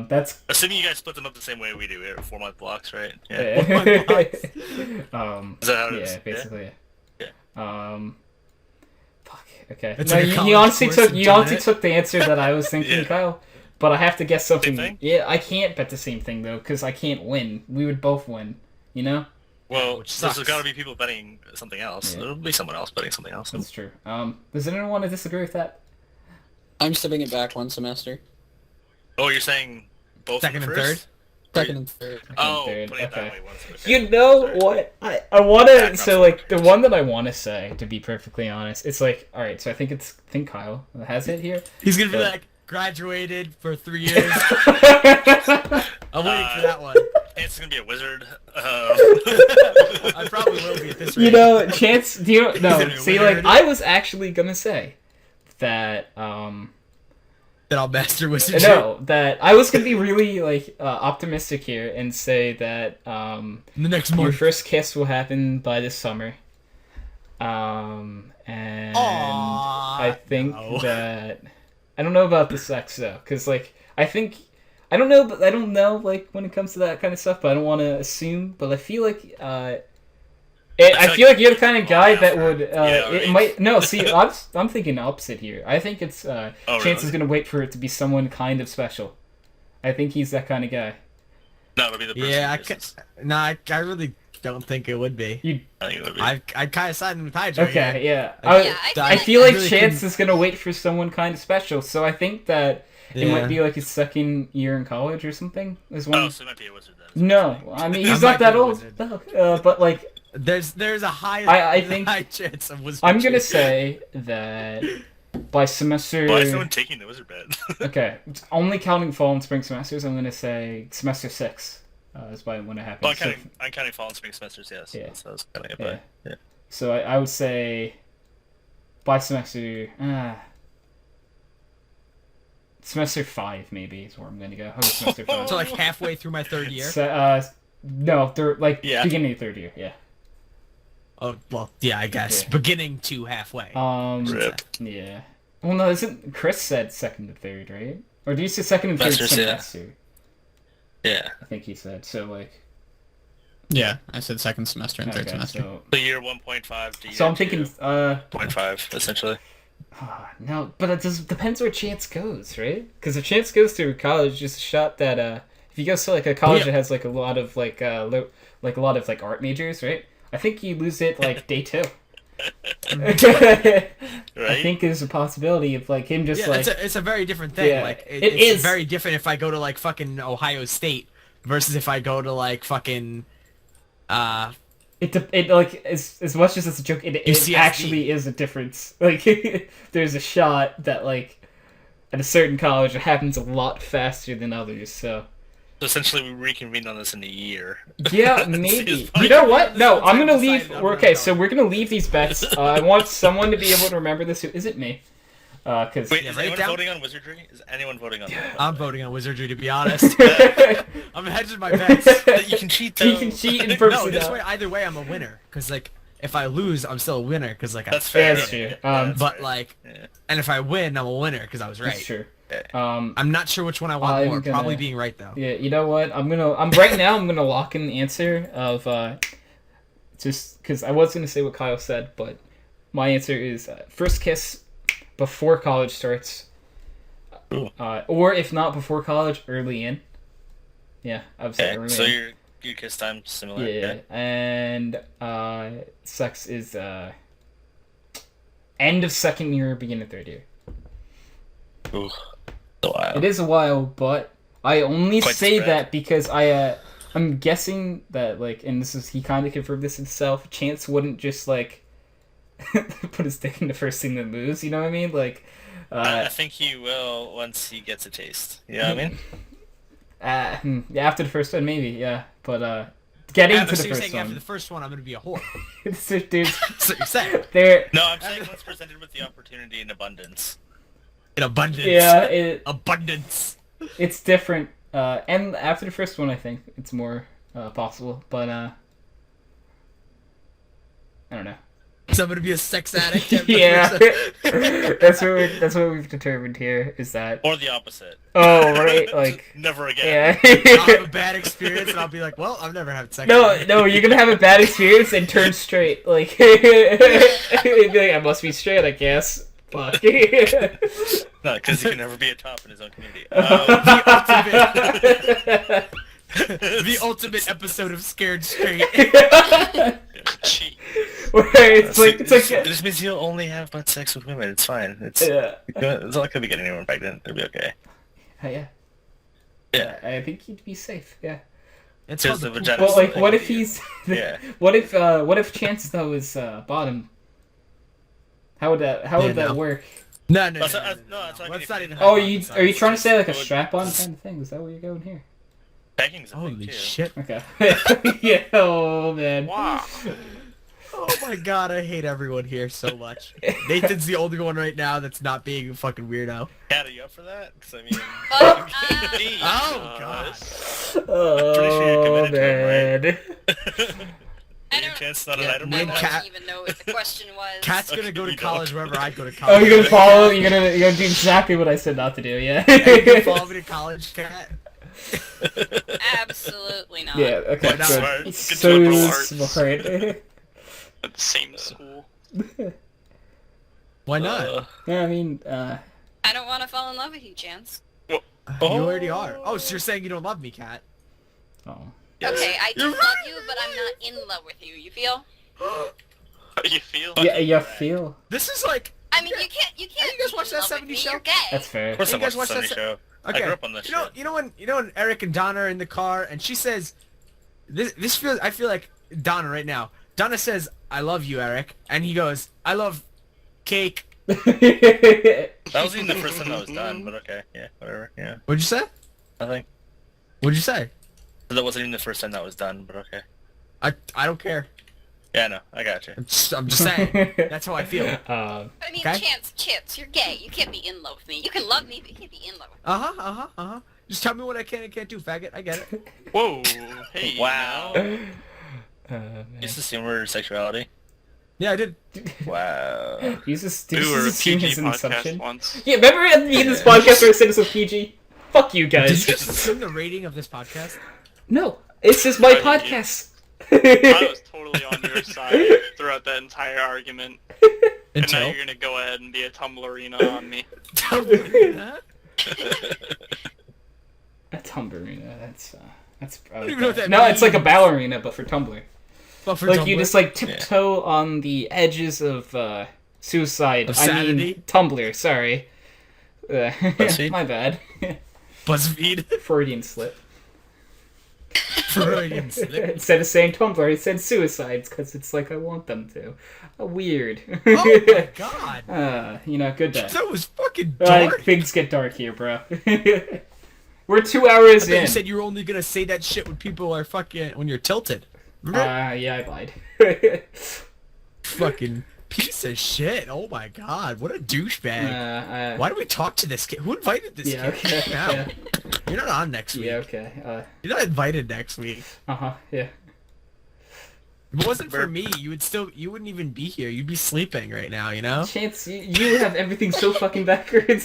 Speaker 1: That's.
Speaker 5: Assuming you guys split them up the same way we do, 4-month blocks, right? Yeah.
Speaker 1: Is
Speaker 5: Is that how it is?
Speaker 1: Yeah, basically.
Speaker 5: Yeah.
Speaker 1: Fuck. Okay.
Speaker 3: It's
Speaker 1: No,
Speaker 3: like a
Speaker 1: you
Speaker 3: college
Speaker 1: honestly
Speaker 3: course
Speaker 1: took
Speaker 3: in
Speaker 1: you honestly
Speaker 3: Janet.
Speaker 1: took the answer that I was thinking,
Speaker 5: Yeah.
Speaker 1: Kyle. But I have to guess something.
Speaker 5: thing?
Speaker 1: Yeah, I can't bet the same thing though, because I can't win. We would both win. You know.
Speaker 5: Well,
Speaker 3: Which
Speaker 5: there's
Speaker 3: sucks.
Speaker 5: got to be people betting something else.
Speaker 1: Yeah.
Speaker 5: There'll be someone else betting something else.
Speaker 1: That's true. Does anyone want to disagree with that?
Speaker 7: I'm stepping it back one semester.
Speaker 5: Oh, you're saying both
Speaker 3: Second
Speaker 5: in
Speaker 3: and
Speaker 5: the
Speaker 3: third.
Speaker 5: first?
Speaker 7: Second and third.
Speaker 5: Oh,
Speaker 1: Third,
Speaker 5: putting it
Speaker 1: okay.
Speaker 5: that way. One semester.
Speaker 1: You know
Speaker 5: Sorry.
Speaker 1: what? I want to.
Speaker 5: Back
Speaker 1: So
Speaker 5: up.
Speaker 1: like the one that I want to say, to be perfectly honest, it's like all right. So I think Kyle has it here.
Speaker 3: He's gonna be
Speaker 1: Yeah.
Speaker 3: like graduated for 3 years. I'm waiting for that one.
Speaker 5: It's gonna be a wizard.
Speaker 3: I probably will be at this rate.
Speaker 1: You know, Chance. Do you
Speaker 3: Is
Speaker 1: no?
Speaker 3: it
Speaker 1: See,
Speaker 3: weird?
Speaker 1: like I was actually gonna say that.
Speaker 3: That I'll master wizardry.
Speaker 1: No, that I was gonna be really like optimistic here and say that
Speaker 3: The next
Speaker 1: your
Speaker 3: month.
Speaker 1: first kiss will happen by this summer. And
Speaker 3: Aw,
Speaker 1: I think
Speaker 3: no.
Speaker 1: that I don't know about the sex though, because like I think I don't know, but I don't know like when it comes to that kind of stuff. But I don't want to assume. But I feel like I feel like you're the kind of guy that would it might no. See, I'm thinking opposite here. I think it's Chance
Speaker 5: really?
Speaker 1: is gonna wait for it to be someone kind of special. I think he's that kind of guy.
Speaker 5: No, it'll be the person.
Speaker 3: Yeah, I
Speaker 5: who
Speaker 3: can.
Speaker 5: kisses.
Speaker 3: No, I really don't think it would be.
Speaker 5: I think it would be.
Speaker 3: I kind of sided with Hydro.
Speaker 1: Okay, yeah.
Speaker 6: Yeah,
Speaker 1: I feel like
Speaker 3: really
Speaker 1: Chance
Speaker 3: couldn't-
Speaker 1: is gonna wait for someone kind of special. So I think that it might be like his second year in college or something. Is when.
Speaker 5: Oh, so it might be a wizard then.
Speaker 1: No, I mean he's
Speaker 3: I
Speaker 1: not
Speaker 3: might
Speaker 1: that
Speaker 3: be a
Speaker 1: old.
Speaker 3: wizard.
Speaker 1: No, but like
Speaker 3: There's a high.
Speaker 1: I think-
Speaker 3: high chance of wizardry.
Speaker 1: I'm gonna say that by semester.
Speaker 5: Why is no one taking the wizard bet?
Speaker 1: Okay, only counting fall and spring semesters. I'm gonna say semester 6 is by when it happens.
Speaker 5: Well,
Speaker 1: So-
Speaker 5: I'm counting fall and spring semesters, yes.
Speaker 1: Yeah.
Speaker 5: So I was counting it
Speaker 1: Yeah.
Speaker 5: by. Yeah.
Speaker 1: So I would say by semester semester 5 maybe is where I'm gonna go. I'll go semester 5.
Speaker 3: So like halfway through my third year.
Speaker 1: So, no, they're like
Speaker 5: Yeah.
Speaker 1: beginning of third year. Yeah.
Speaker 3: Oh well, yeah, I guess
Speaker 1: Yeah.
Speaker 3: beginning to halfway.
Speaker 5: Rip.
Speaker 1: Yeah. Well, no, isn't Chris said second to third, right? Or do you say second and third
Speaker 5: Semesters, yeah.
Speaker 1: semester?
Speaker 5: Yeah.
Speaker 1: I think he said. So like.
Speaker 7: Yeah, I said second semester and third
Speaker 1: Okay,
Speaker 7: semester.
Speaker 1: so.
Speaker 5: So year 1.5 to year
Speaker 1: So I'm thinking.
Speaker 5: 2.5, essentially.
Speaker 1: No, but it just depends where Chance goes, right? Because if Chance goes to college, just a shot that if he goes to like a college that has like a lot of like a lot of like art majors, right? I think you lose it like day 2.
Speaker 5: Right?
Speaker 1: I think there's a possibility of like him just
Speaker 3: Yeah,
Speaker 1: like
Speaker 3: it's a very different thing.
Speaker 1: Yeah,
Speaker 3: Like
Speaker 1: it
Speaker 3: it's
Speaker 1: is.
Speaker 3: very different if I go to like fucking Ohio State versus if I go to like fucking
Speaker 1: it like as much as it's a joke, it
Speaker 3: UCSD.
Speaker 1: actually is a difference. Like there's a shot that like at a certain college it happens a lot faster than others. So
Speaker 5: So essentially, we reconvene on this in a year.
Speaker 1: yeah,
Speaker 5: See,
Speaker 1: maybe.
Speaker 5: it's fine.
Speaker 1: You know what? No,
Speaker 3: This
Speaker 1: I'm
Speaker 3: one
Speaker 1: gonna
Speaker 3: time
Speaker 1: leave.
Speaker 3: decided I'm
Speaker 1: Okay,
Speaker 3: not
Speaker 1: so
Speaker 3: going.
Speaker 1: we're gonna leave these bets. I want someone to be able to remember this. Is it me? Because
Speaker 5: Wait,
Speaker 3: Yeah,
Speaker 5: is
Speaker 3: write it
Speaker 5: anyone
Speaker 3: down.
Speaker 5: voting on wizardry? Is anyone voting on that?
Speaker 3: I'm voting on wizardry to be honest. I'm hedging my bets.
Speaker 5: You can cheat though.
Speaker 1: you can cheat in
Speaker 3: No,
Speaker 1: person.
Speaker 3: this
Speaker 1: now.
Speaker 3: way either way I'm a winner because like if I lose I'm still a winner because like
Speaker 5: That's
Speaker 3: I
Speaker 5: fair.
Speaker 1: That's true.
Speaker 5: Yeah, that's
Speaker 3: but
Speaker 5: fair.
Speaker 3: like
Speaker 5: Yeah.
Speaker 3: and if I win I'm a winner because I was right.
Speaker 1: That's true.
Speaker 5: Yeah.
Speaker 3: I'm not sure which one I want
Speaker 1: I'm
Speaker 3: more.
Speaker 1: gonna-
Speaker 3: Probably being right though.
Speaker 1: Yeah, you know what? I'm right now. I'm gonna lock in the answer of just because I was gonna say what Kyle said, but my answer is first kiss before college starts,
Speaker 5: Ooh.
Speaker 1: or if not before college, early in. Yeah, I would say
Speaker 5: Okay,
Speaker 1: early
Speaker 5: so
Speaker 1: in.
Speaker 5: your kiss time similar.
Speaker 1: Yeah,
Speaker 5: Okay.
Speaker 1: and sex is end of second year, beginning of third year.
Speaker 5: Ooh. A while.
Speaker 1: It is a while, but I only
Speaker 5: Quite
Speaker 1: say
Speaker 5: spread.
Speaker 1: that because I'm guessing that like, and this is he kind of confirmed this himself. Chance wouldn't just like put his dick in the first thing that moves. You know what I mean? Like,
Speaker 5: I think he will once he gets a taste. You know what I mean?
Speaker 1: yeah, after the first one, maybe, yeah. But getting
Speaker 3: Yeah,
Speaker 1: to
Speaker 3: so
Speaker 1: the
Speaker 3: you're
Speaker 1: first
Speaker 3: saying after
Speaker 1: one,
Speaker 3: the first one I'm gonna be a whore.
Speaker 1: there's
Speaker 3: That's what you're saying.
Speaker 1: there,
Speaker 5: No, I'm saying once presented with the opportunity in abundance.
Speaker 3: In abundance.
Speaker 1: yeah,
Speaker 3: Abundance.
Speaker 1: it's different. And after the first one, I think it's more possible. But I don't know.
Speaker 3: So I'm gonna be a sex addict. after the
Speaker 1: Yeah,
Speaker 3: first-
Speaker 1: that's what we've determined here is that.
Speaker 5: Or the opposite.
Speaker 1: Oh right, like
Speaker 5: Never again.
Speaker 1: yeah.
Speaker 3: I'll have a bad experience and I'll be like, well, I've never had sex.
Speaker 1: No, you're gonna have a bad experience and turn straight. Like, you'd be like, I must be straight, I guess. Fuck.
Speaker 5: No, because he can never be a top in his own community.
Speaker 3: The ultimate episode of Scared Straight.
Speaker 5: Cheat.
Speaker 1: Where it's like
Speaker 5: This means he'll only have butt sex with women. It's fine. It's
Speaker 1: yeah.
Speaker 5: it's not gonna be getting anyone pregnant. It'll be okay.
Speaker 1: Yeah.
Speaker 5: Yeah.
Speaker 1: I think he'd be safe. Yeah.
Speaker 3: It's
Speaker 5: Because
Speaker 3: called
Speaker 5: the
Speaker 3: the
Speaker 5: vagina.
Speaker 1: But like, what if he's?
Speaker 5: Yeah.
Speaker 1: What if Chance though is bottom? How would that
Speaker 3: no.
Speaker 1: work?
Speaker 3: No, no, no,
Speaker 5: That's
Speaker 3: no,
Speaker 5: not-
Speaker 3: no,
Speaker 5: no, that's not
Speaker 3: Let's
Speaker 5: gonna
Speaker 3: not
Speaker 5: be-
Speaker 3: even.
Speaker 1: Oh, are you trying to say like a
Speaker 5: Would-
Speaker 1: strap-on kind of thing? Is that where you're going here?
Speaker 5: Pegging's a thing
Speaker 3: Holy
Speaker 5: too.
Speaker 3: shit!
Speaker 1: Okay. Yeah. Oh man.
Speaker 2: Wow.
Speaker 3: Oh my god, I hate everyone here so much. Nathan's the only one right now that's not being a fucking weirdo.
Speaker 5: Cat, are you up for that? 'Cause I mean,
Speaker 6: But,
Speaker 3: Oh god.
Speaker 1: Oh
Speaker 5: Pretty sure you're
Speaker 1: man.
Speaker 5: committed
Speaker 6: I
Speaker 5: Your
Speaker 6: don't,
Speaker 5: chance not
Speaker 3: Yeah,
Speaker 5: an item
Speaker 3: me
Speaker 6: I
Speaker 3: and
Speaker 5: right
Speaker 6: don't
Speaker 5: now?
Speaker 3: Cat-
Speaker 6: even know what the question was.
Speaker 3: Cat's gonna go to
Speaker 5: You
Speaker 3: college
Speaker 5: don't.
Speaker 3: wherever I go to
Speaker 1: Oh,
Speaker 3: college.
Speaker 1: you're gonna follow? You're gonna do exactly what I said not to do, yeah?
Speaker 3: You can follow me to college, Cat.
Speaker 6: Absolutely not.
Speaker 1: Yeah, okay,
Speaker 3: Why not?
Speaker 2: Smart.
Speaker 1: good.
Speaker 2: Good
Speaker 1: So
Speaker 2: liberal arts.
Speaker 1: smart.
Speaker 2: At the same school.
Speaker 3: Why not?
Speaker 1: Yeah, I mean,
Speaker 6: I don't want to fall in love with you, Chance.
Speaker 3: You already are. Oh, so you're saying you don't love me, Cat?
Speaker 1: oh.
Speaker 2: Yes.
Speaker 6: Okay, I do love you, but I'm not in love with you. You feel?
Speaker 2: How you feel?
Speaker 1: Yeah, you feel.
Speaker 3: This is like.
Speaker 6: I mean, you can't
Speaker 3: you
Speaker 6: be
Speaker 3: guys watch
Speaker 6: in
Speaker 3: that
Speaker 6: love with
Speaker 3: 70s
Speaker 6: me.
Speaker 3: show?
Speaker 6: You're gay.
Speaker 1: That's fair.
Speaker 5: Of course
Speaker 3: You
Speaker 5: I
Speaker 3: guys
Speaker 5: watched the
Speaker 3: watch
Speaker 5: 70s
Speaker 3: that
Speaker 5: show.
Speaker 3: Okay.
Speaker 5: I grew up on this shit.
Speaker 3: You know when Eric and Donna are in the car and she says, this feels. I feel like Donna right now. Donna says, "I love you, Eric," and he goes, "I love cake."
Speaker 5: That wasn't even the first time that was done, but okay. Yeah, whatever. Yeah.
Speaker 3: What'd you say?
Speaker 5: Nothing.
Speaker 3: What'd you say?
Speaker 5: That wasn't even the first time that was done, but okay.
Speaker 3: I don't care.
Speaker 5: Yeah, no, I got you.
Speaker 3: I'm just saying. That's how I feel.
Speaker 6: But I mean,
Speaker 3: Okay.
Speaker 6: Chance, you're gay. You can't be in love with me. You can love me, but you can't be in love with me.
Speaker 3: Just tell me what I can and can't do, faggot. I get it.
Speaker 2: Whoa. Hey.
Speaker 5: Wow.
Speaker 2: now.
Speaker 1: Man.
Speaker 5: Just assume we're sexuality.
Speaker 3: Yeah, I did.
Speaker 5: Wow.
Speaker 1: You just
Speaker 2: We were a
Speaker 1: assume
Speaker 2: PG
Speaker 1: his
Speaker 2: podcast
Speaker 1: inception.
Speaker 2: once.
Speaker 1: Yeah, remember at the end of this podcast where I said it's a PG? Fuck you
Speaker 3: Did
Speaker 1: guys.
Speaker 3: you just assume the rating of this podcast?
Speaker 1: No, it's just my
Speaker 2: Right,
Speaker 1: podcast.
Speaker 2: I was totally on your side throughout that entire argument. And now
Speaker 3: Until.
Speaker 2: you're gonna go ahead and be a Tumblerina on me.
Speaker 1: A tumblerina. That's
Speaker 3: I don't even know what that
Speaker 1: no, it's like a
Speaker 3: means.
Speaker 1: ballerina, but for Tumblr.
Speaker 3: But for
Speaker 1: Like you
Speaker 3: Tumblr?
Speaker 1: just like tiptoe on the edges of suicide.
Speaker 3: Of
Speaker 1: I mean
Speaker 3: sanity?
Speaker 1: Tumblr. Sorry.
Speaker 7: BuzzFeed?
Speaker 1: My bad.
Speaker 3: BuzzFeed.
Speaker 1: Freudian slip.
Speaker 3: Freudian slip.
Speaker 1: Instead of saying Tumblr, it said suicides because it's like I want them to. Weird.
Speaker 3: Oh my god.
Speaker 1: Good day.
Speaker 3: That was fucking dark.
Speaker 1: Things get dark here, bro. We're 2 hours
Speaker 3: I thought
Speaker 1: in.
Speaker 3: you said you were only gonna say that shit when people are fucking when you're tilted. Remember?
Speaker 1: Yeah, I lied.
Speaker 3: Fucking piece of shit. Oh my god, what a douchebag. Why do we talk to this kid? Who invited this
Speaker 1: Yeah,
Speaker 3: kid?
Speaker 1: okay.
Speaker 3: Now?
Speaker 1: Yeah.
Speaker 3: You're not on next week.
Speaker 1: Yeah, okay.
Speaker 3: You're not invited next week.
Speaker 1: Yeah.
Speaker 3: If it wasn't for me, you wouldn't even be here. You'd be sleeping right now, you know?
Speaker 1: Chance, you have everything so fucking backwards.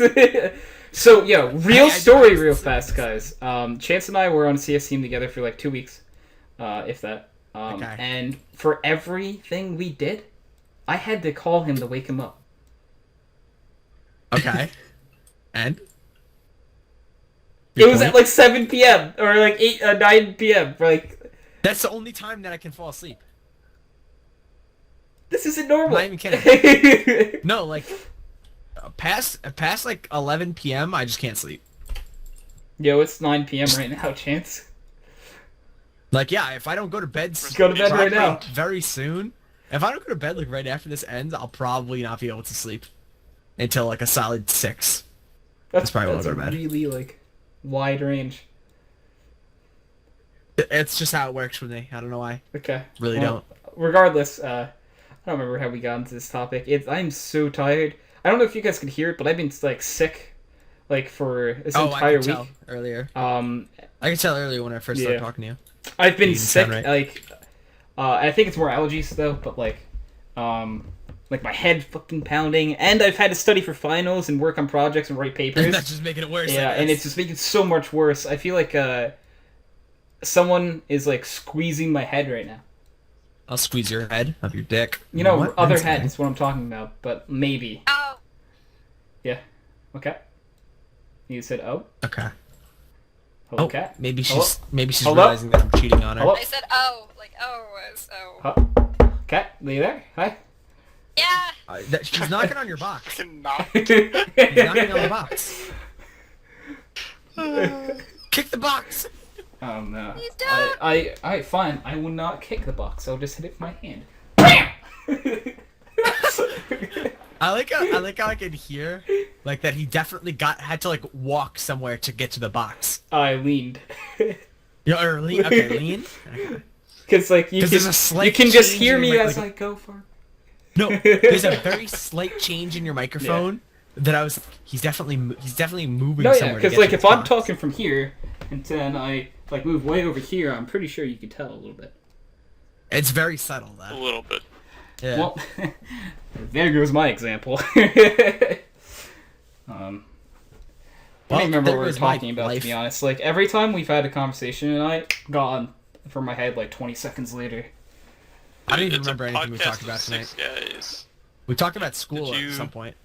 Speaker 1: So, real
Speaker 3: I
Speaker 1: story real fast, guys. Chance and I were on a CS team together for like 2 weeks, if that.
Speaker 3: Okay.
Speaker 1: And for everything we did, I had to call him to wake him up.
Speaker 3: Okay. And?
Speaker 1: It was at like 7 p.m. or like 9 p.m. Like,
Speaker 3: That's the only time that I can fall asleep.
Speaker 1: this isn't normal.
Speaker 3: I'm not even kidding. No, like past like 11 p.m. I just can't sleep.
Speaker 1: Yo, it's 9 p.m. right now, Chance.
Speaker 3: Like, yeah, if I don't go to bed,
Speaker 1: Go to bed right now.
Speaker 3: very soon. If I don't go to bed like right after this ends, I'll probably not be able to sleep until like a solid 6. That's probably when I'll go to bed.
Speaker 1: Really like wide range.
Speaker 3: It's just how it works for me. I don't know why.
Speaker 1: Okay.
Speaker 3: Really don't.
Speaker 1: Regardless, I don't remember how we got into this topic. I'm so tired. I don't know if you guys could hear it, but I've been like sick, like for this
Speaker 3: I
Speaker 1: entire
Speaker 3: could
Speaker 1: week.
Speaker 3: tell earlier.
Speaker 1: I
Speaker 3: I could tell earlier when I first started talking to you.
Speaker 1: I've been
Speaker 3: You didn't
Speaker 1: sick.
Speaker 3: sound right.
Speaker 1: Like, I think it's more allergies though. But like my head fucking pounding, and I've had to study for finals and work on projects and write papers.
Speaker 3: That's just making it worse.
Speaker 1: Yeah, and it's just making it so much worse. I feel like someone is like squeezing my head right now.
Speaker 3: I'll squeeze your head of your dick.
Speaker 1: You know,
Speaker 3: What?
Speaker 1: other
Speaker 3: That's
Speaker 1: head
Speaker 3: okay.
Speaker 1: is what I'm talking about, but maybe.
Speaker 6: Oh,
Speaker 1: Yeah. Okay. You said
Speaker 3: Okay.
Speaker 1: okay.
Speaker 3: Oh, maybe
Speaker 1: Hello?
Speaker 3: she's
Speaker 1: Hello?
Speaker 3: realizing that I'm cheating on her.
Speaker 1: Hello?
Speaker 6: I said oh, like oh was oh.
Speaker 1: Huh? Okay, are you there? Hi.
Speaker 6: Yeah.
Speaker 3: She's knocking on your box.
Speaker 2: Cannot.
Speaker 3: She's knocking on the box. Kick the box.
Speaker 1: Oh no.
Speaker 6: Please don't.
Speaker 1: I fine. I will not kick the box. I'll just hit it with my hand.
Speaker 3: I like how I can hear like that he definitely had to like walk somewhere to get to the box.
Speaker 1: I leaned.
Speaker 3: Or lean. Okay, lean. Okay.
Speaker 1: Cause like you
Speaker 3: 'Cause
Speaker 1: can,
Speaker 3: there's a slight
Speaker 1: you can just
Speaker 3: change
Speaker 1: hear
Speaker 3: in
Speaker 1: me
Speaker 3: your
Speaker 1: as
Speaker 3: mic-
Speaker 1: I go for.
Speaker 3: No, there's a very slight change in your microphone that I was. He's definitely moving
Speaker 1: No, yeah,
Speaker 3: somewhere.
Speaker 1: because
Speaker 3: to get
Speaker 1: like
Speaker 3: to
Speaker 1: if
Speaker 3: this
Speaker 1: I'm
Speaker 3: box.
Speaker 1: talking from here and then I like move way over here, I'm pretty sure you can tell a little bit.
Speaker 3: It's very subtle
Speaker 2: A
Speaker 3: though.
Speaker 2: little bit.
Speaker 3: Yeah.
Speaker 1: Well, there goes my example. I don't remember
Speaker 3: there
Speaker 1: what we were
Speaker 3: goes my
Speaker 1: talking about, to
Speaker 3: life.
Speaker 1: be honest. Like, every time we've had a conversation tonight, gone from my head like 20 seconds later.
Speaker 3: I don't even
Speaker 2: It's a
Speaker 3: remember anything we
Speaker 2: podcast
Speaker 3: talked
Speaker 2: of
Speaker 3: about tonight.
Speaker 2: 6 guys.
Speaker 3: We talked about school
Speaker 2: Did you-
Speaker 3: at some point.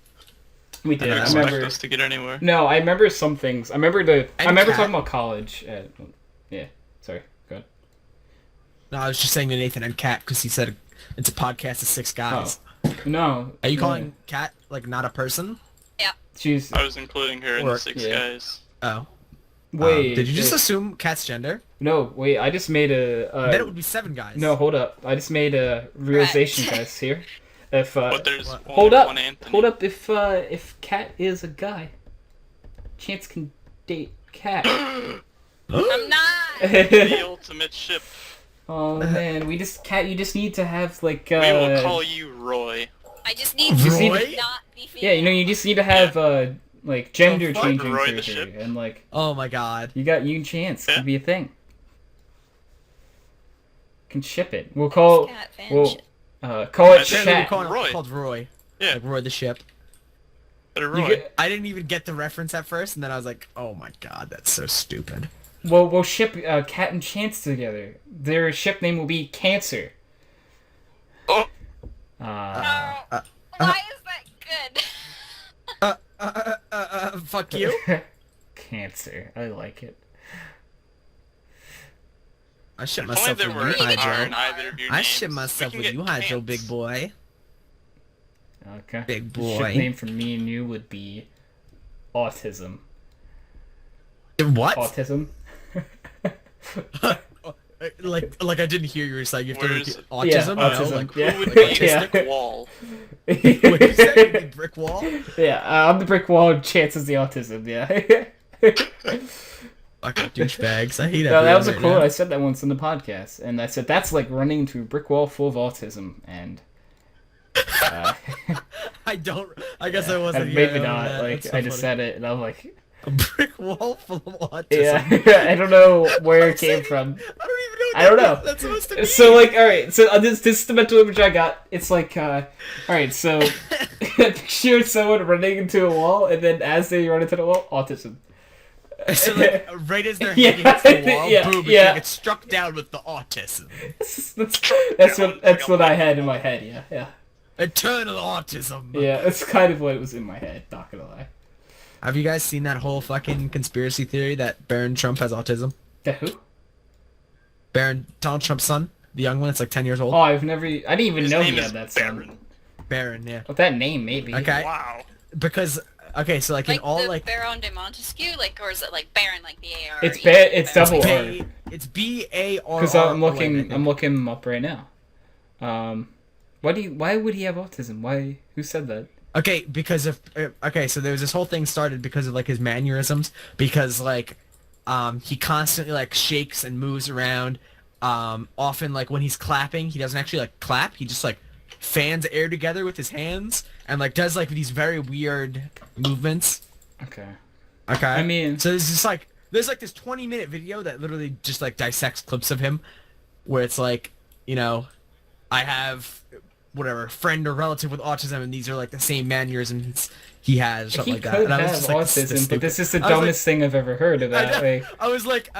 Speaker 1: We
Speaker 2: I
Speaker 1: did.
Speaker 2: don't
Speaker 1: I
Speaker 2: expect
Speaker 1: remember.
Speaker 2: us to get anywhere.
Speaker 1: No, I remember some things. I remember
Speaker 3: And
Speaker 1: talking
Speaker 3: Kat.
Speaker 1: about college. Yeah, sorry. Go ahead.
Speaker 3: No, I was just saying to Nathan and Kat because he said it's a podcast of 6 guys.
Speaker 1: No.
Speaker 3: Are you
Speaker 1: no.
Speaker 3: calling Kat like not a person?
Speaker 1: She's.
Speaker 2: I was including her in
Speaker 3: Or-
Speaker 2: the 6
Speaker 1: yeah.
Speaker 2: guys.
Speaker 3: Oh.
Speaker 1: Wait.
Speaker 3: Did you just
Speaker 1: wait.
Speaker 3: assume Kat's gender?
Speaker 1: No, wait. I just made a.
Speaker 3: Then it would be 7 guys.
Speaker 1: No, hold up. I just made a realization, guys. Here, if
Speaker 2: But there's
Speaker 3: what?
Speaker 2: only
Speaker 1: hold up,
Speaker 2: one Anthony.
Speaker 1: hold up. If Kat is a guy, Chance can date Kat.
Speaker 6: I'm not.
Speaker 2: The ultimate ship.
Speaker 1: Oh man, Kat, you just need to have like.
Speaker 2: We will call you Roy.
Speaker 6: I just need to
Speaker 3: Roy?
Speaker 6: not be female.
Speaker 1: Yeah, you just need to have like gender
Speaker 3: fuck?
Speaker 1: changing
Speaker 2: Roy the
Speaker 1: surgery,
Speaker 2: ship?
Speaker 1: and like
Speaker 3: Oh my god.
Speaker 1: you and Chance
Speaker 2: Yeah.
Speaker 1: can be a thing. Can ship it. We'll call
Speaker 6: Cat fan
Speaker 1: we'll
Speaker 6: shit.
Speaker 1: call it
Speaker 2: Apparently
Speaker 3: We're
Speaker 1: Shat.
Speaker 3: calling
Speaker 2: Roy.
Speaker 3: it called Roy.
Speaker 2: Yeah.
Speaker 3: Like Roy the ship.
Speaker 2: Better
Speaker 1: You
Speaker 2: Roy.
Speaker 1: get-
Speaker 3: I didn't even get the reference at first, and then I was like, oh my god, that's so stupid.
Speaker 1: We'll ship Kat and Chance together. Their ship name will be Cancer.
Speaker 2: Oh.
Speaker 6: Why is
Speaker 3: fuck you.
Speaker 1: Cancer. I like it.
Speaker 3: I shit
Speaker 2: If only
Speaker 3: myself
Speaker 2: there
Speaker 3: with
Speaker 2: were
Speaker 3: you,
Speaker 2: R in
Speaker 3: Hydro.
Speaker 2: either of your
Speaker 3: I
Speaker 2: names,
Speaker 3: shit
Speaker 2: we
Speaker 3: myself
Speaker 2: can
Speaker 3: with
Speaker 2: get
Speaker 3: you, Hydro,
Speaker 2: pants.
Speaker 3: big boy.
Speaker 1: Okay.
Speaker 3: Big
Speaker 1: The
Speaker 3: boy.
Speaker 1: ship name for me and you would be autism.
Speaker 3: What?
Speaker 1: Autism.
Speaker 3: like I didn't hear you were saying you have to
Speaker 2: Where's-
Speaker 3: repeat autism.
Speaker 1: Yeah,
Speaker 3: no?
Speaker 1: autism.
Speaker 3: Like,
Speaker 1: Yeah.
Speaker 2: Who would be
Speaker 1: Yeah.
Speaker 2: autistic wall?
Speaker 3: what did you say? You mean brick wall?
Speaker 1: Yeah, I'm the brick wall and Chance is the autism, yeah.
Speaker 3: Fucking douchebags. I hate
Speaker 1: No, that was a
Speaker 3: everyone
Speaker 1: quote.
Speaker 3: right
Speaker 1: I said that once in the podcast, and I said that's like running into a brick wall full of autism, and
Speaker 3: now. I don't. I guess I wasn't
Speaker 1: and
Speaker 3: here.
Speaker 1: maybe
Speaker 3: Oh,
Speaker 1: not.
Speaker 3: man,
Speaker 1: Like
Speaker 3: that's so
Speaker 1: I just
Speaker 3: funny.
Speaker 1: said it, and I'm like,
Speaker 3: A brick wall full of autism.
Speaker 1: yeah, I don't know where it came from.
Speaker 3: I don't even know. What
Speaker 1: I don't
Speaker 3: that
Speaker 1: know.
Speaker 3: is. That's supposed to be.
Speaker 1: So like, all right, so this is the mental image I got. It's like, all right, so picture someone running into a wall, and then as they run into the wall, autism.
Speaker 3: So like, right as they're
Speaker 1: Yeah,
Speaker 3: hitting against the wall,
Speaker 1: yeah,
Speaker 3: boom,
Speaker 1: yeah.
Speaker 3: they get struck down with the autism.
Speaker 1: That's what I had in my head. Yeah, yeah,
Speaker 3: Eternal autism.
Speaker 1: yeah. That's kind of what was in my head. Not gonna lie.
Speaker 3: Have you guys seen that whole fucking conspiracy theory that Barron Trump has autism?
Speaker 1: The who?
Speaker 3: Donald Trump's son, the young one, it's like 10 years old.
Speaker 1: Oh, I didn't even
Speaker 2: His
Speaker 1: know
Speaker 2: name
Speaker 1: he
Speaker 2: is
Speaker 1: had that son.
Speaker 2: Baron.
Speaker 3: Barron, yeah.
Speaker 1: With that name, maybe.
Speaker 3: Okay.
Speaker 2: Wow.
Speaker 3: Because so like in
Speaker 6: Like
Speaker 3: all
Speaker 6: the
Speaker 3: like
Speaker 6: Baron de Montesquieu, like, or is it like Baron, like the A-R?
Speaker 1: It's it's double R.
Speaker 3: it's B-A-R-R.
Speaker 1: Because I'm looking him up right now. Why would he have autism? Who said that?
Speaker 3: Okay, because of so there was this whole thing started because of like his mannerisms, because like he constantly like shakes and moves around. Often like when he's clapping, he doesn't actually like clap. He just like fans air together with his hands and like does like these very weird movements.
Speaker 1: Okay.
Speaker 3: Okay.
Speaker 1: I mean-
Speaker 3: so there's just like this 20-minute video that literally just like dissects clips of him, where it's like, you know, I have whatever friend or relative with autism, and these are like the same mannerisms he has,
Speaker 1: He
Speaker 3: something like that.
Speaker 1: could
Speaker 3: And I was
Speaker 1: have
Speaker 3: just like,
Speaker 1: autism, but this is the
Speaker 3: I was like-
Speaker 1: dumbest thing I've ever heard of that. Like,
Speaker 3: I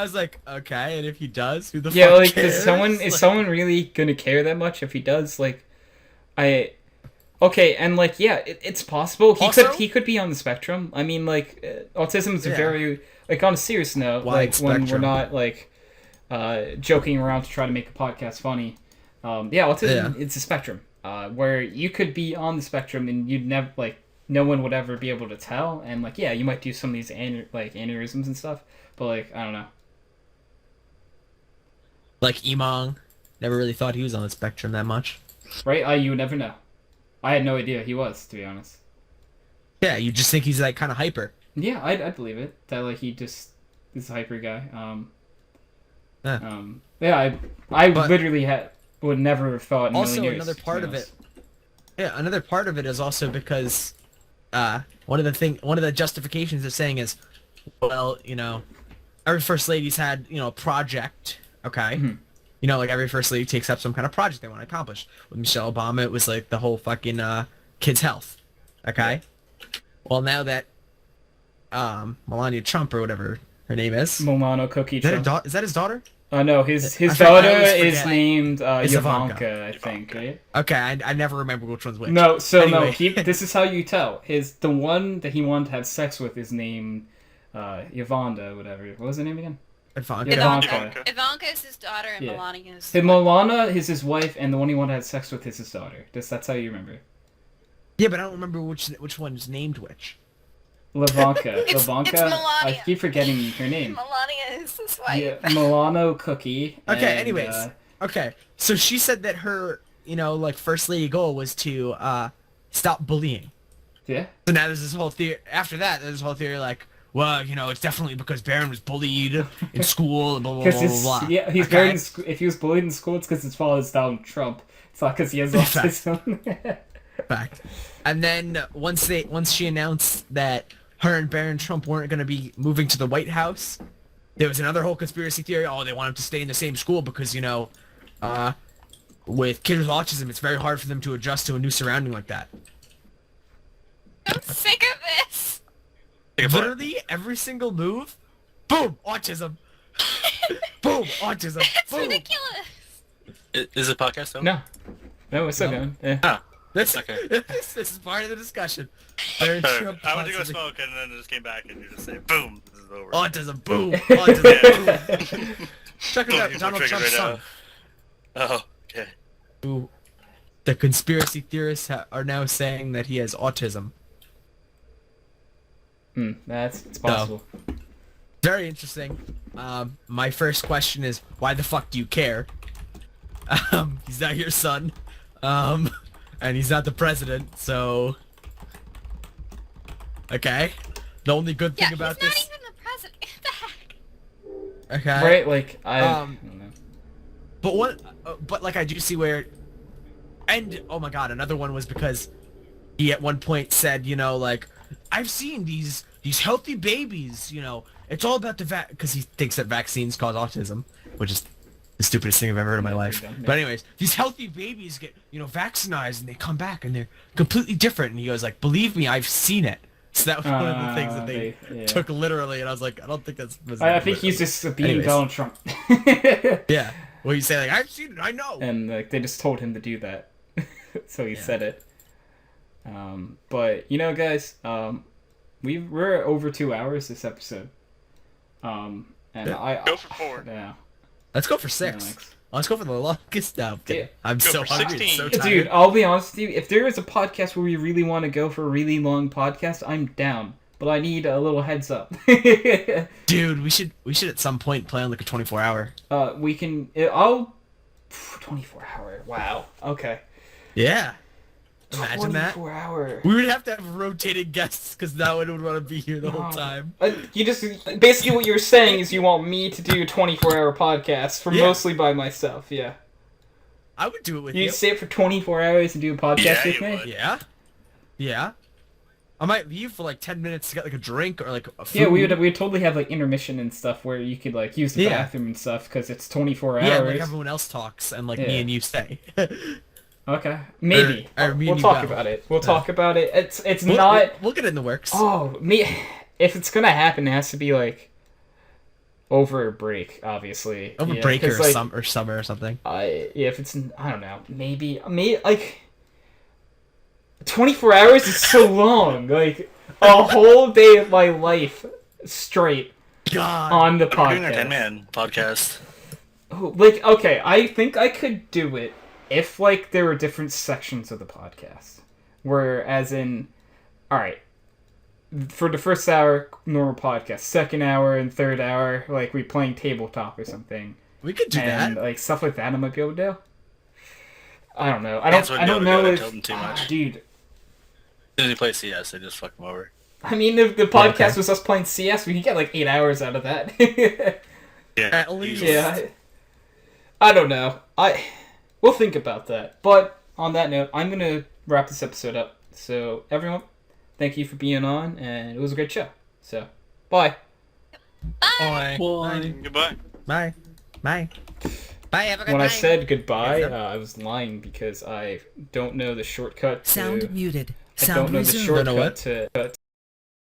Speaker 3: was like, okay, and if he does, who the
Speaker 1: yeah,
Speaker 3: fuck
Speaker 1: like,
Speaker 3: cares?
Speaker 1: is
Speaker 3: Like,
Speaker 1: someone really gonna care that much if he does? Like, okay, and like, yeah, it's possible
Speaker 3: Also-
Speaker 1: he could be on the spectrum. I mean, like, autism is a
Speaker 3: Yeah.
Speaker 1: very, like, on a serious note,
Speaker 3: Wide
Speaker 1: like when we're
Speaker 3: spectrum.
Speaker 1: not like joking around to try to make a podcast funny. Yeah, autism it's a spectrum. Where you could be on the spectrum and you'd never like no one would ever be able to tell, and like yeah, you might do some of these aneurysms and stuff, but like I don't know.
Speaker 3: like Emong, never really thought he was on the spectrum that much.
Speaker 1: Right? You would never know. I had no idea he was, to be honest.
Speaker 3: Yeah, you just think he's like kind of hyper.
Speaker 1: Yeah, I'd believe it. That like he just is a hyper guy. Yeah, I
Speaker 3: But-
Speaker 1: literally would never have thought in a
Speaker 3: Also,
Speaker 1: million years,
Speaker 3: another
Speaker 1: to be
Speaker 3: part of it.
Speaker 1: honest.
Speaker 3: Yeah, another part of it is also because one of the justifications they're saying is, well, you know, every first lady's had, you know, a project, okay?
Speaker 1: Mhm.
Speaker 3: You know, like every first lady takes up some kind of project they want to accomplish. With Michelle Obama, it was like the whole fucking kids' health, okay? Well, now that Melania Trump or whatever her name is,
Speaker 1: Milano Cookie
Speaker 3: is that,
Speaker 1: Trump.
Speaker 3: is that his daughter?
Speaker 1: No, his
Speaker 3: I
Speaker 1: daughter
Speaker 3: always
Speaker 1: is
Speaker 3: forget.
Speaker 1: named
Speaker 3: It's
Speaker 1: Ivanka, I think, right?
Speaker 3: Okay, I never remember which one's which.
Speaker 1: No, so
Speaker 3: Anyway.
Speaker 1: no, this is how you tell. The one that he wanted to have sex with is named Yvonda, whatever. What was her name again?
Speaker 3: Ivanka.
Speaker 1: Ivanka.
Speaker 6: Ivanka is his daughter and
Speaker 1: Yeah.
Speaker 6: Melania is...
Speaker 1: Milana is his wife, and the one he wanted to have sex with is his daughter. That's how you remember.
Speaker 3: Yeah, but I don't remember which one's named which.
Speaker 1: Lavanka.
Speaker 6: It's
Speaker 1: Lavanka? I
Speaker 6: Melania.
Speaker 1: keep forgetting her name.
Speaker 6: Melania is his wife.
Speaker 1: Yeah, Milano Cookie.
Speaker 3: Okay,
Speaker 1: and,
Speaker 3: anyways. Okay, so she said that her, you know, like first lady goal was to stop bullying.
Speaker 1: Yeah?
Speaker 3: So now there's this whole theory. After that, there's this whole theory like, well, you know, it's definitely because Barron was bullied in school and blah blah blah
Speaker 1: Because
Speaker 3: blah. blah.
Speaker 1: yeah, he's
Speaker 3: Okay?
Speaker 1: very if he was bullied in school, it's because his father's Donald Trump. It's not because he has autism.
Speaker 3: Fact. And then once she announced that her and Barron Trump weren't going to be moving to the White House, there was another whole conspiracy theory. Oh, they want him to stay in the same school because, you know, with kids with autism, it's very hard for them to adjust to a new surrounding like that.
Speaker 6: I'm sick of this.
Speaker 3: Literally every single move, boom, autism. Boom, autism.
Speaker 6: It's
Speaker 3: Boom.
Speaker 6: ridiculous.
Speaker 5: Is it podcast though?
Speaker 1: No, it's still
Speaker 3: No.
Speaker 1: going. Yeah.
Speaker 5: Ah.
Speaker 3: This,
Speaker 5: Okay.
Speaker 3: this is part of the discussion. There are
Speaker 5: I
Speaker 3: Trump
Speaker 5: went to go
Speaker 3: possibly-
Speaker 5: smoke and then just came back and you just say, boom, this is over.
Speaker 3: Autism, boom. Autism, boom. Check it
Speaker 5: Boom,
Speaker 3: out,
Speaker 5: people
Speaker 3: Donald
Speaker 5: triggered
Speaker 3: Trump's
Speaker 5: right
Speaker 3: son.
Speaker 5: now. Oh, okay.
Speaker 3: Who the conspiracy theorists are now saying that he has autism.
Speaker 1: It's possible.
Speaker 3: Very interesting. My first question is, why the fuck do you care? He's not your son. And he's not the president, so... Okay. The only good thing
Speaker 6: Yeah,
Speaker 3: about
Speaker 6: he's
Speaker 3: this...
Speaker 6: not even the president. What the heck?
Speaker 3: Okay.
Speaker 1: Right? Like, I
Speaker 3: Um,
Speaker 1: don't know.
Speaker 3: But what? But like, I do see where, and oh my god, another one was because he at one point said, you know, like, I've seen these healthy babies, you know, it's all about the because he thinks that vaccines cause autism, which is the stupidest thing I've ever heard in my life.
Speaker 1: Yeah.
Speaker 3: But anyways, these healthy babies get, you know, vaccinated and they come back and they're completely different. And he goes like, believe me, I've seen it. So that was one of the things that they
Speaker 1: yeah.
Speaker 3: took literally, and I was like, I don't think that's.
Speaker 1: I think he's just being
Speaker 3: Anyways.
Speaker 1: Donald Trump.
Speaker 3: Yeah. Well, you say like, I've seen it, I know.
Speaker 1: And like they just told him to do that, so he said it. But you know, guys, we're over 2 hours this episode. And
Speaker 3: Yeah.
Speaker 2: Go for 4.
Speaker 1: Yeah.
Speaker 3: Let's go for
Speaker 1: No,
Speaker 3: 6.
Speaker 1: thanks.
Speaker 3: Let's go for the longest now.
Speaker 1: Yeah.
Speaker 3: I'm
Speaker 2: Go
Speaker 3: so
Speaker 2: for
Speaker 3: hungry.
Speaker 2: 16.
Speaker 3: So tired.
Speaker 1: Dude, I'll be honest with you. If there is a podcast where we really want to go for a really long podcast, I'm down. But I need a little heads up.
Speaker 3: Dude, we should at some point play on like a 24-hour.
Speaker 1: We can. I'll. 24-hour. Wow. Okay.
Speaker 3: Yeah. Imagine that.
Speaker 1: 24-hour.
Speaker 3: We would have to have rotating guests because no one would want to be here the whole time.
Speaker 1: You just basically what you're saying is you want me to do a 24-hour podcast for
Speaker 3: Yeah.
Speaker 1: mostly by myself. Yeah.
Speaker 3: I would do it with you.
Speaker 1: You'd sit for 24 hours and do a podcast
Speaker 5: Yeah,
Speaker 1: with
Speaker 5: you
Speaker 1: me?
Speaker 5: would.
Speaker 3: Yeah. Yeah. I might leave for like 10 minutes to get like a drink or like a food.
Speaker 1: Yeah, we'd totally have like intermission and stuff where you could like use the
Speaker 3: Yeah.
Speaker 1: bathroom and stuff because it's 24
Speaker 3: Yeah,
Speaker 1: hours.
Speaker 3: like everyone else talks and like
Speaker 1: Yeah.
Speaker 3: me and you stay.
Speaker 1: Okay, maybe
Speaker 3: Or me
Speaker 1: we'll
Speaker 3: and you
Speaker 1: talk
Speaker 3: go.
Speaker 1: about it. We'll talk about it. It's
Speaker 3: We'll-
Speaker 1: not.
Speaker 3: We'll get it in the works.
Speaker 1: Oh, me. If it's gonna happen, it has to be like over a break, obviously.
Speaker 3: Over
Speaker 1: Yeah,
Speaker 3: break or
Speaker 1: 'cause, like,
Speaker 3: summer or something.
Speaker 1: if it's I don't know, maybe like 24 hours is so long. Like a whole day of my life straight
Speaker 3: God.
Speaker 1: on the
Speaker 5: We're doing our
Speaker 1: podcast.
Speaker 5: 10-man podcast.
Speaker 1: Oh, like, okay, I think I could do it if, like, there were different sections of the podcast. Where, as in, alright, for the first hour, normal podcast. Second hour and third hour, like, we playing tabletop or something.
Speaker 3: We could do
Speaker 1: And,
Speaker 3: that.
Speaker 1: like, stuff like that I might be able to do. I don't know.
Speaker 5: Lance
Speaker 1: I
Speaker 5: wouldn't
Speaker 1: don't
Speaker 5: be able
Speaker 1: know
Speaker 5: to do it, I
Speaker 1: if...
Speaker 5: told him too much.
Speaker 1: Dude,
Speaker 5: As soon as he plays CS, they just fuck him over.
Speaker 1: I mean, if the podcast
Speaker 3: okay.
Speaker 1: was us playing CS, we could get, like, 8 hours out of that.
Speaker 5: Yeah.
Speaker 3: At least.
Speaker 1: Yeah, I don't know. We'll think about that. But on that note, I'm gonna wrap this episode up. So everyone, thank you for being on, and it was a great show. So bye.
Speaker 3: Bye.
Speaker 2: Goodbye.
Speaker 3: Bye. Bye. Bye. Have a good
Speaker 1: When I
Speaker 3: time.
Speaker 1: said goodbye,
Speaker 3: Yes,
Speaker 1: I was lying because I don't know the shortcut to.
Speaker 8: Sound muted.
Speaker 1: I
Speaker 8: Sound
Speaker 1: don't know the
Speaker 8: resumed.
Speaker 3: Don't know
Speaker 1: shortcut
Speaker 3: what?
Speaker 1: to